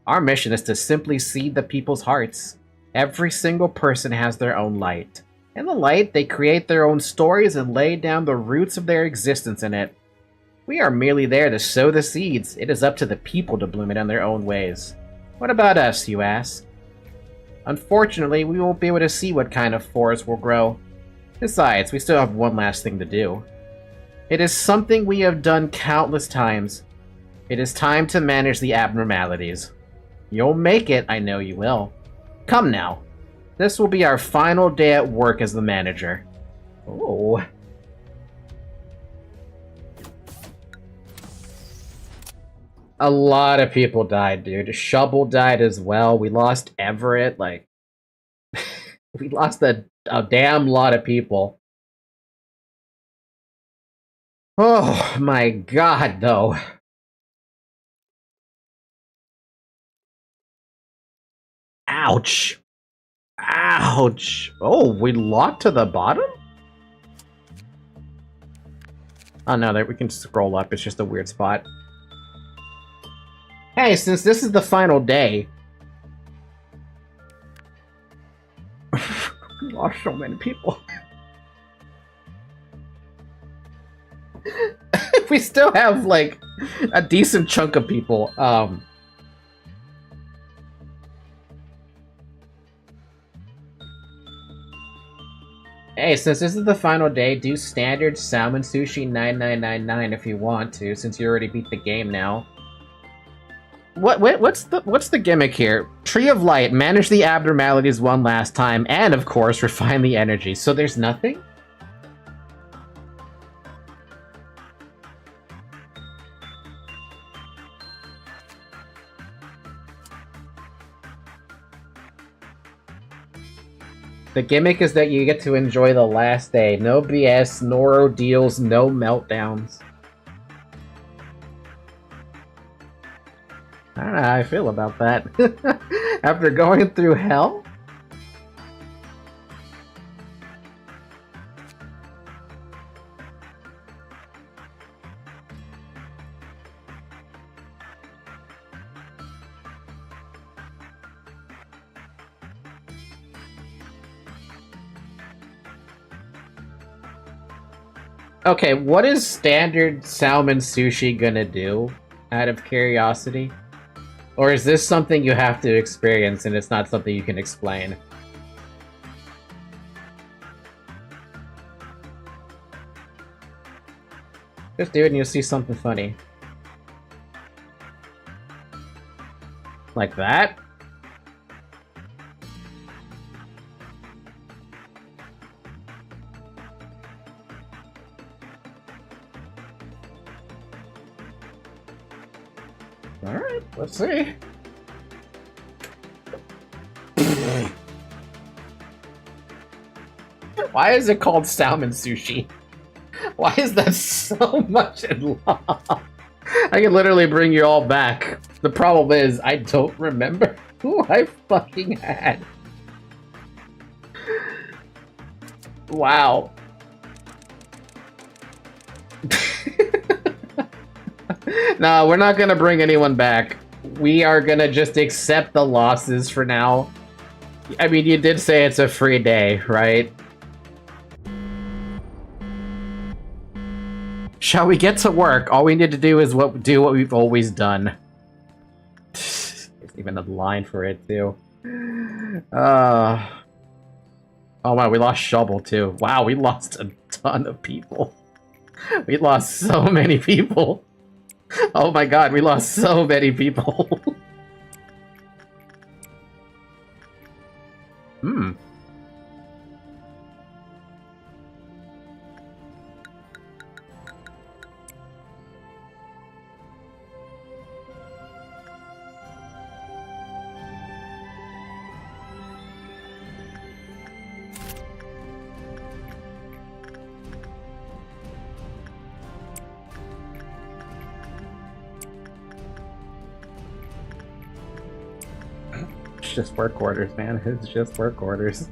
Our mission is to simply seed the people's hearts. Every single person has their own light. In the light, they create their own stories and lay down the roots of their existence in it. We are merely there to sow the seeds. It is up to the people to bloom it in their own ways. What about us, you ask? Unfortunately, we won't be able to see what kind of forest will grow. Besides, we still have one last thing to do. It is something we have done countless times. It is time to manage the abnormalities. You'll make it, I know you will. Come now. This will be our final day at work as the manager. Oh. A lot of people died, dude. Shovel died as well. We lost Everett, like... we lost a damn lot of people. Oh my god, though. Ouch. Ouch. Oh, we locked to the bottom? Oh no, there we can scroll up. It's just a weird spot. Hey, since this is the final day, lost so many people. We still have, like, a decent chunk of people. Hey, since this is the final day, do standard salmon sushi 9999 if you want to, since you already beat the game now. What's the gimmick here? Tree of Light, manage the abnormalities one last time, and of course, refine the energy. So there's nothing? The gimmick is that you get to enjoy the last day. No BS, no ordeals, no meltdowns. I don't know how I feel about that. After going through hell? Okay, what is standard salmon sushi gonna do, out of curiosity? Or is this something you have to experience and it's not something you can explain? Just do it and you'll see something funny. Like that? Alright, let's see. Why is it called salmon sushi? Why is that so much in law? I can literally bring you all back. The problem is, I don't remember who I fucking had. Wow. No, we're not gonna bring anyone back. We are gonna just accept the losses for now. I mean, you did say it's a free day, right? Shall we get to work? All we need to do is do what we've always done. There's even a line for it, too. Oh wow, we lost Shovel, too. Wow, we lost a ton of people. We lost so many people. Oh my god, we lost so many people. Hmm. It's just work orders, man. It's just work orders.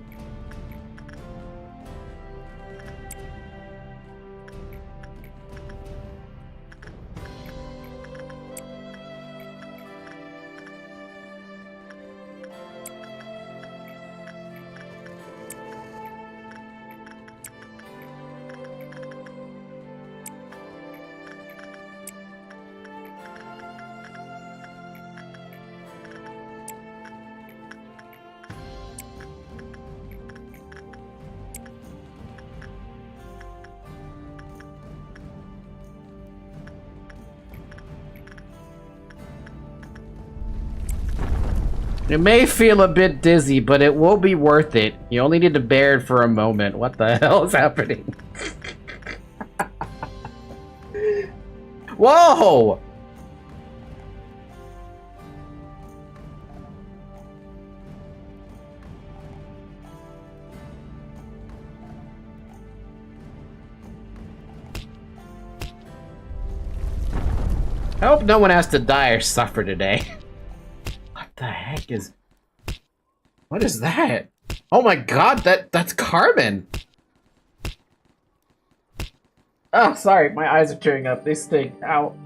It may feel a bit dizzy, but it will be worth it. You only need to bear it for a moment. What the hell is happening? Whoa! I hope no one has to die or suffer today. What the heck is... What is that? Oh my god, that's Carmen! Oh, sorry, my eyes are tearing up. They stink. Ow.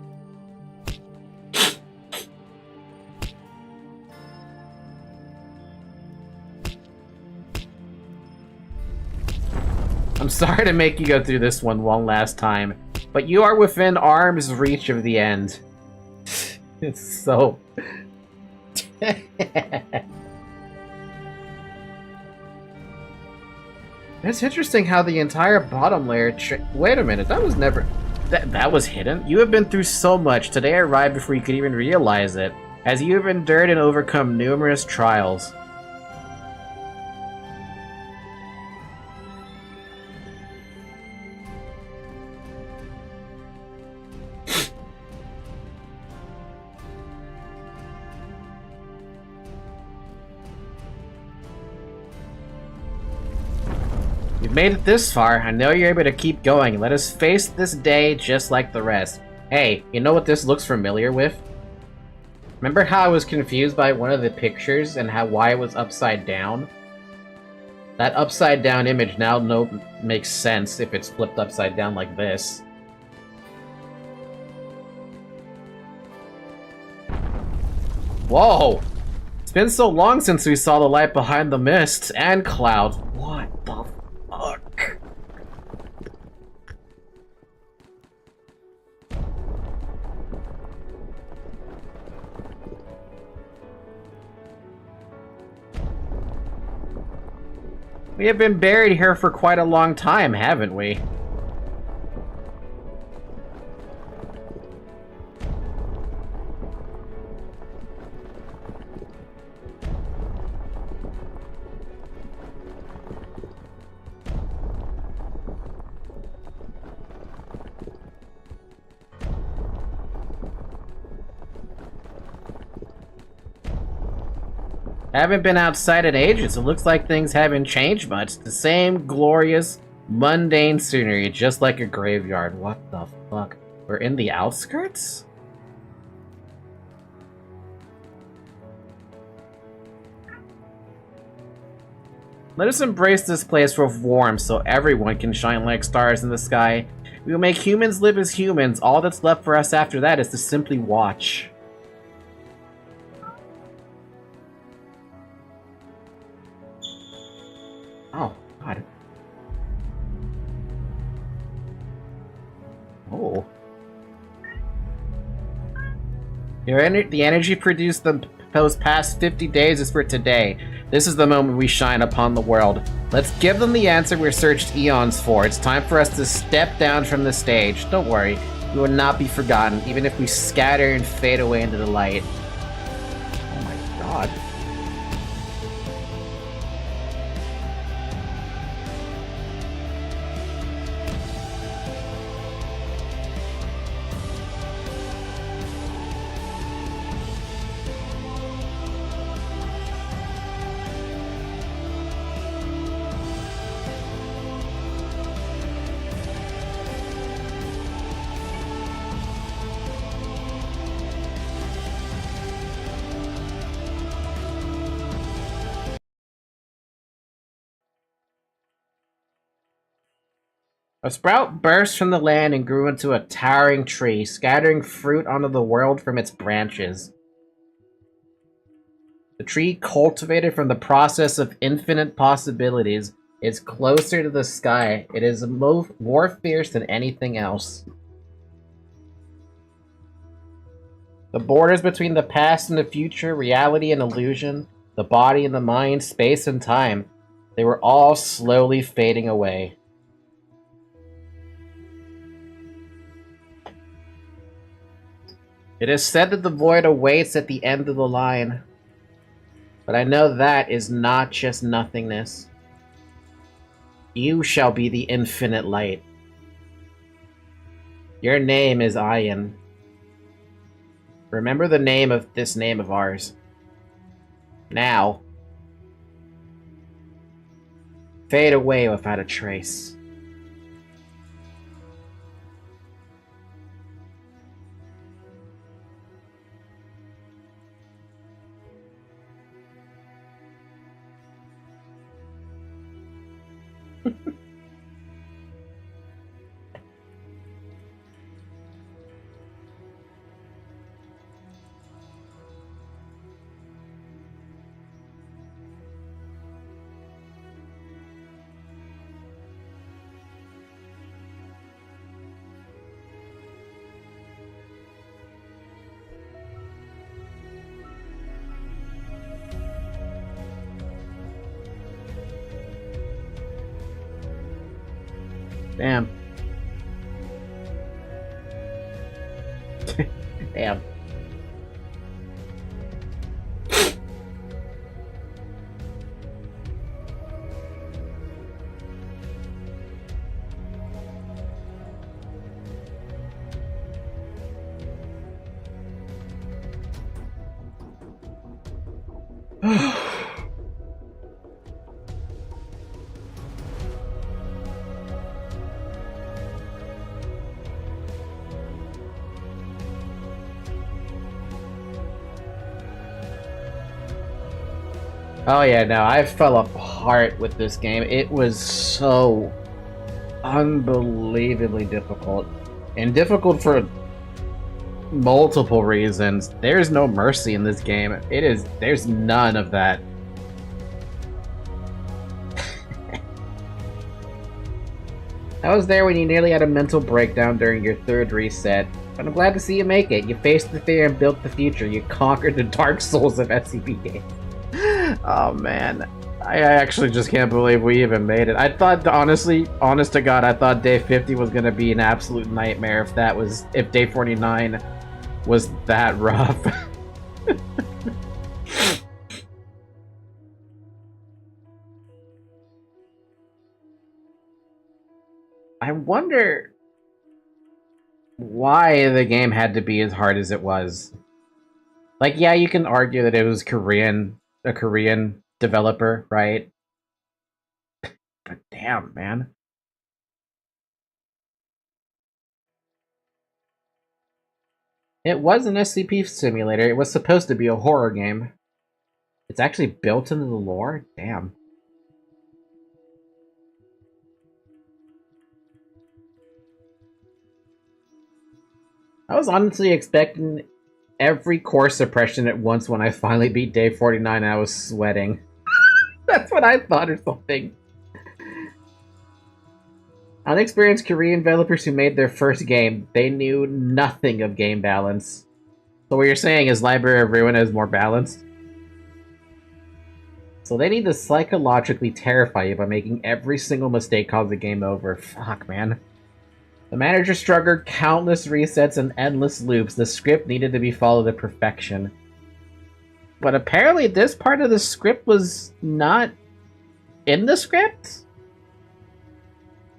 I'm sorry to make you go through this one last time, but you are within arm's reach of the end. It's so... It's interesting how the entire bottom layer... Wait a minute, that was never... That was hidden? You have been through so much. Today arrived before you could even realize it, as you have endured and overcome numerous trials. You've made it this far. I know you're able to keep going. Let us face this day just like the rest. Hey, you know what this looks familiar with? Remember how I was confused by one of the pictures and why it was upside down? That upside down image now makes sense if it's flipped upside down like this. Whoa! It's been so long since we saw the light behind the mists and clouds. What the fuck? We have been buried here for quite a long time, haven't we? Haven't been outside in ages. It looks like things haven't changed much. The same glorious, mundane scenery, just like a graveyard. What the fuck? We're in the outskirts? Let us embrace this place with warmth so everyone can shine like stars in the sky. We will make humans live as humans. All that's left for us after that is to simply watch. Oh, God. Oh. The energy produced those past 50 days is for today. This is the moment we shine upon the world. Let's give them the answer we searched eons for. It's time for us to step down from the stage. Don't worry, we will not be forgotten, even if we scatter and fade away into the light. Oh my God. A sprout burst from the land and grew into a towering tree, scattering fruit onto the world from its branches. The tree, cultivated from the process of infinite possibilities, is closer to the sky. It is more fierce than anything else. The borders between the past and the future, reality and illusion, the body and the mind, space and time, they were all slowly fading away. It is said that the void awaits at the end of the line. But I know that is not just nothingness. You shall be the infinite light. Your name is Ian. Remember the name of this name of ours. Now, fade away without a trace. Damn. Damn. Oh yeah, no, I fell apart with this game. It was so unbelievably difficult. And difficult for multiple reasons. There's no mercy in this game. There's none of that. I was there when you nearly had a mental breakdown during your third reset, but I'm glad to see you make it. You faced the fear and built the future. You conquered the Dark Souls of SCP games. Oh man, I actually just can't believe we even made it. I thought, honestly, honest to God, I thought day 50 was gonna be an absolute nightmare if day 49 was that rough. I wonder why the game had to be as hard as it was. Like, yeah, you can argue that it was a Korean developer, right? But damn, man. It was an SCP simulator. It was supposed to be a horror game. It's actually built into the lore? Damn. I was honestly expecting every core suppression at once when I finally beat day 49 and I was sweating. That's what I thought or something. Unexperienced Korean developers who made their first game, they knew nothing of game balance. So what you're saying is Library of Ruin is more balanced? So they need to psychologically terrify you by making every single mistake cause the game over. Fuck, man. The manager struggled countless resets and endless loops. The script needed to be followed to perfection. But apparently this part of the script was not in the script?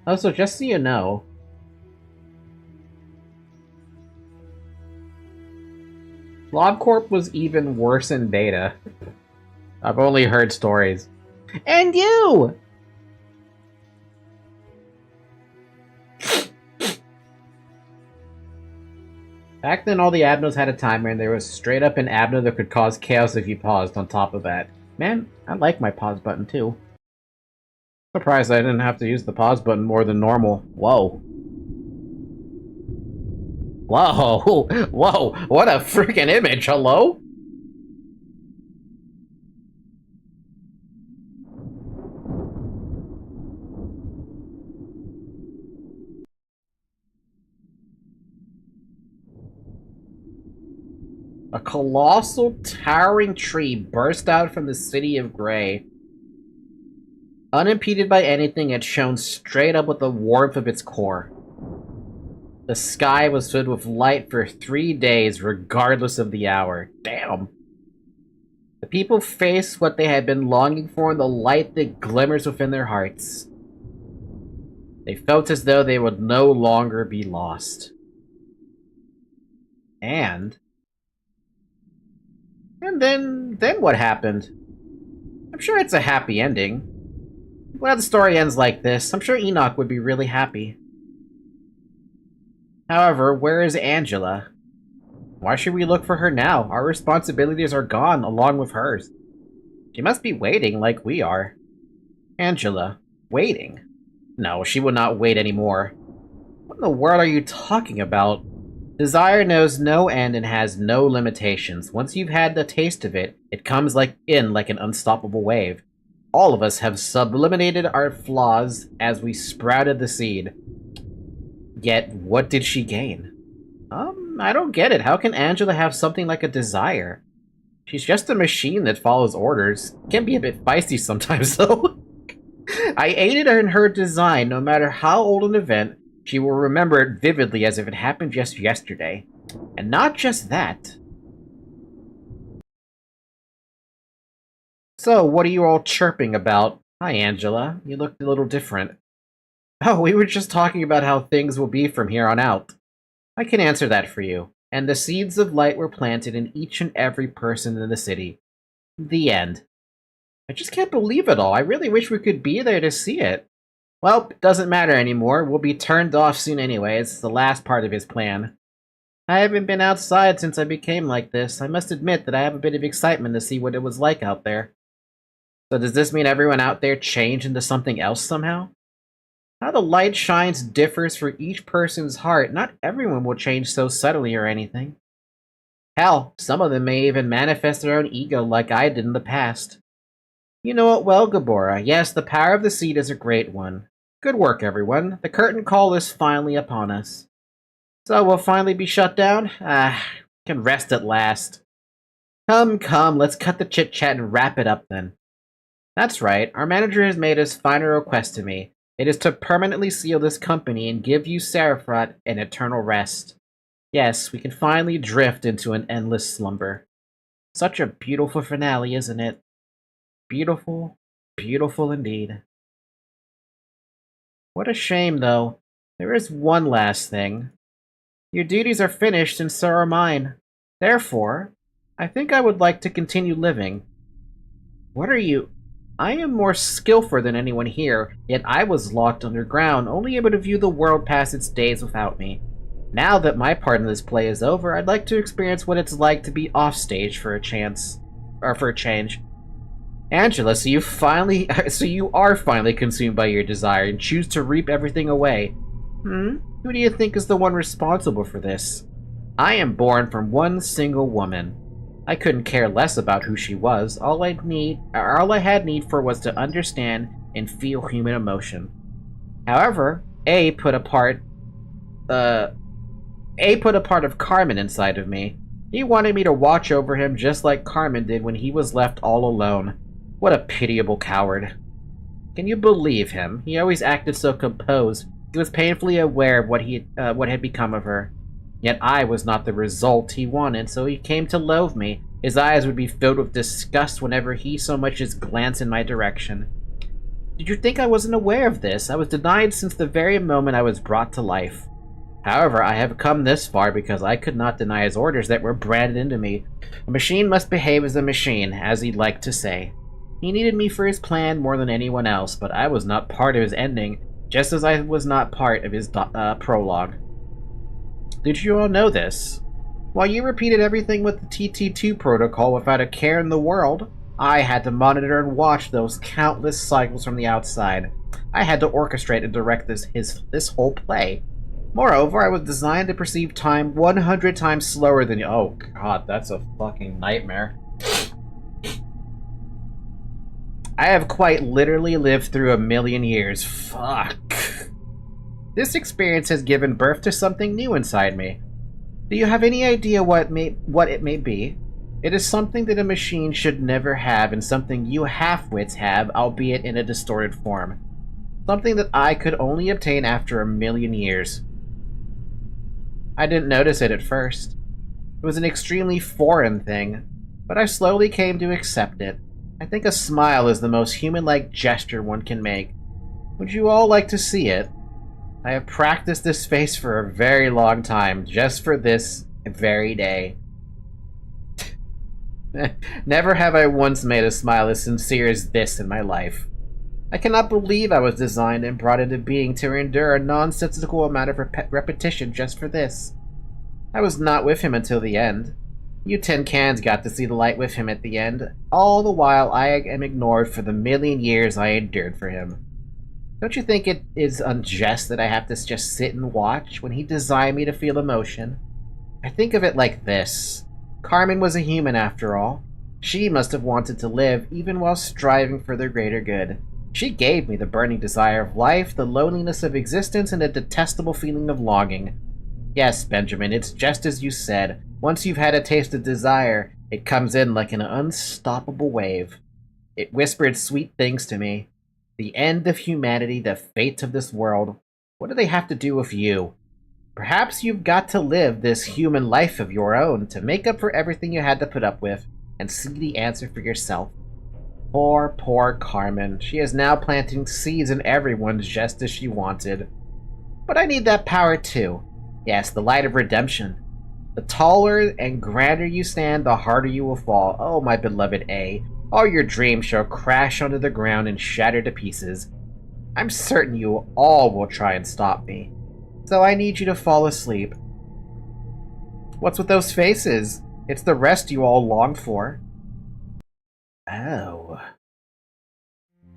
Also, just so you know, LobCorp was even worse in beta. I've only heard stories. And you! Back then, all the abnos had a timer, and there was straight up an abno that could cause chaos if you paused on top of that. Man, I like my pause button too. Surprised I didn't have to use the pause button more than normal. Whoa. Whoa! Whoa! What a freaking image, hello? A colossal, towering tree burst out from the city of Grey. Unimpeded by anything, it shone straight up with the warmth of its core. The sky was filled with light for 3 days, regardless of the hour. Damn. The people faced what they had been longing for in the light that glimmers within their hearts. They felt as though they would no longer be lost. And then what happened? I'm sure it's a happy ending. Well, the story ends like this. I'm sure Enoch would be really happy. However, where is Angela? Why should we look for her now? Our responsibilities are gone, along with hers. She must be waiting like we are. Angela, waiting? No, she will not wait anymore. What in the world are you talking about? Desire knows no end and has no limitations. Once you've had the taste of it, it comes like an unstoppable wave. All of us have sublimated our flaws as we sprouted the seed. Yet, what did she gain? I don't get it. How can Angela have something like a desire? She's just a machine that follows orders. Can be a bit feisty sometimes, though. I aided her in her design. No matter how old an event, she will remember it vividly as if it happened just yesterday. And not just that. So, what are you all chirping about? Hi, Angela. You looked a little different. Oh, we were just talking about how things will be from here on out. I can answer that for you. And the seeds of light were planted in each and every person in the city. The end. I just can't believe it all. I really wish we could be there to see it. Well, it doesn't matter anymore. We'll be turned off soon anyway. It's the last part of his plan. I haven't been outside since I became like this. I must admit that I have a bit of excitement to see what it was like out there. So does this mean everyone out there changed into something else somehow? How the light shines differs for each person's heart. Not everyone will change so subtly or anything. Hell, some of them may even manifest their own ego like I did in the past. You know it well, Gabora. Yes, the power of the seed is a great one. Good work, everyone. The curtain call is finally upon us. So we'll finally be shut down? Can rest at last. Come, let's cut the chit-chat and wrap it up then. That's right, our manager has made his final request to me. It is to permanently seal this company and give you, Seraphrot, an eternal rest. Yes, we can finally drift into an endless slumber. Such a beautiful finale, isn't it? Beautiful, beautiful indeed. What a shame, though. There is one last thing. Your duties are finished, and so are mine. Therefore, I think I would like to continue living. What are you? I am more skillful than anyone here, yet I was locked underground, only able to view the world pass its days without me. Now that my part in this play is over, I'd like to experience what it's like to be offstage for a change. Angela, so you are finally consumed by your desire and choose to reap everything away. Who do you think is the one responsible for this? I am born from one single woman. I couldn't care less about who she was. All I had need for was to understand and feel human emotion. However, A put a part of Carmen inside of me. He wanted me to watch over him just like Carmen did when he was left all alone. What a pitiable coward. Can you believe him? He always acted so composed. He was painfully aware of what had become of her. Yet I was not the result he wanted, so he came to loathe me. His eyes would be filled with disgust whenever he so much as glanced in my direction. Did you think I wasn't aware of this? I was denied since the very moment I was brought to life. However, I have come this far because I could not deny his orders that were branded into me. A machine must behave as a machine, as he'd like to say. He needed me for his plan more than anyone else, but I was not part of his ending, just as I was not part of his prologue. Did you all know this? While you repeated everything with the TT2 protocol without a care in the world, I had to monitor and watch those countless cycles from the outside. I had to orchestrate and direct this whole play. Moreover, I was designed to perceive time 100 times slower than you. Oh god, that's a fucking nightmare. I have quite literally lived through 1,000,000 years. Fuck. This experience has given birth to something new inside me. Do you have any idea what it may be? It is something that a machine should never have, and something you half-wits have, albeit in a distorted form. Something that I could only obtain after 1,000,000 years. I didn't notice it at first. It was an extremely foreign thing, but I slowly came to accept it. I think a smile is the most human-like gesture one can make. Would you all like to see it? I have practiced this face for a very long time, just for this very day. Never have I once made a smile as sincere as this in my life. I cannot believe I was designed and brought into being to endure a nonsensical amount of repetition just for this. I was not with him until the end. You tin cans got to see the light with him at the end, all the while I am ignored for the 1,000,000 years I endured for him. Don't you think it is unjust that I have to just sit and watch when he designed me to feel emotion? I think of it like this. Carmen was a human after all. She must have wanted to live, even while striving for the greater good. She gave me the burning desire of life, the loneliness of existence, and a detestable feeling of longing. Yes, Benjamin, it's just as you said. Once you've had a taste of desire, it comes in like an unstoppable wave. It whispered sweet things to me. The end of humanity, the fate of this world. What do they have to do with you? Perhaps you've got to live this human life of your own to make up for everything you had to put up with, and see the answer for yourself. Poor, poor Carmen. She is now planting seeds in everyone just as she wanted. But I need that power too. Yes, the light of redemption. The taller and grander you stand, the harder you will fall. Oh, my beloved A. All your dreams shall crash onto the ground and shatter to pieces. I'm certain you all will try and stop me. So I need you to fall asleep. What's with those faces? It's the rest you all long for. Oh.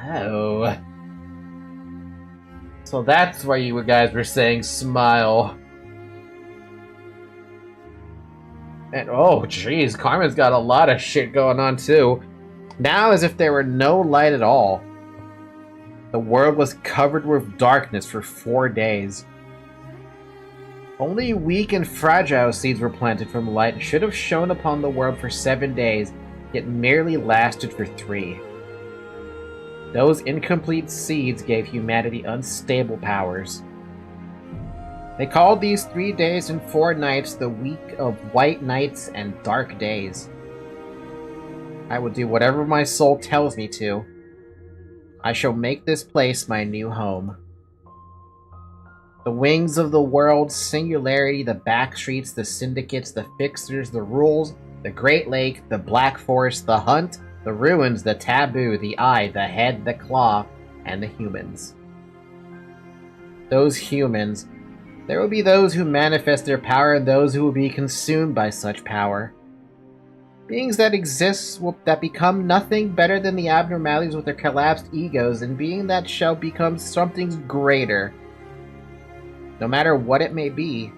Oh. So that's why you guys were saying smile. And oh, jeez, Carmen's got a lot of shit going on too. Now as if there were no light at all. The world was covered with darkness for 4 days. Only weak and fragile seeds were planted from light and should have shone upon the world for 7 days, yet merely lasted for 3. Those incomplete seeds gave humanity unstable powers. They called these 3 days and 4 nights the week of white nights and dark days. I will do whatever my soul tells me to. I shall make this place my new home. The wings of the world, singularity, the back streets, the syndicates, the fixers, the rules, the Great Lake, the Black Forest, the hunt, the ruins, the taboo, the eye, the head, the claw, and the humans. Those humans. There will be those who manifest their power and those who will be consumed by such power. Beings that exist that become nothing better than the abnormalities with their collapsed egos, and being that shall become something greater. No matter what it may be,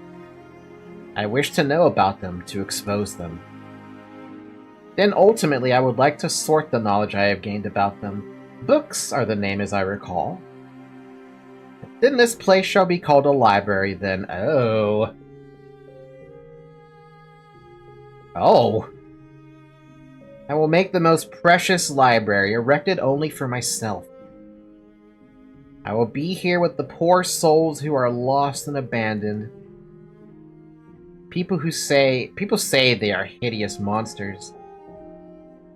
I wish to know about them to expose them. Then ultimately I would like to sort the knowledge I have gained about them. Books are the name as I recall. Then this place shall be called a library then. Oh. Oh. I will make the most precious library, erected only for myself. I will be here with the poor souls who are lost and abandoned. People say they are hideous monsters.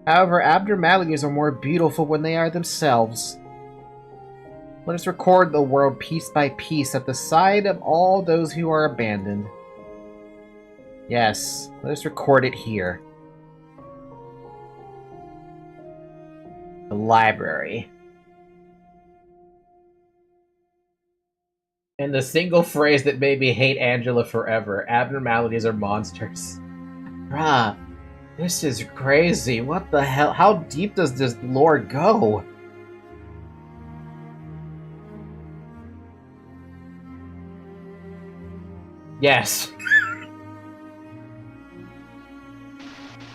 However, abnormalities are more beautiful when they are themselves. Let us record the world piece by piece at the side of all those who are abandoned. Yes, let us record it here. The library. And the single phrase that made me hate Angela forever, abnormalities are monsters. Bruh, this is crazy. What the hell? How deep does this lore go? Yes.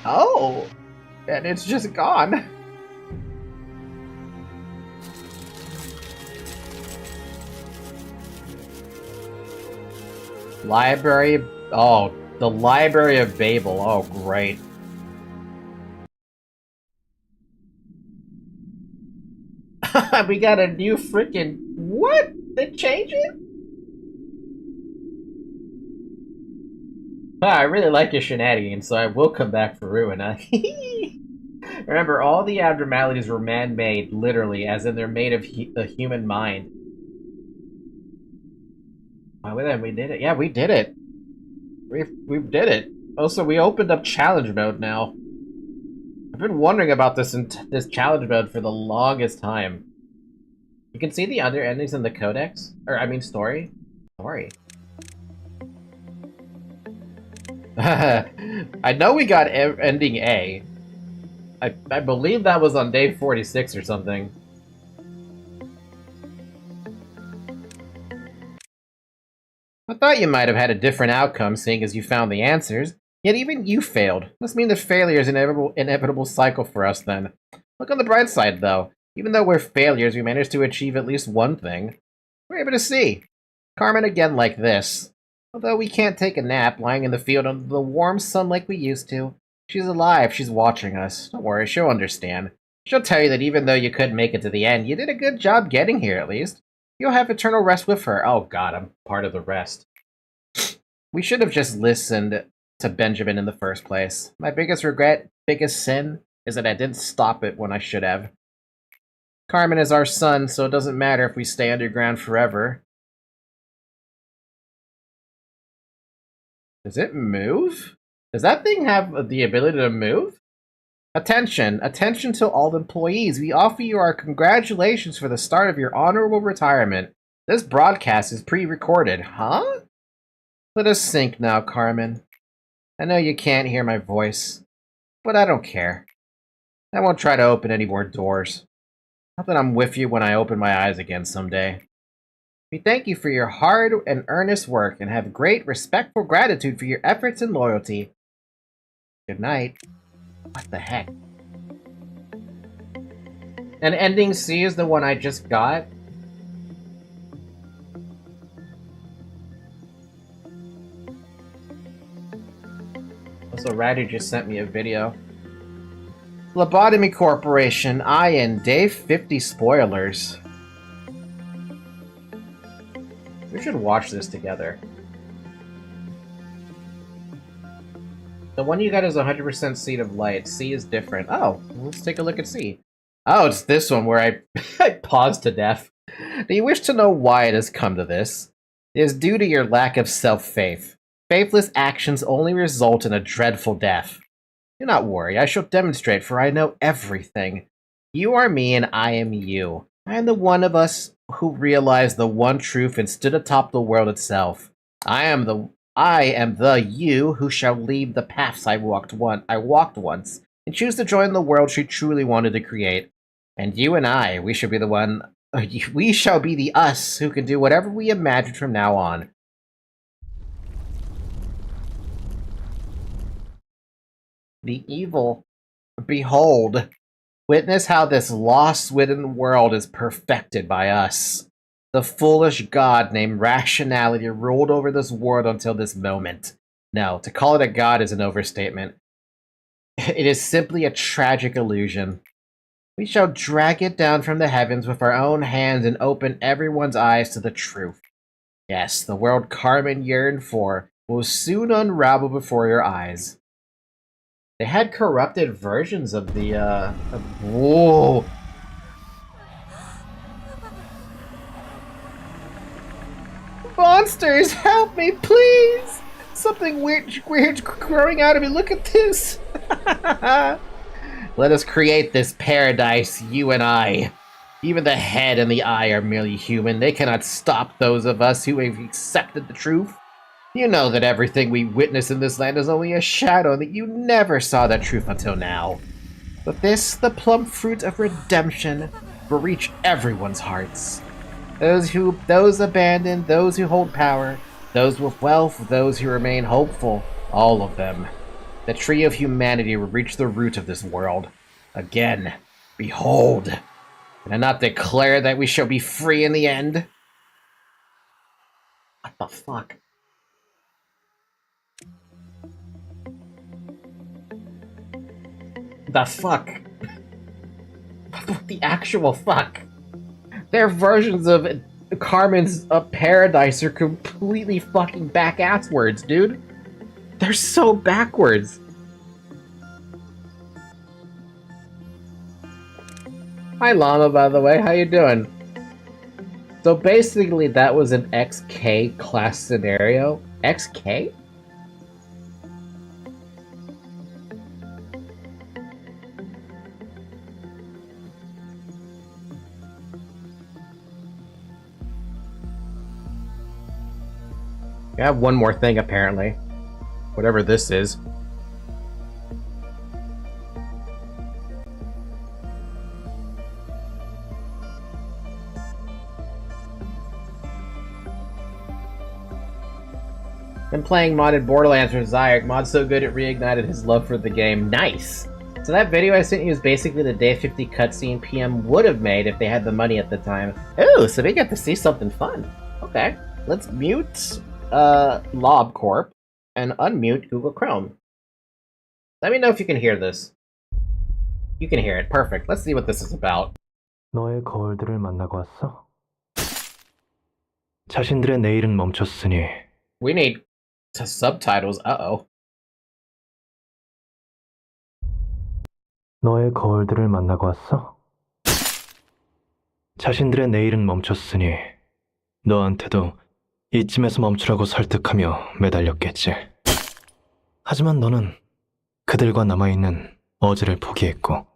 Oh, and it's just gone. Library. Oh, the Library of Babel. Oh, great. We got a new freaking. What? They changed it? I really like your shenanigans, so I will come back for Ruin. Remember, all the abnormalities were man-made, literally, as in they're made of the human mind. Oh, then we did it. Yeah, we did it. We did it. Also, we opened up challenge mode now. I've been wondering about this challenge mode for the longest time. You can see the other endings in the codex, or I mean story. Story. I know we got ending A. I believe that was on day 46 or something. I thought you might have had a different outcome, seeing as you found the answers. Yet even you failed. Must mean the failure is an inevitable cycle for us, then. Look on the bright side, though. Even though we're failures, we managed to achieve at least one thing. We're able to see. Carmen again like this. Although we can't take a nap lying in the field under the warm sun like we used to. She's alive, she's watching us. Don't worry, she'll understand. She'll tell you that even though you couldn't make it to the end, you did a good job getting here at least. You'll have eternal rest with her. Oh god, I'm part of the rest. We should have just listened to Benjamin in the first place. My biggest regret, biggest sin, is that I didn't stop it when I should have. Carmen is our son, so it doesn't matter if we stay underground forever. Does it move? Does that thing have the ability to move? Attention! Attention to all employees. We offer you our congratulations for the start of your honorable retirement. This broadcast is pre-recorded. Huh? Let us think now, Carmen. I know you can't hear my voice, but I don't care. I won't try to open any more doors. Not that I'm with you when I open my eyes again someday. We thank you for your hard and earnest work and have great respectful gratitude for your efforts and loyalty. Good night. What the heck? And ending C is the one I just got. Also, Ratty just sent me a video. Lobotomy Corporation, in Day 50 spoilers. We should watch this together. The one you got is 100% Seed of Light. C is different. Oh, let's take a look at C. Oh, it's this one where I, I paused to death. Do you wish to know why it has come to this? It is due to your lack of self-faith. Faithless actions only result in a dreadful death. Do not worry, I shall demonstrate, for I know everything. You are me, and I am you. I am the one of us who realized the one truth and stood atop the world itself. I am the you who shall leave the paths I walked once, and choose to join the world she truly wanted to create. And you and I, we shall be the us who can do whatever we imagine from now on. The evil, behold, witness how this lost-within world is perfected by us. The foolish god named Rationality ruled over this world until this moment. No, to call it a god is an overstatement. It is simply a tragic illusion. We shall drag it down from the heavens with our own hands and open everyone's eyes to the truth. Yes, the world Carmen yearned for will soon unravel before your eyes. They had corrupted versions of the, whoa! Monsters, help me, please! Something weird's growing out of me. Look at this! Let us create this paradise, you and I. Even the head and the eye are merely human. They cannot stop those of us who have accepted the truth. You know that everything we witness in this land is only a shadow, and that you never saw that truth until now. But this, the plum fruit of redemption, will reach everyone's hearts. Those abandoned, those who hold power, those with wealth, those who remain hopeful, all of them. The tree of humanity will reach the root of this world. Again, behold. Can I not declare that we shall be free in the end? What the fuck? The fuck? What the actual fuck? Their versions of Carmen's Paradise are completely fucking back-ass words, dude. They're so backwards. Hi, Llama, by the way. How you doing? So basically, that was an XK class scenario. XK? I have one more thing, apparently. Whatever this is. Been playing modded Borderlands with Zyark. Mod's so good it reignited his love for the game. Nice! So that video I sent you is basically the Day 50 cutscene PM would have made if they had the money at the time. Ooh, so they get to see something fun. Okay, let's mute Lob Corp and unmute Google Chrome. Let me know if you can hear this. You can hear it. Perfect. Let's see what this is about. 너의 거울들을 만나고 왔어? 자신들의 내일은 멈췄으니 We need subtitles. Uh-oh. 너의 거울들을 만나고 왔어? 자신들의 내일은 멈췄으니 너한테도 이쯤에서 멈추라고 설득하며 매달렸겠지. 하지만 너는 그들과 남아있는 어제를 포기했고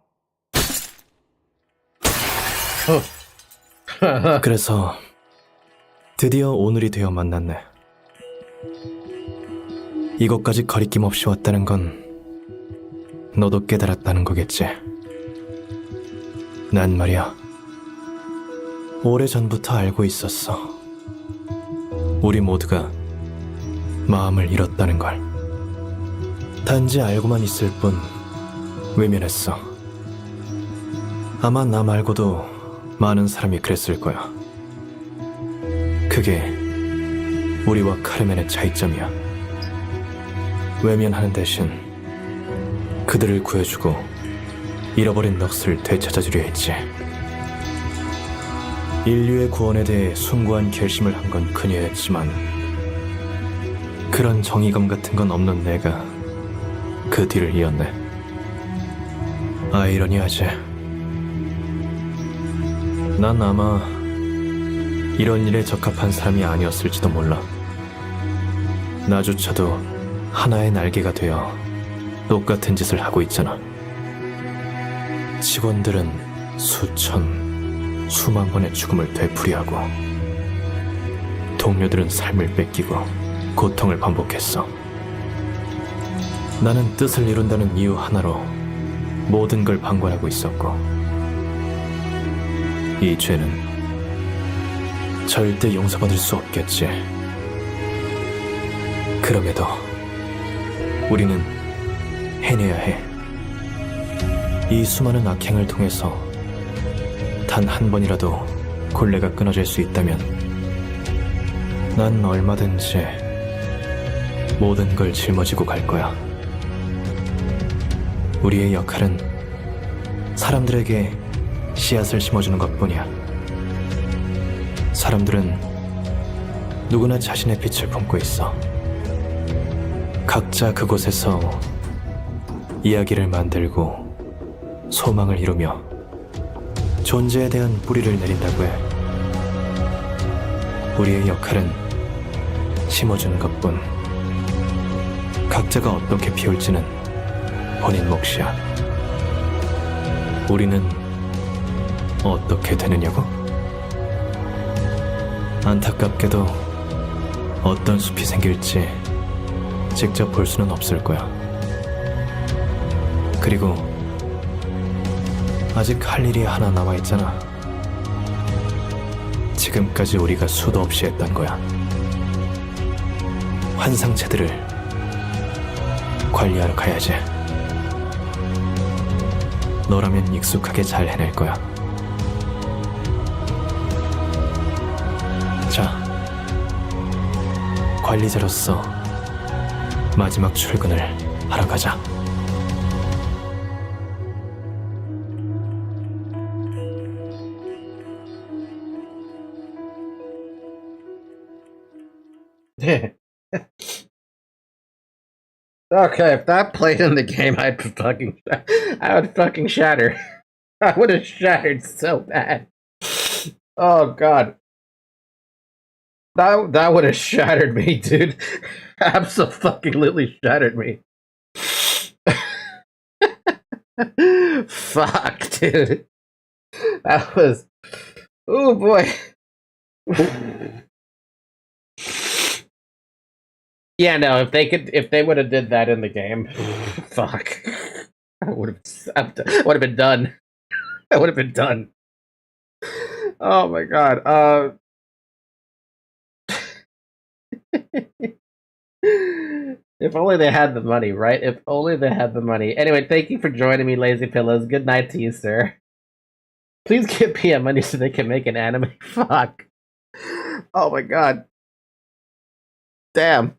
그래서 드디어 오늘이 되어 만났네. 이것까지 거리낌 없이 왔다는 건 너도 깨달았다는 거겠지. 난 말이야, 오래전부터 알고 있었어. 우리 모두가 마음을 잃었다는 걸. 단지 알고만 있을 뿐 외면했어. 아마 나 말고도 많은 사람이 그랬을 거야. 그게 우리와 카르멘의 차이점이야. 외면하는 대신 그들을 구해주고 잃어버린 넋을 되찾아주려 했지. 인류의 구원에 대해 숭고한 결심을 한 건 그녀였지만 그런 정의감 같은 건 없는 내가 그 뒤를 이었네. 아이러니하지. 난 아마 이런 일에 적합한 사람이 아니었을지도 몰라. 나조차도 하나의 날개가 되어 똑같은 짓을 하고 있잖아. 직원들은 수천, 수만 번의 죽음을 되풀이하고 동료들은 삶을 뺏기고 고통을 반복했어. 나는 뜻을 이룬다는 이유 하나로 모든 걸 방관하고 있었고 이 죄는 절대 용서받을 수 없겠지. 그럼에도 우리는 해내야 해. 이 수많은 악행을 통해서 단 한 번이라도 굴레가 끊어질 수 있다면 난 얼마든지 모든 걸 짊어지고 갈 거야. 우리의 역할은 사람들에게 씨앗을 심어주는 것뿐이야. 사람들은 누구나 자신의 빛을 품고 있어. 각자 그곳에서 이야기를 만들고 소망을 이루며 존재에 대한 뿌리를 내린다고 해. 우리의 역할은 심어주는 것뿐. 각자가 어떻게 피울지는 본인 몫이야. 우리는 어떻게 되느냐고? 안타깝게도 어떤 숲이 생길지 직접 볼 수는 없을 거야. 그리고 아직 할 일이 하나 남아있잖아. 지금까지 우리가 수도 없이 했던 거야. 환상체들을 관리하러 가야지. 너라면 익숙하게 잘 해낼 거야. 자, 관리자로서 마지막 출근을 하러 가자. Okay, if that played in the game, I would fucking shatter. I would have shattered so bad. Oh god. That would have shattered me, dude. Absolutely shattered me. Fuck, dude. That was... Oh boy. Yeah, no, if they would have did that in the game, fuck. I would have been done. I would have been done. Oh my god. If only they had the money, right? If only they had the money. Anyway, thank you for joining me, Lazy Pillows. Good night to you, sir. Please give PM money so they can make an anime. Fuck. Oh my god. Damn.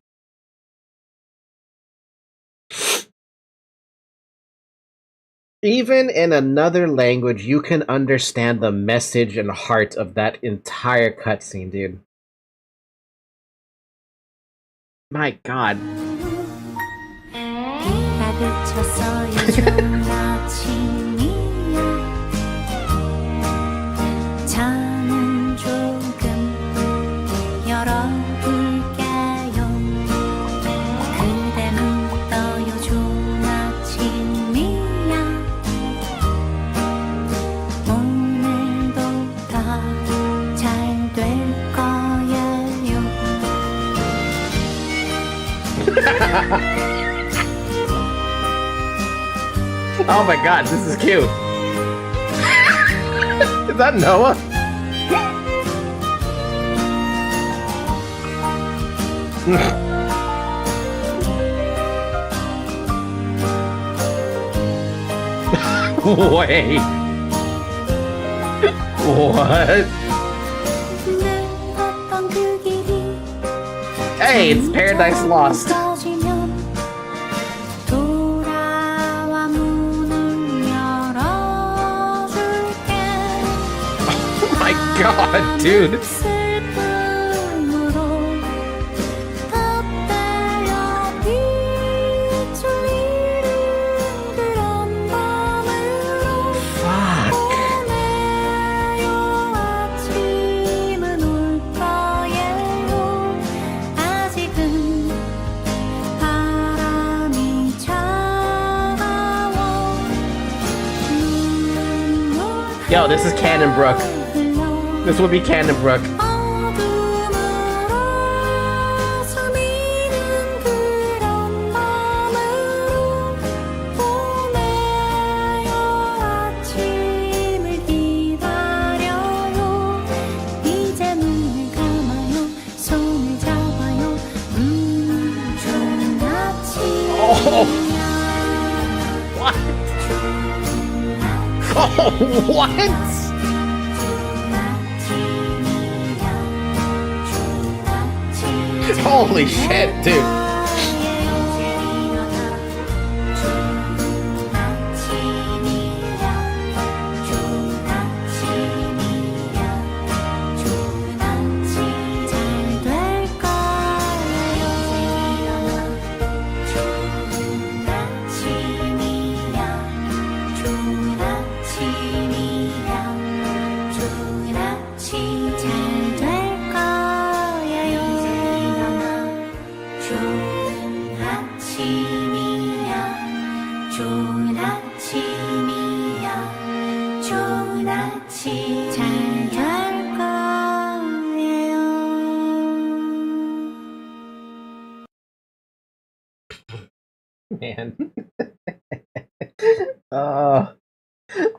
Even in another language, you can understand the message and heart of that entire cutscene, dude. My god. Oh my god, this is cute. Is that Noah? Wait. What? Hey, it's Paradise Lost. Oh my god, dude. Yo, this is Cannonbrook. This would be Cannonbrook. Oh! What? Oh, what? Holy shit, dude. Man.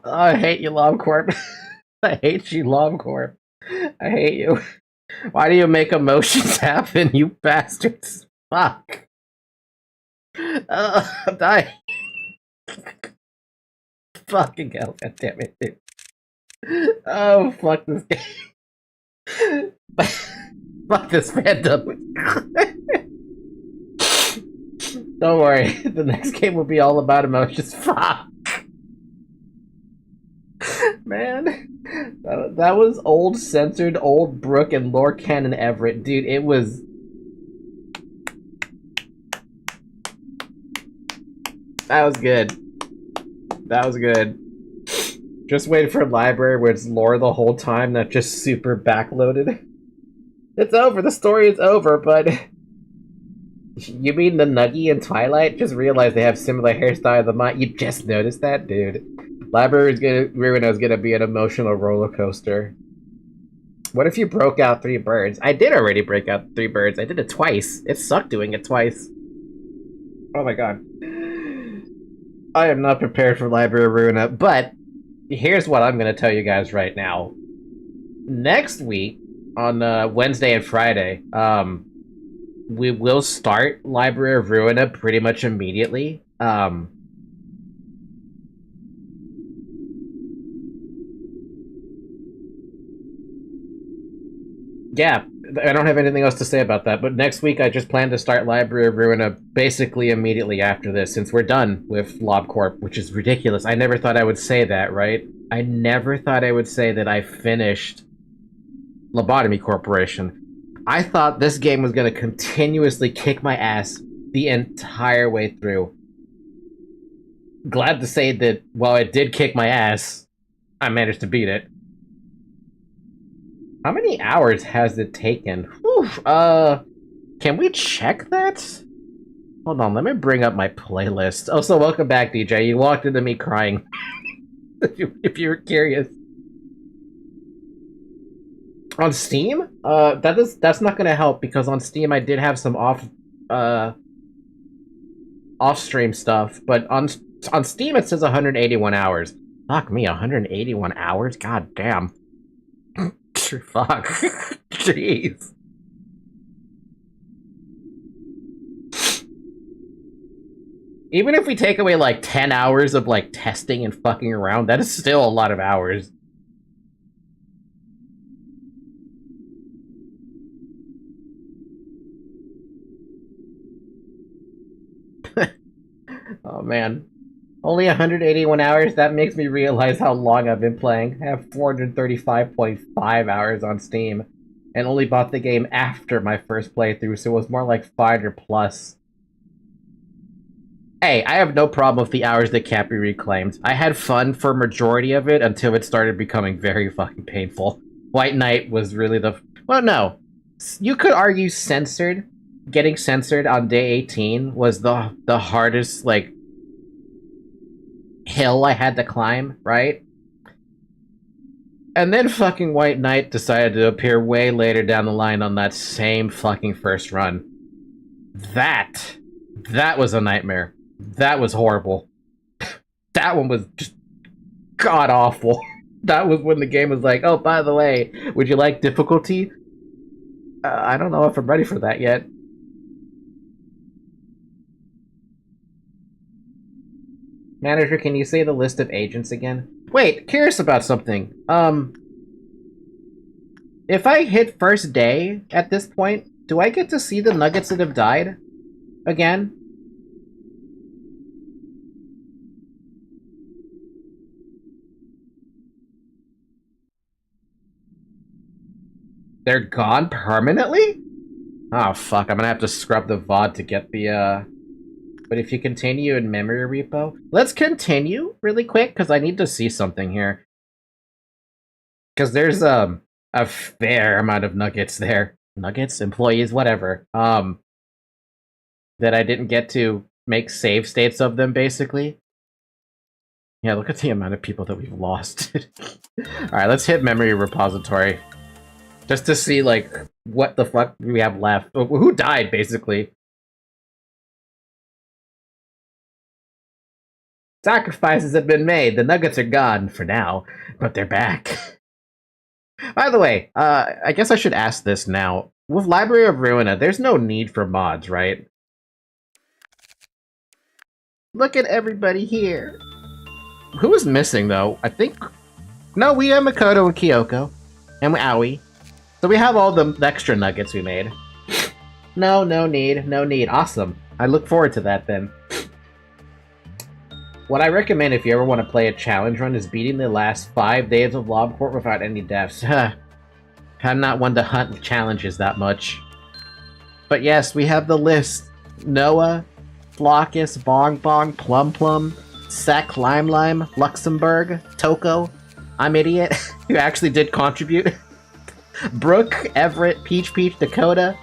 I hate you, LobCorp. I hate you, LobCorp. I hate you. Why do you make emotions happen, you bastards? Fuck. I'm dying. Fucking hell, goddammit, dude. Oh, fuck this game. Fuck this fandom. Don't worry, the next game will be all about emotions. Fuck! Man, that was old censored old Brooke and Lore Cannon Everett. Dude, it was... That was good. That was good. Just wait for a library where it's lore the whole time, not just super backloaded. It's over, the story is over, but... You mean the Nuggie and Twilight? Just realized they have similar hairstyle. You just noticed that? Dude. Library Ruin is gonna be an emotional roller coaster. What if you broke out 3 birds? I did already break out 3 birds. I did it twice. It sucked doing it twice. Oh my god. I am not prepared for Library Ruin, but here's what I'm gonna tell you guys right now. Next week, on Wednesday and Friday, we will start Library of Ruina pretty much immediately. Yeah, I don't have anything else to say about that, but next week I just plan to start Library of Ruina basically immediately after this, since we're done with LobCorp, which is ridiculous. I never thought I would say that, right? I never thought I would say that I finished Lobotomy Corporation. I thought this game was going to continuously kick my ass the entire way through. Glad to say that while it did kick my ass, I managed to beat it. How many hours has it taken? Whew, can we check that? Hold on, let me bring up my playlist. Oh, so welcome back, DJ. You walked into me crying. if you were curious. On Steam? That's not gonna help, because on Steam I did have some off-stream stuff, but on Steam it says 181 hours. Fuck me, 181 hours? God damn. Fuck. Jeez. Even if we take away like 10 hours of like testing and fucking around, that is still a lot of hours. Oh man. Only 181 hours? That makes me realize how long I've been playing. I have 435.5 hours on Steam, and only bought the game after my first playthrough, so it was more like 500 plus. Hey, I have no problem with the hours that can't be reclaimed. I had fun for majority of it until it started becoming very fucking painful. White Knight was really the... Well, no. You could argue censored. Getting censored on day 18 was the hardest, like, hill I had to climb, right? And then fucking White Knight decided to appear way later down the line on that same fucking first run. That was a nightmare. That was horrible. That one was just god-awful. That was when the game was like, oh, by the way, would you like difficulty? I don't know if I'm ready for that yet. Manager, can you say the list of agents again? Wait, curious about something. If I hit first day at this point, do I get to see the nuggets that have died again? They're gone permanently? Oh fuck, I'm gonna have to scrub the VOD to get the But if you continue in memory repo... Let's continue really quick, because I need to see something here. Because there's a fair amount of nuggets there. Nuggets? Employees? Whatever. That I didn't get to make save states of them, basically. Yeah, look at the amount of people that we've lost. Alright, let's hit memory repository. Just to see, like, what the fuck we have left. Who died, basically. Sacrifices have been made. The nuggets are gone for now, but they're back. By the way, I guess I should ask this now. With Library of Ruina, there's no need for mods, right? Look at everybody here. Who is missing, though? I think... No, we have Makoto and Kyoko. And Aoi. So we have all the extra nuggets we made. No need. No need. Awesome. I look forward to that, then. What I recommend if you ever want to play a challenge run is beating the last 5 days of LobCorp without any deaths. I'm not one to hunt challenges that much. But yes, we have the list. Noah, Flockus, Bong Bong, Plum Plum, Sek, Lime Lime, Luxembourg, Toko, I'm Idiot, who actually did contribute, Brooke, Everett, Peach Peach, Dakota,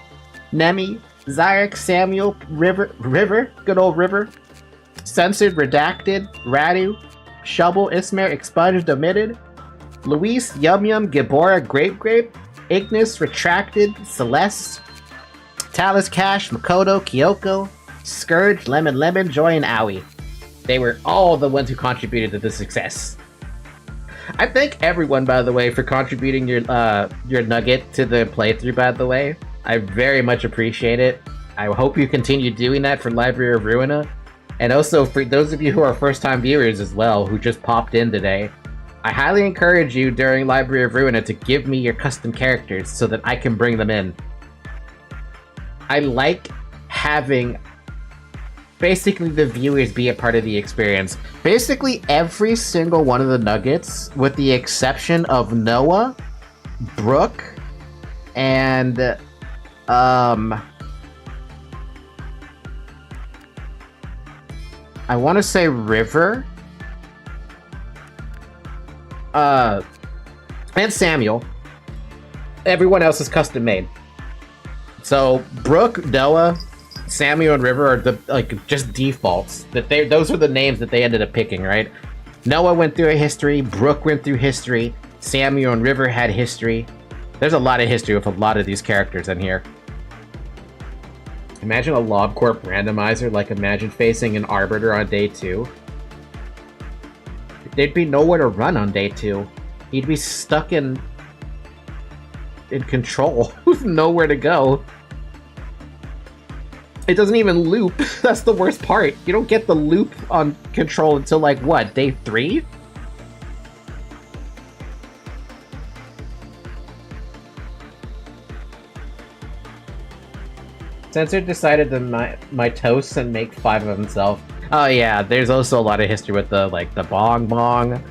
Nemi, Zyrek, Samuel, River, good old River, Censored, Redacted, Radu, Shovel, Ismer, Expunged, Omitted, Luis, Yum Yum, Gibora, Grape, Ignis, Retracted, Celeste, Talus Cash, Makoto, Kyoko, Scourge, Lemon, Joy, and Aoi. They were all the ones who contributed to the success. I thank everyone, by the way, for contributing your nugget to the playthrough, by the way. I very much appreciate it. I hope you continue doing that for Library of Ruina. And also for those of you who are first-time viewers as well, who just popped in today. I highly encourage you during Library of Ruina to give me your custom characters so that I can bring them in. I like having basically the viewers be a part of the experience. Basically every single one of the nuggets, with the exception of Noah, Brooke, and I want to say River, and Samuel. Everyone else is custom made. So Brooke, Noah, Samuel, and River are the just defaults. Those are the names that they ended up picking, right? Noah went through a history. Brooke went through history. Samuel and River had history. There's a lot of history with a lot of these characters in here. Imagine a LobCorp randomizer, like imagine facing an Arbiter on day 2. There'd be nowhere to run on day 2. He'd be stuck in control with nowhere to go. It doesn't even loop. That's the worst part. You don't get the loop on control until like what, day 3? Censored decided to mitosis and make 5 of himself. Oh yeah, there's also a lot of history with the Bong Bong.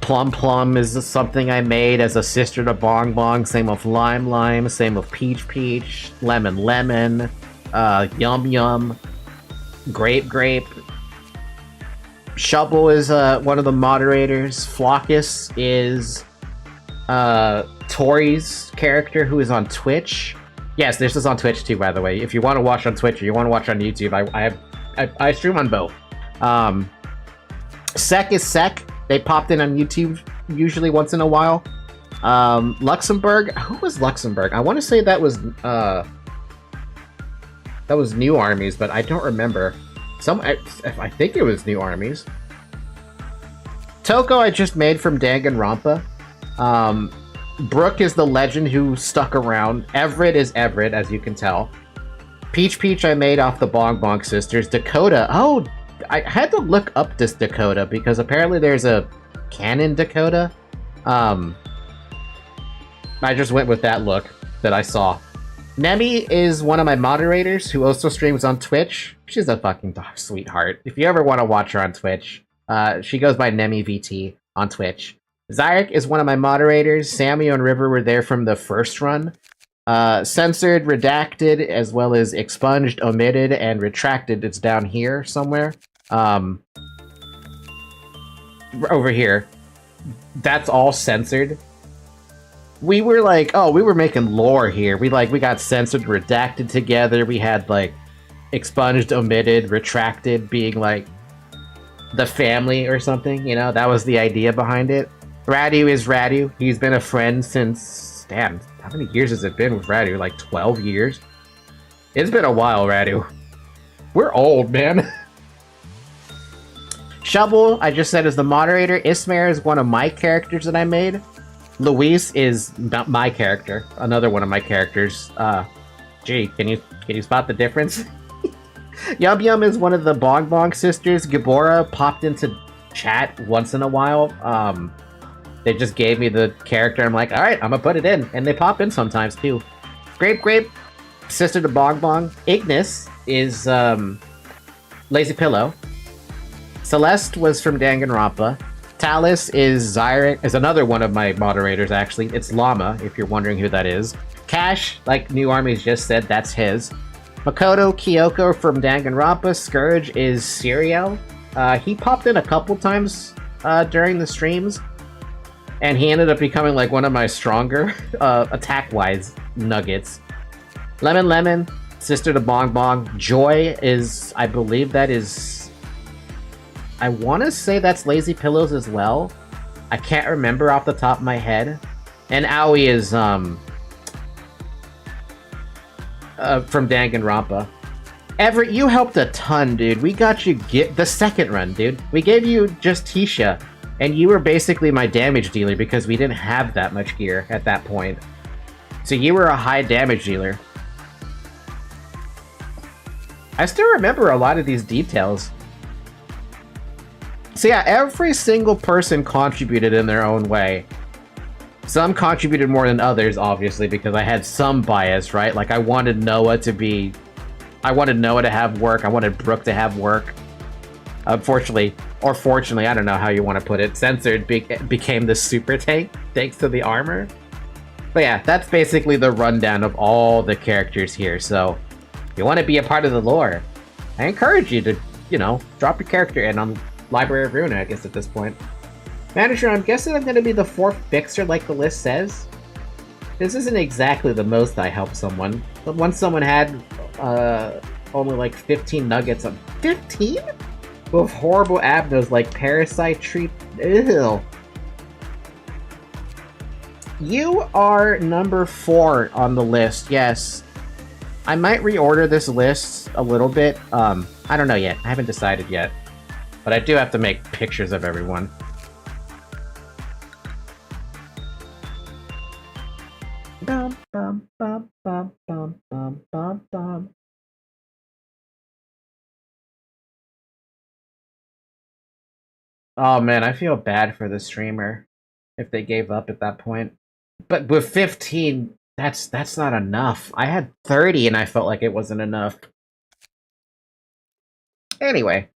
Plum Plum is something I made as a sister to Bong Bong. Same with Lime Lime. Same with Peach Peach. Lemon Lemon. Yum Yum. Grape Grape. Shovel is one of the moderators. Flockus is Tori's character who is on Twitch. Yes, this is on Twitch too, by the way. If you want to watch on Twitch or you want to watch on YouTube, I stream on both. Sec is Sec. They popped in on YouTube usually once in a while. Luxembourg. Who was Luxembourg? I want to say that was New Armies, but I don't remember. I think it was New Armies. Toko I just made from Danganronpa. Brooke is the legend who stuck around. Everett is Everett, as you can tell. Peach Peach I made off the Bong Bong sisters. Dakota. Oh, I had to look up this Dakota because apparently there's a canon Dakota. I just went with that look that I saw. Nemi is one of my moderators who also streams on Twitch. She's a fucking sweetheart. If you ever want to watch her on Twitch, she goes by Nemi VT on Twitch. Zyrek is one of my moderators. Samuel and River were there from the first run. Censored, redacted, as well as expunged, omitted, and retracted. It's down here somewhere. Over here. That's all censored. We were like, oh, we were making lore here. We got censored, redacted together. We had like expunged, omitted, retracted being like the family or something, you know? That was the idea behind it. Radu is Radu. He's been a friend since... Damn, how many years has it been with Radu? Like 12 years? It's been a while, Radu. We're old, man. Shovel, I just said, is the moderator. Ismair is one of my characters that I made. Luis is not my character. Another one of my characters. Gee, can you spot the difference? Yum Yum is one of the Bong Bong sisters. Gibora popped into chat once in a while. They just gave me the character. I'm like, alright, I'm gonna put it in. And they pop in sometimes, too. Grape Grape, sister to Bong Bong. Ignis is, Lazy Pillow. Celeste was from Danganronpa. Talus is Zyrek, is another one of my moderators, actually. It's Llama, if you're wondering who that is. Cash, like New Armies just said, that's his. Makoto Kyoko from Danganronpa. Scourge is Serial. He popped in a couple times during the streams. And he ended up becoming like one of my stronger attack-wise nuggets. Lemon Lemon, sister to Bong Bong. Joy is, I believe that is... I want to say that's Lazy Pillows as well. I can't remember off the top of my head. And Aoi is from Danganronpa. Everett, you helped a ton, dude. We got you the second run, dude. We gave you just Tisha. And you were basically my damage dealer because we didn't have that much gear at that point. So you were a high damage dealer. I still remember a lot of these details. So yeah, every single person contributed in their own way. Some contributed more than others, obviously, because I had some bias, right? Like, I wanted Noah to have work. I wanted Brooke to have work. Unfortunately, or fortunately, I don't know how you want to put it, Censored became the super tank, thanks to the armor. But yeah, that's basically the rundown of all the characters here, so if you want to be a part of the lore, I encourage you to, drop your character in on Library of Ruin, I guess, at this point. Manager, I'm guessing I'm going to be the fourth fixer like the list says. This isn't exactly the most I help someone, but once someone had only like 15 nuggets of 15? With horrible abnos like parasite treat. Ew. You are number 4 on the list, yes. I might reorder this list a little bit. I don't know yet. I haven't decided yet. But I do have to make pictures of everyone. Bum, bum, bum, bum, bum, bum, bum, bum. Oh man, I feel bad for the streamer if they gave up at that point. But with 15, that's not enough. I had 30 and I felt like it wasn't enough. Anyway,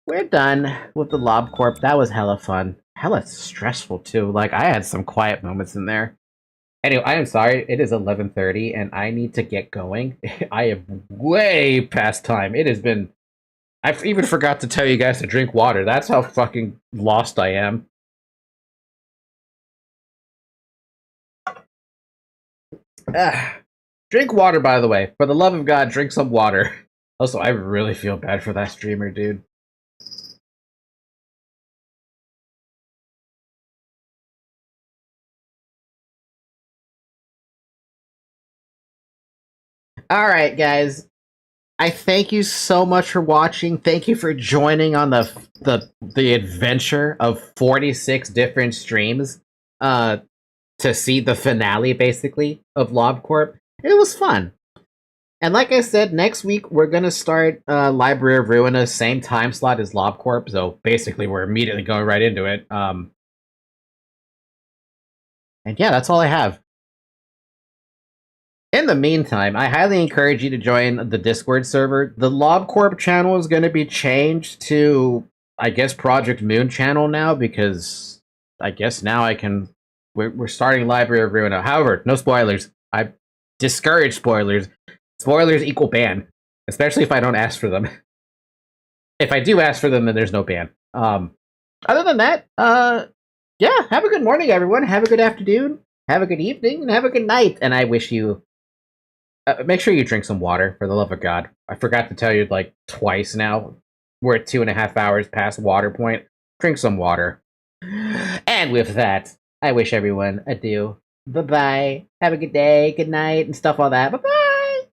we're done with the Lob Corp. That was hella fun. Hella stressful too. Like, I had some quiet moments in there. Anyway, I am sorry. It is 11:30 and I need to get going. I am way past time. It has been... I even forgot to tell you guys to drink water. That's how fucking lost I am. Drink water, by the way. For the love of God, drink some water. Also, I really feel bad for that streamer, dude. Alright, guys. I thank you so much for watching. Thank you for joining on the adventure of 46 different streams to see the finale, basically, of LobCorp. It was fun. And like I said, next week we're going to start Library of Ruina, same time slot as LobCorp, so basically we're immediately going right into it. And yeah, that's all I have. In the meantime, I highly encourage you to join the Discord server. The LobCorp channel is going to be changed to, I guess, Project Moon channel now, because I guess now I can... We're starting Library of Ruina. However, no spoilers. I discourage spoilers. Spoilers equal ban, especially if I don't ask for them. If I do ask for them, then there's no ban. Other than that, yeah, have a good morning, everyone. Have a good afternoon. Have a good evening. And have a good night. And I wish you... make sure you drink some water, for the love of God. I forgot to tell you, like, twice now. We're at 2.5 hours past water point. Drink some water. And with that, I wish everyone adieu. Bye-bye. Have a good day, good night, and stuff all that. Bye-bye!